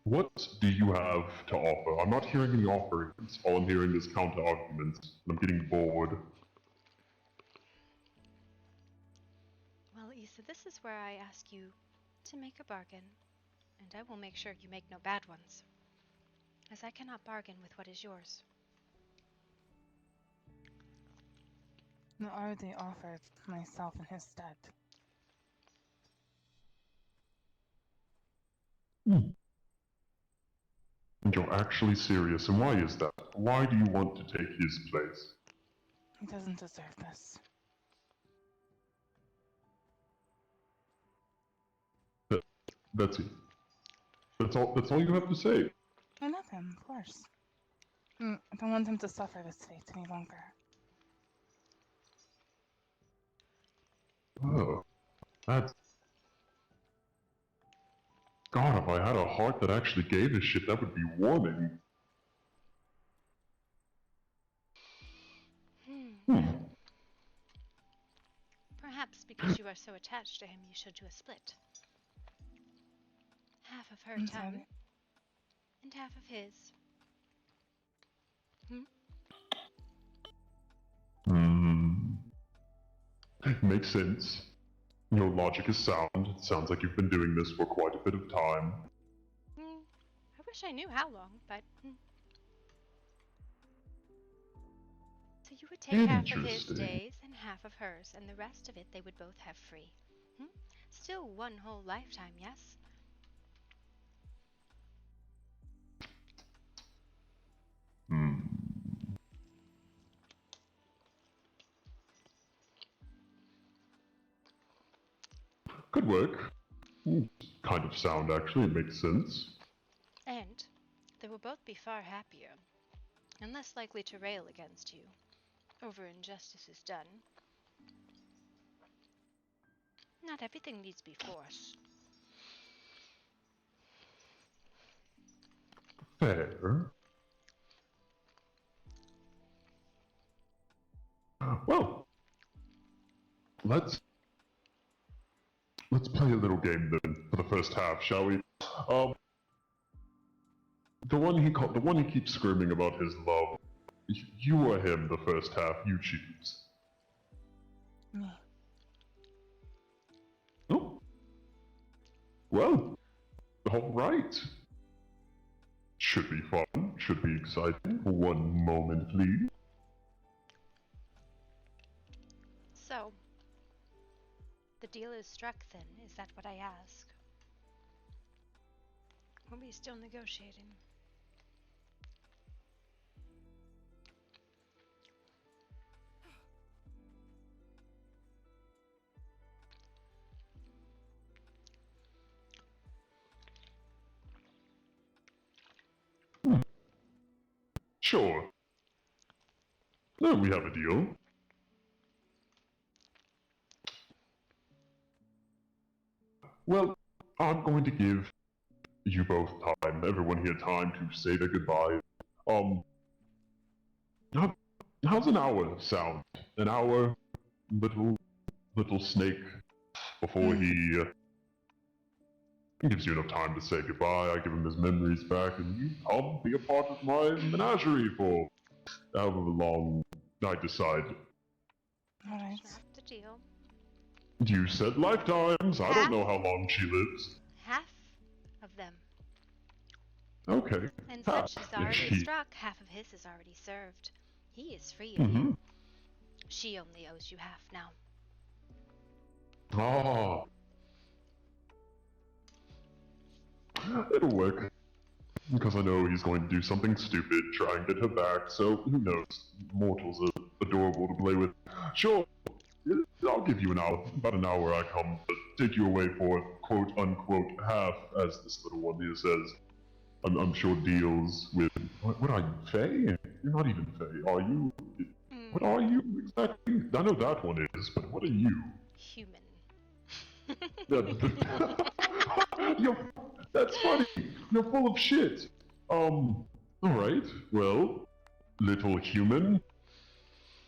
Speaker 19: What do you have to offer? I'm not hearing any offerings. All I'm hearing is counter arguments. I'm getting bored.
Speaker 2: Well, Issa, this is where I ask you to make a bargain. and I will make sure you make no bad ones, as I cannot bargain with what is yours.
Speaker 5: I already offered myself in his stead.
Speaker 19: And you're actually serious, and why is that? Why do you want to take his place?
Speaker 5: He doesn't deserve this.
Speaker 19: That's it. That's all you have to say.
Speaker 5: I love him, of course. I don't want him to suffer this fate any longer.
Speaker 19: Oh, that's... God, if I had a heart that actually gave a shit, that would be warming.
Speaker 2: Perhaps because you are so attached to him, you should do a split. Half of her time, and half of his.
Speaker 19: Makes sense. Your logic is sound. It sounds like you've been doing this for quite a bit of time.
Speaker 2: I wish I knew how long, but... So you would take half of his days and half of hers, and the rest of it they would both have free. Still one whole lifetime, yes?
Speaker 19: Could work. Kind of sound, actually. It makes sense.
Speaker 2: And they will both be far happier, and less likely to rail against you over injustices done. Not everything needs to be forced.
Speaker 19: Fair. Well, let's play a little game then for the first half, shall we? The one he keeps screaming about his love. You or him the first half, you choose.
Speaker 5: Me.
Speaker 19: Oh. Well, alright. Should be fun, should be exciting. One moment, please.
Speaker 2: So, the deal is struck then, is that what I ask? Are we still negotiating?
Speaker 19: Sure. No, we have a deal. Well, I'm going to give you both time, everyone here time to say their goodbye. How's an hour sound? An hour, little snake, before he gives you enough time to say goodbye. I give him his memories back, and you come be a part of my menagerie for however long I decide.
Speaker 5: Alright.
Speaker 2: The deal.
Speaker 19: You said lifetimes. I don't know how long she lives.
Speaker 2: Half of them.
Speaker 19: Okay.
Speaker 2: And since she's already struck, half of his is already served. He is free of you. She only owes you half now.
Speaker 19: Ah. It'll work. Because I know he's going to do something stupid, try and get her back, so who knows? Mortals are adorable to play with. Sure, I'll give you an hour. About an hour I come to take you away for quote-unquote half, as this little one here says. I'm sure deals with... What are you, Fae? You're not even Fae, are you? What are you exactly? I know that one is, but what are you?
Speaker 2: Human.
Speaker 19: That's funny. You're full of shit. Alright, well, little human.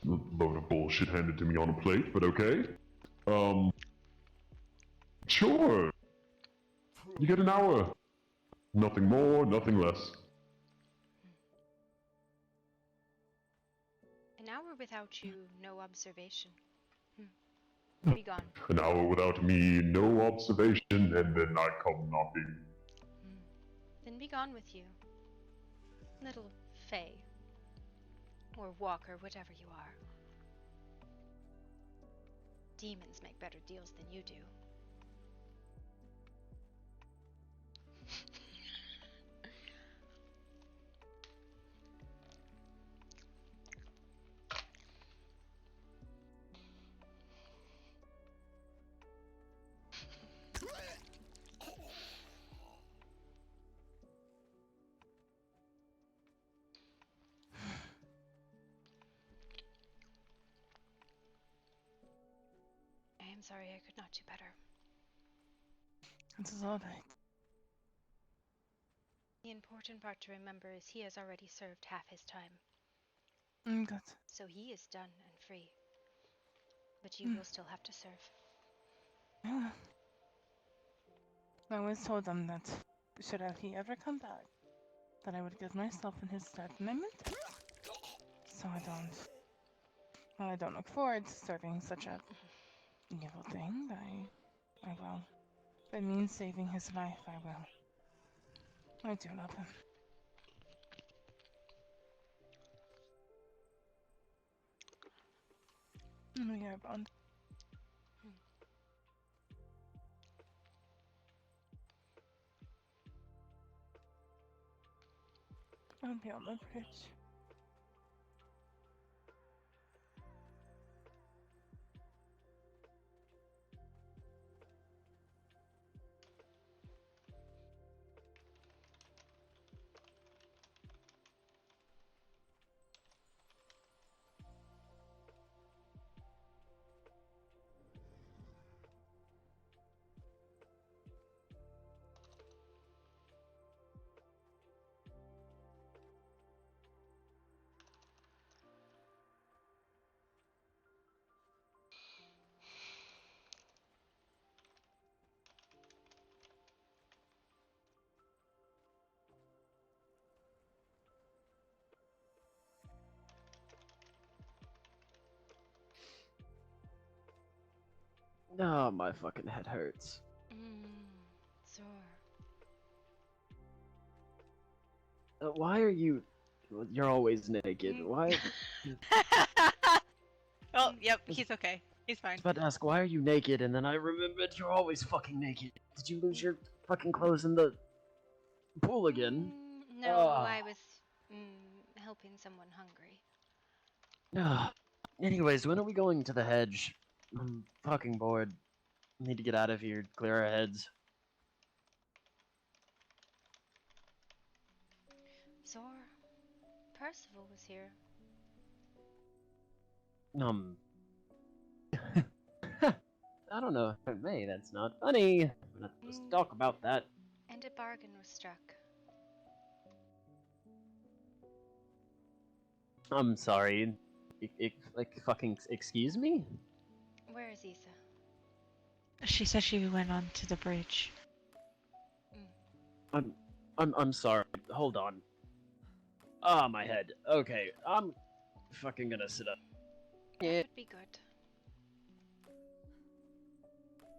Speaker 19: A load of bullshit handed to me on a plate, but okay. Sure. You get an hour. Nothing more, nothing less.
Speaker 2: An hour without you, no observation. Be gone.
Speaker 19: An hour without me, no observation, and then I come knocking.
Speaker 2: and be gone with you. Little Fae. Or Walker, whatever you are. Demons make better deals than you do. I am sorry I could not do better.
Speaker 5: It's all right.
Speaker 2: The important part to remember is he has already served half his time.
Speaker 5: Good.
Speaker 2: So he is done and free. But you will still have to serve.
Speaker 5: Yeah. I always told them that should he ever come back, that I would give myself in his stead, and I meant it. So I don't look forward to serving such a evil thing. I will. If it means saving his life, I will. I do love him. We are bond. I'll be on the bridge.
Speaker 18: Oh, my fucking head hurts.
Speaker 2: Sore.
Speaker 18: Why are you... You're always naked. Why...
Speaker 3: Oh, yep, he's okay. He's fine.
Speaker 18: I was about to ask, why are you naked? And then I remembered you're always fucking naked. Did you lose your fucking clothes in the pool again?
Speaker 2: No, I was helping someone hungry.
Speaker 18: Anyways, when are we going to the hedge? I'm fucking bored. Need to get out of here, clear our heads.
Speaker 2: Zor, Percival was here.
Speaker 18: I don't know if it may, that's not funny. We're not supposed to talk about that.
Speaker 2: And a bargain was struck.
Speaker 18: I'm sorry. Like, fucking, excuse me?
Speaker 2: Where is Issa?
Speaker 14: She said she went on to the bridge.
Speaker 18: I'm sorry. Hold on. Ah, my head. Okay, I'm fucking gonna sit up.
Speaker 2: That would be good.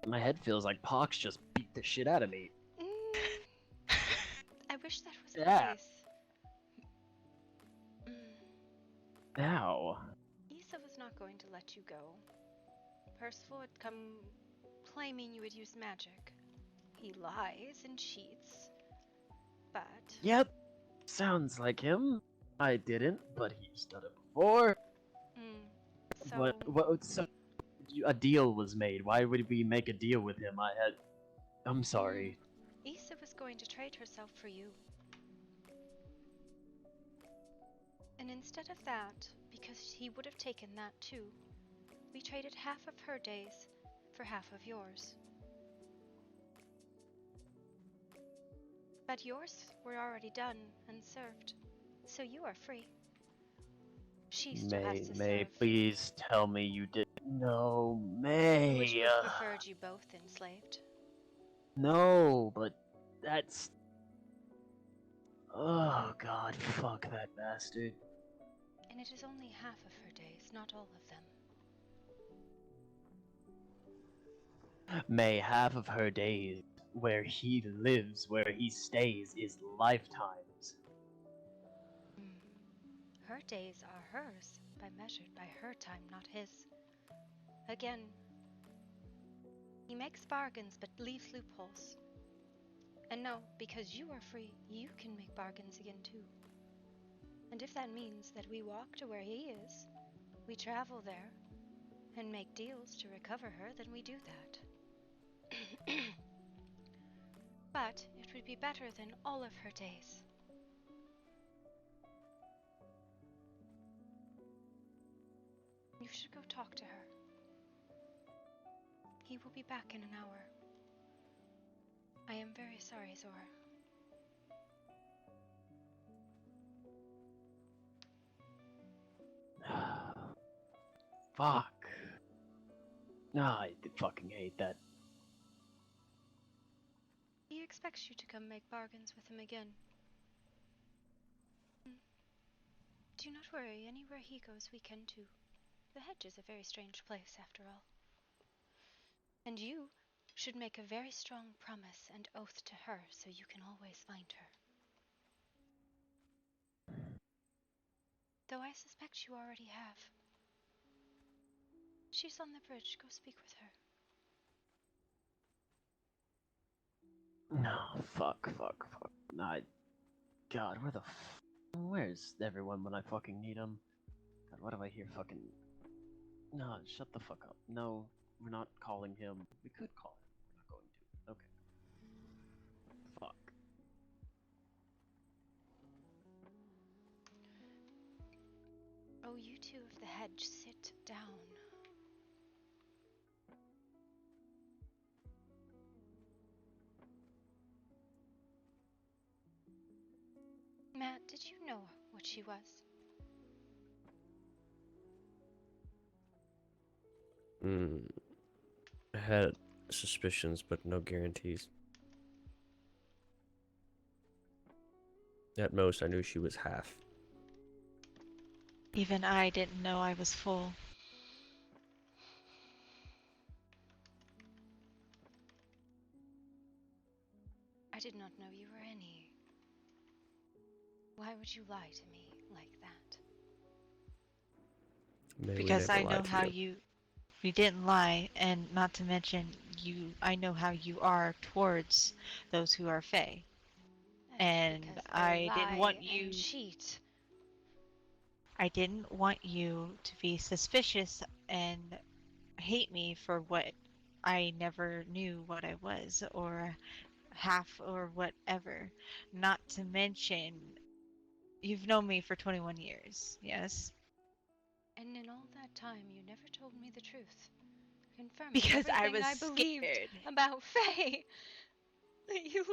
Speaker 18: My head feels like Pox just beat the shit out of me.
Speaker 2: I wish that was the case.
Speaker 18: Ow.
Speaker 2: Issa was not going to let you go. Percival had come claiming you had used magic. He lies and cheats, but...
Speaker 18: Yep, sounds like him. I didn't, but he's done it before. So a deal was made. Why would we make a deal with him? I'm sorry.
Speaker 2: Issa was going to trade herself for you. And instead of that, because he would have taken that too, we traded half of her days for half of yours. But yours were already done and served, so you are free. She still has to
Speaker 18: May,
Speaker 2: serve.
Speaker 18: please tell me you did. No, May.
Speaker 2: Would you have preferred you both enslaved?
Speaker 18: No, but that's... Oh god, fuck that bastard.
Speaker 2: And it is only half of her days, not all of them.
Speaker 18: May, half of her days where he lives, where he stays, is lifetimes.
Speaker 2: Her days are hers, measured by her time, not his. Again, he makes bargains but leaves loopholes. And no, because you are free, you can make bargains again too. And if that means that we walk to where he is, we travel there, and make deals to recover her, then we do that. But it would be better than all of her days. You should go talk to her. He will be back in an hour. I am very sorry, Zora.
Speaker 18: Fuck. Nah, I fucking hate that.
Speaker 2: He expects you to come make bargains with him again. Do not worry, anywhere he goes we can too. The hedge is a very strange place, after all. And you should make a very strong promise and oath to her so you can always find her. Though I suspect you already have. She's on the bridge. Go speak with her.
Speaker 18: No, fuck. Nah, God, where's everyone when I fucking need them? God, what do I hear fucking... No, shut the fuck up. No, we're not calling him. We could call him. We're not going to. Okay. Fuck.
Speaker 2: Oh, you two of the hedge, sit down. Matt, did you know what she was?
Speaker 20: I had suspicions, but no guarantees. At most, I knew she was half.
Speaker 14: Even I didn't know I was full.
Speaker 2: I did not know you were any. Why would you lie to me like that?
Speaker 14: Because I know how you didn't lie, and not to mention I know how you are towards those who are Fae. And I didn't want you
Speaker 2: cheat.
Speaker 14: I didn't want you to be suspicious and hate me for what I never knew what I was, or half, or whatever. Not to mention, you've known me for 21 years, yes?
Speaker 2: And in all that time, you never told me the truth. Confirming
Speaker 14: Because
Speaker 2: everything
Speaker 14: I was
Speaker 2: believed
Speaker 14: scared.
Speaker 2: about Faye. That you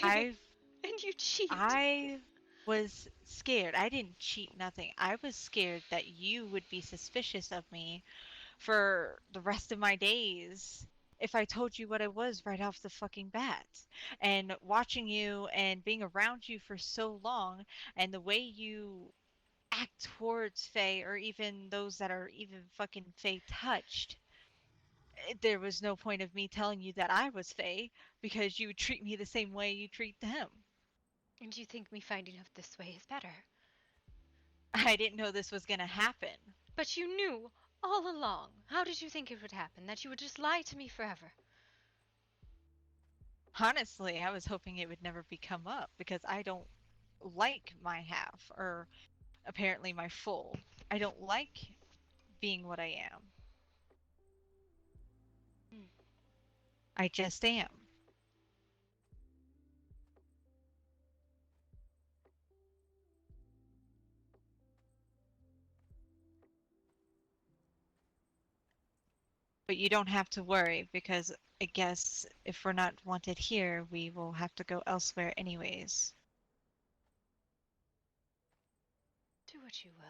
Speaker 2: lied. And you cheat.
Speaker 14: I was scared. I didn't cheat nothing. I was scared that you would be suspicious of me for the rest of my days if I told you what I was right off the fucking bat. And watching you and being around you for so long, and the way you act towards Faye, or even those that are even fucking Faye touched, there was no point of me telling you that I was Faye, because you would treat me the same way you treat them.
Speaker 2: And you think me finding out this way is better?
Speaker 14: I didn't know this was gonna happen.
Speaker 2: But you knew all along. How did you think it would happen? That you would just lie to me forever?
Speaker 14: Honestly, I was hoping it would never come up, because I don't like my half, or apparently my full. I don't like being what I am. I just am. But you don't have to worry, because I guess if we're not wanted here, we will have to go elsewhere anyways.
Speaker 2: Do what you will.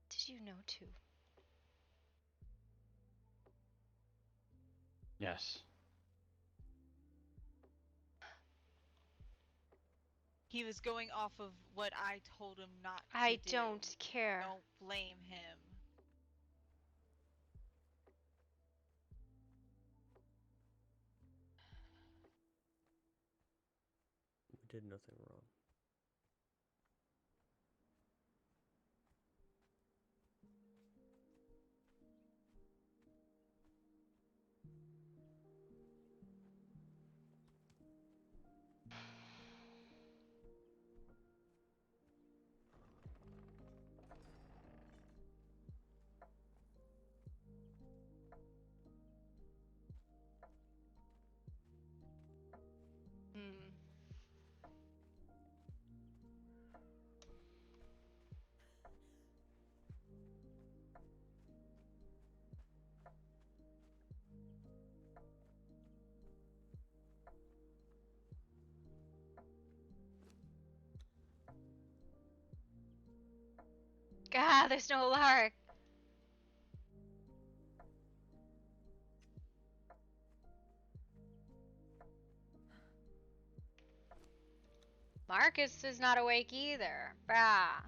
Speaker 2: Did you know too?
Speaker 1: Yes.
Speaker 3: He was going off of what I told him not to
Speaker 2: I
Speaker 3: do.
Speaker 2: don't care.
Speaker 3: Don't blame him.
Speaker 20: We did nothing wrong.
Speaker 2: Hmm. God, there's no lark. Marcus is not awake either. Bah.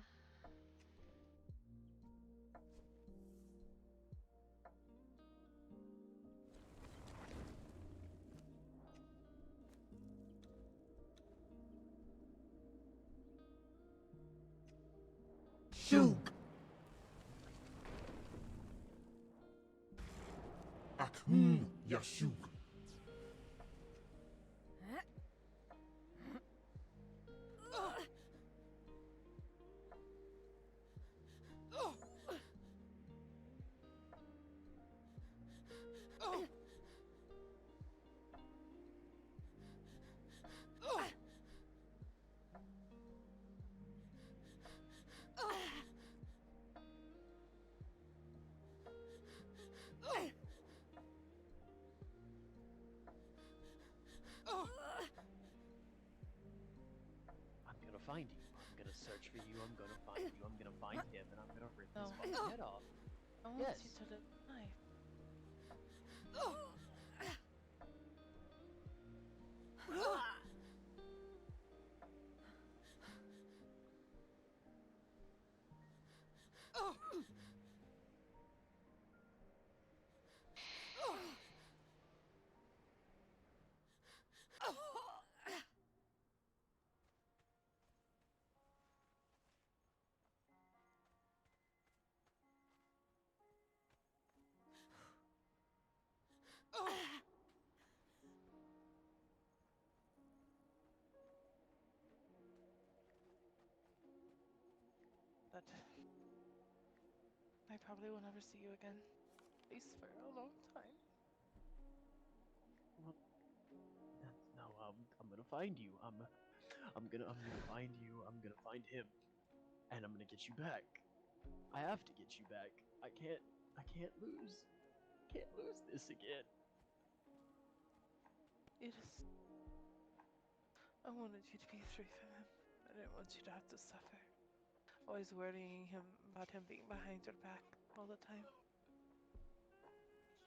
Speaker 19: Shoot! Akum Yashuk.
Speaker 18: I'm gonna find you. I'm gonna search for you. I'm gonna find you. I'm gonna find him, and I'm gonna rip his fucking head off.
Speaker 5: I want
Speaker 18: Yes.
Speaker 5: you to the knife. But I probably will never see you again. At least for a long time.
Speaker 18: Well, no, I'm gonna find you. I'm gonna find you. I'm gonna find him, and I'm gonna get you back. I have to get you back. I can't lose. Can't lose this again.
Speaker 5: It is. I wanted you to be free from him. I didn't want you to have to suffer. Always worrying him about him being behind your back all the time.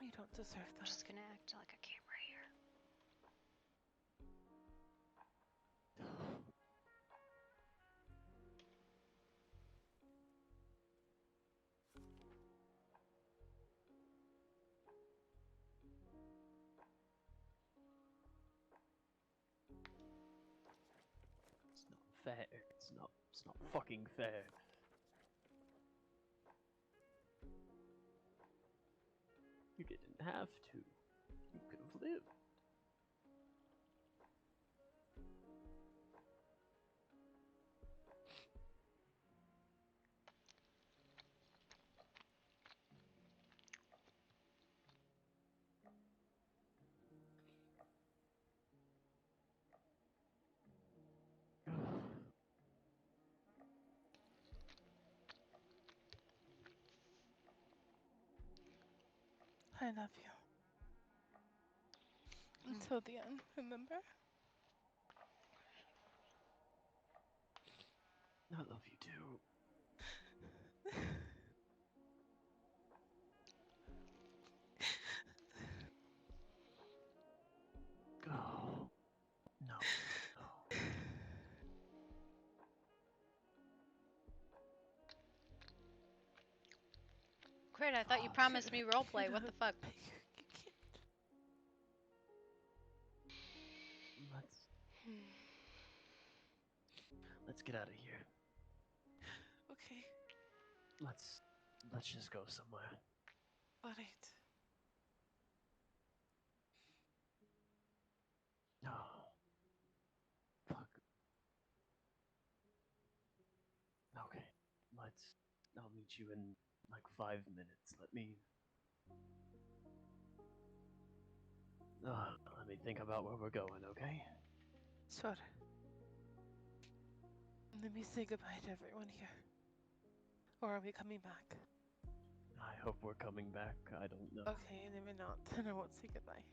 Speaker 5: You don't deserve that.
Speaker 2: I'm just gonna act like a camera here.
Speaker 18: It's not fair. It's not fucking fair. You didn't have to. You could have lived.
Speaker 5: I love you. Until the end, remember?
Speaker 18: I love you too. Oh. No.
Speaker 2: Alright, I thought you promised me roleplay. What the fuck?
Speaker 18: Let's get out of here.
Speaker 5: Okay.
Speaker 18: Let's just go somewhere.
Speaker 5: Alright.
Speaker 18: No. Fuck. Okay. I'll meet you in like 5 minutes. Let me think about where we're going, okay?
Speaker 5: Sure. Let me say goodbye to everyone here. Or are we coming back?
Speaker 18: I hope we're coming back. I don't know.
Speaker 5: Okay, maybe not. Then I won't say goodbye.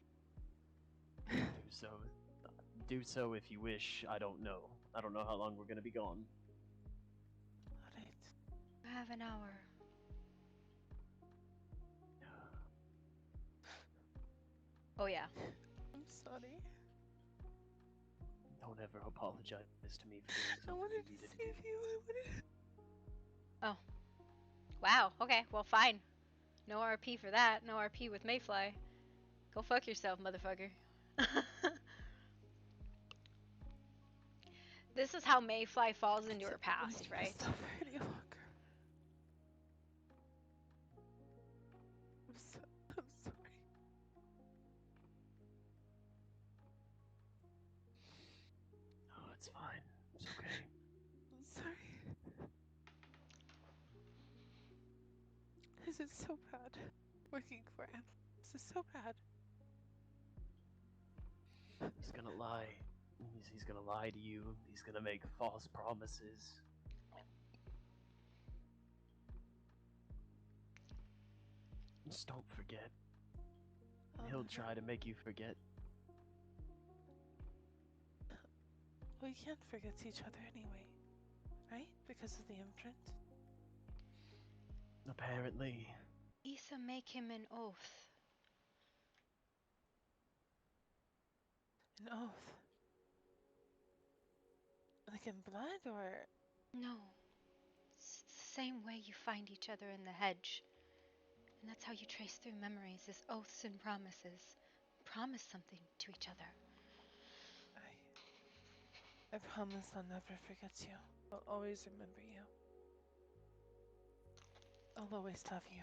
Speaker 18: Do so if you wish. I don't know. I don't know how long we're gonna be gone.
Speaker 5: Alright.
Speaker 2: I have an hour. Oh yeah.
Speaker 5: I'm sorry.
Speaker 18: Don't ever apologize to me for doing
Speaker 5: I
Speaker 18: something
Speaker 5: wanted
Speaker 18: you
Speaker 5: to
Speaker 18: needed to
Speaker 5: save
Speaker 18: do.
Speaker 5: you. I wanted.
Speaker 2: Oh. Wow. Okay. Well, fine. No RP for that. No RP with Mayfly. Go fuck yourself, motherfucker. This is how Mayfly falls into her past, right?
Speaker 5: Any longer. I'm sorry.
Speaker 18: Oh, it's fine. It's okay.
Speaker 5: I'm sorry. This is so bad. Working for him. This is so bad.
Speaker 18: He's gonna lie. He's gonna lie to you. He's gonna make false promises. Just don't forget. He'll try to make you forget.
Speaker 5: We can't forget each other anyway, right? Because of the imprint?
Speaker 18: Apparently.
Speaker 2: Issa, make him an oath.
Speaker 5: An oath? Like in blood, or...?
Speaker 2: No. It's the same way you find each other in the hedge. And that's how you trace through memories, is oaths and promises. Promise something to each other.
Speaker 5: I promise I'll never forget you. I'll always remember you. I'll always love you.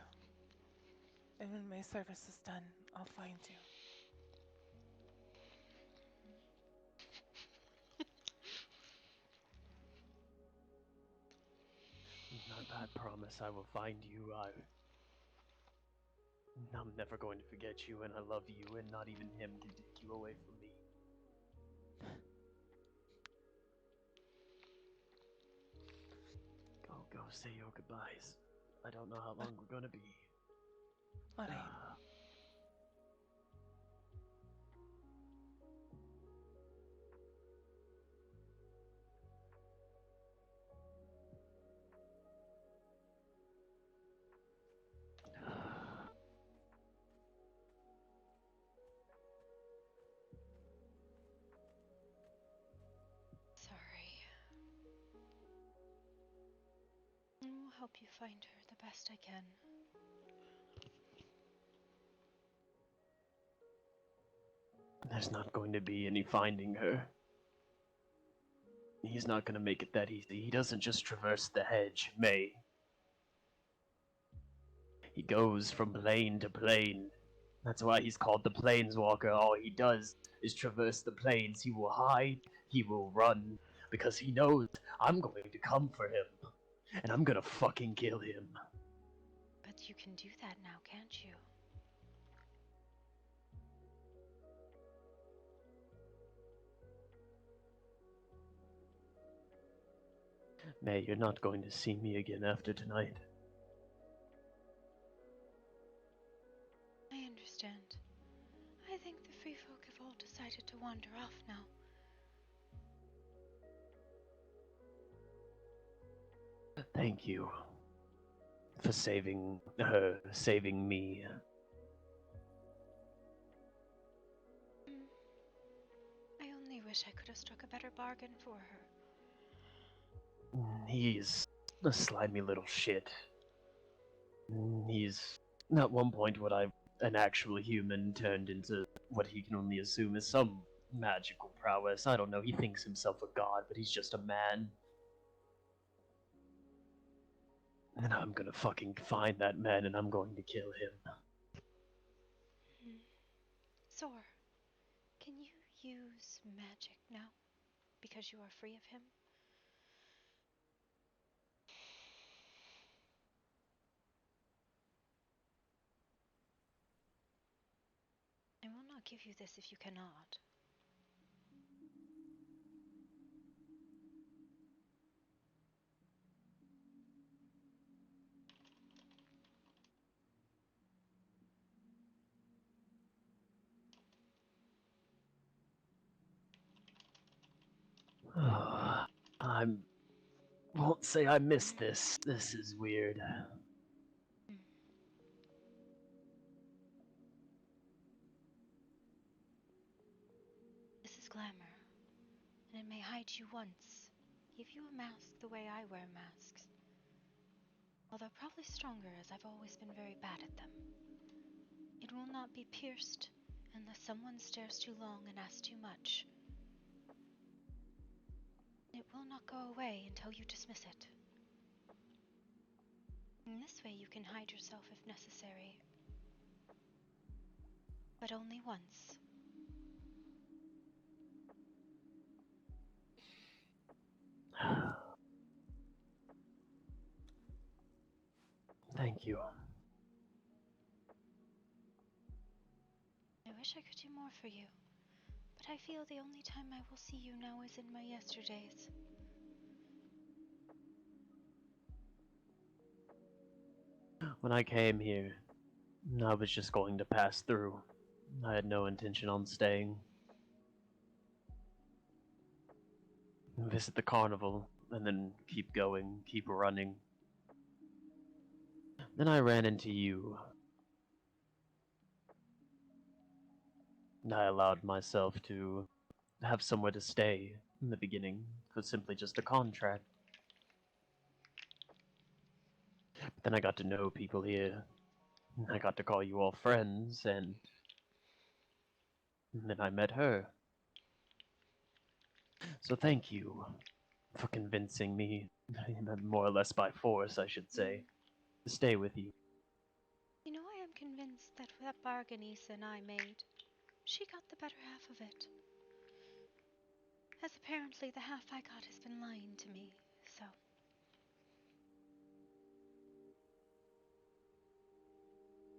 Speaker 5: And when my service is done, I'll find you.
Speaker 18: I promise I will find you. I'm never going to forget you, and I love you, and not even him can take you away from me. Go say your goodbyes. I don't know how long we're gonna be.
Speaker 5: Alright.
Speaker 2: Sorry. I'll help you find her the best I can.
Speaker 18: There's not going to be any finding her. He's not gonna make it that easy. He doesn't just traverse the hedge, May. He goes from plane to plane. That's why he's called the Planeswalker. All he does is traverse the plains. He will hide, he will run, because he knows I'm going to come for him. And I'm gonna fucking kill him.
Speaker 2: But you can do that now, can't you?
Speaker 18: May, you're not going to see me again after tonight.
Speaker 2: I understand. I think the free folk have all decided to wander off now.
Speaker 18: Thank you for saving her, saving me.
Speaker 2: I only wish I could have struck a better bargain for her.
Speaker 18: He's a slimy little shit. He's At one point, an actual human turned into what he can only assume is some magical prowess. I don't know. He thinks himself a god, but he's just a man. And I'm gonna fucking find that man, and I'm going to kill him.
Speaker 2: Zor, can you use magic now? Because you are free of him? I will not give you this if you cannot.
Speaker 18: I won't say I miss this. This is weird.
Speaker 2: This is glamour, and it may hide you once, give you a mask the way I wear masks. Although probably stronger, as I've always been very bad at them. It will not be pierced unless someone stares too long and asks too much. It will not go away until you dismiss it. In this way you can hide yourself if necessary. But only once.
Speaker 18: Thank you.
Speaker 2: I wish I could do more for you, but I feel the only time I will see you now is in my yesterdays.
Speaker 18: When I came here, I was just going to pass through. I had no intention on staying. Visit the carnival, and then keep going, keep running. Then I ran into you. I allowed myself to have somewhere to stay in the beginning. It was simply just a contract. But then I got to know people here. I got to call you all friends, and then I met her. So thank you for convincing me, more or less by force, I should say, to stay with you.
Speaker 2: You know, I am convinced that that bargain Issa and I made, she got the better half of it. As apparently the half I got has been lying to me, so.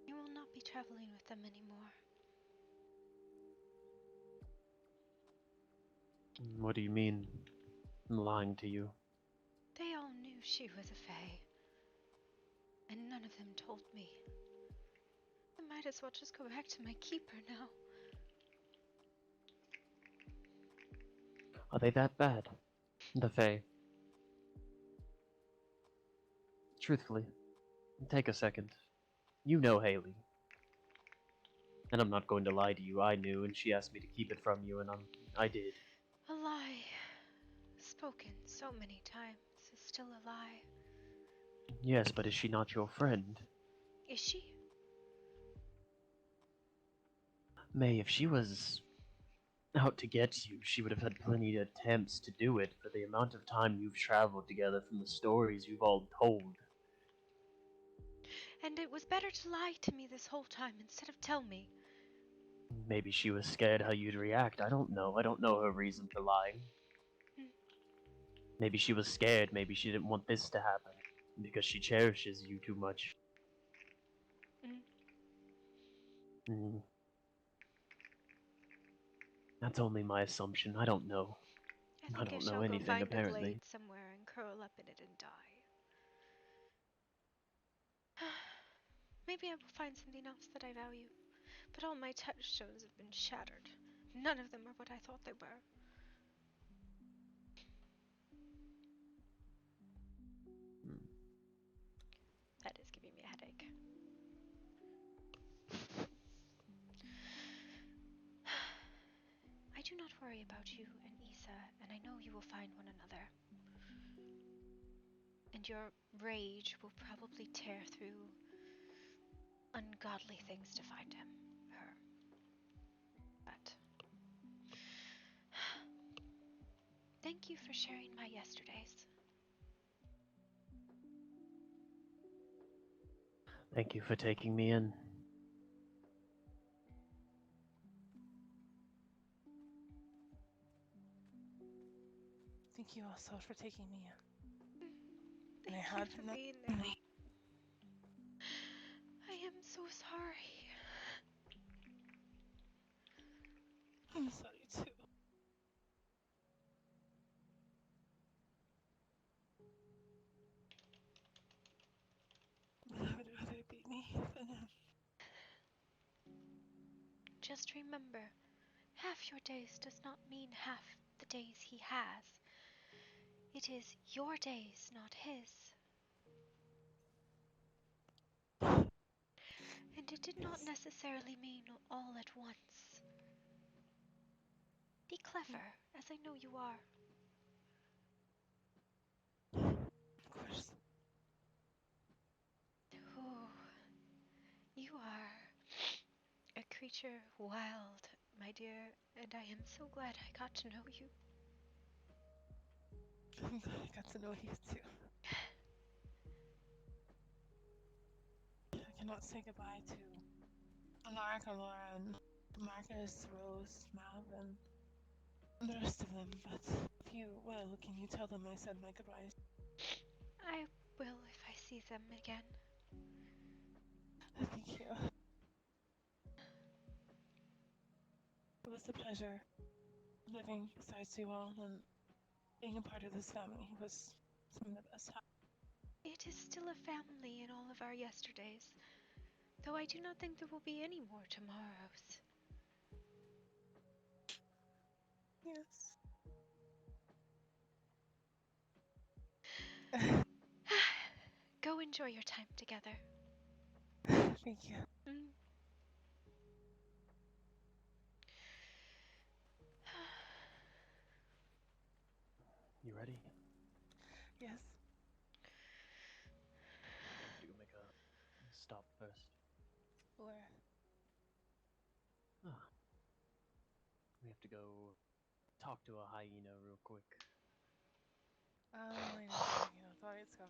Speaker 2: You will not be traveling with them anymore.
Speaker 18: What do you mean, lying to you?
Speaker 2: They all knew she was a fae, and none of them told me. I might as well just go back to my keeper now.
Speaker 18: Are they that bad? The Fae? Truthfully, take a second. You know Haley. And I'm not going to lie to you, I knew, and she asked me to keep it from you, and I did.
Speaker 2: A lie, spoken so many times, is still a lie.
Speaker 18: Yes, but is she not your friend?
Speaker 2: Is she?
Speaker 18: May, if she was out to get you, she would have had plenty of attempts to do it for the amount of time you've traveled together from the stories you've all told.
Speaker 2: And it was better to lie to me this whole time instead of tell me.
Speaker 18: Maybe she was scared how you'd react. I don't know. I don't know her reason for lying. Maybe she was scared. Maybe she didn't want this to happen because she cherishes you too much. That's only my assumption. I don't know.
Speaker 2: I think I
Speaker 18: don't
Speaker 2: shall
Speaker 18: know
Speaker 2: go
Speaker 18: anything,
Speaker 2: find
Speaker 18: apparently.
Speaker 2: a blade somewhere and curl up in it and die. Maybe I will find something else that I value. But all my touchstones have been shattered. None of them are what I thought they were. That is giving me a headache. I do not worry about you and Issa, and I know you will find one another. And your rage will probably tear through ungodly things to find him. Her. But thank you for sharing my yesterdays.
Speaker 18: Thank you for taking me in.
Speaker 5: Thank you also for taking me in.
Speaker 2: Thank you for being there. I am so sorry.
Speaker 5: I'm sorry too. I would rather it be me than him.
Speaker 2: Just remember, half your days does not mean half the days he has. It is your days, not his. And it did not necessarily mean all at once. Be clever, as I know you are.
Speaker 5: Of course.
Speaker 2: Oh, you are a creature wild, my dear, and I am so glad I got to know you.
Speaker 5: I'm glad I got to know you too. I cannot say goodbye to Alaric, Lauren, Marcus, Rose, Malvin, and the rest of them, but if you will, can you tell them I said my goodbyes?
Speaker 2: I will if I see them again.
Speaker 5: Thank you. It was a pleasure living beside you all, and being a part of this family was some of the best times.
Speaker 2: It is still a family in all of our yesterdays, though I do not think there will be any more tomorrows.
Speaker 5: Yes.
Speaker 2: Go enjoy your time together.
Speaker 5: Thank you.
Speaker 18: You ready?
Speaker 5: Yes.
Speaker 18: We have to go make a stop first.
Speaker 5: Where?
Speaker 18: Ah. We have to go talk to a hyena real quick.
Speaker 5: Wait a second. I thought it's go.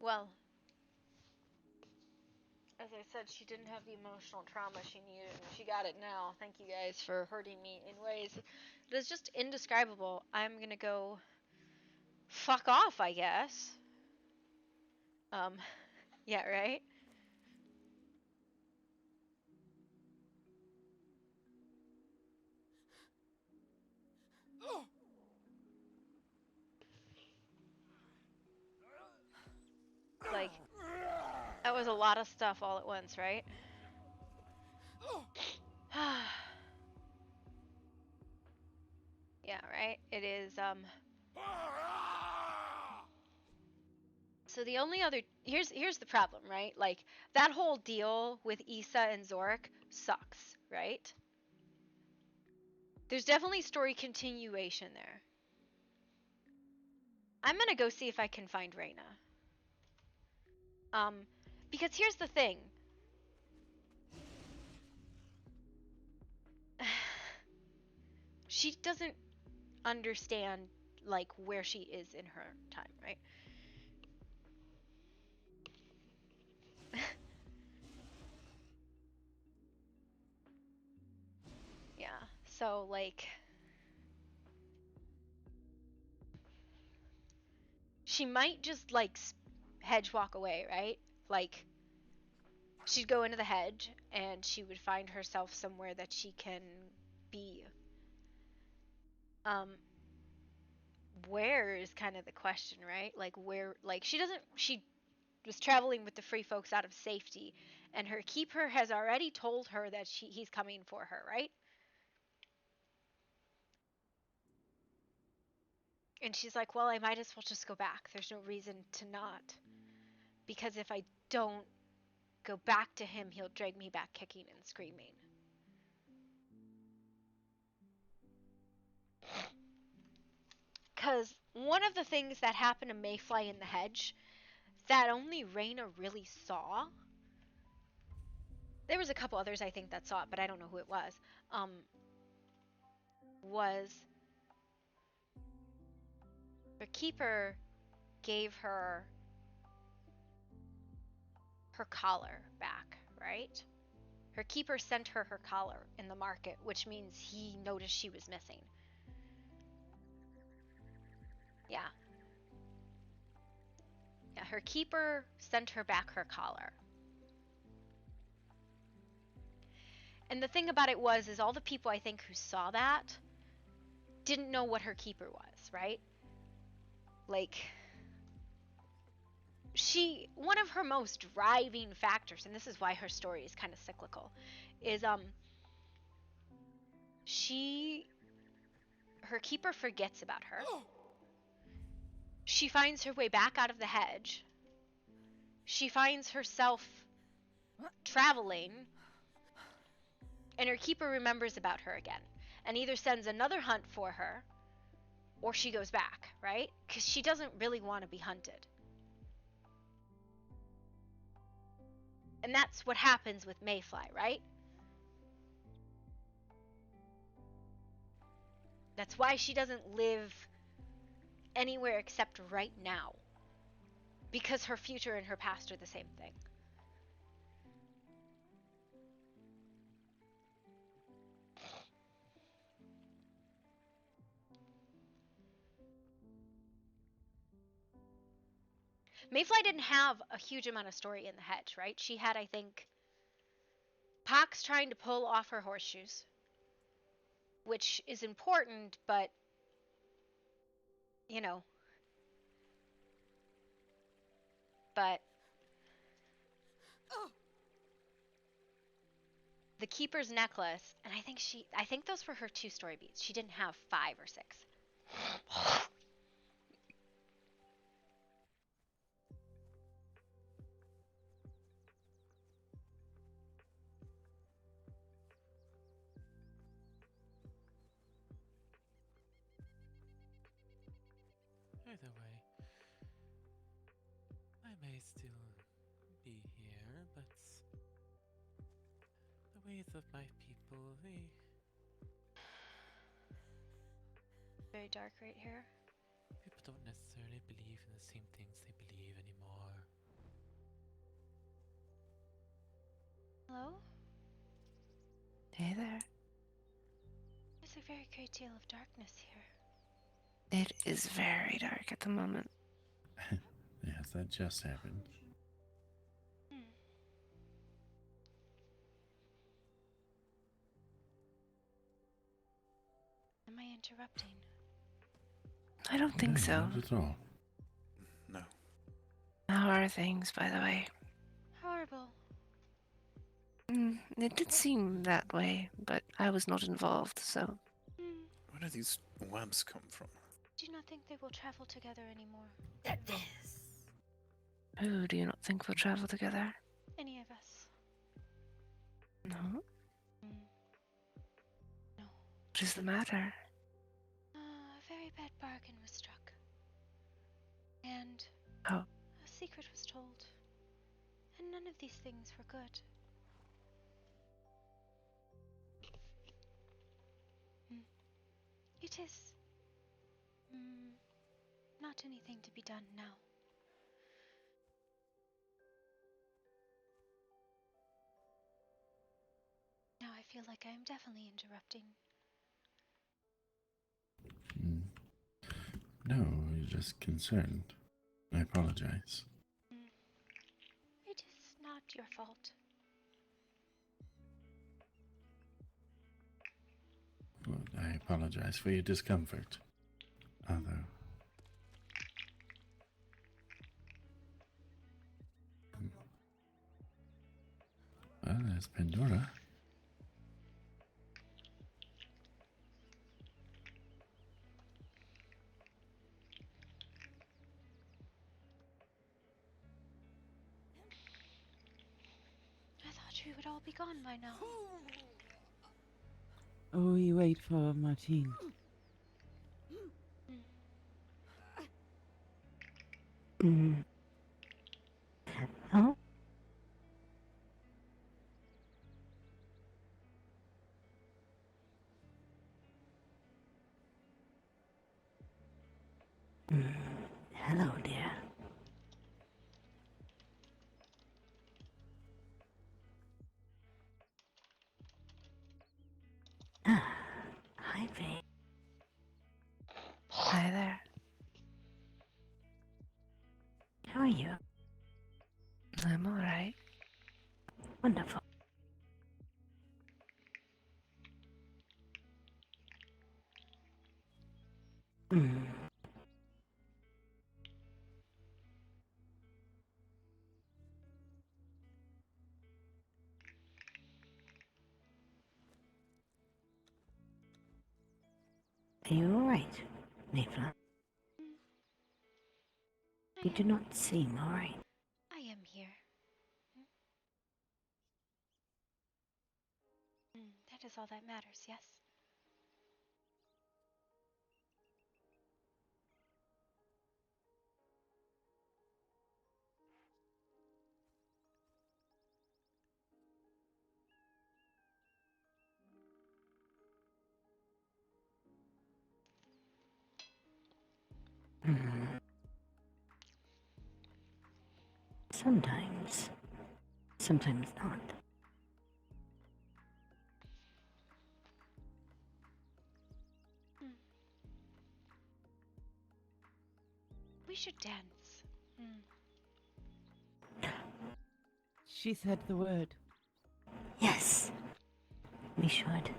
Speaker 2: Well, as I said, she didn't have the emotional trauma she needed, and she got it now. Thank you guys for hurting me in ways that is just indescribable. I'm gonna go fuck off, I guess. Yeah, right? Like, that was a lot of stuff all at once, right? Yeah, right? It is, So the only other here's the problem, right? Like, that whole deal with Issa and Zorik sucks, right? There's definitely story continuation there. I'm gonna go see if I can find Reyna. Because here's the thing. She doesn't understand, like, where she is in her time, right? Yeah, so, like, she might just, like, hedge walk away, right? Like, she'd go into the hedge, and she would find herself somewhere that she can be. Where is kind of the question, right? Like, where, like, she was traveling with the free folks out of safety, and her keeper has already told her that he's coming for her, right? And she's like, well, I might as well just go back. There's no reason to not. Because if I don't go back to him, he'll drag me back kicking and screaming. Because one of the things that happened to Mayfly in the hedge that only Raina really saw, there was a couple others I think that saw it, but I don't know who it was the keeper gave her collar back, right? Her keeper sent her collar in the market, which means he noticed she was missing. Yeah. Yeah, her keeper sent her back her collar. And the thing about it is all the people I think who saw that didn't know what her keeper was, right? Like, one of her most driving factors, and this is why her story is kind of cyclical, is her keeper forgets about her. She finds her way back out of the hedge. She finds herself traveling, and her keeper remembers about her again, and either sends another hunt for her, or she goes back, right? Because she doesn't really want to be hunted. And that's what happens with Mayfly, right? That's why she doesn't live anywhere except right now. Because her future and her past are the same thing. Mayfly didn't have a huge amount of story in the hedge, right? She had, I think, Pox trying to pull off her horseshoes, which is important, but, you know, the keeper's necklace, and I think those were her 2 story beats. She didn't have 5 or 6.
Speaker 17: Either way, I may still be here, but the ways of my people,
Speaker 2: Very dark right here.
Speaker 17: people don't necessarily believe in the same things they believe anymore.
Speaker 2: Hello?
Speaker 5: Hey there.
Speaker 2: There's a very great deal of darkness here.
Speaker 5: It is very dark at the moment.
Speaker 13: Yes, that just happened.
Speaker 2: Am I interrupting?
Speaker 5: I don't think
Speaker 13: No,
Speaker 5: so.
Speaker 13: not at all.
Speaker 6: No.
Speaker 5: How are things, by the way?
Speaker 2: Horrible.
Speaker 5: It did seem that way, but I was not involved, so...
Speaker 6: Where do these webs come from?
Speaker 2: Do you not think they will travel together anymore?
Speaker 5: Who do you not think will travel together?
Speaker 2: Any of us?
Speaker 5: No?
Speaker 2: No.
Speaker 5: What is the matter?
Speaker 2: A very bad bargain was struck. And
Speaker 5: Oh.
Speaker 2: a secret was told. And none of these things were good. It is not anything to be done now. Now I feel like I am definitely interrupting.
Speaker 13: No, you're just concerned. I apologize.
Speaker 2: It is not your fault.
Speaker 13: Well, I apologize for your discomfort. Although... Well, there's Pandora.
Speaker 2: we would all be gone by now.
Speaker 7: Oh, you wait for Martine.
Speaker 8: Mm. Oh? Hello, dear. Ah, hi, Faye.
Speaker 5: Hi there.
Speaker 8: How are you?
Speaker 5: I'm alright.
Speaker 8: Wonderful. Mm. Are you alright, Mayfly? You do not seem alright.
Speaker 2: I am here. That is all that matters, yes?
Speaker 8: Mm. Sometimes. Sometimes not.
Speaker 2: We should dance.
Speaker 7: She said the word.
Speaker 8: Yes. We should.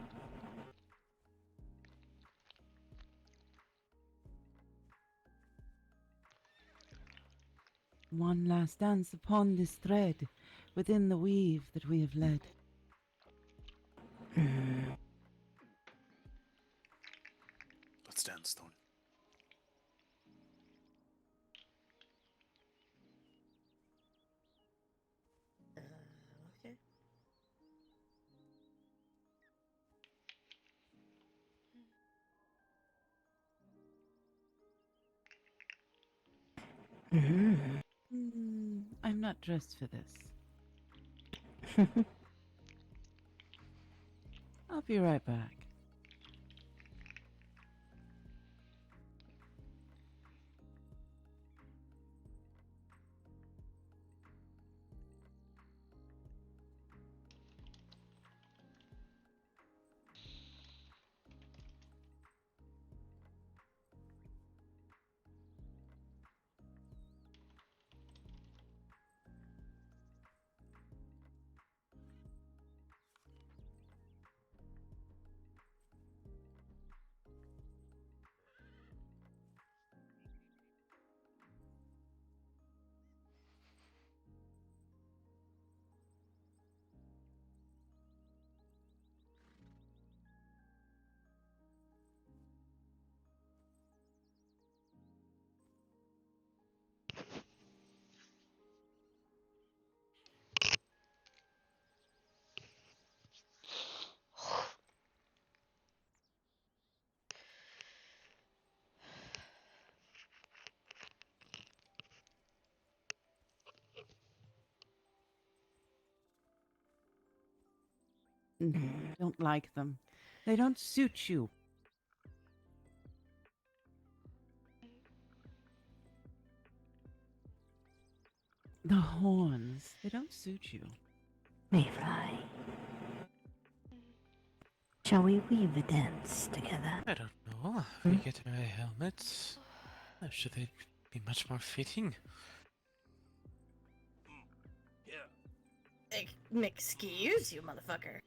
Speaker 7: One last dance upon this thread within the weave that we have led.
Speaker 6: Let's dance, Thorn.
Speaker 21: Okay.
Speaker 7: I'm not dressed for this. I'll be right back. I don't like them. They don't suit you. The horns, they don't suit you.
Speaker 8: Mayfly. Shall we weave a dance together?
Speaker 17: I don't know. We get my helmets. Should they be much more fitting?
Speaker 21: Excuse you, motherfucker.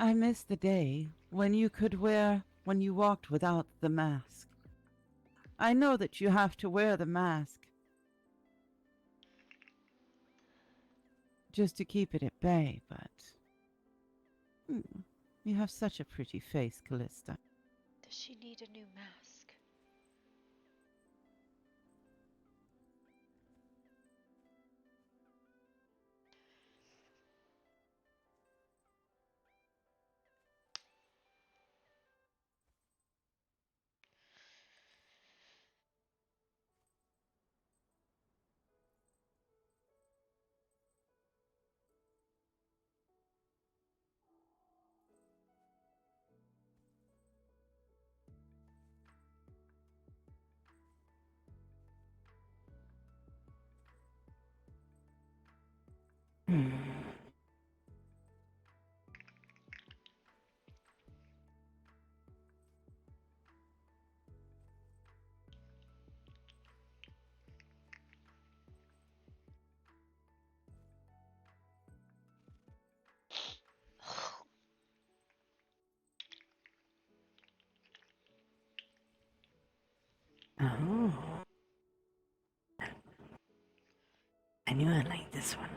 Speaker 7: I miss the day when you walked without the mask. I know that you have to wear the mask just to keep it at bay, but you have such a pretty face, Callista.
Speaker 2: Does she need a new mask?
Speaker 8: Oh. I knew I liked this one.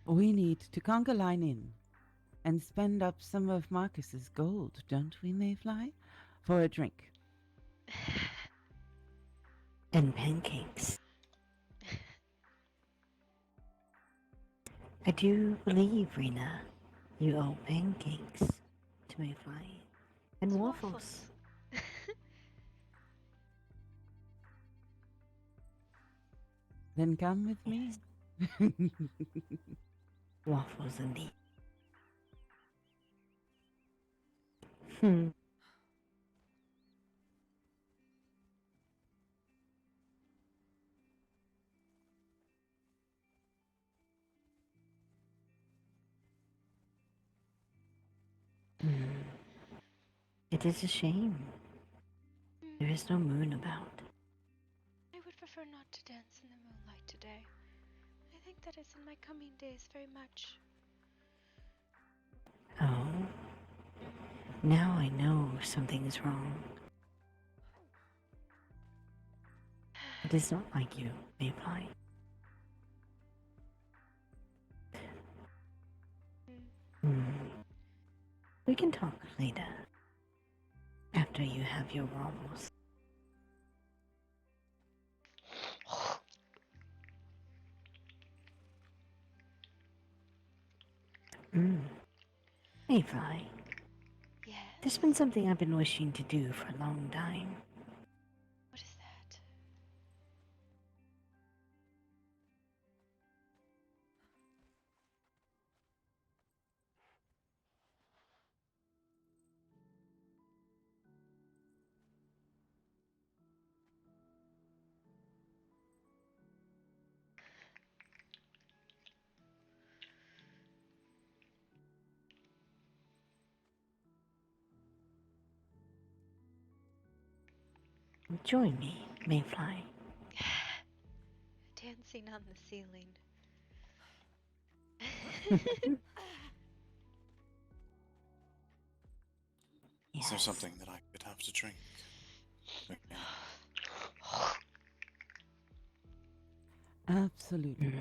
Speaker 7: We need to conga line in and spend up some of Marcus's gold, don't we, Mayfly? For a drink.
Speaker 8: And pancakes. I do believe, Rena, you owe pancakes to Mayfly. And waffles.
Speaker 7: Then come with me.
Speaker 8: Waffles indeed. It is a shame. There is no moon about.
Speaker 2: I would prefer not to dance in the moonlight today. I think that is in my coming days very much.
Speaker 8: Oh. Now I know something is wrong. It is not like you, Mayfly. We can talk later. After you have your waffles. Mayfly.
Speaker 2: Yes.
Speaker 8: There's been something I've been wishing to do for a long time.
Speaker 2: What is that?
Speaker 8: Join me, Mayfly.
Speaker 2: Dancing on the ceiling.
Speaker 6: Is there something that I could have to drink?
Speaker 7: Absolutely.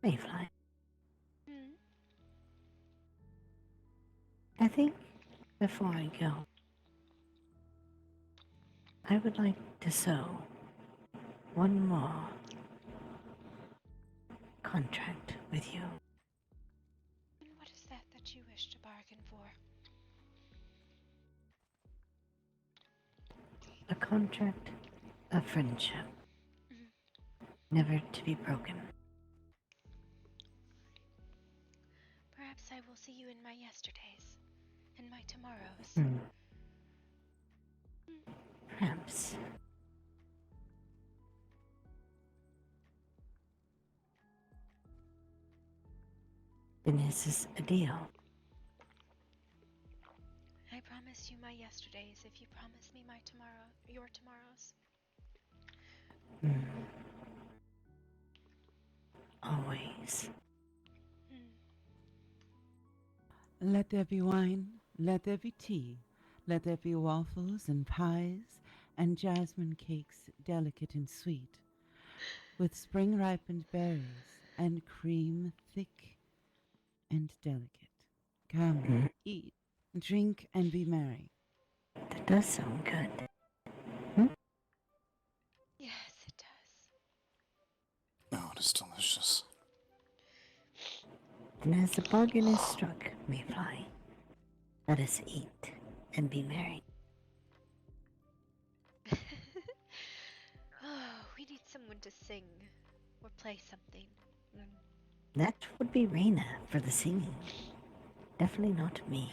Speaker 8: Mayfly.
Speaker 2: Hmm?
Speaker 8: I think before I go, I would like to sew one more contract with you.
Speaker 2: And what is that you wish to bargain for?
Speaker 8: A contract of friendship, never to be broken.
Speaker 2: Perhaps I will see you in my yesterdays and my tomorrows.
Speaker 8: Perhaps. Then this is a deal.
Speaker 2: I promise you my yesterdays if you promise me your tomorrows.
Speaker 8: Always.
Speaker 7: Let there be wine, let there be tea, let there be waffles and pies and jasmine cakes delicate and sweet, with spring-ripened berries and cream thick and delicate. Come, eat, drink, and be merry.
Speaker 8: That does sound good.
Speaker 2: Yes, it does.
Speaker 6: Oh, it is delicious.
Speaker 8: And as the bargain is struck, Mayfly, let us eat and be merry.
Speaker 2: Oh, we need someone to sing or play something.
Speaker 8: That would be Reina for the singing. Definitely not me.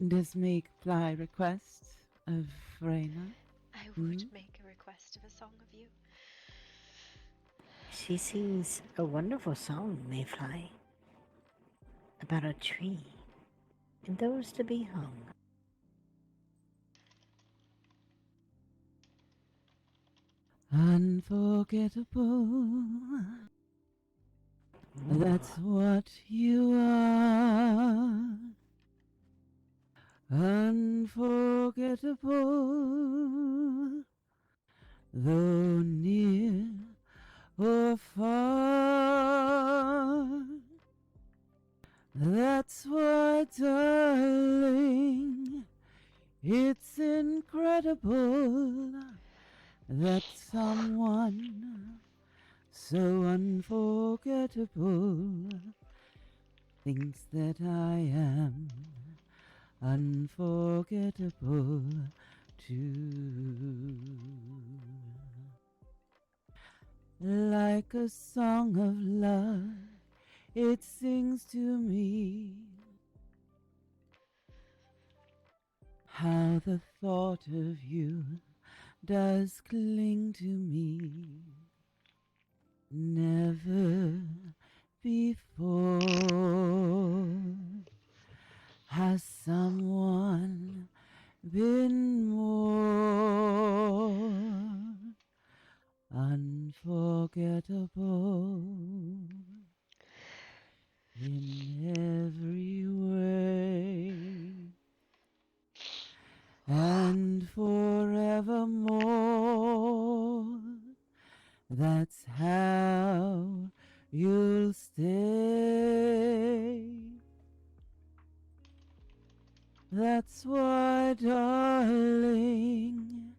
Speaker 7: Does Mayfly request of Raina?
Speaker 2: I would make a request of a song of you.
Speaker 8: She sings a wonderful song, Mayfly, about a tree and those to be hung.
Speaker 7: Unforgettable. That's what you are. Unforgettable. Though near or far. That's why, darling, it's incredible that someone so unforgettable thinks that I am unforgettable too. Like a song of love, it sings to me how the thought of you does cling to me. Never before has someone been more unforgettable in every way. And forevermore, that's how you'll stay. That's why, darling,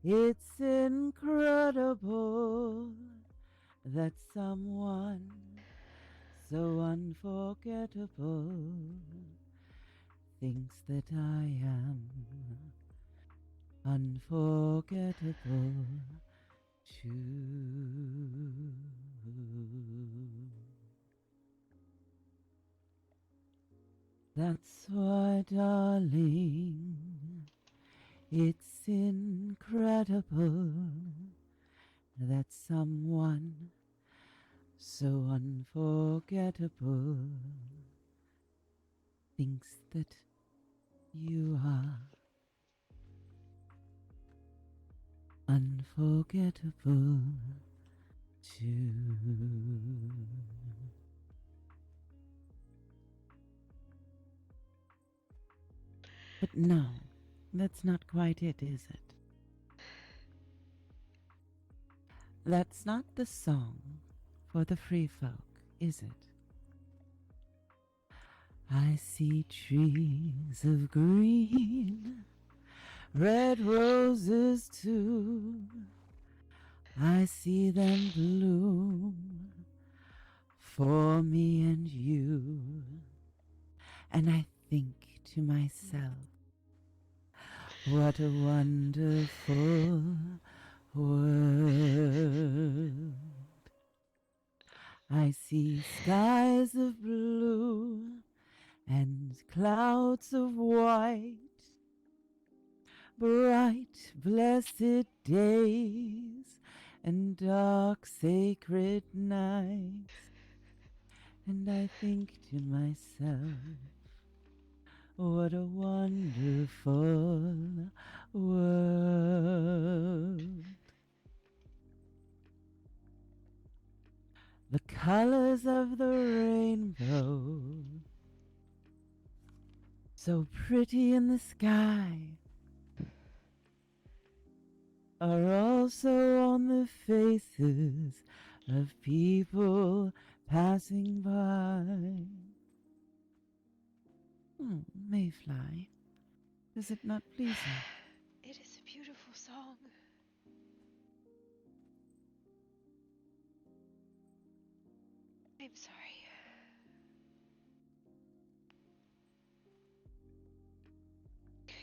Speaker 7: it's incredible that someone so unforgettable thinks that I am unforgettable too. That's why, darling, it's incredible that someone so unforgettable thinks that you are unforgettable too. But no, that's not quite it, is it? That's not the song for the free folk, is it? I see trees of green, red roses too. I see them bloom for me and you. And I think to myself, what a wonderful world. I see skies of blue and clouds of white, bright, blessed days and dark, sacred nights. And I think to myself, what a wonderful world. The colors of the rainbow, so pretty in the sky, are also on the faces of people passing by. Mayfly, does it not please you?
Speaker 2: It is a beautiful song. I'm sorry.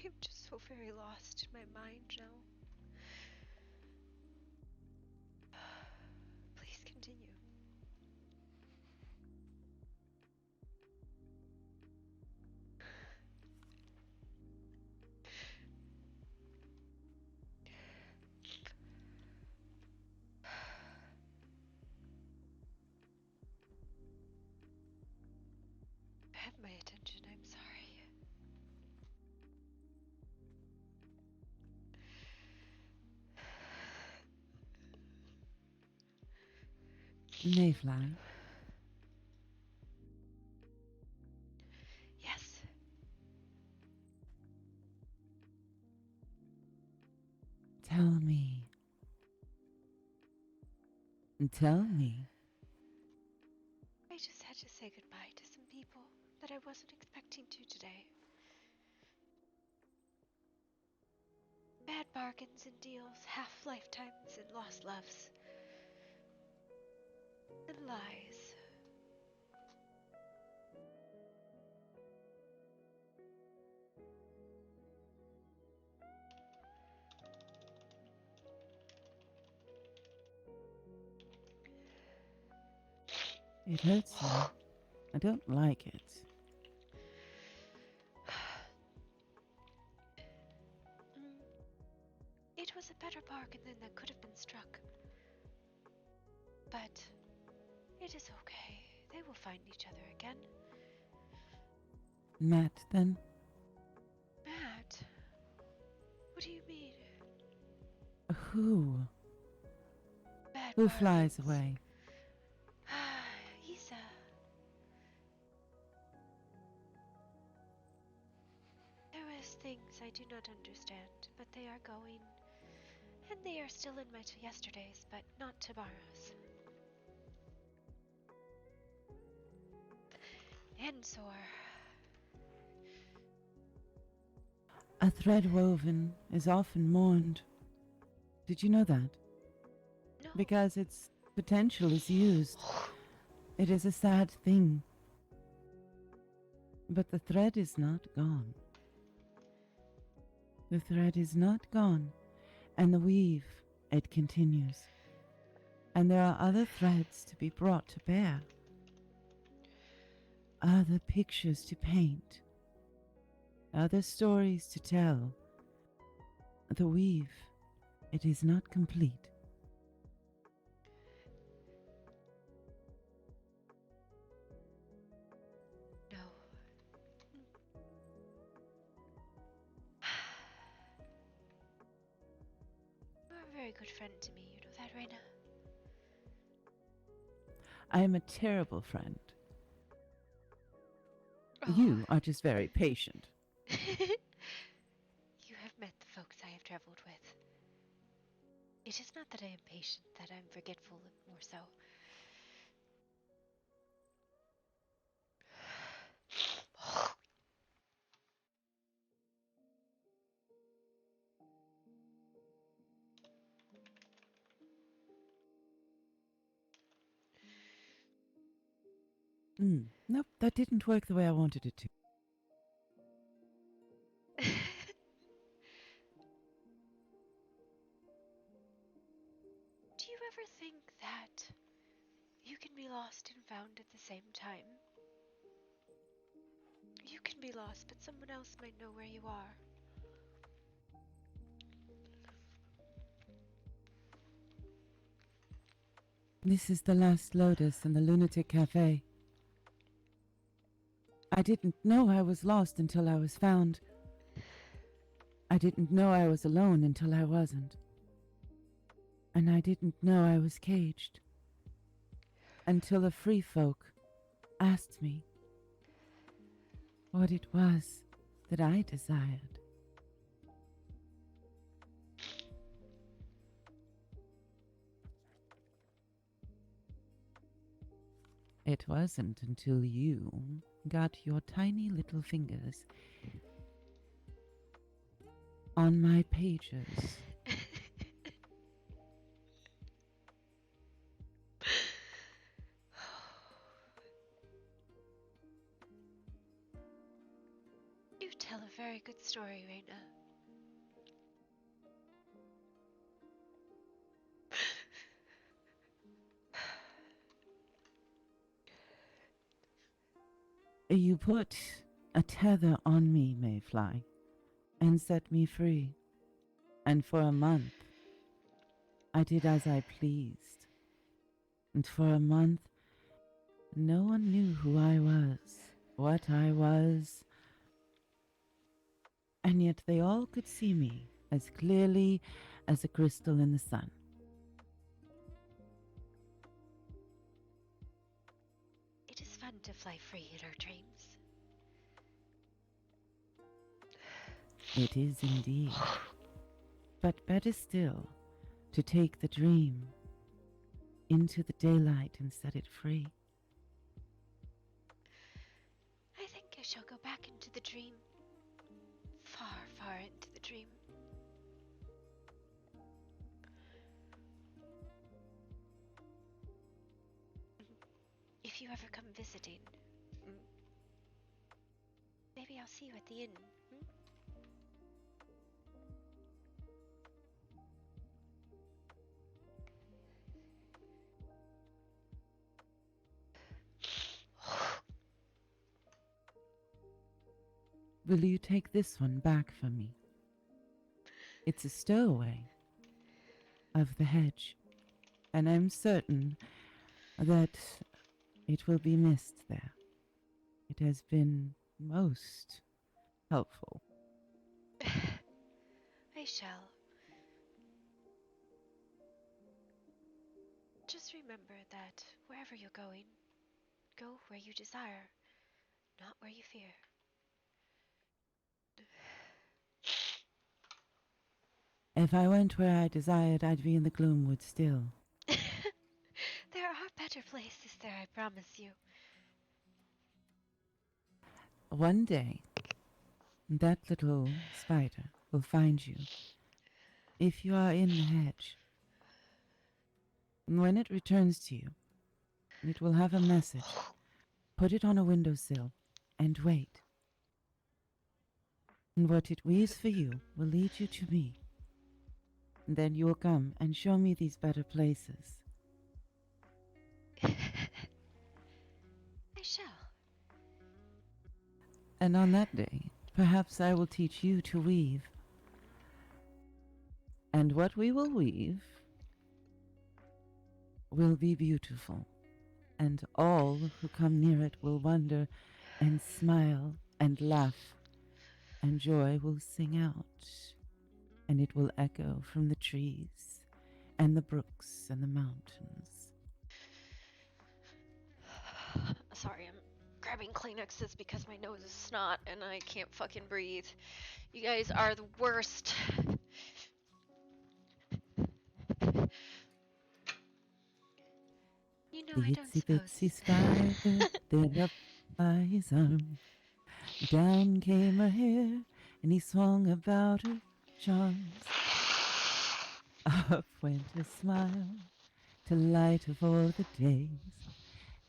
Speaker 2: I'm just so very lost in my mind now. Please continue. Have my attention, I'm sorry.
Speaker 7: Mayfly,
Speaker 2: Yes.
Speaker 7: tell me. Tell me.
Speaker 2: I just had to say goodbye to some people that I wasn't expecting to today. Bad bargains and deals, half lifetimes and lost loves. And lies.
Speaker 7: It hurts you. I don't like it.
Speaker 2: It was a better bargain than that could have been struck. But it is okay. They will find each other again.
Speaker 7: Matt, then?
Speaker 2: Matt? What do you mean?
Speaker 7: Who?
Speaker 2: Bad
Speaker 7: Who
Speaker 2: bargains.
Speaker 7: flies away?
Speaker 2: Isa. There is things I do not understand, but they are going. And they are still in my yesterdays, but not tomorrows. And sore.
Speaker 7: A thread woven is often mourned. Did you know that?
Speaker 2: No.
Speaker 7: Because its potential is used. It is a sad thing. But the thread is not gone. The thread is not gone. And the weave, it continues. And there are other threads to be brought to bear. other pictures to paint, other stories to tell. The weave, it is not complete.
Speaker 2: No. You're a very good friend to me, you know that, Reina?
Speaker 7: I am a terrible friend.
Speaker 2: Oh.
Speaker 7: You are just very patient.
Speaker 2: You have met the folks I have traveled with. It is not that I am patient, that I'm forgetful, more so.
Speaker 7: Nope, that didn't work the way I wanted it to.
Speaker 2: Do you ever think that you can be lost and found at the same time? You can be lost, but someone else might know where you are.
Speaker 7: This is the last Lotus in the Lunatic Cafe. I didn't know I was lost until I was found. I didn't know I was alone until I wasn't. And I didn't know I was caged. Until the free folk asked me what it was that I desired. It wasn't until you got your tiny little fingers on my pages.
Speaker 2: You tell a very good story, Reina.
Speaker 7: You put a tether on me, Mayfly, and set me free. And for a month, I did as I pleased. And for a month, no one knew who I was, what I was. And yet they all could see me as clearly as a crystal in the sun.
Speaker 2: It is fun to fly free in our dreams.
Speaker 7: It is indeed. But better still, to take the dream into the daylight and set it free.
Speaker 2: I think I shall go back into the dream. Far, far into the dream. If you ever come visiting, maybe I'll see you at the inn.
Speaker 7: Will you take this one back for me? It's a stowaway of the hedge, and I'm certain that it will be missed there. It has been most helpful.
Speaker 2: I shall. Just remember that wherever you're going, go where you desire, not where you fear.
Speaker 7: If I went where I desired, I'd be in the Gloomwood still.
Speaker 2: There are better places there, I promise you.
Speaker 7: One day, that little spider will find you if you are in the hedge. And when it returns to you, it will have a message. Put it on a windowsill and wait. And what it weaves for you will lead you to me. And then you will come and show me these better places.
Speaker 2: I shall.
Speaker 7: And on that day, perhaps I will teach you to weave. And what we will weave will be beautiful, and all who come near it will wonder and smile and laugh, and joy will sing out, and it will echo from the trees and the brooks and the mountains.
Speaker 2: Sorry, I'm grabbing Kleenexes because my nose is snot and I can't fucking breathe. You guys are the worst. You know
Speaker 7: The
Speaker 2: I don't
Speaker 7: itsy
Speaker 2: suppose.
Speaker 7: bitsy spider then up by his arm. Down came her hair, and he swung about her charms. Up went her smile, to light of all the days,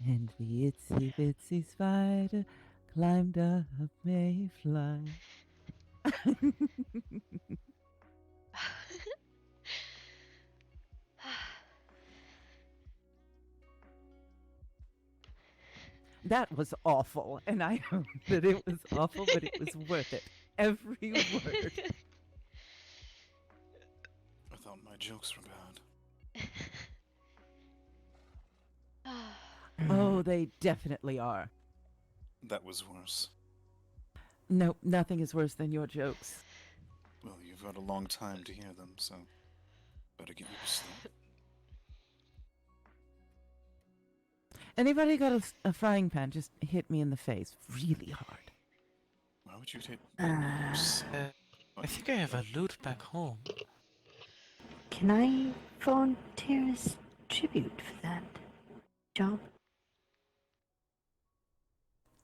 Speaker 7: and the itsy bitsy spider climbed up Mayfly. That was awful, and I hope that it was awful, but it was worth it. Every word.
Speaker 6: I thought my jokes were bad.
Speaker 7: Oh, they definitely are.
Speaker 6: That was worse.
Speaker 7: No, nothing is worse than your jokes.
Speaker 6: Well, you've got a long time to hear them, so better get used to them.
Speaker 7: Anybody got a frying pan? Just hit me in the face really hard.
Speaker 6: Why would you take...
Speaker 17: I think I have a loot back home.
Speaker 8: Can I volunteer as tribute for that job?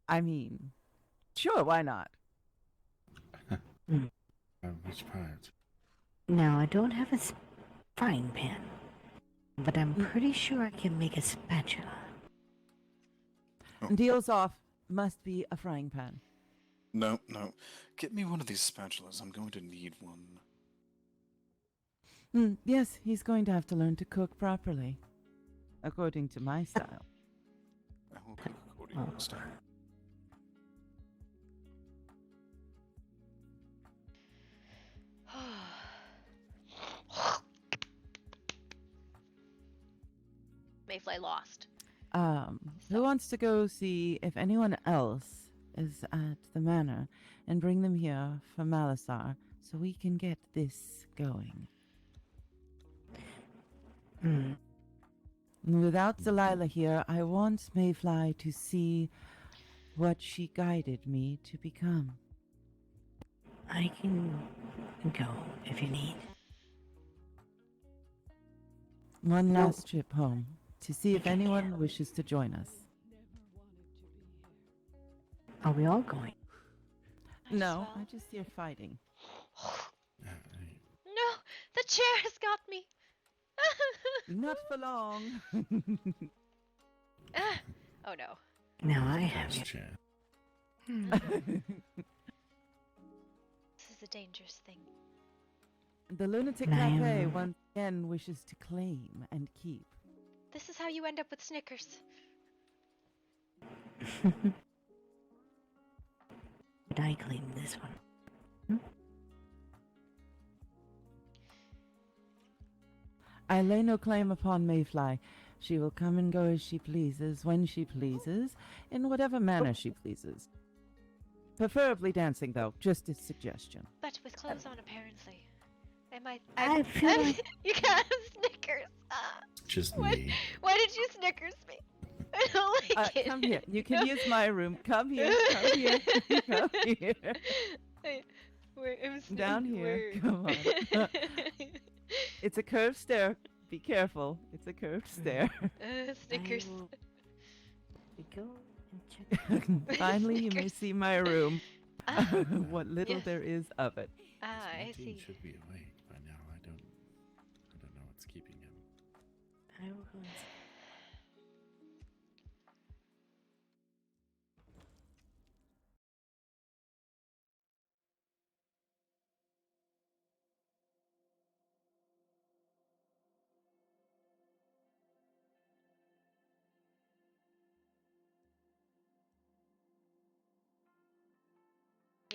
Speaker 7: I mean, sure, why not?
Speaker 13: Which part?
Speaker 8: Now, I don't have a frying pan, but I'm pretty sure I can make a spatula.
Speaker 7: Deals off. Must be a frying pan.
Speaker 6: No. Get me one of these spatulas. I'm going to need one.
Speaker 7: Yes, he's going to have to learn to cook properly, according to my style.
Speaker 6: I will cook according to your style.
Speaker 2: Mayfly lost.
Speaker 7: Who wants to go see if anyone else is at the manor and bring them here for Malasar so we can get this going? Without Delilah here, I want Mayfly to see what she guided me to become.
Speaker 8: I can go if you need.
Speaker 7: One last trip home to see if anyone wishes to join us.
Speaker 8: Are we all going?
Speaker 7: No, I just hear fighting.
Speaker 2: No, the chair has got me.
Speaker 7: Not for long.
Speaker 2: Oh no.
Speaker 8: Now I have you.
Speaker 2: This is a dangerous thing.
Speaker 7: The Lunatic Cafe once again wishes to claim and keep.
Speaker 2: This is how you end up with Snickers.
Speaker 8: But I claim this one.
Speaker 7: I lay no claim upon Mayfly. She will come and go as she pleases, when she pleases, in whatever manner she pleases. Preferably dancing, though, just a suggestion.
Speaker 2: But with clothes on, apparently.
Speaker 8: I feel like...
Speaker 2: You got Snickers.
Speaker 13: Just me.
Speaker 2: Why did you Snickers me? I don't like it.
Speaker 7: Come here. You can use my room. Come here. Come here. Come here. Down here. Come on. It's a curved stair. Be careful. It's a curved stair.
Speaker 2: Snickers.
Speaker 8: Go and check.
Speaker 7: Finally, you may see my room. What little there is of it.
Speaker 2: I see.
Speaker 13: Should be awake by now. I don't know what's keeping him.
Speaker 8: I will go and see.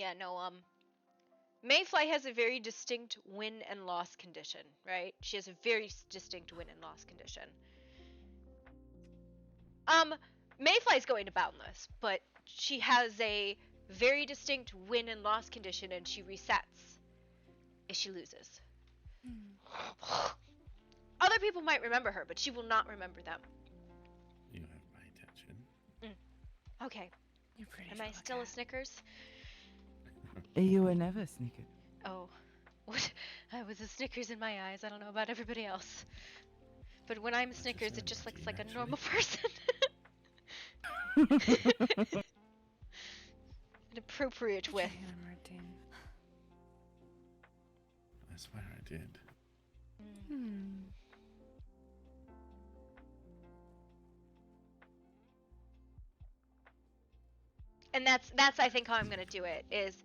Speaker 2: Yeah, no, Mayfly has a very distinct win and loss condition, right? She has a very distinct win and loss condition. Mayfly's going to Boundless, but she has a very distinct win and loss condition, and she resets if she loses. Other people might remember her, but she will not remember them.
Speaker 13: You have my attention.
Speaker 2: Okay.
Speaker 5: You're pretty.
Speaker 2: Am I still a Snickers?
Speaker 7: You were never Snickers.
Speaker 2: Oh. What? I was a Snickers in my eyes. I don't know about everybody else. But when I'm Snickers, it just looks like a normal person. An appropriate width.
Speaker 13: I swear I did.
Speaker 2: And that's I think how I'm gonna do it is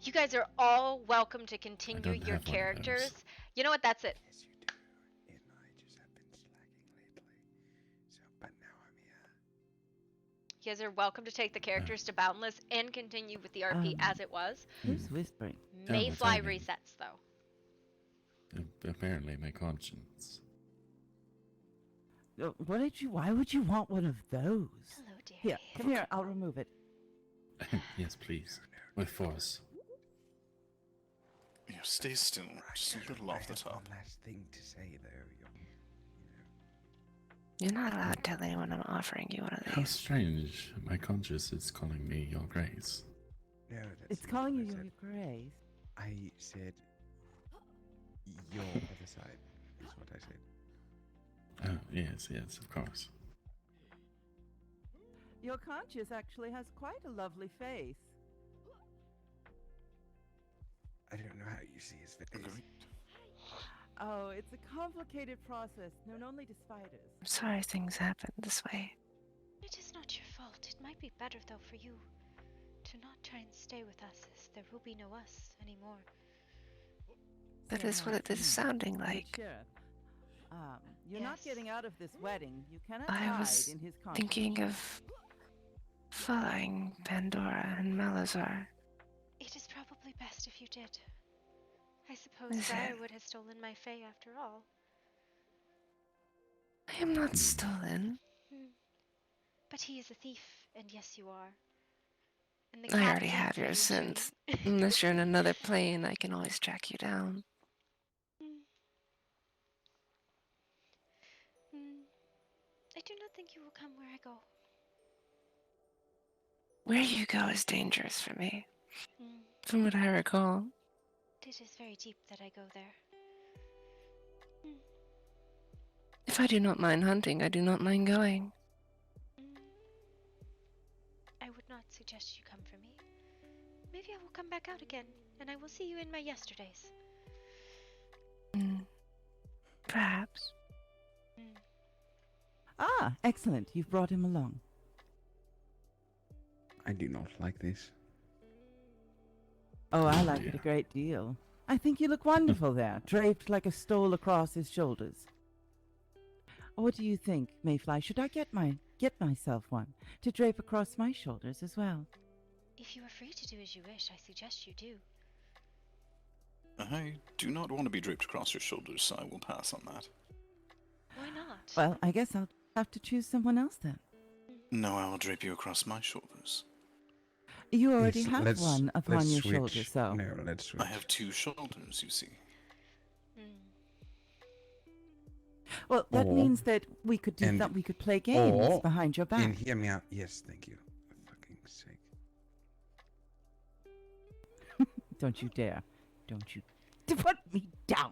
Speaker 2: you guys are all welcome to continue your characters. You know what, that's it.
Speaker 9: Yes, you do. And I just have been slacking lately. So, but now I'm here.
Speaker 2: You guys are welcome to take the characters to Boundless and continue with the RP as it was.
Speaker 7: Who's whispering?
Speaker 2: Mayfly resets though.
Speaker 13: Apparently my conscience.
Speaker 7: Why would you want one of those?
Speaker 2: Hello, dear.
Speaker 7: Here, come here, I'll remove it.
Speaker 13: Yes, please. With force.
Speaker 6: Yeah, stay still. Just a little off the top.
Speaker 9: One last thing to say, though.
Speaker 5: You're not allowed to tell anyone I'm offering you one of these.
Speaker 13: How strange. My conscience is calling me your grace.
Speaker 9: No, that's
Speaker 7: It's
Speaker 9: not
Speaker 7: calling
Speaker 9: what
Speaker 7: you
Speaker 9: I said.
Speaker 7: your grace.
Speaker 9: I said your other side is what I said.
Speaker 13: Oh, yes, of course.
Speaker 7: Your conscience actually has quite a lovely face.
Speaker 9: I don't know how you see his face.
Speaker 7: Oh, it's a complicated process known only to spiders.
Speaker 5: I'm sorry things happen this way.
Speaker 2: It is not your fault. It might be better though for you to not try and stay with us, as there will be no us anymore.
Speaker 5: That is what it is sounding like.
Speaker 7: Sheriff, you're not getting out of this wedding. You cannot
Speaker 5: I
Speaker 7: hide
Speaker 5: was
Speaker 7: in his conscience.
Speaker 5: thinking of following Pandora and Malazar.
Speaker 2: It is probably best if you did. I suppose
Speaker 5: Is
Speaker 2: Briar
Speaker 5: it?
Speaker 2: would have stolen my Fae after all.
Speaker 5: I am not stolen.
Speaker 2: But he is a thief, and yes, you are. And the
Speaker 5: I
Speaker 2: cat
Speaker 5: already
Speaker 2: thief
Speaker 5: have your
Speaker 2: usually-
Speaker 5: synth. Unless you're in another plane, I can always track you down.
Speaker 2: I do not think you will come where I go.
Speaker 5: Where you go is dangerous for me.
Speaker 2: Mm.
Speaker 5: From what I recall.
Speaker 2: It is very deep that I go there.
Speaker 5: If I do not mind hunting, I do not mind going.
Speaker 2: I would not suggest you come for me. Maybe I will come back out again, and I will see you in my yesterdays.
Speaker 5: Perhaps.
Speaker 7: Ah, excellent. You've brought him along.
Speaker 9: I do not like this.
Speaker 7: Oh, I like it a great deal. I think you look wonderful there, draped like a stole across his shoulders. What do you think, Mayfly? Should I get myself one to drape across my shoulders as well?
Speaker 2: If you are free to do as you wish, I suggest you do.
Speaker 6: I do not want to be draped across your shoulders, so I will pass on that.
Speaker 2: Why not?
Speaker 7: Well, I guess I'll have to choose someone else then.
Speaker 6: No, I will drape you across my shoulders.
Speaker 7: You already
Speaker 9: Yes,
Speaker 7: have one upon
Speaker 9: let's
Speaker 7: your
Speaker 9: switch.
Speaker 7: shoulders, so.
Speaker 9: No, let's switch.
Speaker 6: I have two shoulders, you see.
Speaker 7: Well, that
Speaker 9: Or-
Speaker 7: means that we could do
Speaker 9: and-
Speaker 7: that. We could play games
Speaker 9: or-
Speaker 7: behind your back.
Speaker 9: And hear me out. Yes, thank you. For fucking sake.
Speaker 7: Don't you dare! Don't you put me down!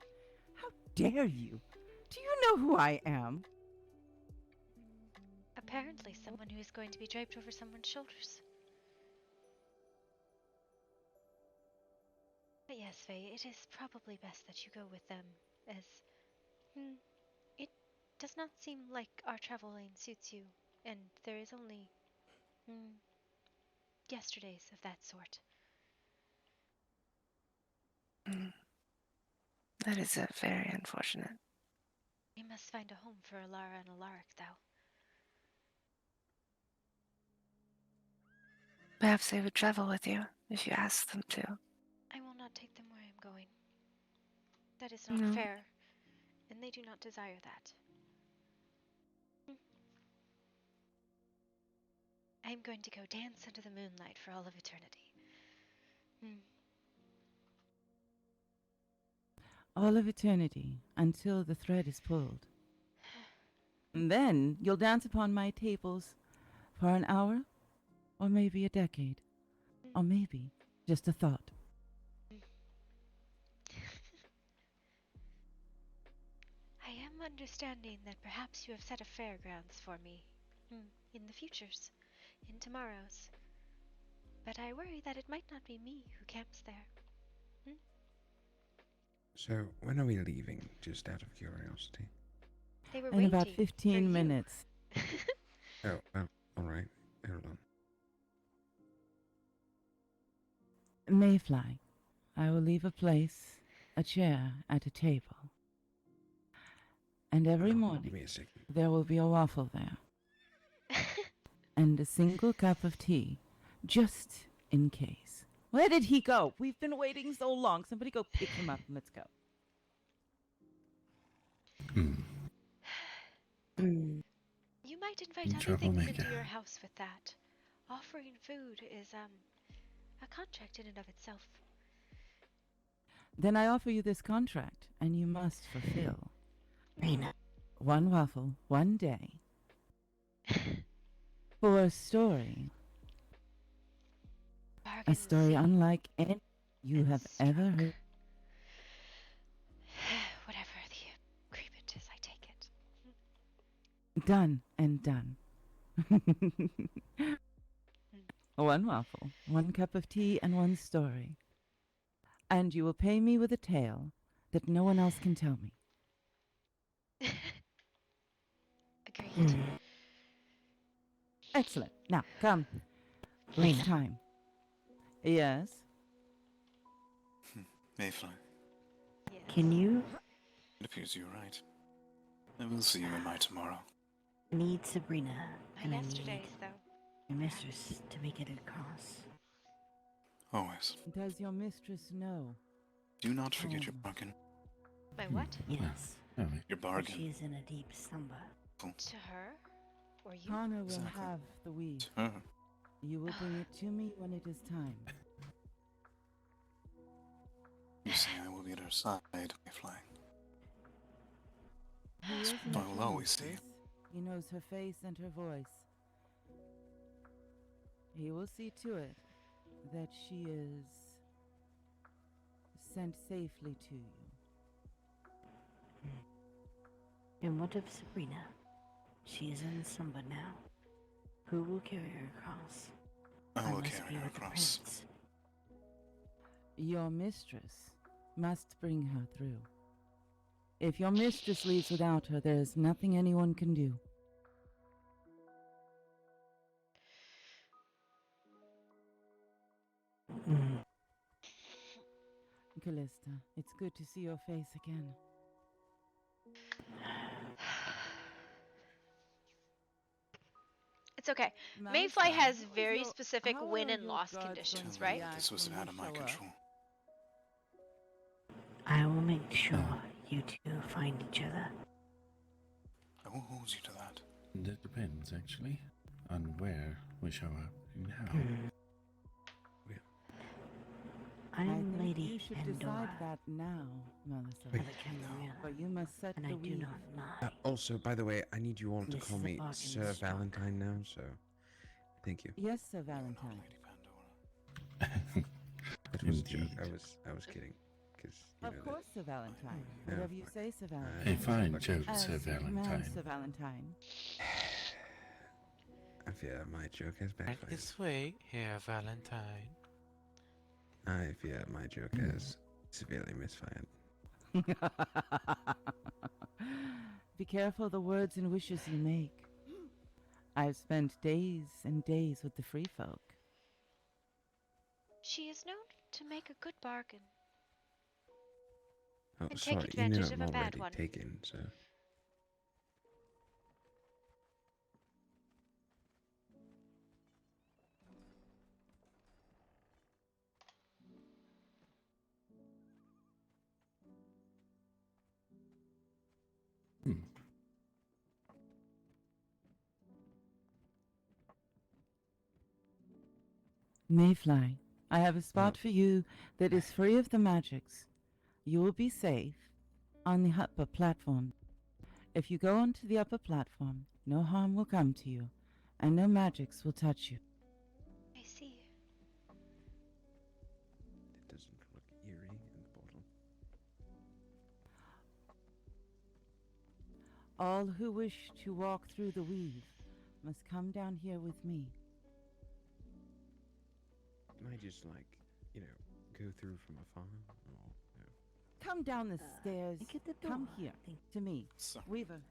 Speaker 7: How dare you? Do you know who I am?
Speaker 2: Apparently, someone who is going to be draped over someone's shoulders. But yes, Faye, it is probably best that you go with them, as it does not seem like our travel lane suits you, and there is only yesterdays of that sort.
Speaker 5: That is very unfortunate.
Speaker 2: We must find a home for Alara and Alaric, though.
Speaker 5: Perhaps they would travel with you. if you ask them to.
Speaker 2: I will not take them where I am going. That is not
Speaker 5: No.
Speaker 2: fair, and they do not desire that. I am going to go dance under the moonlight for all of eternity.
Speaker 7: All of eternity, until the thread is pulled. And then you'll dance upon my tables for an hour, or maybe a decade, or maybe just a thought.
Speaker 2: I am understanding that perhaps you have set a fairgrounds for me in the futures, in tomorrows. But I worry that it might not be me who camps there.
Speaker 9: So, when are we leaving, just out of curiosity?
Speaker 2: They were
Speaker 7: In about
Speaker 2: waiting
Speaker 7: 15
Speaker 2: for
Speaker 7: minutes.
Speaker 9: Oh, alright. Hold on.
Speaker 7: Mayfly, I will leave a place, a chair at a table. And every morning,
Speaker 9: Give me a second.
Speaker 7: there will be a waffle there. And a single cup of tea, just in case. Where did he go? We've been waiting so long. Somebody go pick him up and let's go.
Speaker 2: You might invite other things into your house with that. Offering food is a contract in and of itself.
Speaker 7: Then I offer you this contract, and you must fulfill.
Speaker 8: Rena.
Speaker 7: One waffle, one day. For a story. A story unlike any you have ever heard.
Speaker 2: Whatever the agreement is, I take it.
Speaker 7: Done and done. One waffle, one cup of tea, and one story. And you will pay me with a tale that no one else can tell me.
Speaker 2: Agreed.
Speaker 7: Excellent. Now, come. It's time. Yes?
Speaker 6: Mayfly.
Speaker 2: Yes.
Speaker 8: Can you
Speaker 6: It appears you're right. I will see you in my tomorrow.
Speaker 8: need Sabrina and I need
Speaker 2: Yesterday's, though.
Speaker 8: your mistress to make it across?
Speaker 6: Always.
Speaker 7: Does your mistress know?
Speaker 6: Do not forget your bargain.
Speaker 2: My what?
Speaker 8: Yes.
Speaker 6: Your
Speaker 8: But
Speaker 6: bargain.
Speaker 8: she is in a deep slumber.
Speaker 2: To her? Or you?
Speaker 7: Connor will
Speaker 6: Exactly.
Speaker 7: have the weed.
Speaker 6: Her.
Speaker 7: You will bring it to me when it is time.
Speaker 6: You see, I will be at her side, Mayfly.
Speaker 7: He isn't
Speaker 6: I will
Speaker 7: her
Speaker 6: always see you.
Speaker 7: mistress. He knows her face and her voice. He will see to it that she is sent safely to you.
Speaker 8: And what of Sabrina? She is in slumber now. Who will carry her across?
Speaker 6: I will
Speaker 8: must
Speaker 6: carry
Speaker 8: be
Speaker 6: her
Speaker 8: with the
Speaker 6: across.
Speaker 8: prince.
Speaker 7: Your mistress must bring her through. If your mistress leaves without her, there is nothing anyone can do. Callista, it's good to see your face again.
Speaker 2: It's okay. Mayfly has very specific win and loss conditions, right?
Speaker 6: This was out of my control.
Speaker 8: I will make sure you two find each other.
Speaker 6: I will hold you to that.
Speaker 13: That depends, actually, on where we show up and how.
Speaker 8: I am
Speaker 7: think
Speaker 8: Lady
Speaker 7: you should
Speaker 8: Pandora.
Speaker 7: decide that now, Melissa.
Speaker 8: Wait. No.
Speaker 7: But you must set
Speaker 8: And
Speaker 7: the
Speaker 8: I do
Speaker 7: weed.
Speaker 8: not lie.
Speaker 9: Also, by the way, I need you all to
Speaker 8: This
Speaker 9: call
Speaker 8: is a
Speaker 9: me
Speaker 8: bargain
Speaker 9: Sir
Speaker 8: stock.
Speaker 9: Valentine now, so thank you.
Speaker 7: Yes, Sir Valentine.
Speaker 9: That was a joke. I was kidding. Because
Speaker 7: Of course, Sir Valentine.
Speaker 9: No,
Speaker 7: Whatever you say, Sir Valentine.
Speaker 13: A fine joke,
Speaker 7: As
Speaker 13: Sir
Speaker 7: you command,
Speaker 13: Valentine.
Speaker 7: Sir Valentine.
Speaker 9: I fear my joke has
Speaker 17: Right
Speaker 9: backfired.
Speaker 17: this way, here, Valentine.
Speaker 9: I fear my joke has severely misfired.
Speaker 7: Be careful the words and wishes you make. I've spent days and days with the free folk.
Speaker 2: She is known to make a good bargain.
Speaker 9: Oh,
Speaker 2: And take
Speaker 9: sorry, you know
Speaker 2: advantage
Speaker 9: I'm
Speaker 2: of a bad
Speaker 9: already
Speaker 2: one.
Speaker 9: taken, so...
Speaker 7: Mayfly, I have a spot for you that is free of the magics. You will be safe on the upper platform. If you go onto the upper platform, no harm will come to you, and no magics will touch you.
Speaker 2: I see.
Speaker 9: It doesn't look eerie in the bottle.
Speaker 7: All who wish to walk through the weave must come down here with me.
Speaker 9: Can I just, like, go through from afar? Or,
Speaker 7: Come down the stairs.
Speaker 8: Look at the
Speaker 7: Come
Speaker 8: door.
Speaker 7: here to me, Weaver.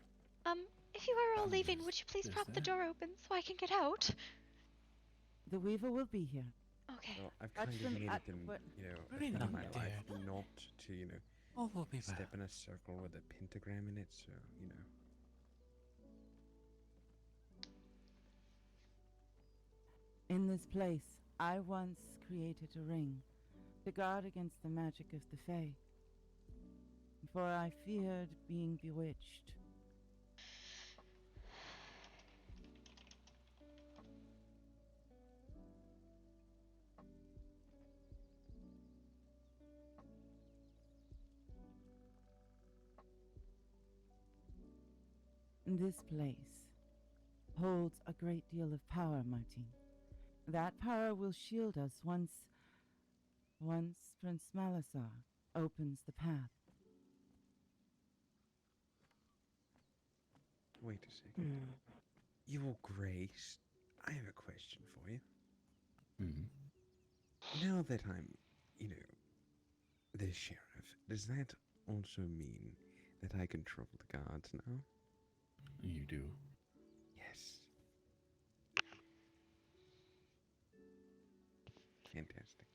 Speaker 2: If you are all leaving, would you please prop the door open so I can get out?
Speaker 7: The Weaver will be here.
Speaker 2: Okay.
Speaker 9: Well, I've
Speaker 7: Touch
Speaker 9: kind of
Speaker 7: them
Speaker 9: made
Speaker 7: at
Speaker 9: it in, a
Speaker 17: Very
Speaker 9: thing in my
Speaker 17: nice,
Speaker 9: life
Speaker 17: dear.
Speaker 9: not to,
Speaker 17: All will be
Speaker 9: step
Speaker 17: well.
Speaker 9: in a circle with a pentagram in it, so,
Speaker 7: In this place, I once created a ring to guard against the magic of the Fae, for I feared being bewitched. This place holds a great deal of power, Martin. That power will shield us once Prince Malasar opens the path.
Speaker 9: Wait a second. Your Grace, I have a question for you. Now that I'm, the sheriff, does that also mean that I control the guards now?
Speaker 13: You do.
Speaker 9: Yes. Fantastic.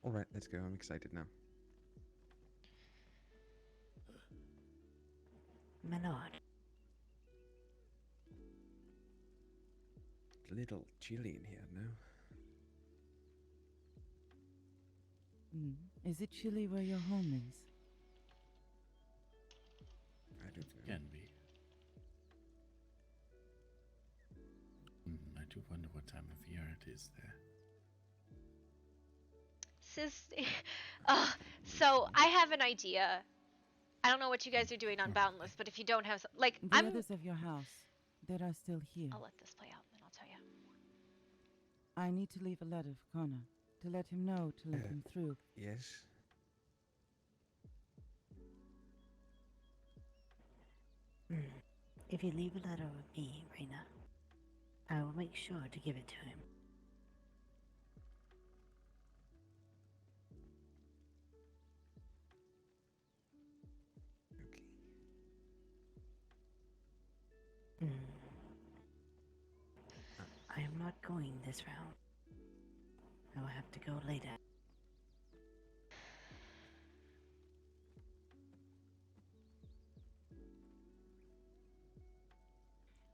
Speaker 9: Alright, let's go. I'm excited now.
Speaker 8: My lord.
Speaker 9: It's a little chilly in here, no?
Speaker 7: Is it chilly where your home is?
Speaker 9: I don't know.
Speaker 13: Can be. I do wonder what time of year it is there.
Speaker 2: So I have an idea. I don't know what you guys are doing on Boundless, but if you don't have,
Speaker 7: The others of your house that are still here.
Speaker 2: I'll let this play out, and then I'll tell you.
Speaker 7: I need to leave a letter for Connor to let him know to let him through.
Speaker 9: Yes?
Speaker 8: If you leave a letter with me, Reina, I will make sure to give it to him. I am not going this round. I will have to go later.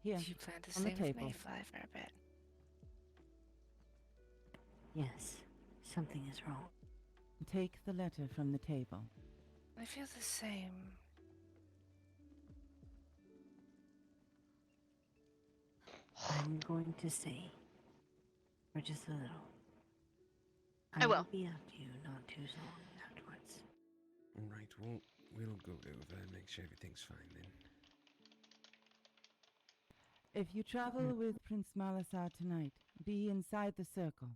Speaker 7: Here,
Speaker 10: You plan to
Speaker 7: on the
Speaker 10: stay with
Speaker 7: table.
Speaker 10: Mayfly for a bit.
Speaker 8: Yes, something is wrong.
Speaker 7: Take the letter from the table.
Speaker 10: I feel the same.
Speaker 8: I'm going to stay for just a little.
Speaker 2: I will.
Speaker 8: Be after you not too long afterwards.
Speaker 9: Alright, well, we'll go over and make sure everything's fine then.
Speaker 7: If you travel with Prince Malasar tonight, be inside the circle.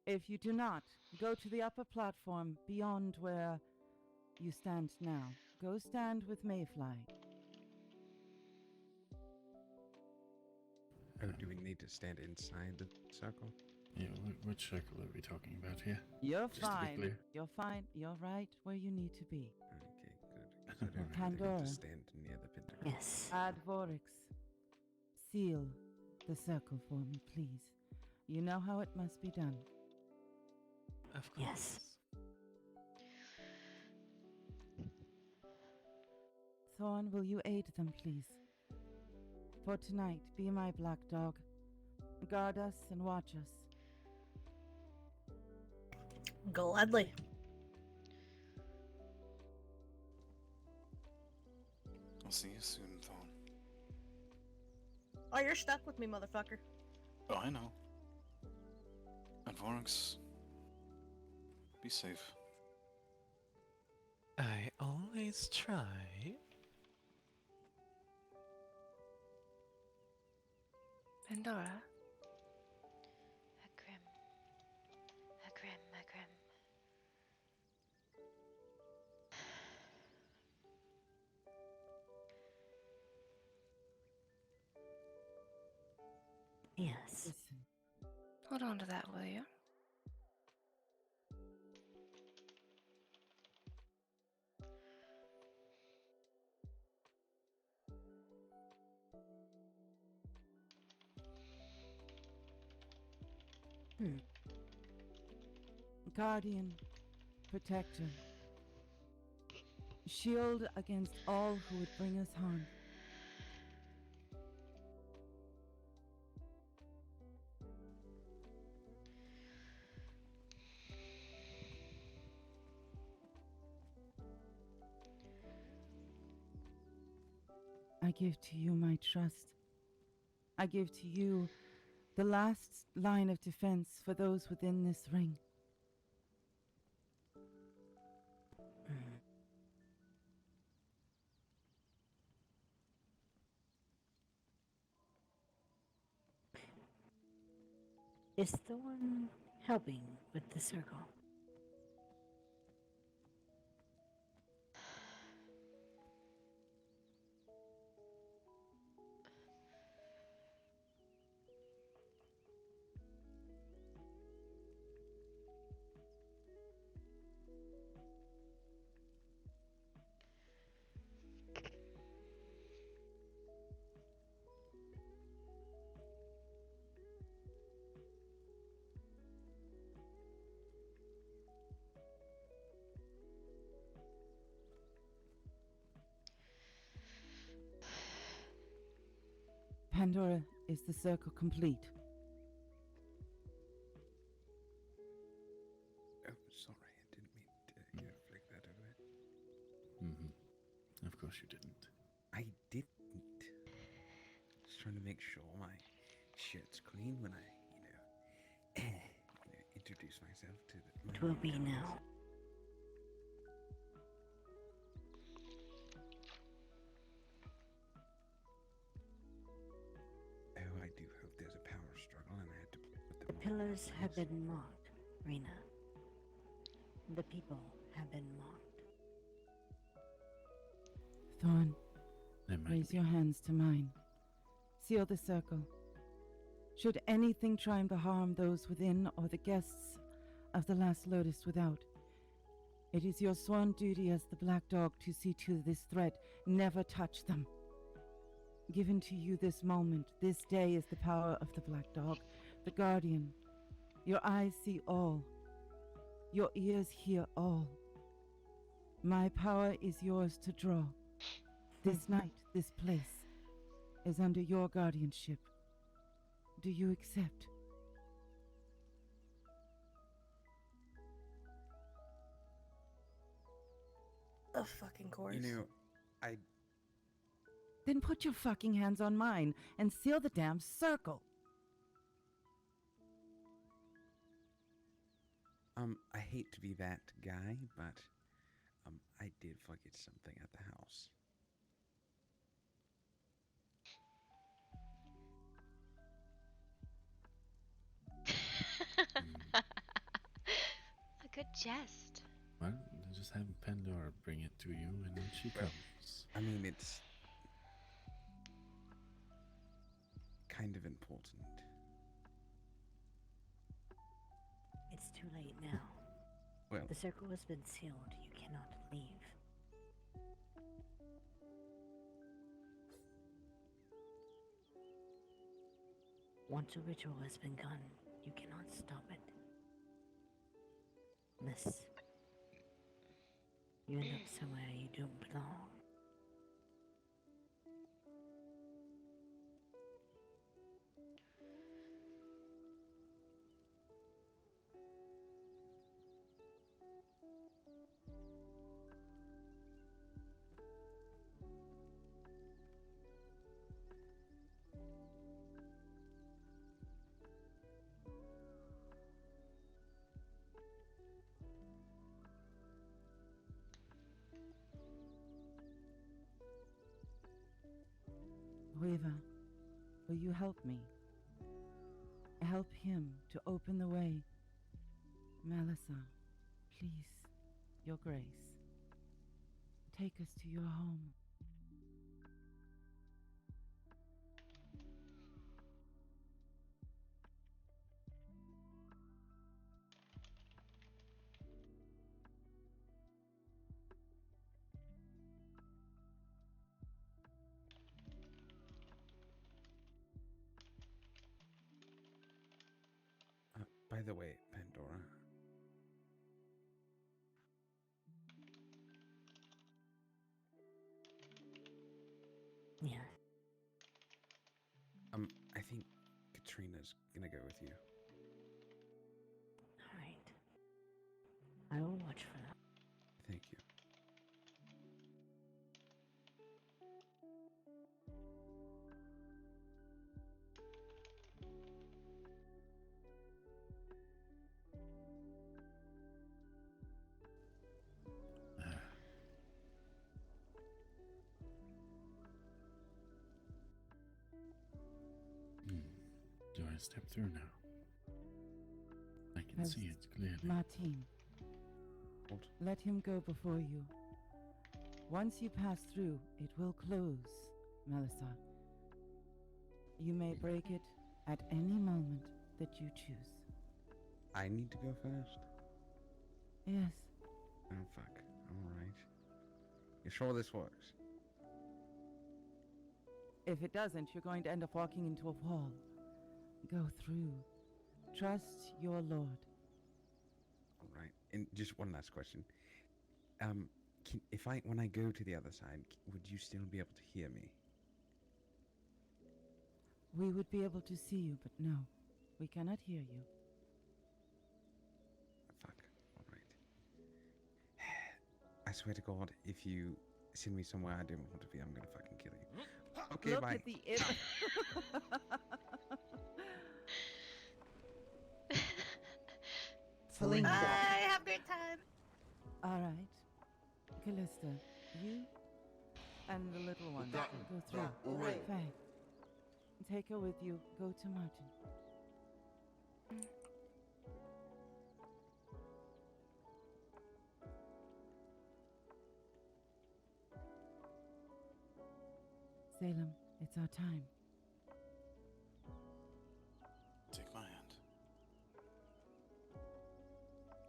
Speaker 7: If you do not, go to the upper platform beyond where you stand now. Go stand with Mayfly.
Speaker 9: Oh, do we need to stand inside the circle?
Speaker 13: Yeah, which circle are we talking about here?
Speaker 7: You're
Speaker 13: Just to be
Speaker 7: fine.
Speaker 13: clear.
Speaker 7: You're fine. You're right where you need to be.
Speaker 9: Okay, good. So I don't have to have
Speaker 7: Pandora.
Speaker 9: to stand near the pentagram.
Speaker 8: Yes.
Speaker 7: Advorix, seal the circle for me, please. You know how it must be done.
Speaker 17: Of course.
Speaker 8: Yes.
Speaker 7: Thorn, will you aid them, please? For tonight, be my black dog. Guard us and watch us.
Speaker 21: Gladly.
Speaker 6: I'll see you soon, Thorn.
Speaker 21: Oh, you're stuck with me, motherfucker.
Speaker 6: Oh, I know. And Vorax, be safe.
Speaker 17: I always try.
Speaker 10: Pandora.
Speaker 2: Agrim. Agrim, Agrim.
Speaker 8: Yes.
Speaker 7: Listen.
Speaker 10: Hold on to that, will you?
Speaker 7: Guardian, protector, shield against all who would bring us harm. I give to you my trust. I give to you the last line of defense for those within this ring.
Speaker 8: Is Thorn helping with the circle?
Speaker 7: Pandora, is the circle complete?
Speaker 9: Oh, sorry, I didn't mean to, flick that over.
Speaker 13: Mm-hmm. Of course you didn't.
Speaker 9: I didn't. Just trying to make sure my shirt's clean when I, introduce myself to the.
Speaker 8: It will be now.
Speaker 9: Oh, I do hope there's a power struggle and I had to put
Speaker 8: The
Speaker 9: them.
Speaker 8: pillars have been marked, Rena. The people have been marked.
Speaker 7: Thorn,
Speaker 13: There might
Speaker 7: raise your hands to mine. Seal the circle. Should anything try to harm those within or the guests of the last lotus without, it is your sworn duty as the Black Dog to see to this threat never touch them. Given to you this moment, this day is the power of the Black Dog, the Guardian. Your eyes see all. Your ears hear all. My power is yours to draw. This night, this place, is under your guardianship. Do you accept?
Speaker 21: Of fucking course.
Speaker 9: I.
Speaker 7: Then put your fucking hands on mine and seal the damn circle.
Speaker 9: I hate to be that guy, but, I did forget something at the house.
Speaker 2: A good jest.
Speaker 13: Well, just have Pandora bring it to you and then she comes.
Speaker 9: I mean, it's kind of important.
Speaker 8: It's too late now.
Speaker 9: Well,
Speaker 8: The circle has been sealed. You cannot leave. Once a ritual has begun, you cannot stop it. Unless you end up somewhere you don't belong.
Speaker 7: Weaver, will you help me? Help him to open the way. Melissa, please, your grace. Take us to your home.
Speaker 9: By the way, Pandora.
Speaker 8: Yeah.
Speaker 9: I think Katrina's gonna go with you.
Speaker 8: Alright. I will watch for that.
Speaker 9: Thank you.
Speaker 13: Do I step through now? I can
Speaker 7: Yes,
Speaker 13: see it clearly.
Speaker 7: Martine, let him go before you. Once you pass through, it will close, Melissa. You may break it at any moment that you choose.
Speaker 9: I need to go first?
Speaker 7: Yes.
Speaker 9: Oh, fuck. Alright. You sure this works?
Speaker 7: If it doesn't, you're going to end up walking into a wall. Go through. Trust your Lord.
Speaker 9: Alright. And just one last question. When I go to the other side, would you still be able to hear me?
Speaker 7: We would be able to see you, but no, we cannot hear you.
Speaker 9: Fuck. Alright. I swear to God, if you send me somewhere I don't want to be, I'm gonna fucking kill you. Okay,
Speaker 7: Look
Speaker 9: bye.
Speaker 7: at the imp.
Speaker 21: Bye. Have a great time.
Speaker 7: All right. Callista, you and the little one go through. Faye, take her with you. Go to Martin. Salem, it's our time.
Speaker 6: Take my hand.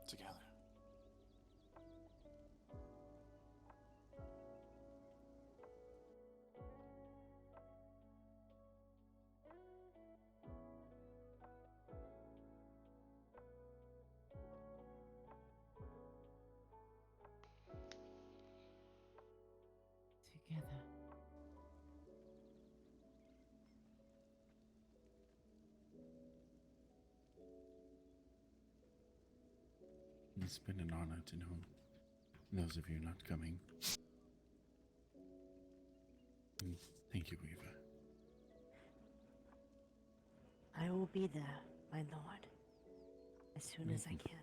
Speaker 6: Together.
Speaker 7: Together.
Speaker 13: It's been an honor to know those of you not coming. And thank you, Weaver.
Speaker 8: I will be there, my lord, as soon as I can.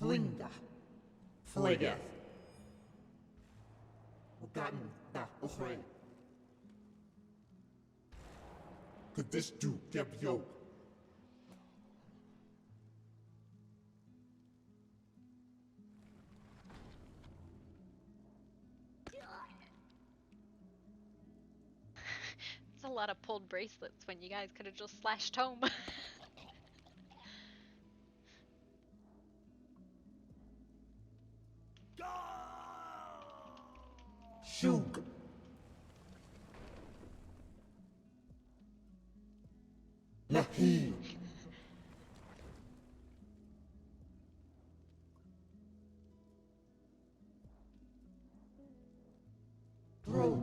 Speaker 21: Flinda. Fligeth.
Speaker 12: وقعنا مع أخرين قدشتو كابيو
Speaker 2: It's a lot of pulled bracelets when you guys could have just slashed home.
Speaker 12: شوق لهيب روب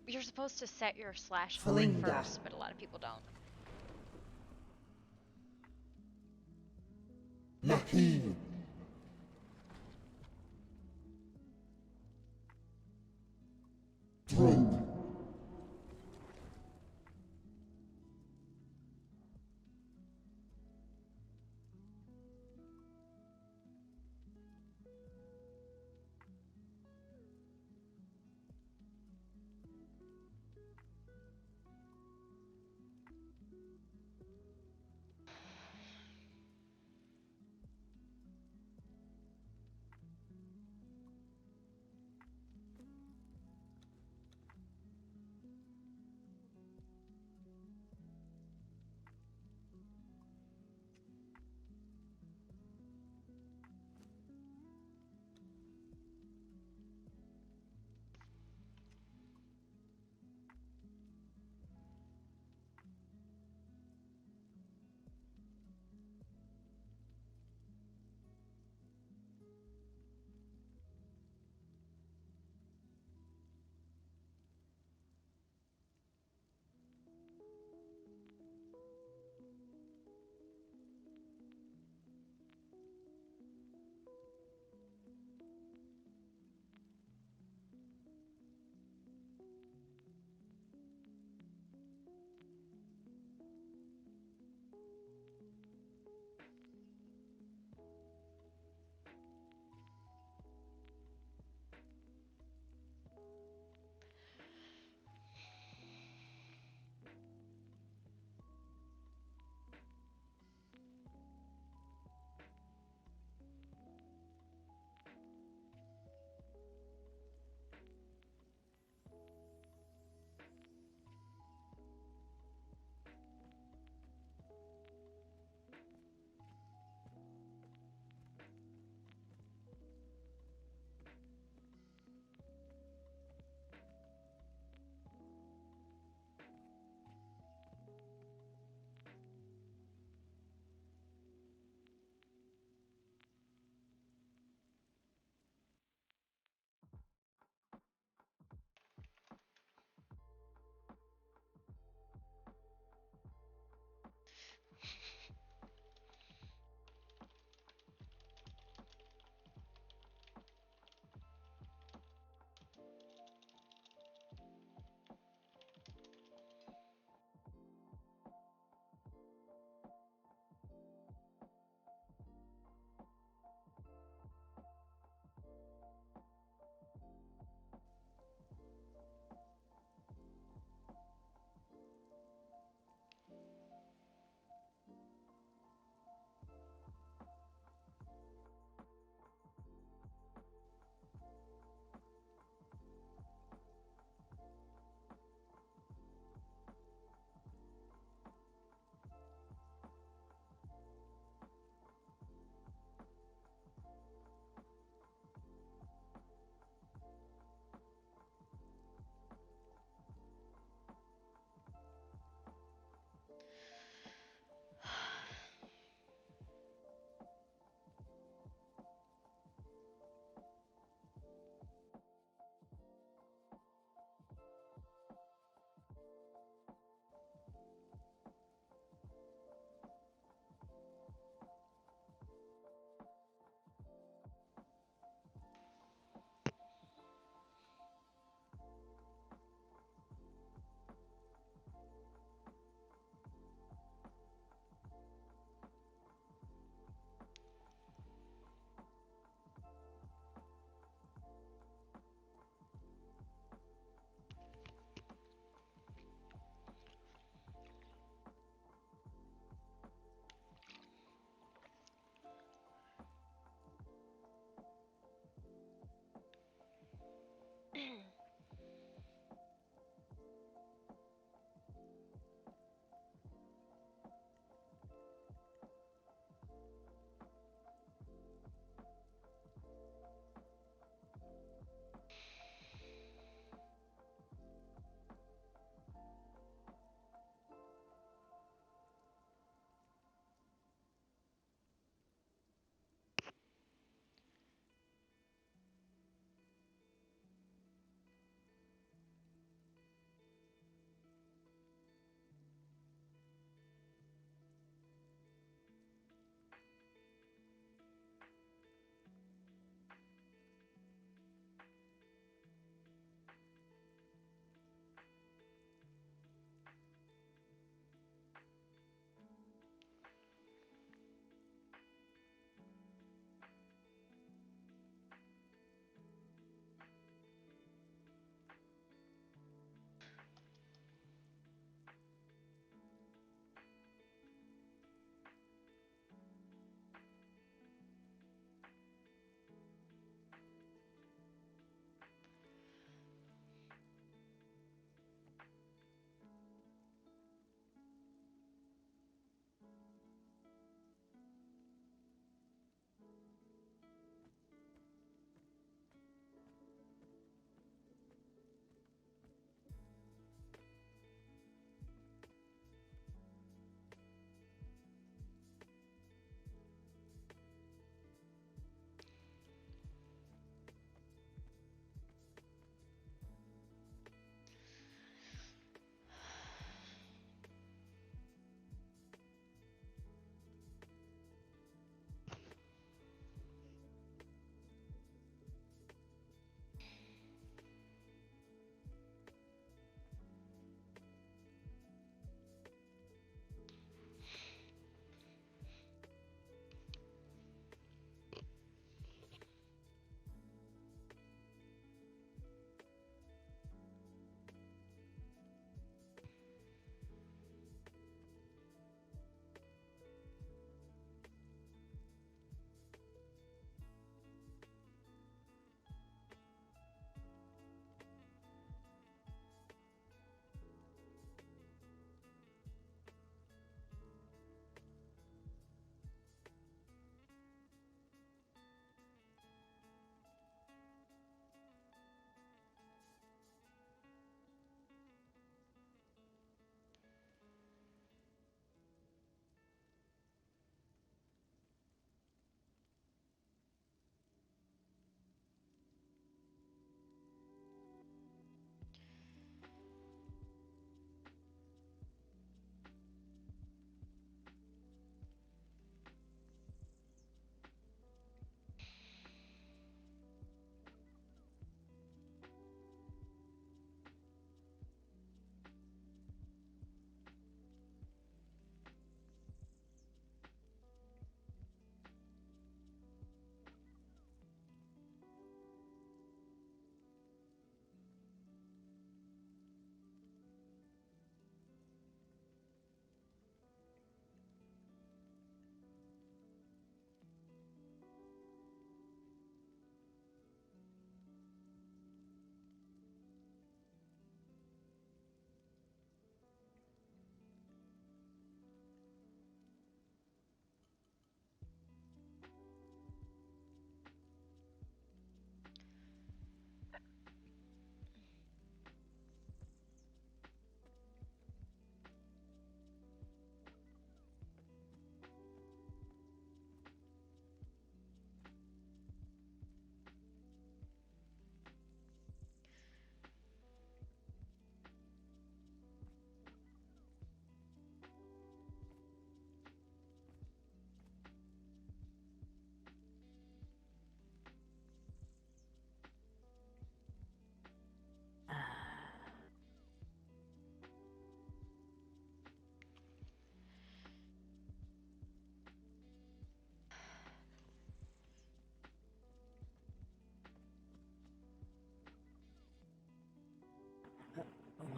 Speaker 2: You're supposed to set your slash home
Speaker 12: Felinda.
Speaker 2: first, but a lot of people don't.
Speaker 12: لهيب روب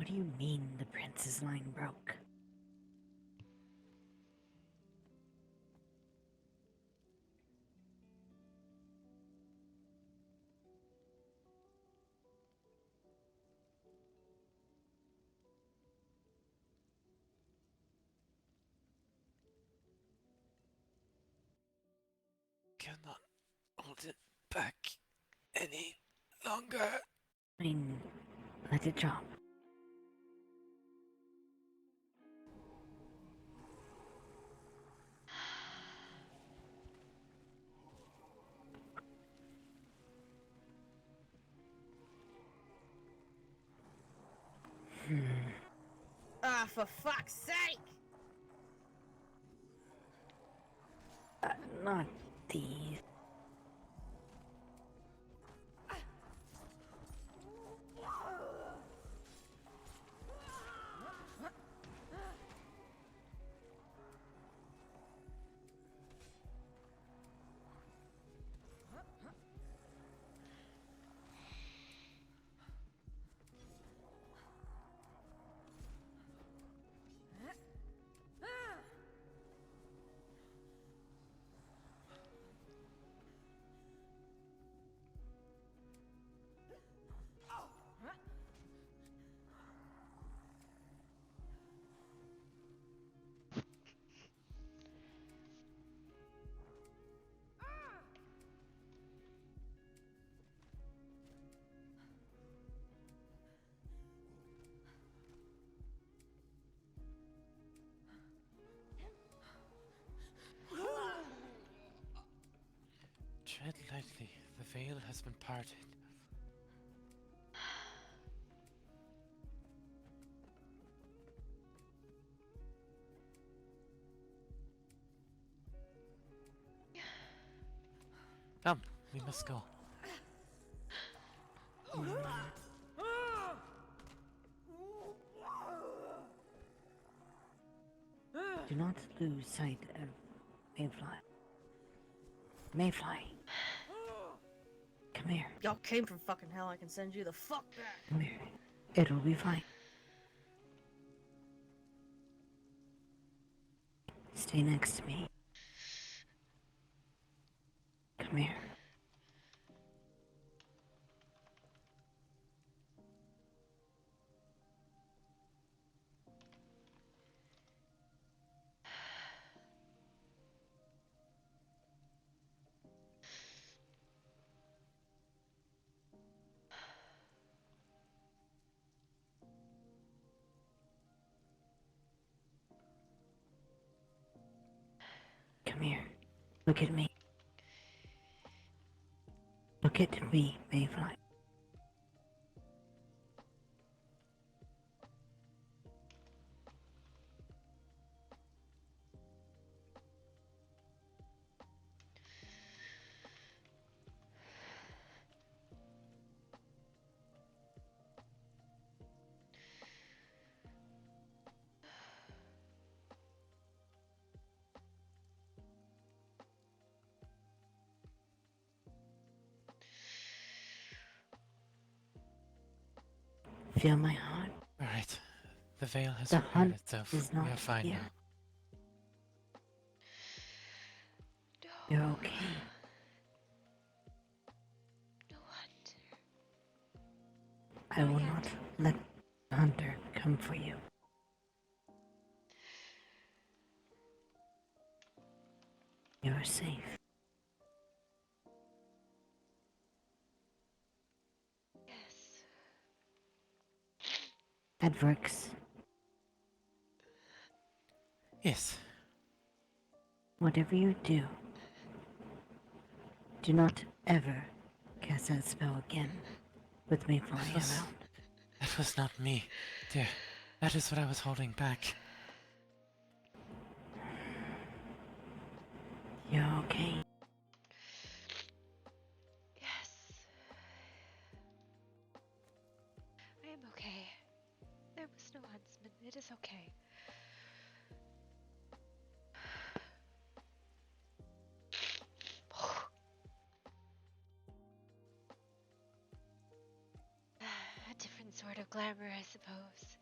Speaker 8: do you mean the prince's line broke?
Speaker 17: Cannot hold it back any longer.
Speaker 8: I mean, let it drop.
Speaker 21: Ah, for fuck's sake!
Speaker 8: Not these.
Speaker 17: Tread lightly. The veil has been parted. Come, we must go.
Speaker 8: Do not lose sight of Mayfly. Mayfly. Come here.
Speaker 21: Y'all came from fucking hell. I can send you the fuck back.
Speaker 8: Come here. It'll be fine. Stay next to me. Come here. Come here. Look at me. Look at me, Mayfly. Feel my heart?
Speaker 17: Alright. The veil has
Speaker 8: The
Speaker 17: repaired
Speaker 8: hunt
Speaker 17: itself.
Speaker 8: is
Speaker 17: We
Speaker 8: not
Speaker 17: are fine
Speaker 8: here.
Speaker 17: now.
Speaker 8: You're okay.
Speaker 2: No hunter.
Speaker 8: I will not let the hunter come for you. You are safe.
Speaker 2: Yes.
Speaker 8: That works.
Speaker 17: Yes.
Speaker 8: Whatever you do, do not ever cast that spell again with me flying around.
Speaker 17: That was not me, dear. That is what I was holding back.
Speaker 8: You're okay.
Speaker 2: Yes. I am okay. There was no huntsman. It is okay. A different sort of glamour, I suppose.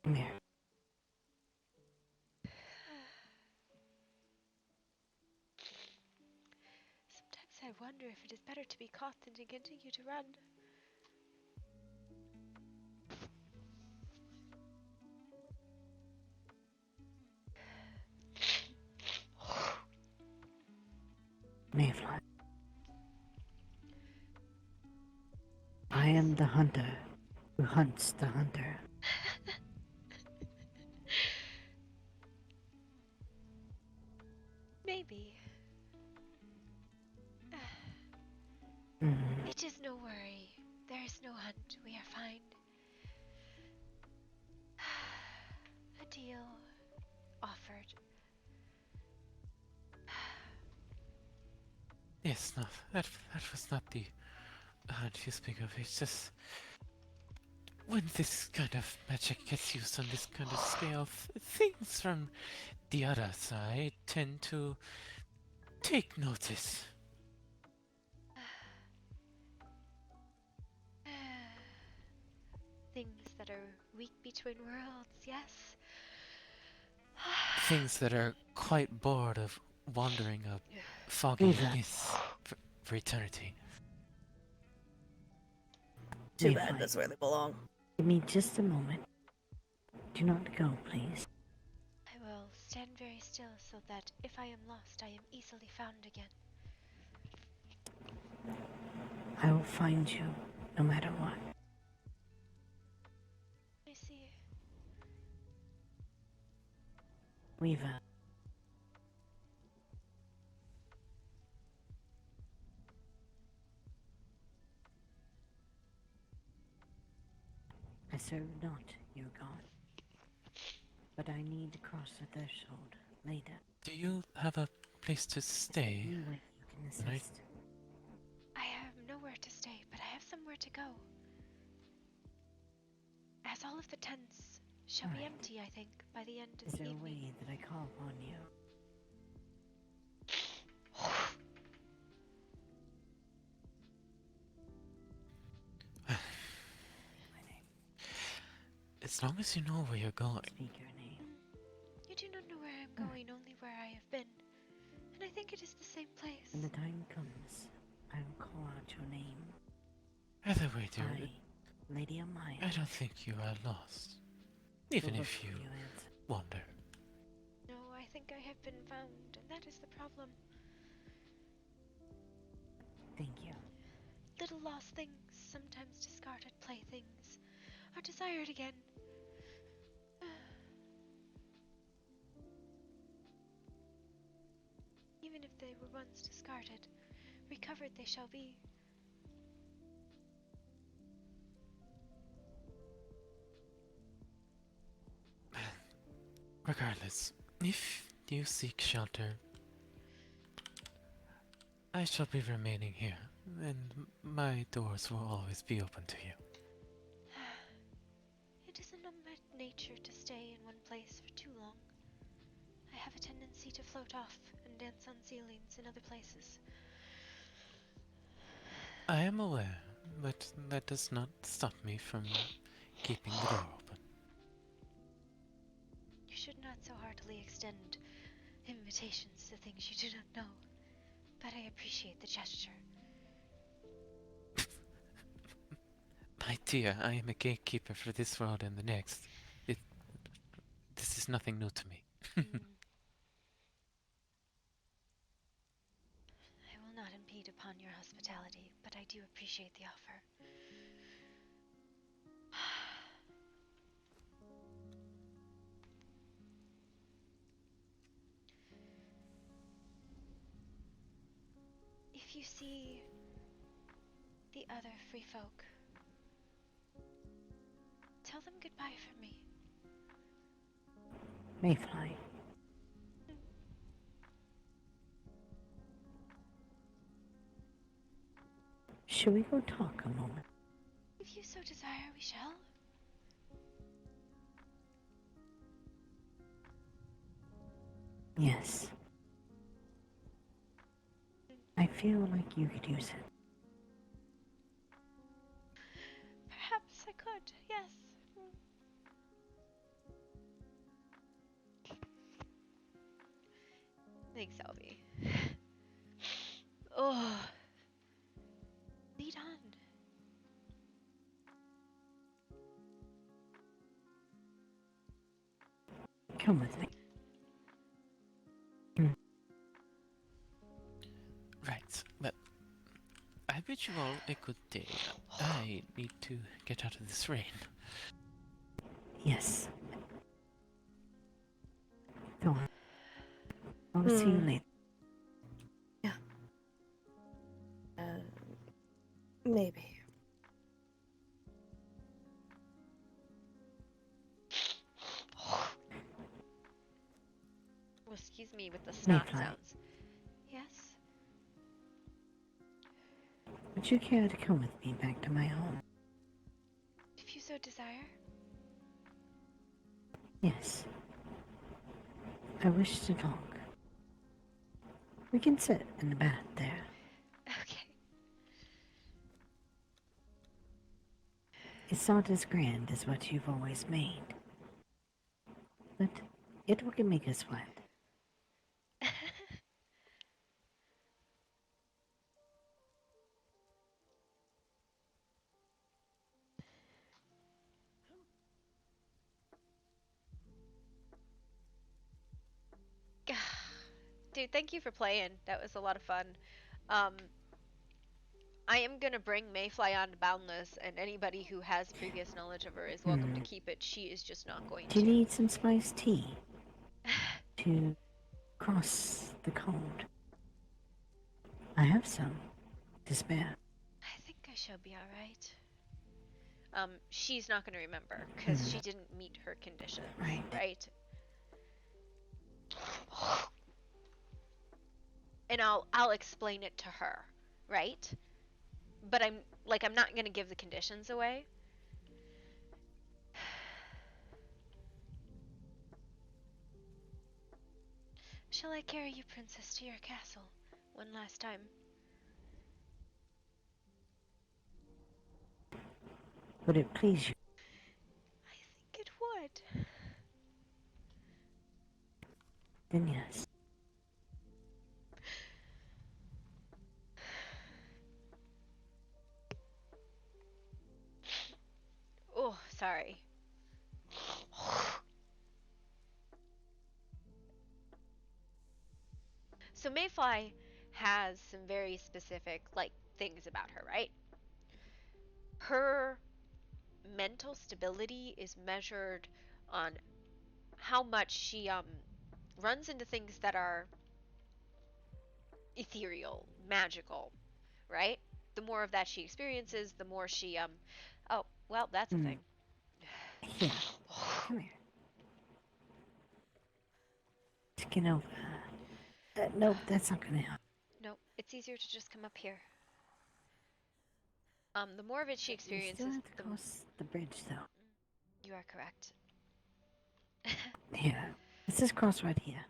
Speaker 8: Come here.
Speaker 2: Sometimes I wonder if it is better to be caught than to continue to run.
Speaker 8: Mayfly. I am the hunter who hunts the hunter.
Speaker 2: Maybe. It is no worry. There is no hunt. We are fine. A deal offered.
Speaker 17: Yes, no, that was not the hunt you speak of. It's just when this kind of magic gets used on this kind of scale, things from the other side tend to take notice.
Speaker 2: Things that are weak between worlds, yes?
Speaker 17: Things that are quite bored of wandering a foggy abyss for eternity.
Speaker 21: Too bad that's where they belong.
Speaker 8: Give me just a moment. Do not go, please.
Speaker 2: I will stand very still so that if I am lost, I am easily found again.
Speaker 8: I will find you, no matter what.
Speaker 2: I see.
Speaker 8: Weaver. I serve not your god, but I need to cross the threshold later.
Speaker 17: Do you have a place to stay?
Speaker 8: Any way you can
Speaker 17: Right?
Speaker 8: assist.
Speaker 2: I have nowhere to stay, but I have somewhere to go. As all of the tents shall be empty, I think, by the end of
Speaker 8: Is
Speaker 2: the
Speaker 8: there a
Speaker 2: evening.
Speaker 8: way that I call upon you?
Speaker 17: As long as you know where you're going.
Speaker 8: Speak your name.
Speaker 2: You do not know where I am going, only where I have been. And I think it is the same place.
Speaker 8: When the time comes, I will call out your name.
Speaker 17: Either way, dear,
Speaker 8: Lady Amaya.
Speaker 17: I don't think you are lost. Even if you wander.
Speaker 2: No, I think I have been found, and that is the problem.
Speaker 8: Thank you.
Speaker 2: Little lost things, sometimes discarded playthings, are desired again. Even if they were once discarded, recovered they shall be.
Speaker 17: Regardless, if you seek shelter, I shall be remaining here, and my doors will always be open to you.
Speaker 2: It isn't in my nature to stay in one place for too long. I have a tendency to float off and dance on ceilings in other places.
Speaker 17: I am aware, but that does not stop me from keeping the door open.
Speaker 2: You should not so heartily extend invitations to things you do not know, but I appreciate the gesture.
Speaker 17: My dear, I am a gatekeeper for this world and the next. This is nothing new to me.
Speaker 2: I will not impede upon your hospitality, but I do appreciate the offer. If you see the other free folk, tell them goodbye for me.
Speaker 8: Mayfly, Should we go talk a moment?
Speaker 2: If you so desire, we shall.
Speaker 8: Yes. I feel like you could use it.
Speaker 2: Perhaps I could, yes. Thanks, Elvie. Oh. Lead on.
Speaker 8: Come with me.
Speaker 17: Right, well, I bid you all a good day. I need to get out of this rain.
Speaker 8: Yes. Go on. I'll see you later.
Speaker 10: Yeah. Maybe.
Speaker 2: Oh, excuse me with the snot
Speaker 8: Mayfly.
Speaker 2: sounds. Yes?
Speaker 8: Would you care to come with me back to my home?
Speaker 2: If you so desire.
Speaker 8: Yes. I wish to talk. We can sit in the bath there.
Speaker 2: Okay.
Speaker 8: It's not as grand as what you've always made. But it will make us sweat.
Speaker 2: Dude, thank you for playing. That was a lot of fun. I am gonna bring Mayfly on to Boundless, and anybody who has previous knowledge of her is welcome to keep it. She is just not going
Speaker 8: Do you
Speaker 2: to.
Speaker 8: need some spiced tea to cross the cold? I have some to spare.
Speaker 2: I think I shall be alright. She's not gonna remember, because she didn't meet her conditions, right? And I'll explain it to her, right? But I'm not gonna give the conditions away. Shall I carry you, princess, to your castle one last time?
Speaker 8: Would it please you?
Speaker 2: I think it would.
Speaker 8: Then yes.
Speaker 2: Oh, sorry. So Mayfly has some very specific things about her, right? Her mental stability is measured on how much she runs into things that are ethereal, magical, right? The more of that she experiences, the more she oh, well, that's a thing.
Speaker 8: Here. Come here. Skin over. Nope, that's not gonna help.
Speaker 2: No, it's easier to just come up here. The more of it she
Speaker 8: You
Speaker 2: experiences,
Speaker 8: still have to cross the bridge, though.
Speaker 2: You are correct.
Speaker 8: Here. Let's just cross right here.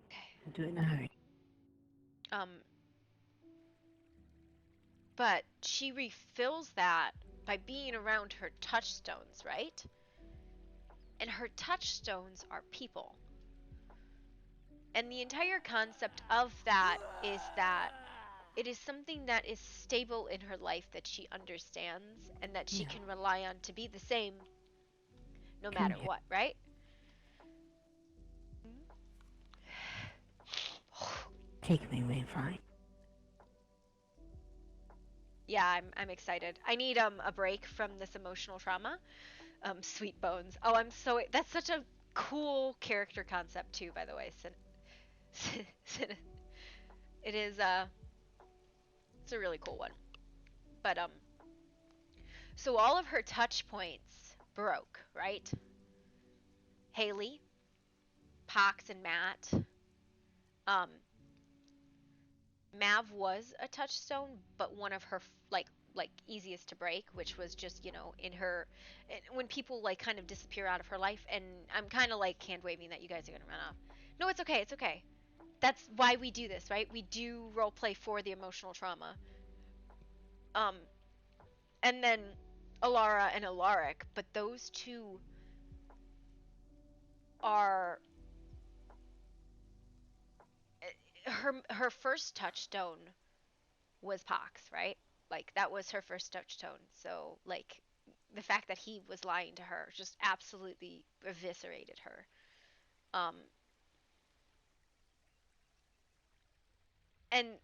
Speaker 2: Okay.
Speaker 8: We'll do it in a hurry.
Speaker 2: But she refills that by being around her touchstones, right? And her touchstones are people. And the entire concept of that is that it is something that is stable in her life that she understands and that she can rely on to be the same no matter what, right?
Speaker 8: Take me, Mayfly.
Speaker 2: Yeah, I'm excited. I need a break from this emotional trauma. Sweet Bones. Oh, that's such a cool character concept too, by the way. It is it's a really cool one. But so all of her touch points broke, right? Haley, Pox, and Matt. Mav was a touchstone, but one of her like easiest to break, which was just, in her, when people like kind of disappear out of her life, and I'm kind of like hand waving that you guys are gonna run off. No, it's okay. It's okay. That's why we do this, right? We do role play for the emotional trauma. And then Alara and Alaric, but those two are her first touchstone was Pox, right? Like that was her first touchstone. So like the fact that he was lying to her just absolutely eviscerated her. And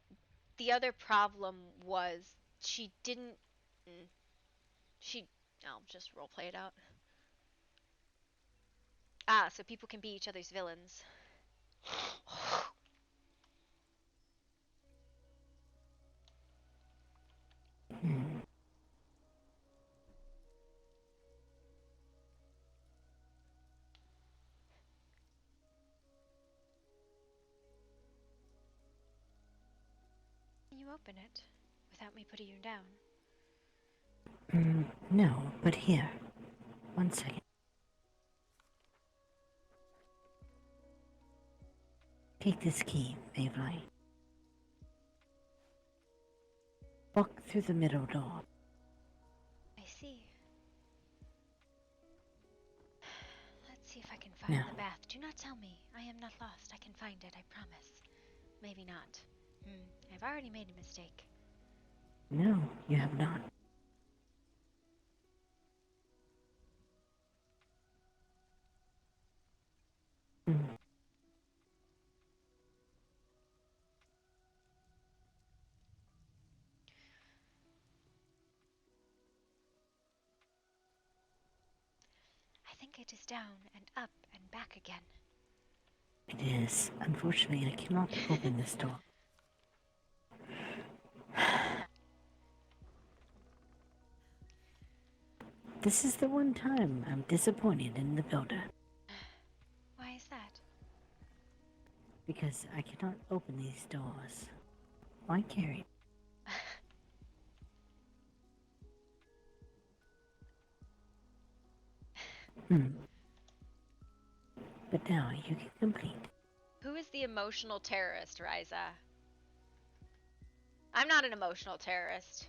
Speaker 2: the other problem was she didn't. I'll just roleplay it out. So people can be each other's villains. You open it without me putting you down.
Speaker 8: No, but here. 1 second. Take this key, Mayfly. Walk through the middle door.
Speaker 2: I see. Let's see if I can find the bath. Do not tell me. I am not lost. I can find it, I promise. Maybe not. I've already made a mistake.
Speaker 8: No, you have not.
Speaker 2: I think it is down and up and back again.
Speaker 8: It is. Unfortunately, I cannot open this door. This is the one time I'm disappointed in the builder.
Speaker 2: Why is that?
Speaker 8: Because I cannot open these doors. Why carry? But now you can complete.
Speaker 2: Who is the emotional terrorist, Ryza? I'm not an emotional terrorist.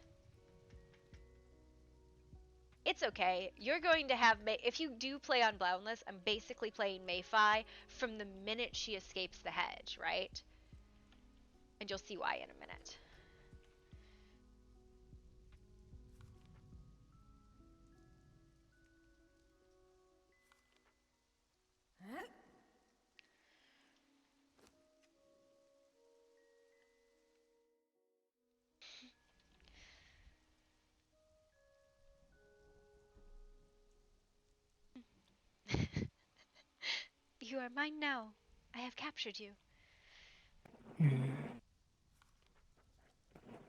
Speaker 2: It's okay. You're going to have if you do play on Boundless, I'm basically playing Mayfly from the minute she escapes the hedge, right? And you'll see why in a minute. You are mine now. I have captured you.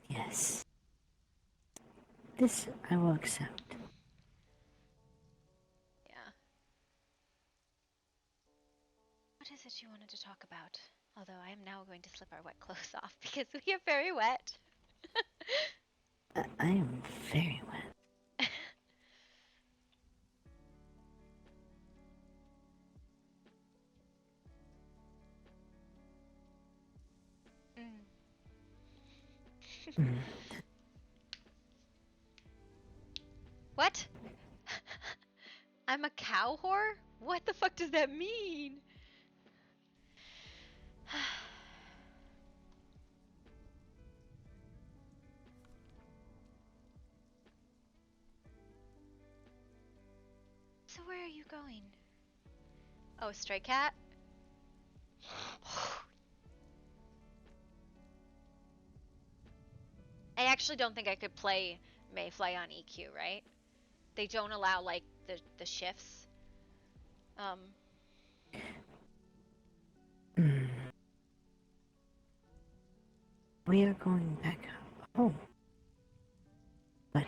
Speaker 8: Yes. This I will accept.
Speaker 2: Yeah. What is it you wanted to talk about? Although I am now going to slip our wet clothes off because we are very wet.
Speaker 8: I am very wet. What? I'm a cow whore? What the fuck does that mean? So where are you going? Oh, stray cat? I actually don't think I could play Mayfly on EQ, right? They don't allow like the shifts. We are going back home. But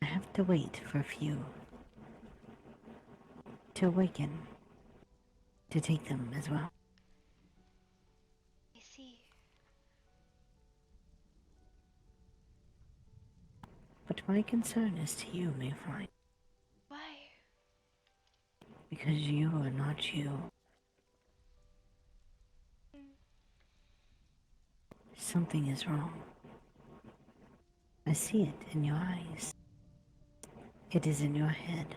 Speaker 8: I have to wait for a few to awaken to take them as well.
Speaker 2: I see.
Speaker 8: But my concern is to you, Mayfly.
Speaker 2: Why?
Speaker 8: Because you are not you. Something is wrong. I see it in your eyes. It is in your head.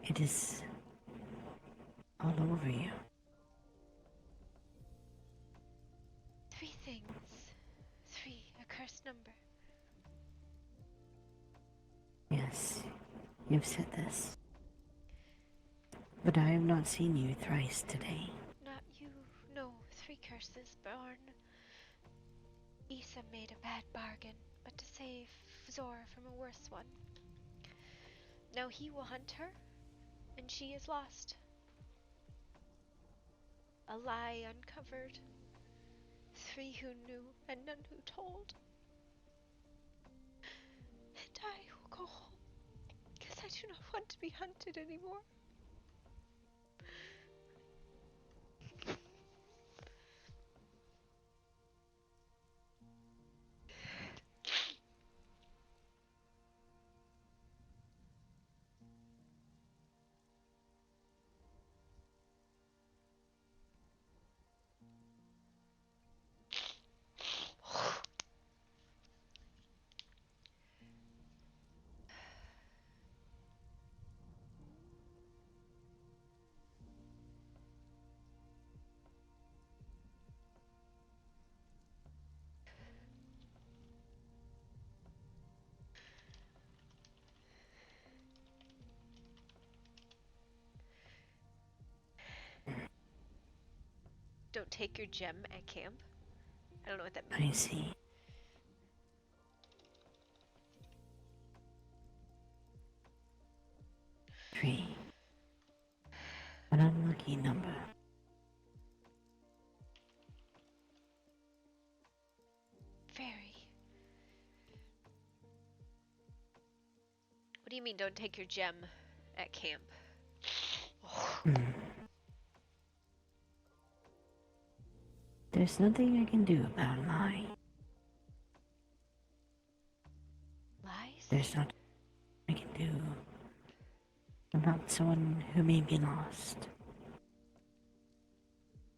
Speaker 8: It is all over you.
Speaker 2: 3 things. 3, a cursed number.
Speaker 8: Yes, you've said this. But I have not seen you thrice today.
Speaker 2: Not you. No, 3 curses, Born. Issa made a bad bargain, but to save Zora from a worse one. Now he will hunt her, and she is lost. A lie uncovered. 3 who knew, and none who told. And I will go home, because I do not want to be hunted anymore. Don't take your gem at camp. I don't know what that means.
Speaker 8: I see. Three. An unlucky number.
Speaker 2: Very. What do you mean, don't take your gem at camp?
Speaker 8: There's nothing I can do about a lie.
Speaker 2: Lies?
Speaker 8: There's nothing I can do about someone who may be lost.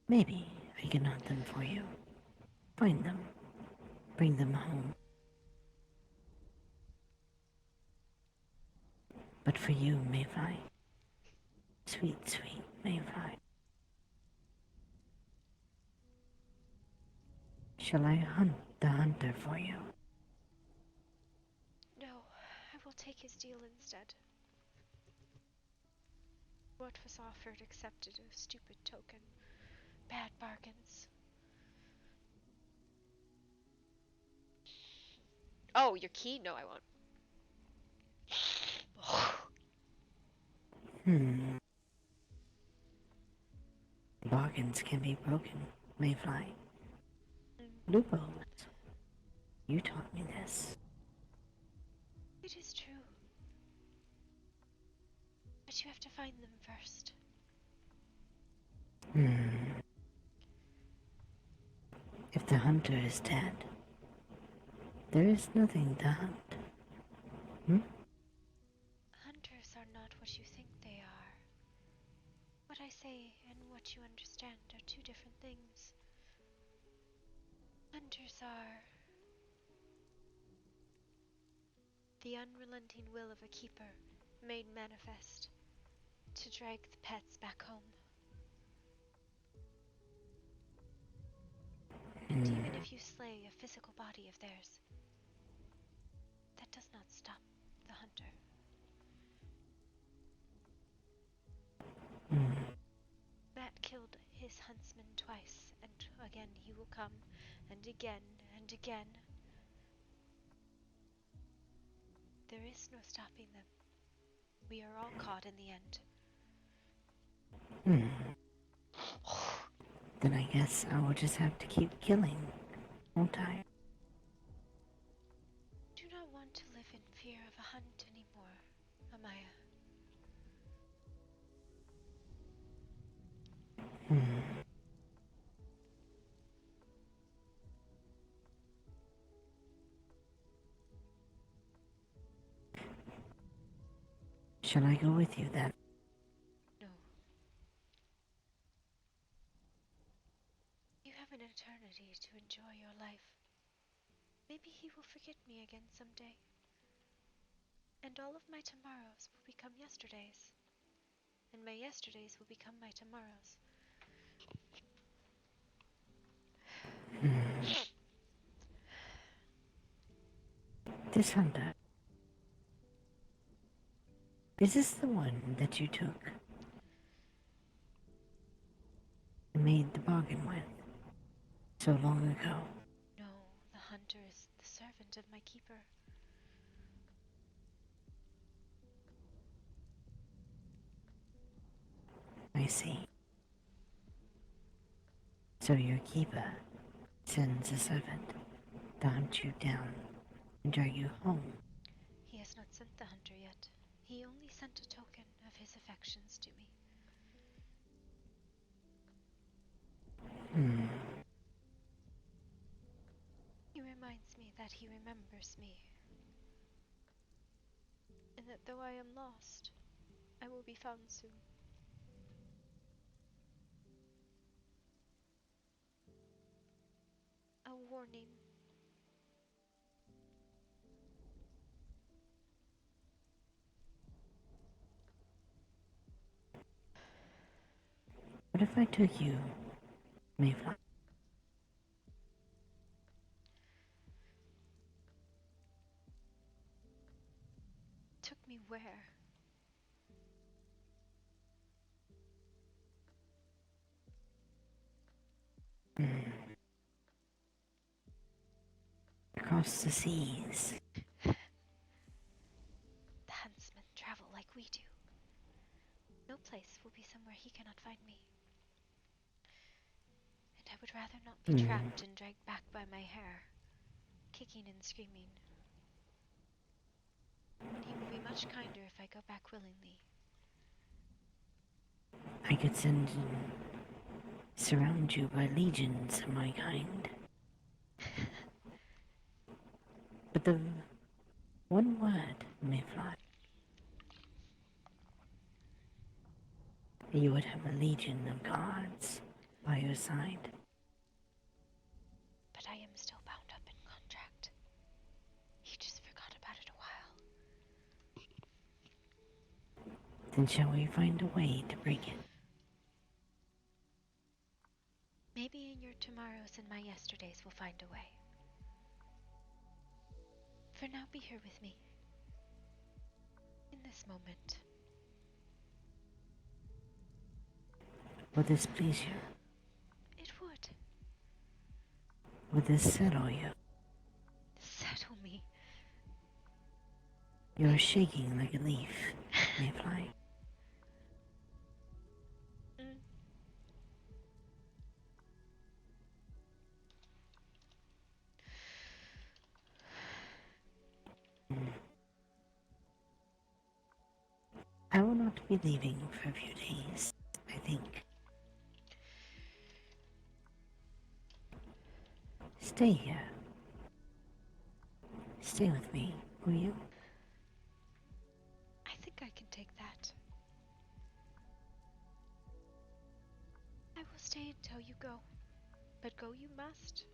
Speaker 8: Maybe I can hunt them for you. Find them. Bring them home. But for you, Mayfly. Sweet, sweet Mayfly. Shall I hunt the hunter for you?
Speaker 2: No, I will take his deal instead. What was offered accepted a stupid token. Bad bargains. Oh, your key? No, I won't.
Speaker 8: Bargains can be broken, Mayfly. Loopholes. You taught me this.
Speaker 2: It is true. But you have to find them first.
Speaker 8: If the hunter is dead, there is nothing to hunt.
Speaker 2: Hunters are not what you think they are. What I say and what you understand are 2 different things. Hunters are the unrelenting will of a keeper made manifest to drag the pets back home. And even if you slay a physical body of theirs, that does not stop the hunter. That killed his huntsman twice, and again he will come, and again, and again. There is no stopping them. We are all caught in the end.
Speaker 8: Then I guess I will just have to keep killing, won't I?
Speaker 2: Do not want to live in fear of a hunt anymore, Amaya.
Speaker 8: Shall I go with you then?
Speaker 2: No. You have an eternity to enjoy your life. Maybe he will forget me again someday. And all of my tomorrows will become yesterdays. And my yesterdays will become my tomorrows.
Speaker 8: This hunter. Is this the one that you took? And made the bargain with so long ago?
Speaker 2: No, the hunter is the servant of my keeper.
Speaker 8: I see. So your keeper sends a servant to hunt you down and drag you home.
Speaker 2: He has not sent the hunter yet. He only sent a token of his affections to me. He reminds me that he remembers me. And that though I am lost, I will be found soon. A warning.
Speaker 8: What if I took you, Mayfly?
Speaker 2: Took me where?
Speaker 8: Across the seas.
Speaker 2: The huntsmen travel like we do. No place will be somewhere he cannot find me. And I would rather not be trapped and dragged back by my hair, kicking and screaming. And he will be much kinder if I go back willingly.
Speaker 8: I could surround you by legions of my kind. But the one word, Mayfly, you would have a legion of guards by your side.
Speaker 2: But I am still bound up in contract. He just forgot about it a while.
Speaker 8: Then shall we find a way to break it?
Speaker 2: Maybe in your tomorrows and my yesterdays we'll find a way. For now, be here with me. In this moment.
Speaker 8: Will this please you?
Speaker 2: It would.
Speaker 8: Will this settle you?
Speaker 2: Settle me.
Speaker 8: You're shaking like a leaf, Mayfly. I will not be leaving for a few days, I think. Stay here. Stay with me, will you?
Speaker 2: I think I can take that. I will stay until you go. But go you must.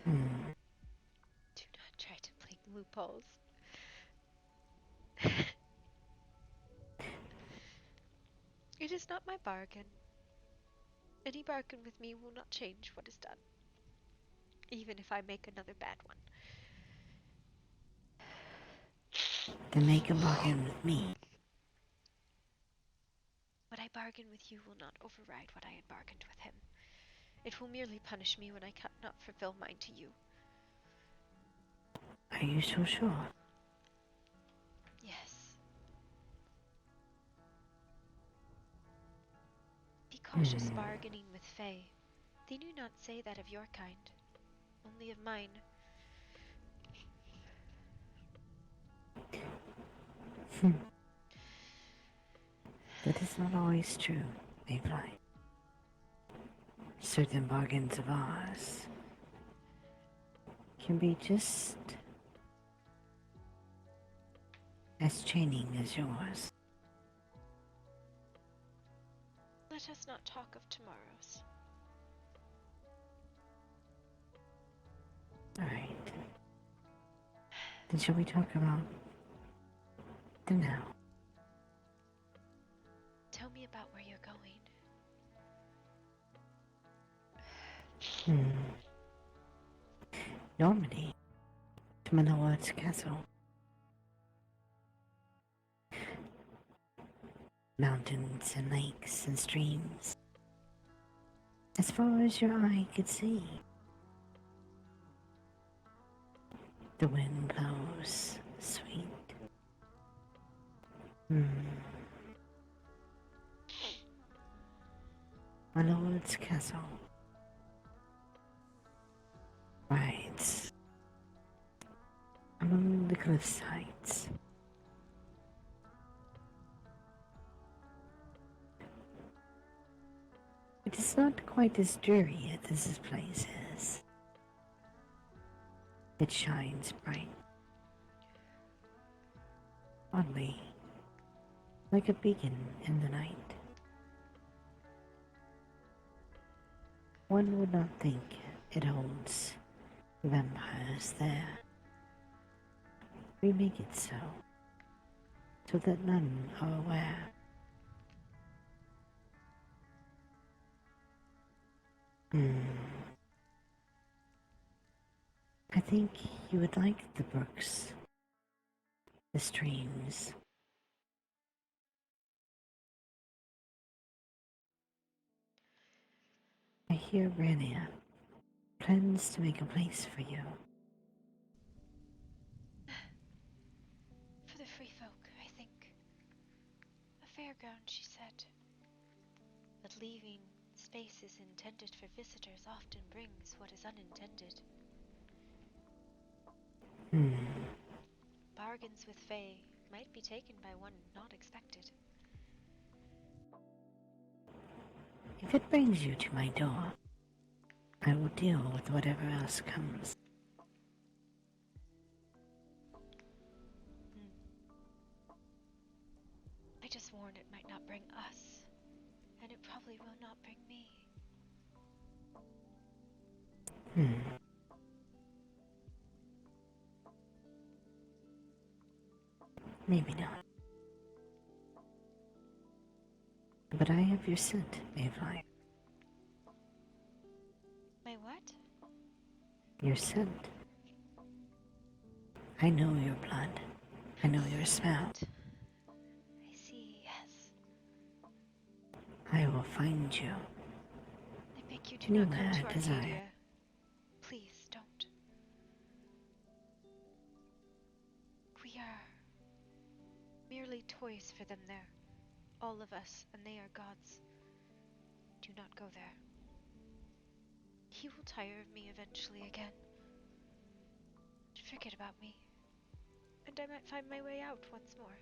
Speaker 2: Do not try to play loopholes. It is not my bargain. Any bargain with me will not change what is done. Even if I make another bad one.
Speaker 8: Then make a bargain with me.
Speaker 2: What I bargain with you will not override what I had bargained with him. It will merely punish me when I cannot fulfill mine to you.
Speaker 8: Are you so sure?
Speaker 2: Yes. Be cautious bargaining with Fae. They do not say that of your kind, only of mine.
Speaker 8: That is not always true, Mayfly. Certain bargains of ours can be just as chaining as yours.
Speaker 2: Let us not talk of tomorrows.
Speaker 8: Alright. Then shall we talk about the now?
Speaker 2: Tell me about where you're going.
Speaker 8: Normandy. To my lord's castle. Mountains and lakes and streams. As far as your eye could see. The wind blows sweet. My lord's castle rides among the cliff sides. It is not quite as dreary as this place is. It shines bright. Oddly, like a beacon in the night. One would not think it holds vampires there. We make it so that none are aware. I think you would like the brooks, the streams. I hear Rania plans to make a place for you.
Speaker 2: For the free folk, I think. A fairground, she said. But leaving spaces intended for visitors often brings what is unintended. Bargains with Fae might be taken by one not expected.
Speaker 8: If it brings you to my door, I will deal with whatever else comes.
Speaker 2: I just warned it might not bring us, and it probably will not bring me.
Speaker 8: Maybe not. But I have your scent, Mayfly.
Speaker 2: My what?
Speaker 8: Your scent. I know your blood. I know your smell.
Speaker 2: I see, yes.
Speaker 8: I will find you.
Speaker 2: I beg you do not come to
Speaker 8: Anywhere I desire.
Speaker 2: Arcadia. Please don't. We are merely toys for them there. All of us, and they are gods. Do not go there. He will tire of me eventually again. Forget about me. And I might find my way out once more.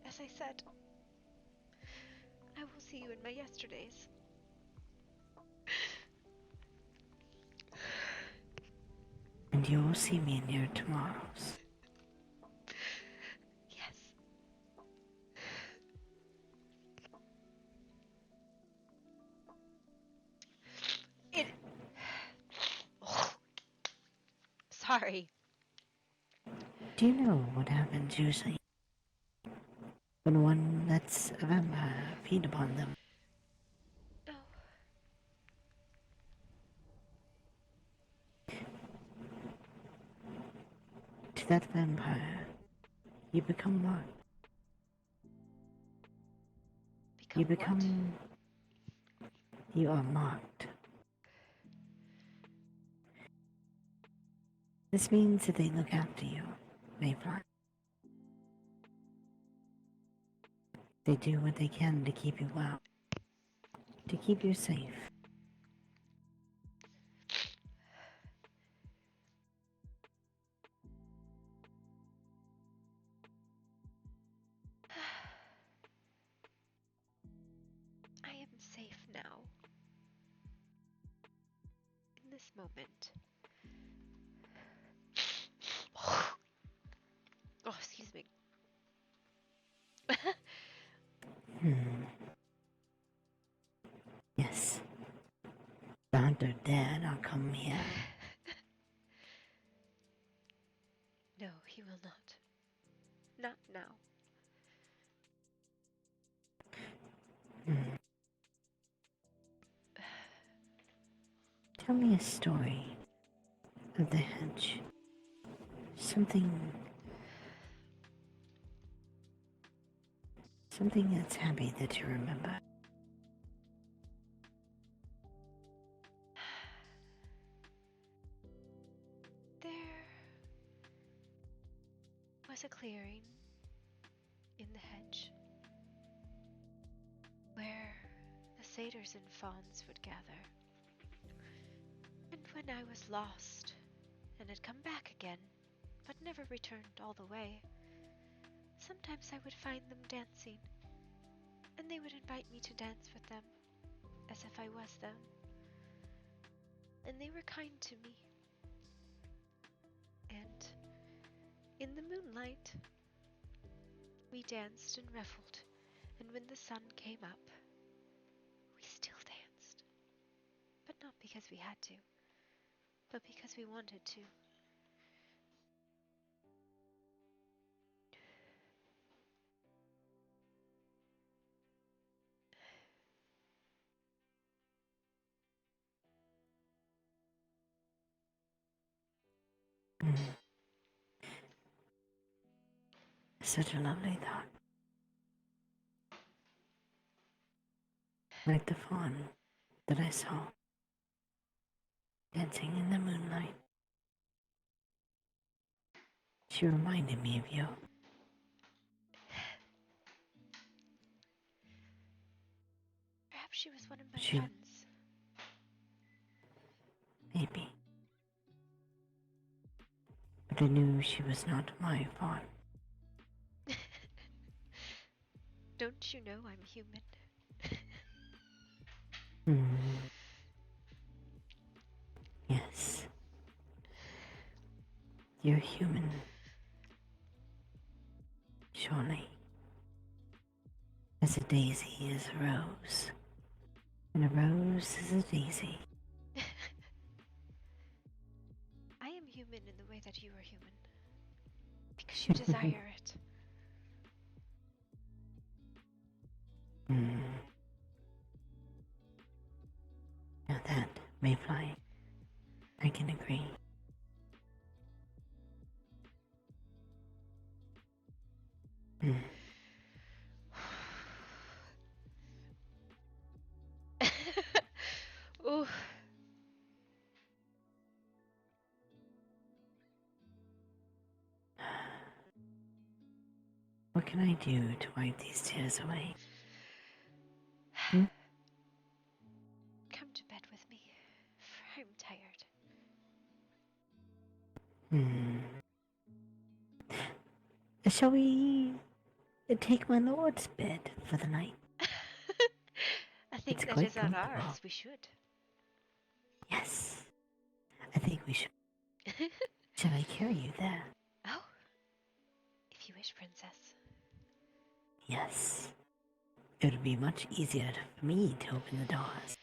Speaker 2: As I said, I will see you in my yesterdays.
Speaker 8: And you will see me in your tomorrows.
Speaker 2: Yes. It... Sorry.
Speaker 8: Do you know what happens usually when one lets a vampire feed upon them?
Speaker 2: No.
Speaker 8: To that vampire, you become marked. You are marked. This means that they look after you, Mayfly. They do what they can to keep you well, to keep you safe.
Speaker 2: moment. Oh, excuse me.
Speaker 8: Yes. Dr. Dad, I'll come here.
Speaker 2: No, he will not. Not now.
Speaker 8: Tell me a story of the hedge. Something that's happy that you remember.
Speaker 2: There was a clearing in the hedge where the satyrs and fawns would gather. And when I was lost and had come back again, but never returned all the way, sometimes I would find them dancing, and they would invite me to dance with them, as if I was them. And they were kind to me. And in the moonlight, we danced and reveled, and when the sun came up, we still danced. But not because we had to, but because we wanted to.
Speaker 8: Such a lovely thought. Like the fawn that I saw dancing in the moonlight. She reminded me of you.
Speaker 2: Perhaps she was one of my friends.
Speaker 8: Maybe. But I knew she was not my fawn.
Speaker 2: Don't you know I'm human?
Speaker 8: Yes. You're human. Surely. As a daisy is a rose. And a rose is a daisy.
Speaker 2: I am human in the way that you are human. Because you desire it.
Speaker 8: Now that, Mayfly, I can agree.
Speaker 2: Ooh.
Speaker 8: What can I do to wipe these tears away?
Speaker 2: Come to bed with me, for I'm tired.
Speaker 8: Shall we take my lord's bed for the night?
Speaker 2: I think
Speaker 8: It's
Speaker 2: that
Speaker 8: quite
Speaker 2: is on
Speaker 8: comfortable.
Speaker 2: ours. We should.
Speaker 8: Yes. I think we should. Shall I carry you there?
Speaker 2: Oh. If you wish, princess.
Speaker 8: Yes. It would be much easier for me to open the doors.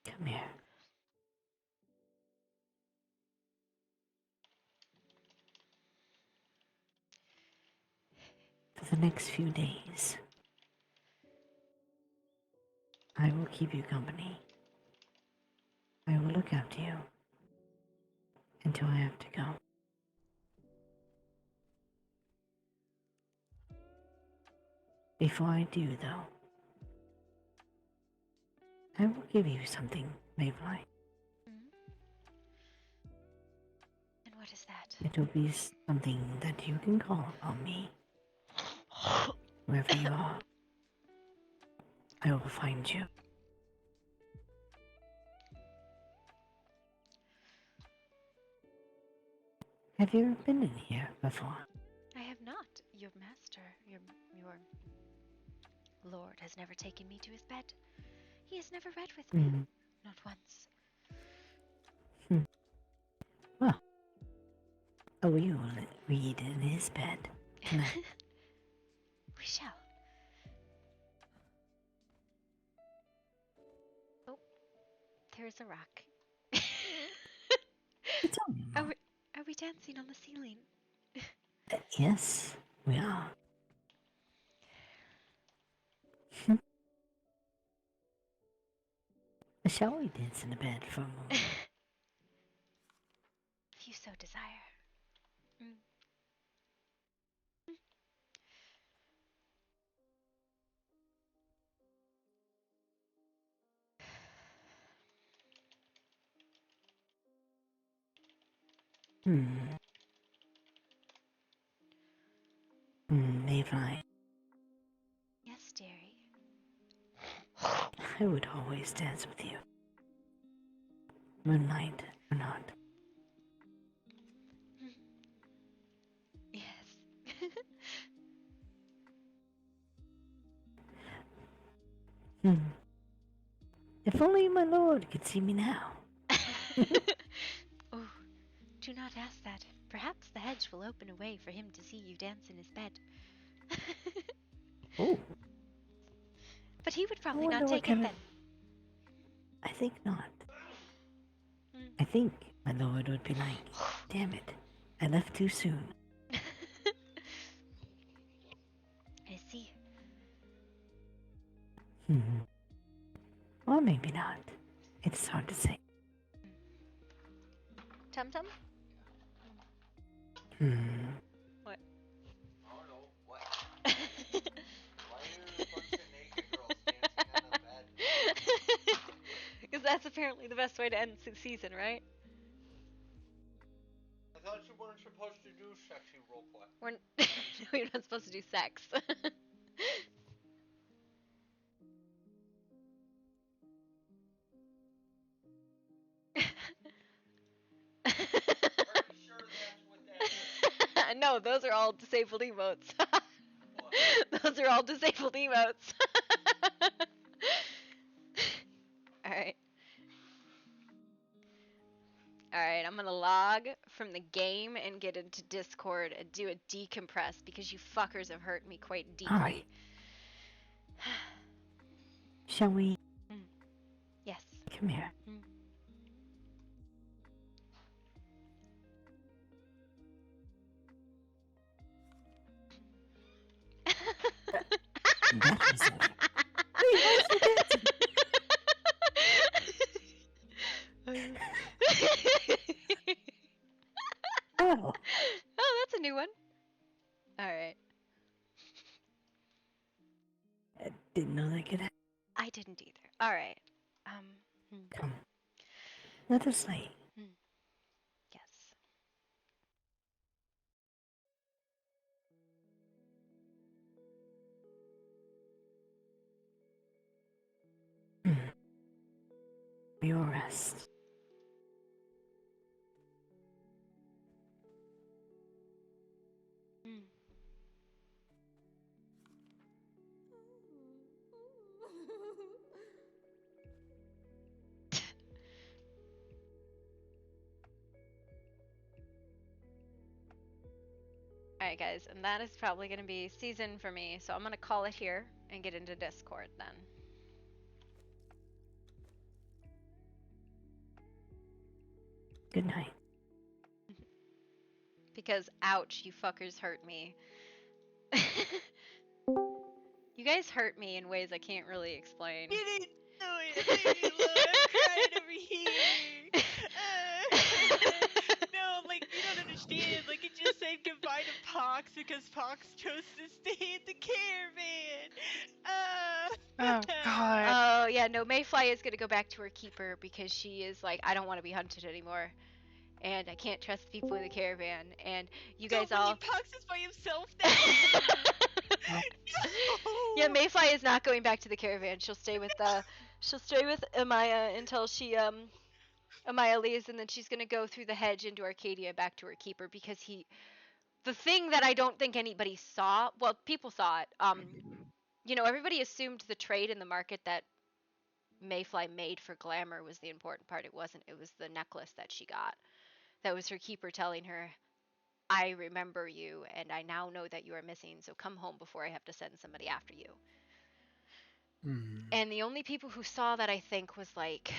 Speaker 8: Come here. For the next few days, I will keep you company. I will look after you until I have to go. Before I do, though, I will give you something, Mayfly.
Speaker 2: And what is that?
Speaker 8: It will be something that you can call upon me. Wherever you are, I will find you. Have you ever been in here before?
Speaker 2: I have not. Your master, your Lord has never taken me to his bed. He has never read with me. Not once.
Speaker 8: Well, we will read in his bed tonight.
Speaker 2: We shall. Oh, there's a rock. Are we dancing on the ceiling?
Speaker 8: Yes, we are. Shall we dance in the bed for a moment?
Speaker 2: If you so desire.
Speaker 8: Mayfly.
Speaker 2: Yes, dearie.
Speaker 8: I would always dance with you. Moonlight or not.
Speaker 2: Yes.
Speaker 8: If only my lord could see me now.
Speaker 2: Oh, do not ask that. Perhaps the hedge will open a way for him to see you dance in his bed.
Speaker 8: Oh.
Speaker 2: But he would probably not take it then.
Speaker 8: I think not. I think my lord would be like, damn it, I left too soon.
Speaker 2: I see.
Speaker 8: Or maybe not. It's hard to say.
Speaker 2: Tum Tum? What?
Speaker 4: I don't know. What? Why are a bunch of naked girls dancing on the bed?
Speaker 2: Because that's apparently the best way to end the season, right?
Speaker 4: I thought you weren't supposed to do sexy roleplay.
Speaker 2: No, you're not supposed to do sex.
Speaker 4: Pretty sure that's what that is.
Speaker 2: No, those are all disabled emotes. Those are all disabled emotes. Alright. Alright, I'm gonna log from the game and get into Discord and do a decompress because you fuckers have hurt me quite deeply.
Speaker 8: Alright. Shall we?
Speaker 2: Yes.
Speaker 8: Come here. That was it. Wait, why is she dancing? Oh.
Speaker 2: Oh, that's a new one. Alright.
Speaker 8: I didn't know that could happen.
Speaker 2: I didn't either. Alright.
Speaker 8: Come. Let us play.
Speaker 2: Yes.
Speaker 8: Your rest.
Speaker 2: Alright, guys, and that is probably going to be season for me, so I'm going to call it here and get into Discord then.
Speaker 8: Good night.
Speaker 2: Because, ouch, you fuckers hurt me. You guys hurt me in ways I can't really explain.
Speaker 3: You didn't do it, baby. Look, I'm crying over here. No, like, you don't understand. Like, it just said goodbye to Pox because Pox chose to stay at the caravan.
Speaker 5: Oh, God.
Speaker 2: Oh, yeah, no, Mayfly is going to go back to her keeper because she is like, I don't want to be hunted anymore. And I can't trust the people in the caravan. And you guys all...
Speaker 3: Pox is by himself now? No.
Speaker 2: Yeah, Mayfly is not going back to the caravan. She'll stay with Amaya until she Amaya leaves, and then she's gonna go through the hedge into Arcadia back to her keeper because the thing that I don't think anybody saw, well, people saw it. You know, everybody assumed the trade in the market that Mayfly made for glamour was the important part. It wasn't. It was the necklace that she got. That was her keeper telling her, I remember you, and I now know that you are missing, so come home before I have to send somebody after you. And the only people who saw that, I think, was like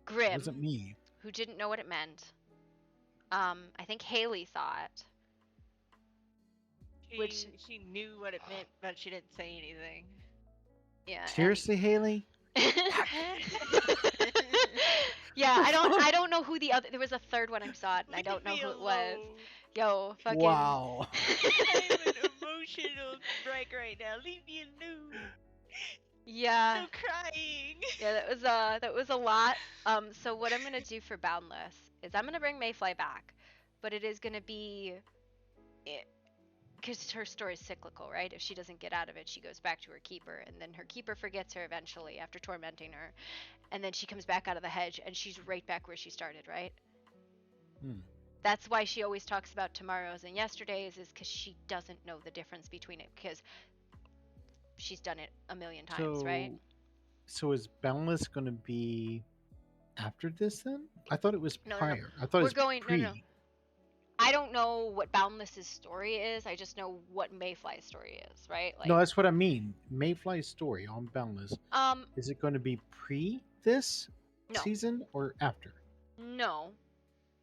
Speaker 2: Grim.
Speaker 16: It wasn't me.
Speaker 2: Who didn't know what it meant. I think Haley saw it.
Speaker 3: She knew what it meant, but she didn't say anything.
Speaker 2: Yeah.
Speaker 16: Seriously, Haley?
Speaker 2: Yeah, I don't know who the other. There was a third one I saw it, and I don't know who it was. Yo, fucking.
Speaker 16: Wow.
Speaker 3: I'm an emotional wreck right now. Leave me alone.
Speaker 2: Yeah.
Speaker 3: I'm crying.
Speaker 2: Yeah, that was a lot. So what I'm gonna do for Boundless is I'm gonna bring Mayfly back, but it is gonna be, because her story is cyclical, right? If she doesn't get out of it, she goes back to her keeper, and then her keeper forgets her eventually after tormenting her, and then she comes back out of the hedge, and she's right back where she started, right? That's why she always talks about tomorrows and yesterdays, is because she doesn't know the difference between it, because she's done it a million times, right?
Speaker 16: So is Boundless going to be after this then? I thought it was prior.
Speaker 2: No.
Speaker 16: I thought it was pre.
Speaker 2: No. I don't know what Boundless's story is. I just know what Mayfly's story is, right? Like,
Speaker 16: No, that's what I mean. Mayfly's story on Boundless. Is it going to be pre this season or after?
Speaker 2: No,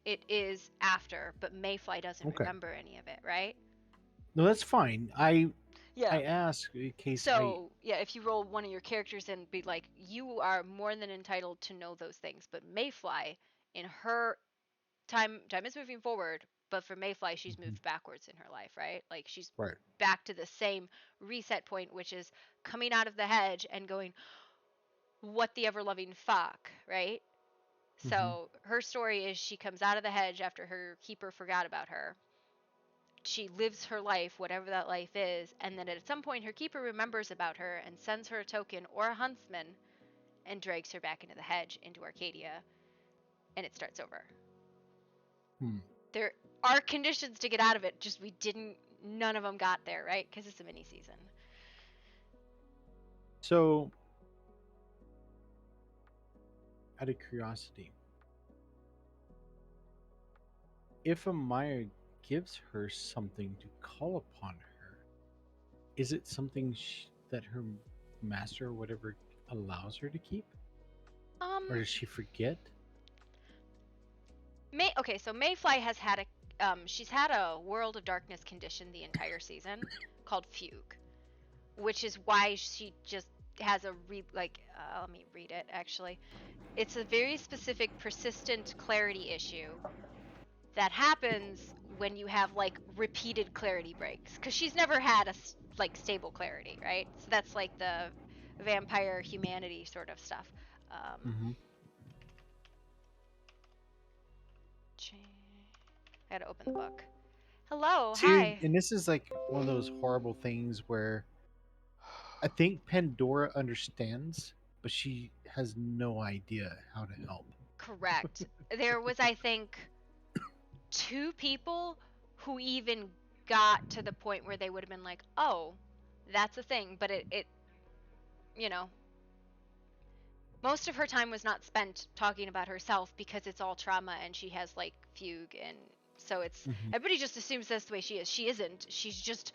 Speaker 2: it is after, but Mayfly doesn't remember any of it, right?
Speaker 16: No, that's fine. I ask in case.
Speaker 2: So if you roll one of your characters and be like, you are more than entitled to know those things, but Mayfly, in her time is moving forward, but for Mayfly, she's moved backwards in her life, right? Like she's back to the same reset point, which is coming out of the hedge and going, what the ever-loving fuck, right? So her story is she comes out of the hedge after her keeper forgot about her. She lives her life, whatever that life is, and then at some point her keeper remembers about her and sends her a token or a huntsman and drags her back into the hedge, into Arcadia, and it starts over. There are conditions to get out of it, just none of them got there, right? Because it's a mini season.
Speaker 16: So, out of curiosity, if Amaya gives her something to call upon her, is it something that her master or whatever allows her to keep? Or does she forget?
Speaker 2: Okay, so Mayfly has had she's had a World of Darkness condition the entire season called Fugue, which is why she just has let me read it actually. It's a very specific persistent clarity issue that happens when you have like repeated clarity breaks, because she's never had a stable clarity, right? So that's like the vampire humanity sort of stuff. I gotta open the book. Hello, hi.
Speaker 16: And this is like one of those horrible things where I think Pandora understands, but she has no idea how to help.
Speaker 2: Correct. There was, I think, 2 people who even got to the point where they would have been like, oh, that's a thing, but it you know, most of her time was not spent talking about herself because it's all trauma and she has like Fugue, and so it's everybody just assumes that's the way she is. She isn't. She's just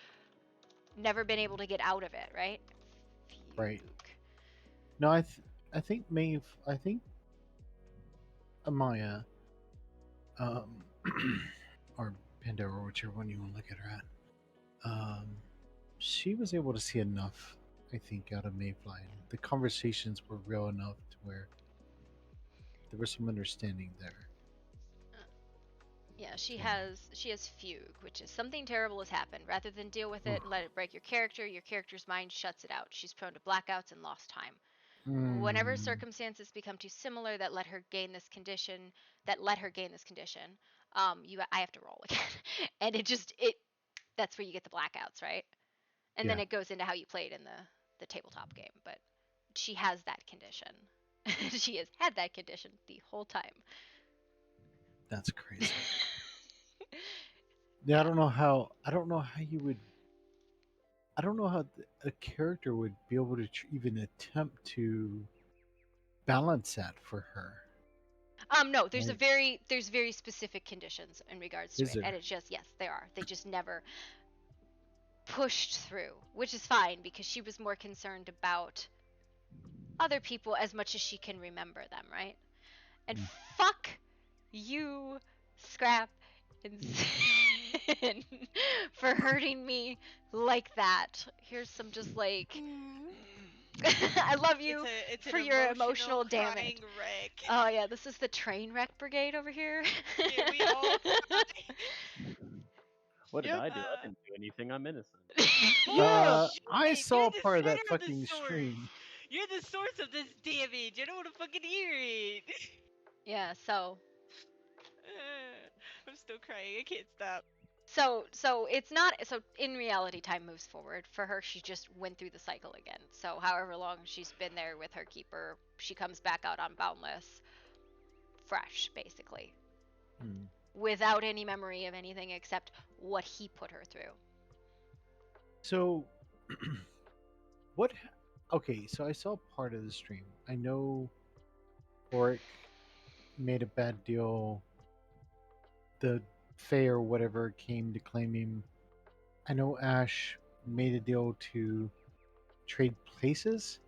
Speaker 2: never been able to get out of it, right? Fugue.
Speaker 16: Right. No, I think Amaya, or Pandora, whichever one you want to look at her at, she was able to see enough, I think, out of Mayfly. The conversations were real enough to where there was some understanding there.
Speaker 2: Yeah, she has Fugue, which is something terrible has happened. Rather than deal with it and let it break your character's mind shuts it out. She's prone to blackouts and lost time. Whenever circumstances become too similar that let her gain this condition, I have to roll again. And that's where you get the blackouts, right? And then it goes into how you played in the tabletop game. But she has that condition. She has had that condition the whole time.
Speaker 16: That's crazy. Yeah, I don't know how you would. I don't know how a character would be able to even attempt to balance that for her.
Speaker 2: No, there's
Speaker 16: Right.
Speaker 2: there's very specific conditions in regards to
Speaker 16: Is
Speaker 2: it, and
Speaker 16: there?
Speaker 2: it's just yes, they are. They just never pushed through, which is fine because she was more concerned about other people as much as she can remember them, right? And fuck you, Scrap and Sin, for hurting me like that. Here's some just like I love you
Speaker 3: It's
Speaker 2: for
Speaker 3: an
Speaker 2: your emotional
Speaker 3: crying
Speaker 2: damage.
Speaker 3: wreck.
Speaker 2: Oh yeah, this is the train wreck brigade over here.
Speaker 3: Yeah, we all cry.
Speaker 20: What did
Speaker 2: Yep.
Speaker 20: I do? I didn't do anything. I'm innocent.
Speaker 16: I saw
Speaker 3: You're the
Speaker 16: part of that
Speaker 3: center of the
Speaker 16: fucking
Speaker 3: source.
Speaker 16: stream.
Speaker 3: You're the source of this damage. I don't want to fucking hear it.
Speaker 2: Yeah, so
Speaker 3: I'm still crying. I can't stop.
Speaker 2: so it's not so in reality time moves forward. For her, she just went through the cycle again. So however long she's been there with her keeper, she comes back out on Boundless fresh, basically. Without any memory of anything except what he put her through.
Speaker 16: So, what? Okay, so I saw part of the stream. I know Oric made a bad deal. The Fae or whatever came to claim him. I know Ash made a deal to trade places,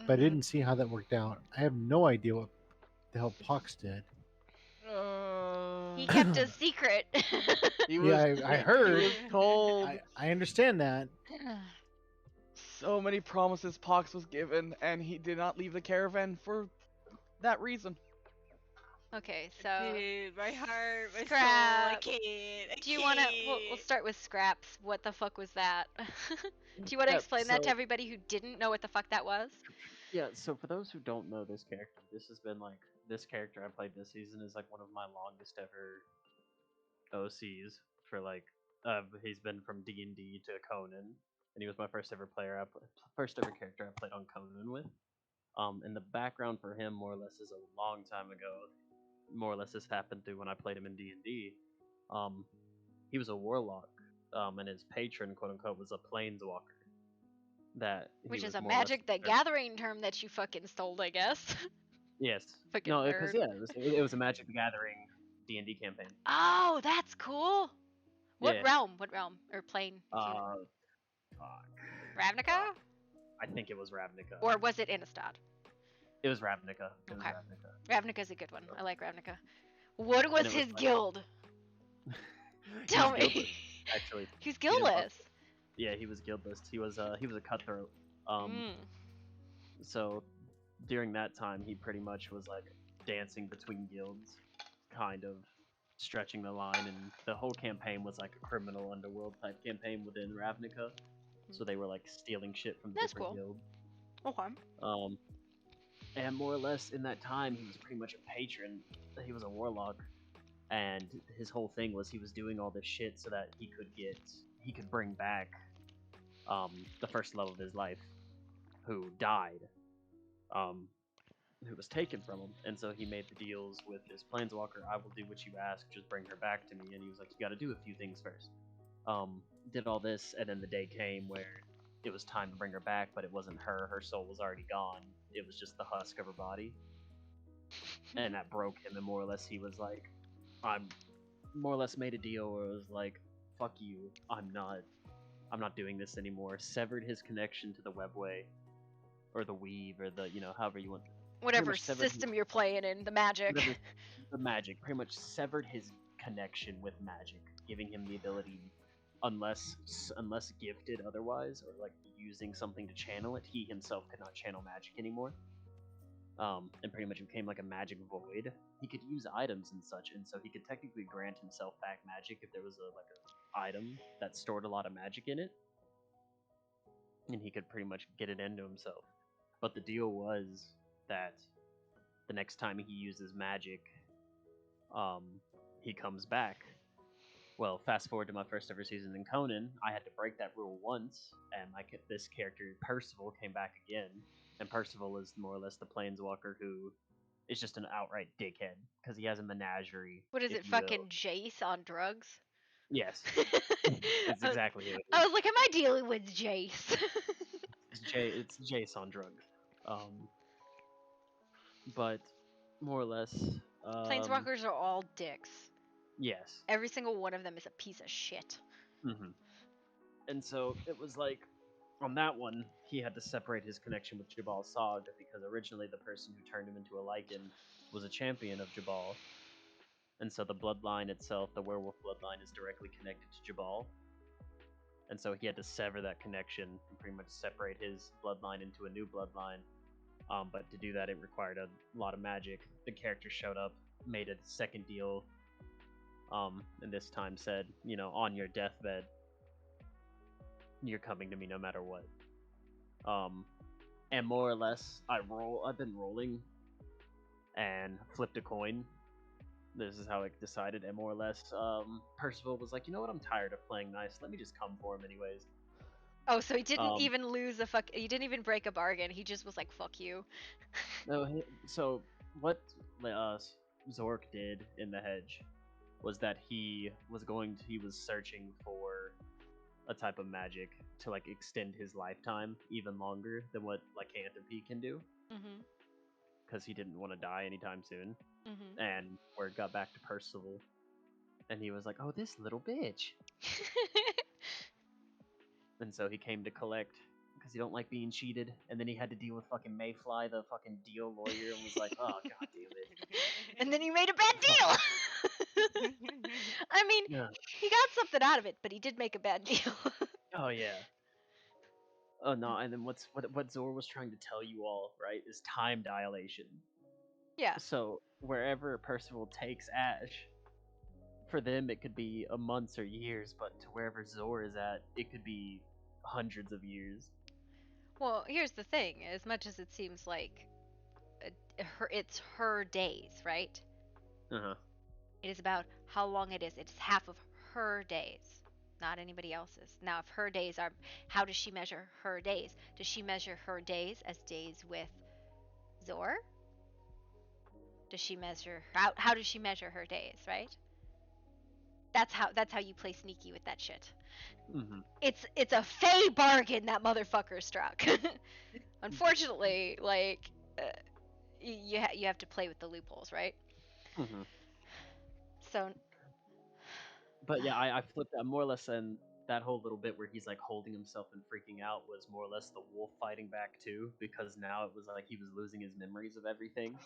Speaker 16: but I didn't see how that worked out. I have no idea what the hell Pox did.
Speaker 2: He kept a secret.
Speaker 16: I heard.
Speaker 1: He was told.
Speaker 16: I understand that.
Speaker 1: So many promises Pox was given, and he did not leave the caravan for that reason.
Speaker 2: Okay, so
Speaker 3: Dude, my heart, my
Speaker 2: Scrap.
Speaker 3: soul, I can't.
Speaker 2: Do you want to? We'll start with Scraps. What the fuck was that? Do you want to explain that to
Speaker 20: so-
Speaker 2: everybody who didn't know what the fuck that was?
Speaker 20: Yeah, so for those who don't know this character, this has been like this character I played this season is like one of my longest ever OCs for like he's been from D&D to Conan, and he was my first ever first ever character I played on Conan with. And the background for him more or less is a long time ago. More or less this happened through when I played him in D&D. He was a warlock, and his patron, quote unquote, was a planeswalker.
Speaker 2: Which is a Magic the Gathering term that you fucking stole, I guess.
Speaker 20: Yes.
Speaker 2: Fucking
Speaker 20: No, because
Speaker 2: nerd.
Speaker 20: it was a Magic the Gathering D&D campaign.
Speaker 2: Oh, that's cool. What
Speaker 20: Yeah.
Speaker 2: realm? What realm or plane? Ravnica?
Speaker 20: I think it was Ravnica.
Speaker 2: Or was it Innistrad?
Speaker 20: It was Ravnica. It was
Speaker 2: Okay.
Speaker 20: Ravnica.
Speaker 2: Ravnica's a good one. I like Ravnica. What was his
Speaker 20: like-
Speaker 2: guild?
Speaker 20: He
Speaker 2: Tell
Speaker 20: was
Speaker 2: me.
Speaker 20: guildless, actually.
Speaker 2: He's
Speaker 20: He didn't
Speaker 2: guildless.
Speaker 20: Yeah, he was guildless. He was a cutthroat. So during that time, he pretty much was like dancing between guilds, kind of stretching the line, and the whole campaign was like a criminal underworld type campaign within Ravnica. So they were like stealing shit from
Speaker 2: That's
Speaker 20: different
Speaker 2: cool.
Speaker 20: guilds.
Speaker 2: Okay.
Speaker 20: And more or less in that time, he was pretty much a patron. He was a warlock, and his whole thing was he was doing all this shit so that he could bring back the first love of his life, who died, who was taken from him. And so he made the deals with his planeswalker. I will do what you ask, just bring her back to me. And he was like, you got to do a few things first. Did all this, and then the day came where it was time to bring her back, but it wasn't her. Her soul was already gone. It was just the husk of her body. And that broke him, and more or less he was like, I'm more or less made a deal where it was like, fuck you, I'm not doing this anymore. Severed his connection to the webway, or the weave, or the, however you want.
Speaker 2: Whatever system you're playing in, the magic.
Speaker 20: The magic. Pretty much severed his connection with magic, giving him the ability, unless gifted otherwise, or like using something to channel it, he himself could not channel magic anymore. And pretty much became like a magic void. He could use items and such, and so he could technically grant himself back magic if there was a item that stored a lot of magic in it, and he could pretty much get it into himself. But the deal was that the next time he uses magic, he comes back. Well, fast forward to my first ever season in Conan, I had to break that rule once, and this character Percival came back again. And Percival is more or less the planeswalker who is just an outright dickhead because he has a menagerie.
Speaker 2: What is
Speaker 20: if
Speaker 2: it,
Speaker 20: you will.
Speaker 2: fucking Jace on drugs?
Speaker 20: Yes. It's exactly who it is.
Speaker 2: I was like, am I dealing with Jace?
Speaker 20: It's Jace on drugs. But more or less.
Speaker 2: Planeswalkers are all dicks.
Speaker 20: Yes.
Speaker 2: Every single one of them is a piece of shit.
Speaker 20: And so it was like, on that one, he had to separate his connection with Jabal Sog because originally the person who turned him into a Lycan was a champion of Jabal. And so the bloodline itself, the werewolf bloodline, is directly connected to Jabal. And so he had to sever that connection and pretty much separate his bloodline into a new bloodline. But to do that, it required a lot of magic. The character showed up, made a second deal, and this time said, on your deathbed, you're coming to me no matter what. And more or less, I've been rolling and flipped a coin. This is how I decided, and more or less, Percival was like, you know what, I'm tired of playing nice, let me just come for him anyways.
Speaker 2: Oh, so he didn't even lose he didn't even break a bargain, he just was like, fuck you.
Speaker 20: No, so what Zork did in the hedge was that he was searching for a type of magic to like extend his lifetime even longer than what lycanthropy can do. Because he didn't want to die anytime soon. And word got back to Percival, and he was like, oh, this little bitch. And so he came to collect because he don't like being cheated, and then he had to deal with fucking Mayfly, the fucking deal lawyer, and was like, oh, god damn it.
Speaker 2: And then he made a bad deal! I mean, he got something out of it, but he did make a bad deal.
Speaker 20: Oh, yeah. Oh, no, and then what Zor was trying to tell you all, right, is time dilation.
Speaker 2: Yeah.
Speaker 20: So, wherever Percival takes Ash, for them it could be months or years, but to wherever Zor is at, it could be hundreds of years.
Speaker 2: Well, here's the thing. As much as it seems like it's her days, right? It is about how long it is. It's half of her days, not anybody else's. Now, if her days are... How does she measure her days? Does she measure her days as days with Zor? Does she measure... How does she measure her days, right? That's how you play sneaky with that shit. It's a fey bargain that motherfucker struck. Unfortunately, like, you have to play with the loopholes, right? So...
Speaker 20: But yeah, I flipped that more or less, and that whole little bit where he's like holding himself and freaking out was more or less the wolf fighting back too, because now it was like he was losing his memories of everything.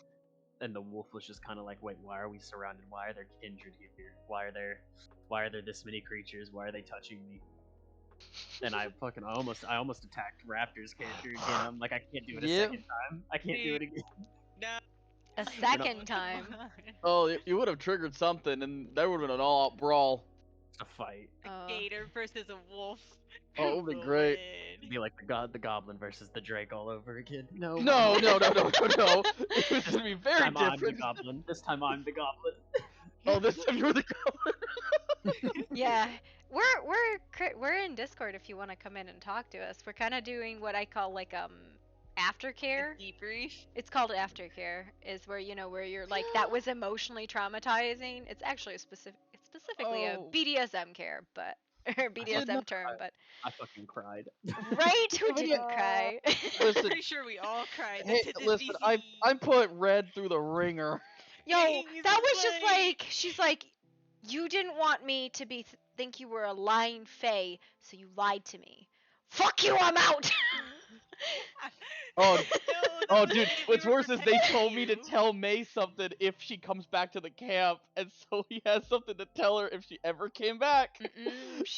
Speaker 20: And the wolf was just kind of like, wait, why are we surrounded? Why are there kindred here? Why are there this many creatures? Why are they touching me? And I almost attacked Raptor's character again. I'm like, I can't do it a second time. I can't do it again.
Speaker 3: No.
Speaker 2: A second time.
Speaker 11: Oh, you would have triggered something, and there would have been an all-out brawl.
Speaker 20: A fight.
Speaker 3: A gator versus a wolf.
Speaker 11: Oh, it would be great.
Speaker 20: It'd be like the goblin versus the Drake all over again. No.
Speaker 11: No. It was gonna be very
Speaker 20: this time
Speaker 11: different.
Speaker 20: I'm the goblin. This time I'm the goblin.
Speaker 11: Oh, this time you're the goblin.
Speaker 2: Yeah, we're in Discord if you want to come in and talk to us. We're kind of doing what I call like aftercare.
Speaker 3: Debrief.
Speaker 2: It's called aftercare. Is where you're like, that was emotionally traumatizing. It's actually specifically a BDSM care, but or BDSM term, but
Speaker 20: I fucking cried.
Speaker 2: Right? Who didn't cry?
Speaker 11: Listen,
Speaker 3: I'm pretty sure we all cried.
Speaker 11: Hey, listen, I put Red through the ringer.
Speaker 2: Yo, that was just like, she's like, you didn't want me to think you were a lying fae, so you lied to me. Fuck you, I'm out!
Speaker 11: Oh, dude, what's worse is they told me to tell May something if she comes back to the camp, and so he has something to tell her if she ever came back.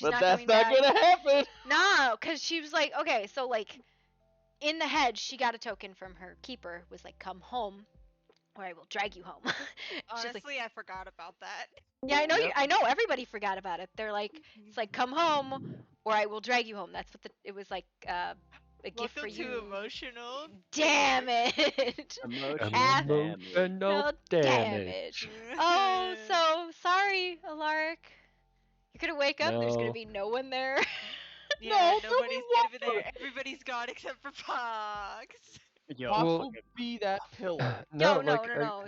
Speaker 11: But that's not gonna happen!
Speaker 2: No, because she was like, okay, so like, in the hedge, she got a token from her keeper, was like, come home, or I will drag you home.
Speaker 3: Honestly, I forgot about that.
Speaker 2: Yeah, I know. I know. Everybody forgot about it. They're like, it's like, come home, or I will drag you home. That's what it was like. A gift for you.
Speaker 3: Too emotional.
Speaker 2: Damn it.
Speaker 15: Emotional damage.
Speaker 2: Oh, so sorry, Alaric. You're gonna wake up. There's gonna
Speaker 15: No.
Speaker 2: be no one there.
Speaker 3: Yeah, nobody's gonna be there. Everybody's gone except for Pox.
Speaker 11: Will be that pillar.
Speaker 2: No.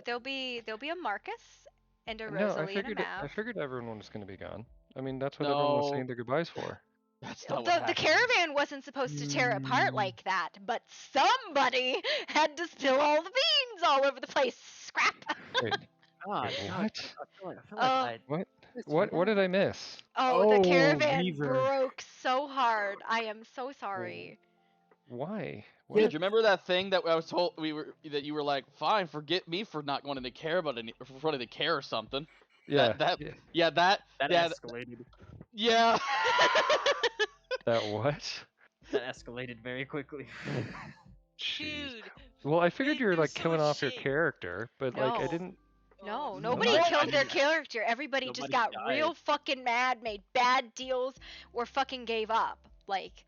Speaker 2: There'll be a Marcus and a
Speaker 15: No,
Speaker 2: Rosalie and a Mav.
Speaker 15: I figured everyone was gonna be gone. I mean, that's what everyone was saying their goodbyes for.
Speaker 11: That's
Speaker 2: The caravan wasn't supposed to tear apart like that, but somebody had to spill all the beans all over the place. Scrap.
Speaker 15: Wait,
Speaker 20: God,
Speaker 15: wait,
Speaker 20: God,
Speaker 15: what?
Speaker 20: I feel like I.
Speaker 15: What did I miss?
Speaker 2: Oh, the caravan broke so hard. I am so sorry.
Speaker 15: Why?
Speaker 11: Yeah, do you remember that thing that I was told that you were like, fine, forget me for not wanting to care about for wanting to care or something.
Speaker 15: Yeah.
Speaker 11: That
Speaker 20: escalated.
Speaker 11: Yeah.
Speaker 15: That what?
Speaker 20: That escalated very quickly.
Speaker 15: Jeez. Well, I figured you were like killing off your character, but like I
Speaker 2: No.
Speaker 15: didn't.
Speaker 2: No,
Speaker 15: No?
Speaker 2: nobody
Speaker 15: I
Speaker 2: killed their
Speaker 15: didn't-
Speaker 2: character. Everybody just
Speaker 20: Nobody
Speaker 2: got
Speaker 20: died.
Speaker 2: real fucking mad, made bad deals, or fucking gave up. Like,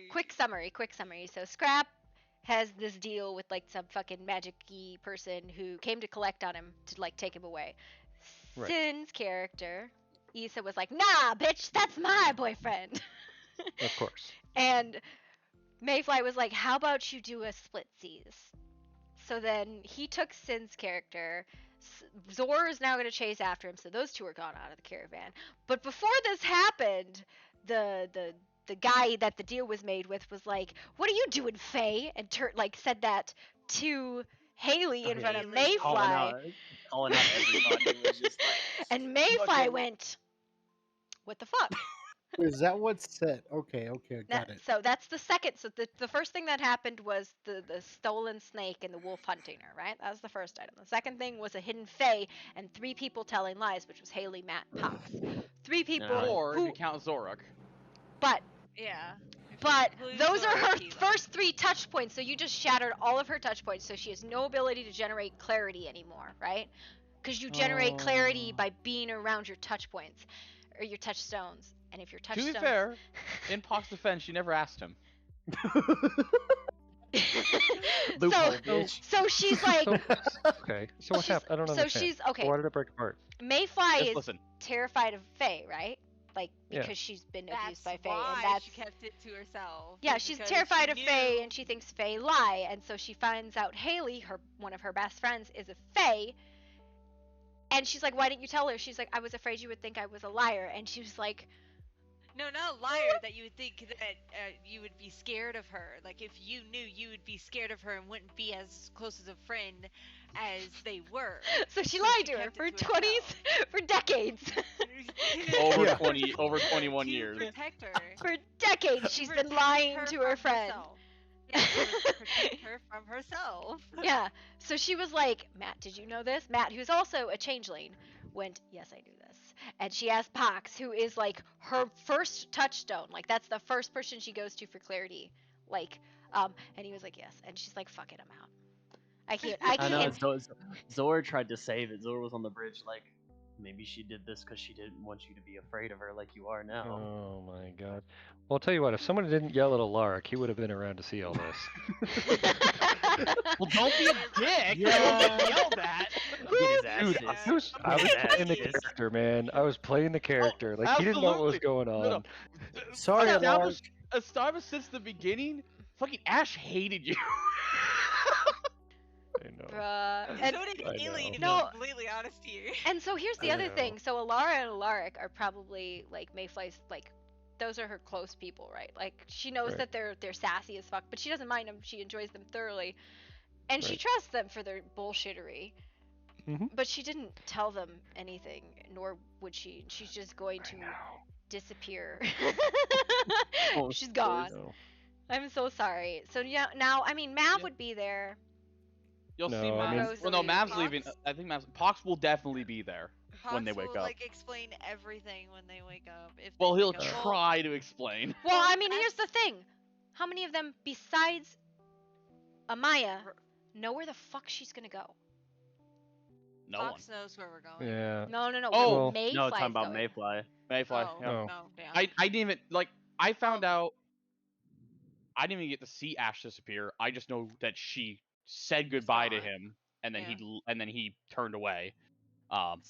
Speaker 2: quick summary. So Scrap has this deal with like some fucking magic-y person who came to collect on him to like take him away.
Speaker 15: Right.
Speaker 2: Sin's character, Issa, was like, nah, bitch, that's my boyfriend.
Speaker 15: Of course.
Speaker 2: And Mayfly was like, how about you do a splitsies? So then he took Sin's character. Zor is now going to chase after him, so those two are gone out of the caravan. But before this happened, the guy that the deal was made with was like, "What are you doing, Faye?" And said that to Haley in front of Mayfly.
Speaker 20: Calling out everybody. Was just like,
Speaker 2: And Mayfly went, "What the fuck?"
Speaker 16: Is that what's said? Okay, got it.
Speaker 2: So that's the second. So the first thing that happened was the stolen snake and the wolf hunting her, right? That was the first item. The second thing was a hidden fae and 3 people telling lies, which was Haley, Matt, Pox. 3 people
Speaker 11: Or if you count Zorak.
Speaker 2: But
Speaker 3: yeah.
Speaker 2: But
Speaker 3: include
Speaker 2: those are her
Speaker 3: Zorak, he
Speaker 2: first 3 touch points, so you just shattered all of her touch points, so she has no ability to generate clarity anymore, right? Because you generate clarity by being around your touch points, or your touchstones. And if your
Speaker 11: To be fair, in Pox's defense, she never asked him.
Speaker 2: So she's like,
Speaker 15: okay. So what happened? I don't
Speaker 2: so
Speaker 15: understand.
Speaker 2: she's okay.
Speaker 15: Why did it break apart?
Speaker 2: Mayfly
Speaker 11: Just
Speaker 2: is
Speaker 11: listen.
Speaker 2: terrified of Faye, right? Like
Speaker 15: Yeah.
Speaker 2: because she's been abused by Faye,
Speaker 3: why
Speaker 2: and that's
Speaker 3: she kept it to herself.
Speaker 2: yeah,
Speaker 3: is
Speaker 2: she's
Speaker 3: because
Speaker 2: terrified
Speaker 3: she
Speaker 2: of Faye, and she thinks Faye lie, and so she finds out Haley, one of her best friends, is a Faye. And she's like, why didn't you tell her? She's like, I was afraid you would think I was a liar. And she was like,
Speaker 3: No, not liar. That you would think that you would be scared of her. Like if you knew, you would be scared of her and wouldn't be as close as a friend as they were.
Speaker 2: So she lied to her for for decades.
Speaker 11: Over 21 years.
Speaker 3: Protect her.
Speaker 2: For decades, she's been lying to her friend.
Speaker 3: Yeah, to protect her from herself.
Speaker 2: Yeah. So she was like, Matt, did you know this? Matt, who's also a changeling, went, yes, I knew this. And she asked Pox, who is like her first touchstone. Like that's the first person she goes to for clarity. Like, and he was like, yes. And she's like, fuck it, I'm out. I can't.
Speaker 20: I know. Zor tried to save it. Zor was on the bridge, like maybe she did this because she didn't want you to be afraid of her, like you are now.
Speaker 15: Oh my god. Well, I'll tell you what. If someone didn't yell at Alark, he would have been around to see all this.
Speaker 11: Well, don't be a dick.
Speaker 15: Yeah.
Speaker 11: Don't yell that.
Speaker 15: Dude, I was playing the character, man. I was playing the character. Like he didn't know what was going on.
Speaker 11: No.
Speaker 16: Sorry, Alark.
Speaker 11: Established since the beginning, fucking Ash hated you.
Speaker 15: I know.
Speaker 2: Bruh.
Speaker 3: And so did Haley, to be completely honest to you.
Speaker 2: And so here's the other thing. So Alara and Alaric are probably like Mayfly's like those are her close people, right? Like she knows
Speaker 15: Right.
Speaker 2: that they're sassy as fuck, but she doesn't mind them. She enjoys them thoroughly, and she
Speaker 15: Right.
Speaker 2: trusts them for their bullshittery.
Speaker 15: Mhm.
Speaker 2: But she didn't tell them anything, nor would she. She's just going to disappear.
Speaker 20: Oh,
Speaker 2: She's gone. I'm so sorry. So yeah, now I mean Mav would be there.
Speaker 11: You'll
Speaker 15: No,
Speaker 11: see
Speaker 15: I
Speaker 11: Mav.
Speaker 15: mean-
Speaker 11: Well, no, Mav's
Speaker 3: Pox?
Speaker 11: leaving. I think Pox will definitely be there when they wake
Speaker 3: will,
Speaker 11: up.
Speaker 3: like explain everything when they wake up. If
Speaker 11: Well,
Speaker 3: they
Speaker 11: he'll
Speaker 3: wake up.
Speaker 11: try to explain.
Speaker 2: Well, I mean, here's the thing. How many of them besides Amaya know where the fuck she's gonna go?
Speaker 11: No one.
Speaker 3: Fox knows where we're going.
Speaker 15: Yeah.
Speaker 2: No.
Speaker 11: Oh,
Speaker 2: where Mayfly's
Speaker 20: no, talking about
Speaker 2: going.
Speaker 20: Mayfly.
Speaker 11: Mayfly.
Speaker 3: Oh,
Speaker 11: Yeah.
Speaker 15: No.
Speaker 3: no, damn.
Speaker 11: I didn't even like. I found out. I didn't even get to see Ash disappear. I just know that she said goodbye to him, and then he turned away.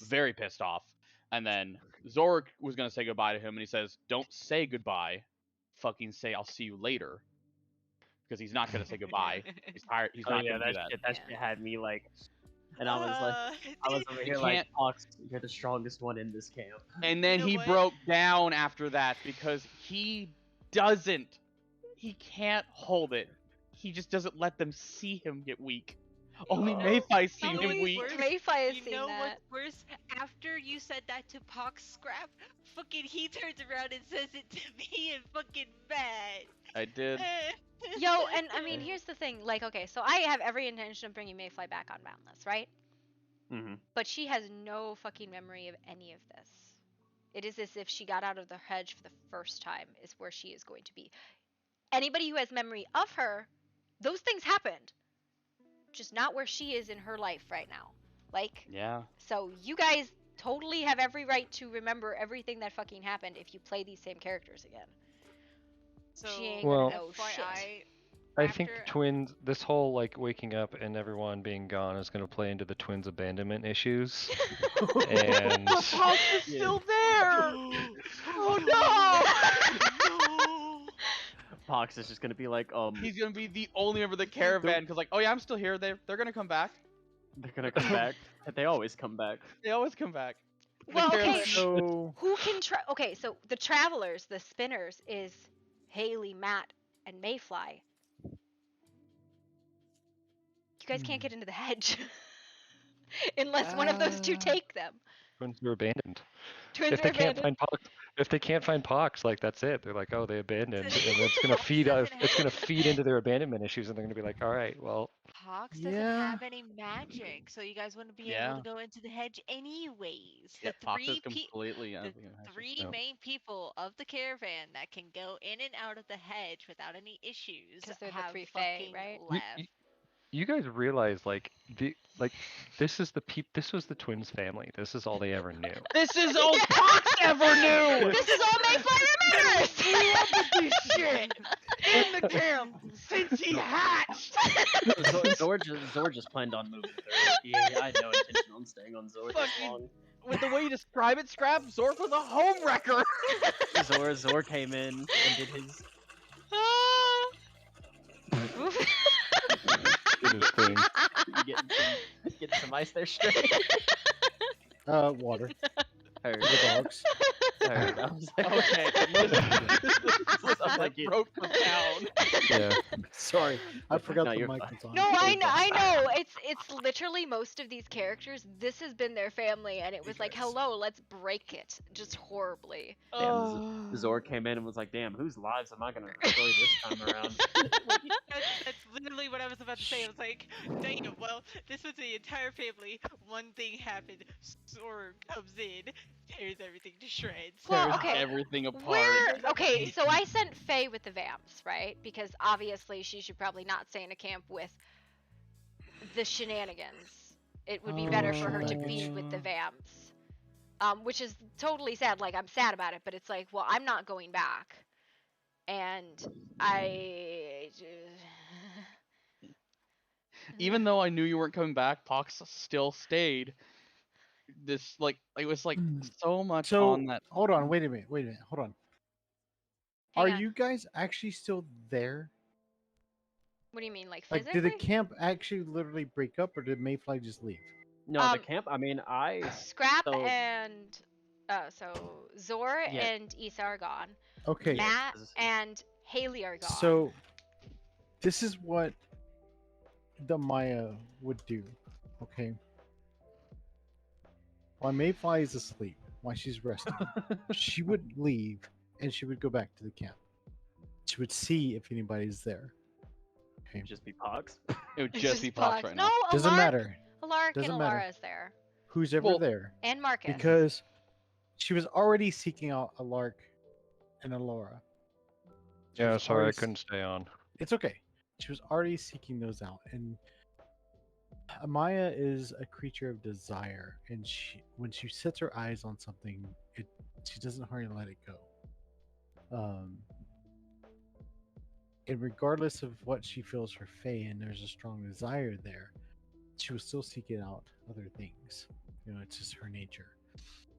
Speaker 11: Very pissed off. And then Zorak was gonna say goodbye to him, and he says, "Don't say goodbye. Fucking say I'll see you later." Because he's not gonna say goodbye. He's tired. He's not gonna do that.
Speaker 20: That shit had me like, And I was over here like,
Speaker 11: can't-
Speaker 20: Pox, you're the strongest one in this camp.
Speaker 11: And then he broke down after that because he can't hold it. He just doesn't let them see him get weak. Only Mayfly's seen him weak.
Speaker 2: Mayfly has
Speaker 3: You
Speaker 2: seen
Speaker 3: know
Speaker 2: that.
Speaker 3: what's worse? After you said that to Pox Scrap, fucking he turns around and says it to me and fucking mad.
Speaker 11: I did.
Speaker 2: Yo, and I mean, here's the thing. Like, okay, so I have every intention of bringing Mayfly back on Boundless, right?
Speaker 20: Mm-hmm.
Speaker 2: But she has no fucking memory of any of this. It is as if she got out of the hedge for the first time is where she is going to be. Anybody who has memory of her, those things happened. Just not where she is in her life right now. Like,
Speaker 11: yeah.
Speaker 2: So you guys totally have every right to remember everything that fucking happened if you play these same characters again.
Speaker 3: So,
Speaker 2: she ain't
Speaker 15: Well,
Speaker 2: gonna know shit.
Speaker 15: I think the twins, this whole like waking up and everyone being gone is going to play into the twins' abandonment issues. And
Speaker 11: Pox is still there! Oh no!
Speaker 20: Pox is just gonna be like,
Speaker 11: He's gonna be the only member of the caravan because, like, oh yeah, I'm still here. They're gonna come back.
Speaker 20: They're gonna come back. They always come back.
Speaker 11: They always come back.
Speaker 2: Well, okay.
Speaker 16: So
Speaker 2: Who can okay, so the travelers, the spinners, is Haley, Matt, and Mayfly. You guys can't get into the hedge unless one of those two take them.
Speaker 15: twins are abandoned.
Speaker 2: Twins
Speaker 15: If
Speaker 2: are
Speaker 15: they can't
Speaker 2: abandoned.
Speaker 15: find Pox, if they can't find Pox, like that's it. They're like, oh, they abandoned, and it's gonna feed. It's gonna feed into their abandonment issues, and they're gonna be like, all right, well.
Speaker 3: Pox doesn't have any magic, so you guys wouldn't be able
Speaker 11: Yeah.
Speaker 3: to go into the hedge anyways.
Speaker 11: Yeah,
Speaker 3: The
Speaker 11: Pox is
Speaker 3: three
Speaker 11: completely
Speaker 3: the three main people of the caravan that can go in and out of the hedge without any issues
Speaker 2: 'Cause they're the
Speaker 3: have
Speaker 2: three Fae,
Speaker 3: fucking
Speaker 2: right?
Speaker 3: left.
Speaker 15: You guys realize this is this was the twins' family. This is all they ever knew.
Speaker 11: This is all Pox ever knew!
Speaker 2: This is all Mayfly remembers!
Speaker 11: He grew up with this shit in the camp since he hatched!
Speaker 20: Zor just planned on moving through. I had no intention on staying on Zor this long.
Speaker 11: With the way you describe it, Scrap, Zork was a home wrecker!
Speaker 20: Zor came in and did his...
Speaker 15: Did his thing.
Speaker 20: You getting some ice there, straight?
Speaker 16: Water.
Speaker 20: Heard.
Speaker 16: The dogs.
Speaker 20: Heard. I was like,
Speaker 11: okay,
Speaker 20: I'm like,
Speaker 11: broke the town.
Speaker 15: Yeah.
Speaker 16: Sorry, I forgot
Speaker 20: No,
Speaker 16: the
Speaker 20: you're
Speaker 16: mic
Speaker 20: fine.
Speaker 16: was on.
Speaker 2: No, I know. It's literally most of these characters. This has been their family, and it was like, hello, let's break it, just horribly.
Speaker 20: Damn, Zor came in and was like, damn, whose lives am I gonna destroy this time around?
Speaker 3: That's literally what I was about to say. I was like, damn, well, this was the entire family. One thing happened. Zor comes in, tears everything to shreds.
Speaker 2: Well, okay.
Speaker 11: Everything apart.
Speaker 2: Okay, so I sent Faye with the Vamps, right? Because obviously she should probably not stay in a camp with the shenanigans. It would be better for her to be with the Vamps. Which is totally sad. Like, I'm sad about it, but it's like, well, I'm not going back. And
Speaker 11: Even though I knew you weren't coming back, Pox still stayed. This, like, it was like so much on that.
Speaker 16: Hold on, wait a minute, hold on. Are you guys actually still there?
Speaker 2: What do you mean, like
Speaker 16: Like,
Speaker 2: physically?
Speaker 16: did the camp actually literally break up, or did Mayfly just leave?
Speaker 20: No, the camp. I mean,
Speaker 2: Scrap and so Zor
Speaker 20: Yeah.
Speaker 2: and Issa are gone.
Speaker 16: Okay.
Speaker 2: Matt and Haley are gone.
Speaker 16: So, this is what the Maya would do. Okay. While Mayfly is asleep, while she's resting, she would leave and she would go back to the camp. She would see if anybody's there. Okay.
Speaker 20: Just be Pox.
Speaker 11: It would just be Pox right now.
Speaker 2: No,
Speaker 16: Doesn't matter.
Speaker 2: Alark
Speaker 16: Doesn't
Speaker 2: and
Speaker 16: matter.
Speaker 2: Alara's there.
Speaker 16: Who's ever there.
Speaker 2: And Marcus.
Speaker 16: Because she was already seeking out a Lark and a Laura.
Speaker 15: Yeah, sorry, I couldn't stay on.
Speaker 16: It's okay. She was already seeking those out, and Amaya is a creature of desire, and when she sets her eyes on something, she doesn't hardly let it go. And regardless of what she feels for Faye, and there's a strong desire there, she will still seek it out other things. You know, it's just her nature.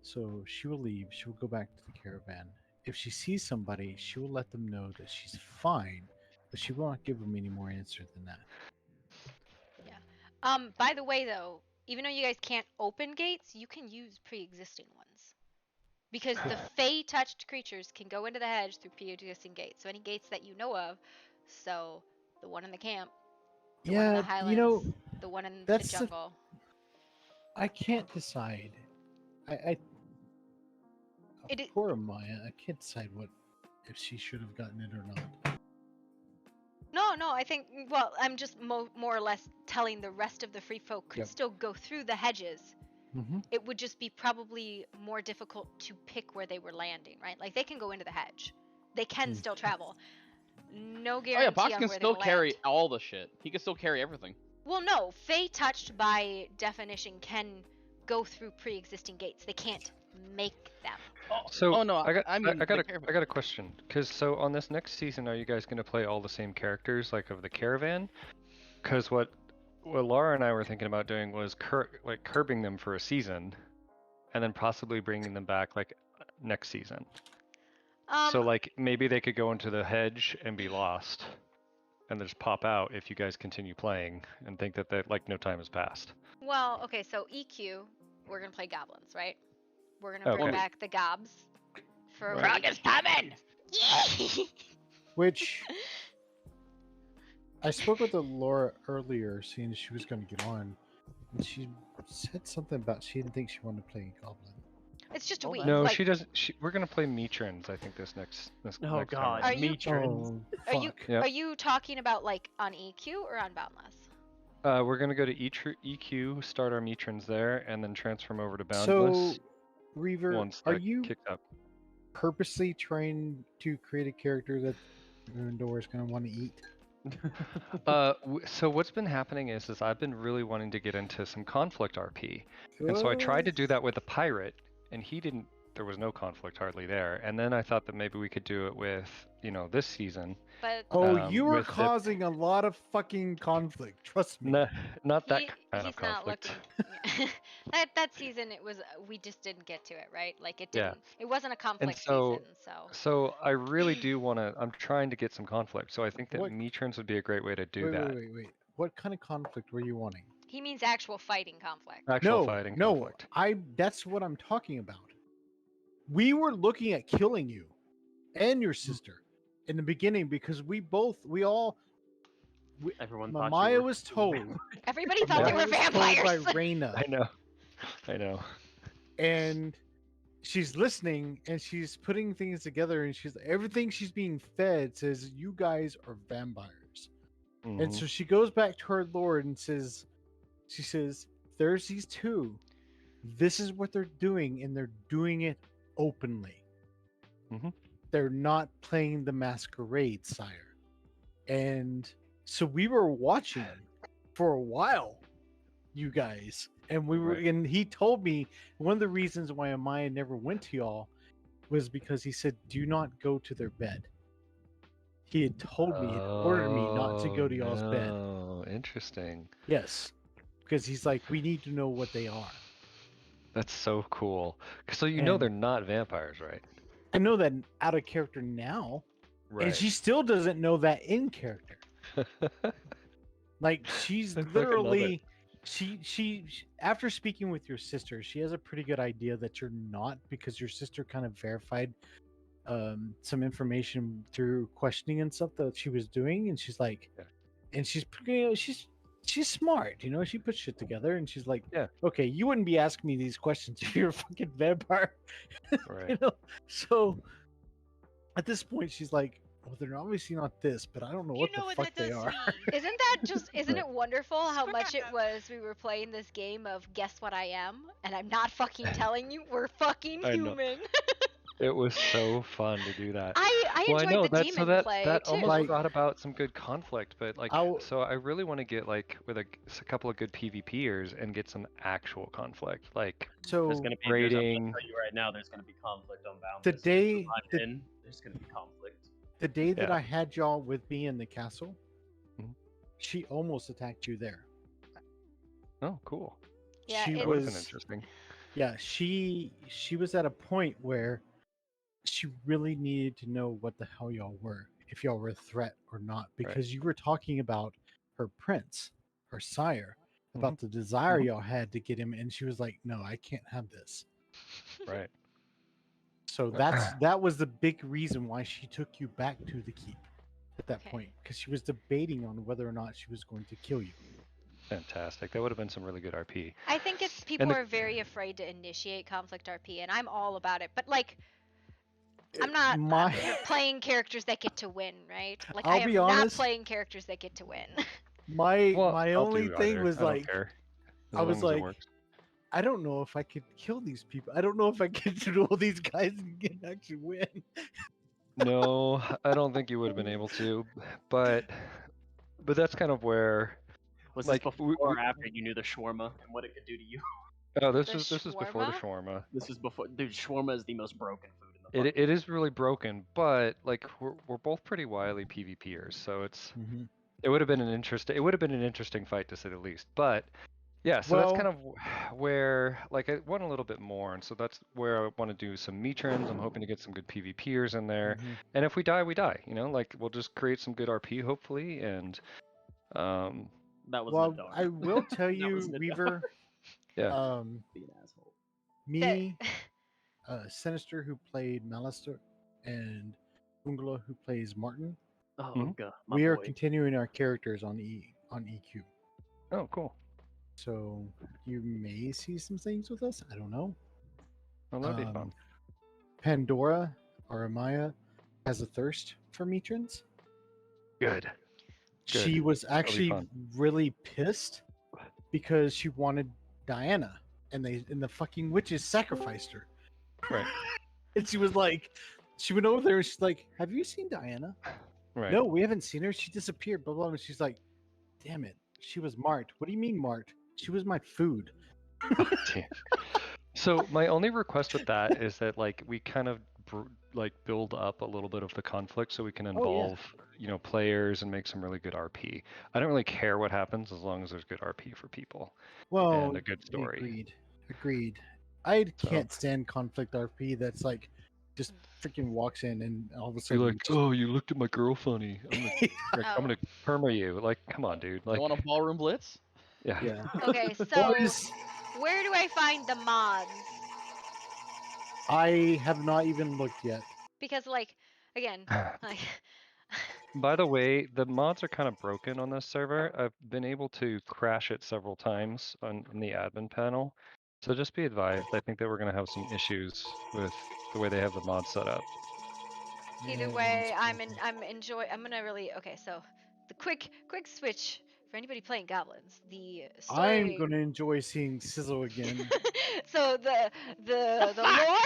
Speaker 16: So she will leave. She will go back to the caravan. If she sees somebody, she will let them know that she's fine, but she will not give them any more answer than that.
Speaker 2: By the way, though, even though you guys can't open gates, you can use pre-existing ones. Because the Fey-touched creatures can go into the hedge through pre-existing gates. So any gates that you know of, so the one in the camp, the one in the Highlands, the one in the jungle.
Speaker 16: I can't decide. Poor Maya. I can't decide if she should have gotten it or not.
Speaker 2: No, I think, well, I'm just more or less telling the rest of the free folk could still go through the hedges.
Speaker 16: Mm-hmm.
Speaker 2: It would just be probably more difficult to pick where they were landing, right? Like, they can go into the hedge. They can still travel. No guarantee
Speaker 11: Oh yeah, Box
Speaker 2: on
Speaker 11: can
Speaker 2: where
Speaker 11: still
Speaker 2: they will
Speaker 11: carry
Speaker 2: land.
Speaker 11: all the shit. He can still carry everything.
Speaker 2: Well, no. Fey touched by definition can go through pre-existing gates. They can't make them.
Speaker 15: So I
Speaker 11: mean,
Speaker 15: got a question. Because so on this next season, are you guys gonna play all the same characters like of the caravan? Because what Laura and I were thinking about doing was curbing them for a season, and then possibly bringing them back like next season. So like maybe they could go into the hedge and be lost, and just pop out if you guys continue playing and think that like no time has passed.
Speaker 2: Well, okay, so EQ, we're gonna play goblins, right? We're gonna bring back the gobs for a week.
Speaker 11: Frog is coming!
Speaker 16: Which I spoke with Laura earlier, seeing she was going to get on, and she said something about she didn't think she wanted to play Goblin.
Speaker 2: It's just a week.
Speaker 15: No, she doesn't. We're gonna play Meatrons, I think, this next
Speaker 20: God,
Speaker 15: time.
Speaker 2: Are you-
Speaker 20: Meatrons.
Speaker 2: Are you talking about like on EQ or on Boundless?
Speaker 15: We're gonna go to EQ, start our Meatrons there, and then transform over to Boundless.
Speaker 16: So, Reaver,
Speaker 15: once
Speaker 16: are
Speaker 15: that
Speaker 16: you
Speaker 15: kicks up.
Speaker 16: purposely trying to create a character that Gryffindor is going to want to eat?
Speaker 15: So what's been happening is I've been really wanting to get into some conflict RP, and so I tried to do that with a pirate, and he didn't. There was no conflict hardly there, and then I thought that maybe we could do it with this season.
Speaker 2: But
Speaker 16: you were
Speaker 15: with the-
Speaker 16: causing a lot of fucking conflict. Trust me.
Speaker 15: Not that kind of
Speaker 2: he's
Speaker 15: conflict.
Speaker 2: not looking. that season it was we just didn't get to it, right? Like it
Speaker 15: Yeah.
Speaker 2: didn't. It wasn't a conflict
Speaker 15: And so,
Speaker 2: season, so.
Speaker 15: So I really do want to. I'm trying to get some conflict, so I think that
Speaker 16: What-
Speaker 15: Meatrons would be a great way to do
Speaker 16: Wait,
Speaker 15: that.
Speaker 16: wait. What kind of conflict were you wanting?
Speaker 2: He means actual fighting conflict.
Speaker 15: Actual fighting conflict.
Speaker 16: That's what I'm talking about. We were looking at killing you and your sister in the beginning because
Speaker 20: Everyone thought
Speaker 16: Maya
Speaker 20: you were
Speaker 16: was told.
Speaker 2: Everybody thought they were
Speaker 16: Maya was told
Speaker 2: vampires.
Speaker 16: by Reyna.
Speaker 15: I know.
Speaker 16: And she's listening and she's putting things together and everything she's being fed says you guys are vampires. And so she goes back to her lord and says, there's these two. This is what they're doing, and they're doing it openly. They're not playing the masquerade, sire. And so we were watching for a while, you guys. And and he told me one of the reasons why Amaya never went to y'all was because he said, do not go to their bed. He had told me, he ordered me not to go to y'all's bed.
Speaker 15: Oh, interesting.
Speaker 16: Yes. Because he's like, we need to know what they are.
Speaker 15: That's so cool. So you know they're not vampires, right?
Speaker 16: I know that out of character now.
Speaker 15: Right.
Speaker 16: And she still doesn't know that in character. Like she's literally she after speaking with your sister, she has a pretty good idea that you're not, because your sister kind of verified some information through questioning and stuff that she was doing, and she's like, and she's smart, she puts shit together, and she's like, okay, you wouldn't be asking me these questions if you're a fucking vampire.
Speaker 15: Right.
Speaker 16: So at this point she's like, well, they're obviously not this, but I don't know what the fuck they are.
Speaker 2: Isn't it wonderful how much it was we were playing this game of guess what I am, and I'm not fucking telling you, we're fucking
Speaker 15: I know.
Speaker 2: human.
Speaker 15: It was so fun to do that.
Speaker 2: I enjoyed the demon play,
Speaker 15: that
Speaker 2: too.
Speaker 15: almost brought about some good conflict, but so I really want to get with a couple of good PvPers and get some actual conflict,
Speaker 20: There's gonna be,
Speaker 15: raiding.
Speaker 20: I'll tell you right now, there's gonna be conflict on Boundless.
Speaker 16: There's
Speaker 20: gonna be conflict.
Speaker 16: The day that I had y'all with me in the castle, she almost attacked you there.
Speaker 15: Oh, cool.
Speaker 2: Yeah,
Speaker 16: she
Speaker 15: that
Speaker 16: was
Speaker 15: was interesting.
Speaker 16: Yeah, she was at a point where she really needed to know what the hell y'all were, if y'all were a threat or not, because you were talking about her prince, her sire, about the desire y'all had to get him, and she was like, "No, I can't have this."
Speaker 15: Right.
Speaker 16: So that was the big reason why she took you back to the keep at that point, because she was debating on whether or not she was going to kill you.
Speaker 15: Fantastic. That would have been some really good RP.
Speaker 2: I think it's people are very afraid to initiate conflict RP, and I'm all about it. But like, I'm not playing characters that get to win, right? Like,
Speaker 16: I'll
Speaker 2: I am
Speaker 16: be
Speaker 2: not
Speaker 16: honest,
Speaker 2: playing characters that get to win.
Speaker 16: My
Speaker 15: I'll
Speaker 16: only
Speaker 15: do
Speaker 16: thing
Speaker 15: either.
Speaker 16: was
Speaker 15: I don't
Speaker 16: like,
Speaker 15: care. As
Speaker 16: I was
Speaker 15: long as it
Speaker 16: like,
Speaker 15: works.
Speaker 16: I don't know if I could kill these people. I don't know if I could do all these guys and actually win.
Speaker 15: No, I don't think you would have been able to, but that's kind of where.
Speaker 20: Was
Speaker 15: like,
Speaker 20: this before or after you knew the shawarma and what it could do to you?
Speaker 15: Oh, this is before the shawarma.
Speaker 20: This is before. Dude, shawarma is the most broken food in the
Speaker 15: It is really broken, but like we're both pretty wily PvPers, so it's it would have been an interesting fight to say the least. But yeah, so that's kind of where like I want a little bit more, and so that's where I want to do some metrons. I'm hoping to get some good PvPers in there, and if we die, we die. You know, like we'll just create some good RP hopefully, and
Speaker 20: that was
Speaker 16: well, I will tell you, Weaver.
Speaker 15: Yeah.
Speaker 20: Be an asshole.
Speaker 16: Me, Sinister, who played Malister, and Ungla, who plays Martin.
Speaker 20: Oh, Unga, my
Speaker 16: we are
Speaker 20: boy.
Speaker 16: continuing our characters on EQ.
Speaker 15: Oh, cool.
Speaker 16: So you may see some things with us. I don't know.
Speaker 15: Oh, that'd be fun.
Speaker 16: Pandora, or Amaya, has a thirst for metrons.
Speaker 15: Good.
Speaker 16: She was actually really pissed because she wanted Diana, and the fucking witches sacrificed her.
Speaker 15: Right.
Speaker 16: And she was like, she went over there and she's like, "Have you seen Diana?"
Speaker 15: Right.
Speaker 16: No, we haven't seen her. She disappeared. Blah blah. And she's like, "Damn it, she was marked." What do you mean marked? She was my food.
Speaker 15: So my only request with that is that like we kind of like build up a little bit of the conflict so we can involve players and make some really good RP. I don't really care what happens as long as there's good RP for people.
Speaker 16: Well,
Speaker 15: and a good story.
Speaker 16: Agreed. I can't stand conflict RP that's like just freaking walks in and all of a sudden
Speaker 15: Be like, oh, you looked at my girl funny. I'm gonna perma you. Like, come on, dude. Like,
Speaker 11: you want a ballroom blitz?
Speaker 15: Yeah.
Speaker 2: Okay, so where do I find the mods?
Speaker 16: I have not even looked yet.
Speaker 2: Because like, again, like.
Speaker 15: By the way, the mods are kind of broken on this server. I've been able to crash it several times on the admin panel. So just be advised, I think that we're going to have some issues with the way they have the mods set up.
Speaker 2: Either way, I'm gonna really, okay, so the quick switch for anybody playing goblins. The story.
Speaker 16: I'm gonna enjoy seeing Sizzle again.
Speaker 2: So the lore.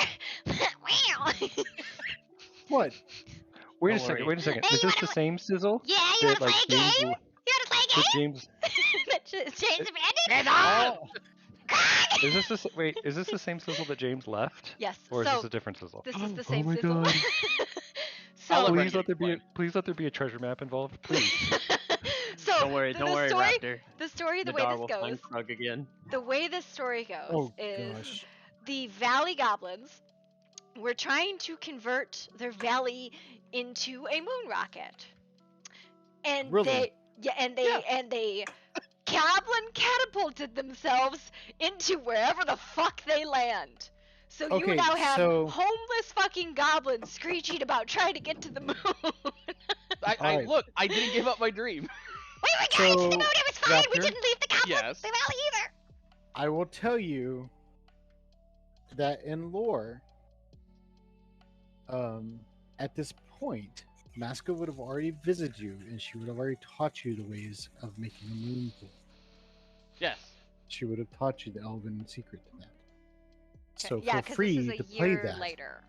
Speaker 16: What?
Speaker 15: Wait a second. Is this the same Sizzle?
Speaker 2: Yeah, you wanna play a game? You wanna play a game?
Speaker 15: James.
Speaker 2: James abandoned.
Speaker 15: Is this the same Sizzle that James left?
Speaker 2: Yes.
Speaker 15: Or is this a different Sizzle?
Speaker 2: This is the same
Speaker 15: my
Speaker 2: Sizzle.
Speaker 15: God.
Speaker 2: So
Speaker 15: please let there be a treasure map involved, please.
Speaker 2: So
Speaker 20: don't worry, Raptor.
Speaker 2: The story, the way
Speaker 20: Nadar
Speaker 2: this
Speaker 20: will
Speaker 2: goes.
Speaker 20: find Krug again.
Speaker 2: The way this story goes is
Speaker 16: gosh.
Speaker 2: the Valley Goblins were trying to convert their valley into a moon rocket, and
Speaker 16: really?
Speaker 2: they goblin catapulted themselves into wherever the fuck they land. So you now have homeless fucking goblins screeching about trying to get to the moon.
Speaker 11: Look, I didn't give up my dream.
Speaker 2: We got to the moon, it was fine, we didn't leave the goblin, the valley either.
Speaker 16: I will tell you that in lore, at this point, Masca would have already visited you, and she would have already taught you the ways of making a moon pool.
Speaker 11: Yes.
Speaker 16: She would have taught you the elven secret to that. So
Speaker 2: yeah,
Speaker 16: feel free to play that.
Speaker 2: Later.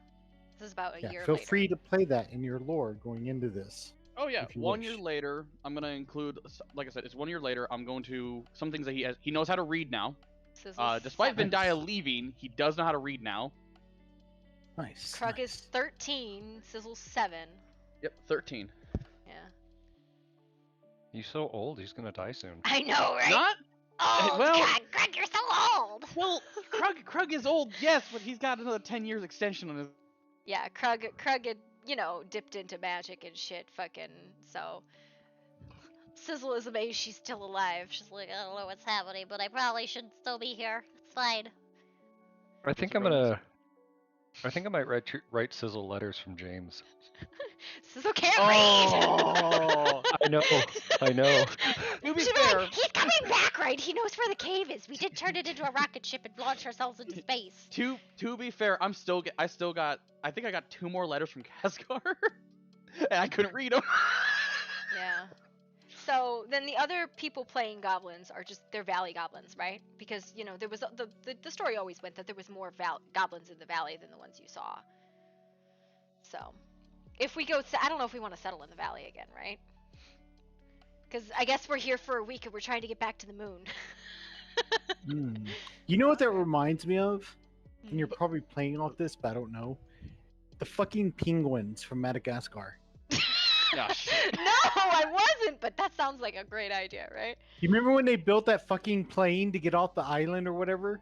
Speaker 2: This is about a year
Speaker 16: feel
Speaker 2: later.
Speaker 16: free to play that in your lore going into this.
Speaker 11: Oh yeah, 1 year later, I'm gonna include, like I said, it's 1 year later. I'm going to some things that he knows how to read now. Despite Vendaya leaving, he does know how to read now.
Speaker 16: Nice.
Speaker 2: Krug is 13, Sizzle's 7.
Speaker 11: Yep, 13.
Speaker 2: Yeah.
Speaker 15: He's so old, he's gonna die soon.
Speaker 2: I know, right?
Speaker 11: Not.
Speaker 2: Oh,
Speaker 11: well,
Speaker 2: Krug, you're so old.
Speaker 11: Well, Krug is old, yes, but he's got another 10 years extension on his.
Speaker 2: Yeah, Krug had, dipped into magic and shit, fucking, so. Sizzle is amazed she's still alive. She's like, I don't know what's happening, but I probably should still be here. It's fine.
Speaker 15: I think I might write Sizzle letters from James.
Speaker 2: Sizzle can't read!
Speaker 15: I know.
Speaker 11: To be
Speaker 2: She's
Speaker 11: fair,
Speaker 2: like, he's coming back, right? He knows where the cave is. We did turn it into a rocket ship and launch ourselves into space.
Speaker 11: To be fair, I think I got 2 more letters from Cascar, and I couldn't read them.
Speaker 2: Yeah. So then the other people playing goblins are they're valley goblins, right? Because, you know, there was the story always went that there was more goblins in the valley than the ones you saw. So, if we go, I don't know if we want to settle in the valley again, right? Because I guess we're here for a week and we're trying to get back to the moon.
Speaker 16: You know what that reminds me of? And you're probably playing off this, but I don't know. The fucking penguins from Madagascar.
Speaker 11: Yeah, shit.
Speaker 2: No, I wasn't, but that sounds like a great idea, right?
Speaker 16: You remember when they built that fucking plane to get off the island or whatever?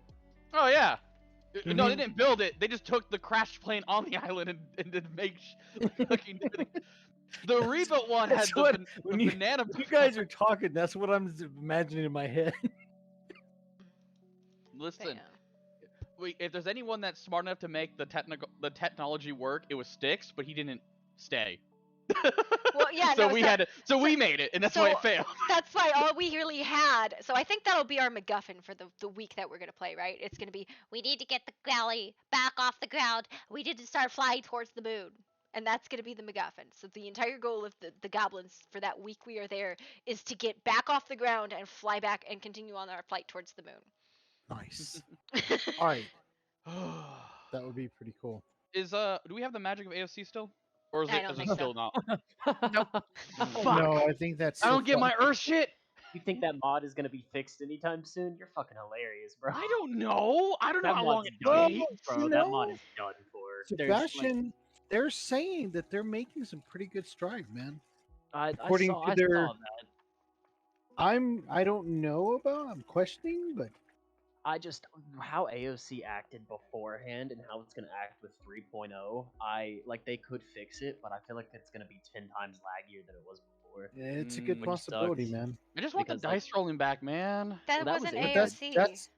Speaker 11: Oh yeah. No, they didn't build it. They just took the crashed plane on the island and did make fucking. The rebuilt one had the banana.
Speaker 16: You guys are talking. That's what I'm imagining in my head.
Speaker 11: Listen, if there's anyone that's smart enough to make the technology work, it was Styx, but he didn't stay.
Speaker 2: Well, yeah.
Speaker 11: So we made it, and that's why it failed.
Speaker 2: That's why all we really had. So I think that'll be our MacGuffin for the week that we're gonna play, right? It's gonna be we need to get the galley back off the ground. We need to start flying towards the moon, and that's gonna be the MacGuffin. So the entire goal of the goblins for that week we are there is to get back off the ground and fly back and continue on our flight towards the moon.
Speaker 16: Nice. All right. That would be pretty cool.
Speaker 11: Do we have the magic of AOC still? Or is it still not?
Speaker 20: Nope.
Speaker 11: Fuck.
Speaker 16: No, I think that's.
Speaker 11: I don't get my Earth shit.
Speaker 20: You think that mod is gonna be fixed anytime soon? You're fucking hilarious, bro.
Speaker 11: I don't know. I don't know how long it takes.
Speaker 20: Bro, that mod is done for.
Speaker 16: Sebastian, they're saying that they're making some pretty good strides, man.
Speaker 20: I saw that.
Speaker 16: I don't know about. I'm questioning, but
Speaker 20: I just how AOC acted beforehand and how it's gonna act with 3.0. They could fix it, but I feel like it's gonna be 10 times laggier than it was before.
Speaker 16: yeah, it's a good possibility, man.
Speaker 11: I just want the dice rolling back, man.
Speaker 2: That
Speaker 20: Well,
Speaker 2: wasn't
Speaker 20: that
Speaker 2: AOC.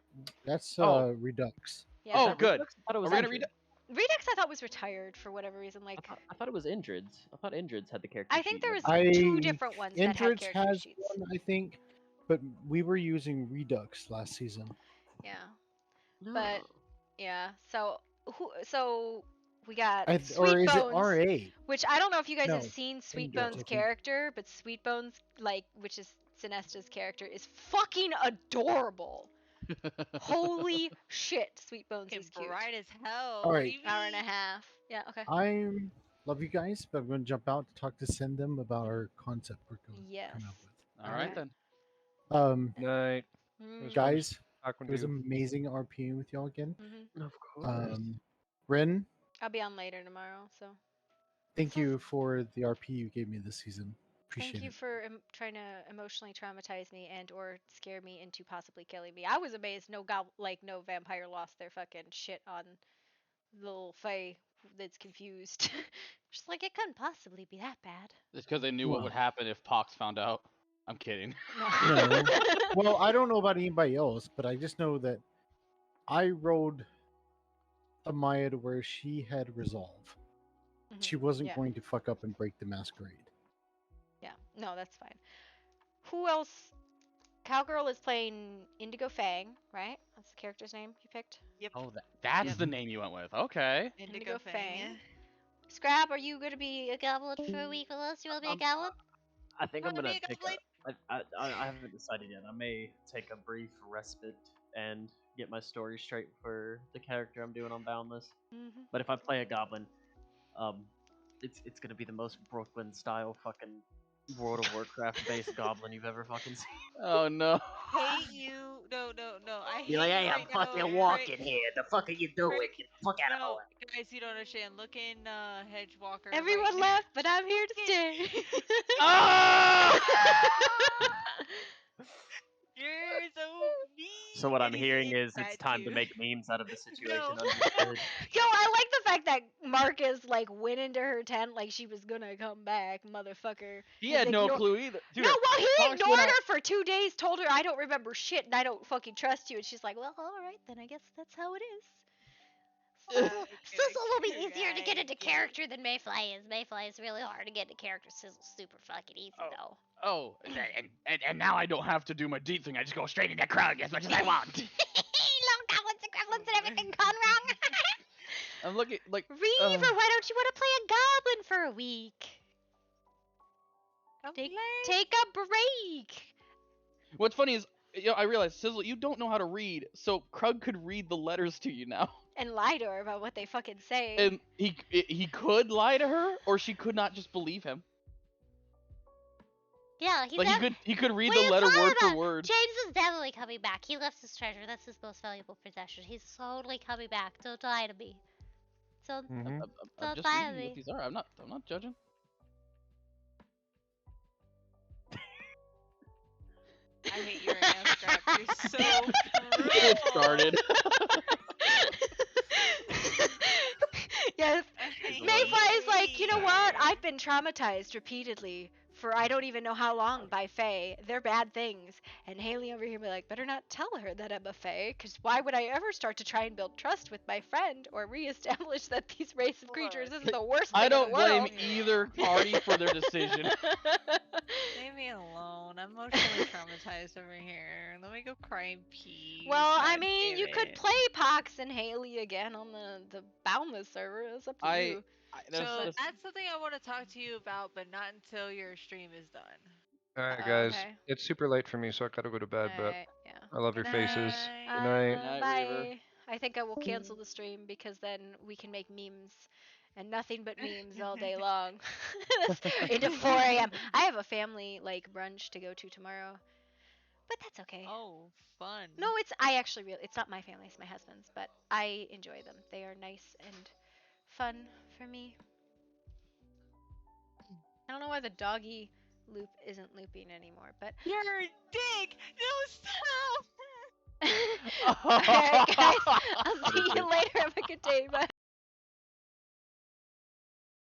Speaker 16: That's
Speaker 11: Oh,
Speaker 16: Redux.
Speaker 20: Yeah,
Speaker 11: good.
Speaker 20: Redux? I thought it was
Speaker 11: Are we gonna
Speaker 20: Indrid.
Speaker 2: Redux I thought was retired for whatever reason. Like
Speaker 20: I thought it was Indrid's. I thought Indrid's had the character
Speaker 2: I think
Speaker 20: sheet
Speaker 2: there
Speaker 20: and
Speaker 2: was
Speaker 20: everything.
Speaker 2: 2 different ones that had
Speaker 16: Indrid's
Speaker 2: character
Speaker 16: has
Speaker 2: sheets.
Speaker 16: one, I think, but we were using Redux last season.
Speaker 2: Yeah. But yeah, so we got
Speaker 16: Or
Speaker 2: Sweet
Speaker 16: is
Speaker 2: Bones,
Speaker 16: it RA?
Speaker 2: which I don't know if you guys
Speaker 16: No,
Speaker 2: have seen Sweet
Speaker 16: Indrid, I
Speaker 2: Bones'
Speaker 16: think.
Speaker 2: character, but Sweet Bones, which is Sinesta's character, is fucking adorable. Holy shit, Sweet Bones is cute.
Speaker 3: Bright as hell.
Speaker 16: All right.
Speaker 2: Hour and a half. Yeah. Okay.
Speaker 16: I love you guys, but I'm going to jump out to talk to Sendem about our concept we're coming up with.
Speaker 11: All right then.
Speaker 15: Night.
Speaker 16: Guys,
Speaker 15: Talking
Speaker 16: it was
Speaker 15: to you.
Speaker 16: amazing RPing with y'all again.
Speaker 20: Of course.
Speaker 16: Ren,
Speaker 2: I'll be on later tomorrow, so
Speaker 16: thank you for the RP you gave me this season. Appreciate
Speaker 2: thank you
Speaker 16: it.
Speaker 2: for trying to emotionally traumatize me and or scare me into possibly killing me. I was amazed no vampire lost their fucking shit on little Faye that's confused. Just like it couldn't possibly be that bad.
Speaker 11: It's because they knew what would happen if Pox found out. I'm kidding.
Speaker 16: No. Well, I don't know about anybody else, but I just know that I rode Amaya to where she had resolve. She wasn't
Speaker 2: Yeah.
Speaker 16: going to fuck up and break the masquerade.
Speaker 2: Yeah, no, that's fine. Who else? Cowgirl is playing Indigo Fang, right? That's the character's name you picked?
Speaker 3: Yep.
Speaker 11: Oh, that's the name you went with. Okay.
Speaker 2: Indigo Fang. Scrab, are you gonna be a goblin for a week with us? You wanna be a goblin?
Speaker 20: I think I'm
Speaker 2: Wanna
Speaker 20: gonna
Speaker 2: be a
Speaker 20: take
Speaker 2: goblin?
Speaker 20: I haven't decided yet. I may take a brief respite and get my story straight for the character I'm doing on Boundless.
Speaker 2: Mhm.
Speaker 20: But if I play a goblin, it's gonna be the most Brooklyn style fucking World of Warcraft based goblin you've ever fucking seen.
Speaker 11: Oh no.
Speaker 3: Hate you. No. I hate
Speaker 20: You're like, hey,
Speaker 3: you
Speaker 20: I'm
Speaker 3: right now.
Speaker 20: fucking walking here. The fuck are you doing? Get the fuck out of
Speaker 3: No,
Speaker 20: here.
Speaker 3: guys, you don't understand. Look in Hedgewalker.
Speaker 2: Everyone
Speaker 3: right
Speaker 2: left, but I'm here to stay.
Speaker 3: You're so mean.
Speaker 20: So what I'm
Speaker 3: and he's
Speaker 20: hearing is it's
Speaker 3: inside
Speaker 20: time
Speaker 3: you.
Speaker 20: to make memes out of the situation.
Speaker 3: No.
Speaker 20: Understood.
Speaker 2: Yo, I like the fact that Marcus like went into her tent like she was gonna come back, motherfucker.
Speaker 11: He had no clue either. Dude,
Speaker 2: No, well, he
Speaker 11: Fox
Speaker 2: ignored
Speaker 11: went
Speaker 2: her
Speaker 11: out-
Speaker 2: for 2 days, told her I don't remember shit and I don't fucking trust you, and she's like, well, all right, then I guess that's how it is.
Speaker 3: Sizzle
Speaker 2: will be easier to get into character than Mayfly is. Mayfly is really hard to get into character. Sizzle's super fucking easy though.
Speaker 11: Oh, and now I don't have to do my D thing. I just go straight into Krug as much as I want.
Speaker 2: Little goblins and gremlins and everything gone wrong.
Speaker 11: I'm looking like
Speaker 2: Reaver, why don't you want to play a goblin for a week? Take a break.
Speaker 11: What's funny is, I realized, Sizzle, you don't know how to read, so Krug could read the letters to you now.
Speaker 2: And lie to her about what they fucking say.
Speaker 11: And he could lie to her, or she could not just believe him.
Speaker 2: Yeah, he's
Speaker 11: Like he could read the letter word for word.
Speaker 2: James is definitely coming back. He left his treasure. That's his most valuable possession. He's totally coming back. Don't lie to me. Don't
Speaker 11: I'm
Speaker 2: don't
Speaker 11: just
Speaker 2: lie to
Speaker 11: reading
Speaker 2: me.
Speaker 11: what these are. I'm not judging.
Speaker 3: I hate your ass crap. You're so cruel.
Speaker 11: It started.
Speaker 2: Yes. Mayfly is like, you know what? I've been traumatized repeatedly for I don't even know how long by Fae. They're bad things. And Haley over here be like, better not tell her that I'm a Fae, because why would I ever start to try and build trust with my friend or reestablish that these race of creatures is the worst thing
Speaker 11: I
Speaker 2: in the
Speaker 11: don't blame
Speaker 2: world?
Speaker 11: either party for their decision.
Speaker 3: Leave me alone. I'm emotionally traumatized over here. Let me go cry in peace.
Speaker 2: Well, I
Speaker 3: God
Speaker 2: mean,
Speaker 3: damn
Speaker 2: you could
Speaker 3: it.
Speaker 2: play Pox and Haley again on the Boundless server. It's up to you.
Speaker 3: So that's something I want to talk to you about, but not until your stream is done.
Speaker 15: Alright, guys.
Speaker 2: okay.
Speaker 15: It's super late for me, so I gotta go to bed, but
Speaker 2: Alright, yeah.
Speaker 15: I love your faces. Good night.
Speaker 2: Bye. I think I will cancel the stream because then we can make memes and nothing but memes all day long. Into 4 a.m. I have a family like brunch to go to tomorrow, but that's okay.
Speaker 3: Oh, fun.
Speaker 2: No, it's not my family, it's my husband's, but I enjoy them. They are nice and fun for me. I don't know why the doggy loop isn't looping anymore, but
Speaker 3: You're a dick. No, stop.
Speaker 2: alright guys, I'll see you later. Have a good day. Bye.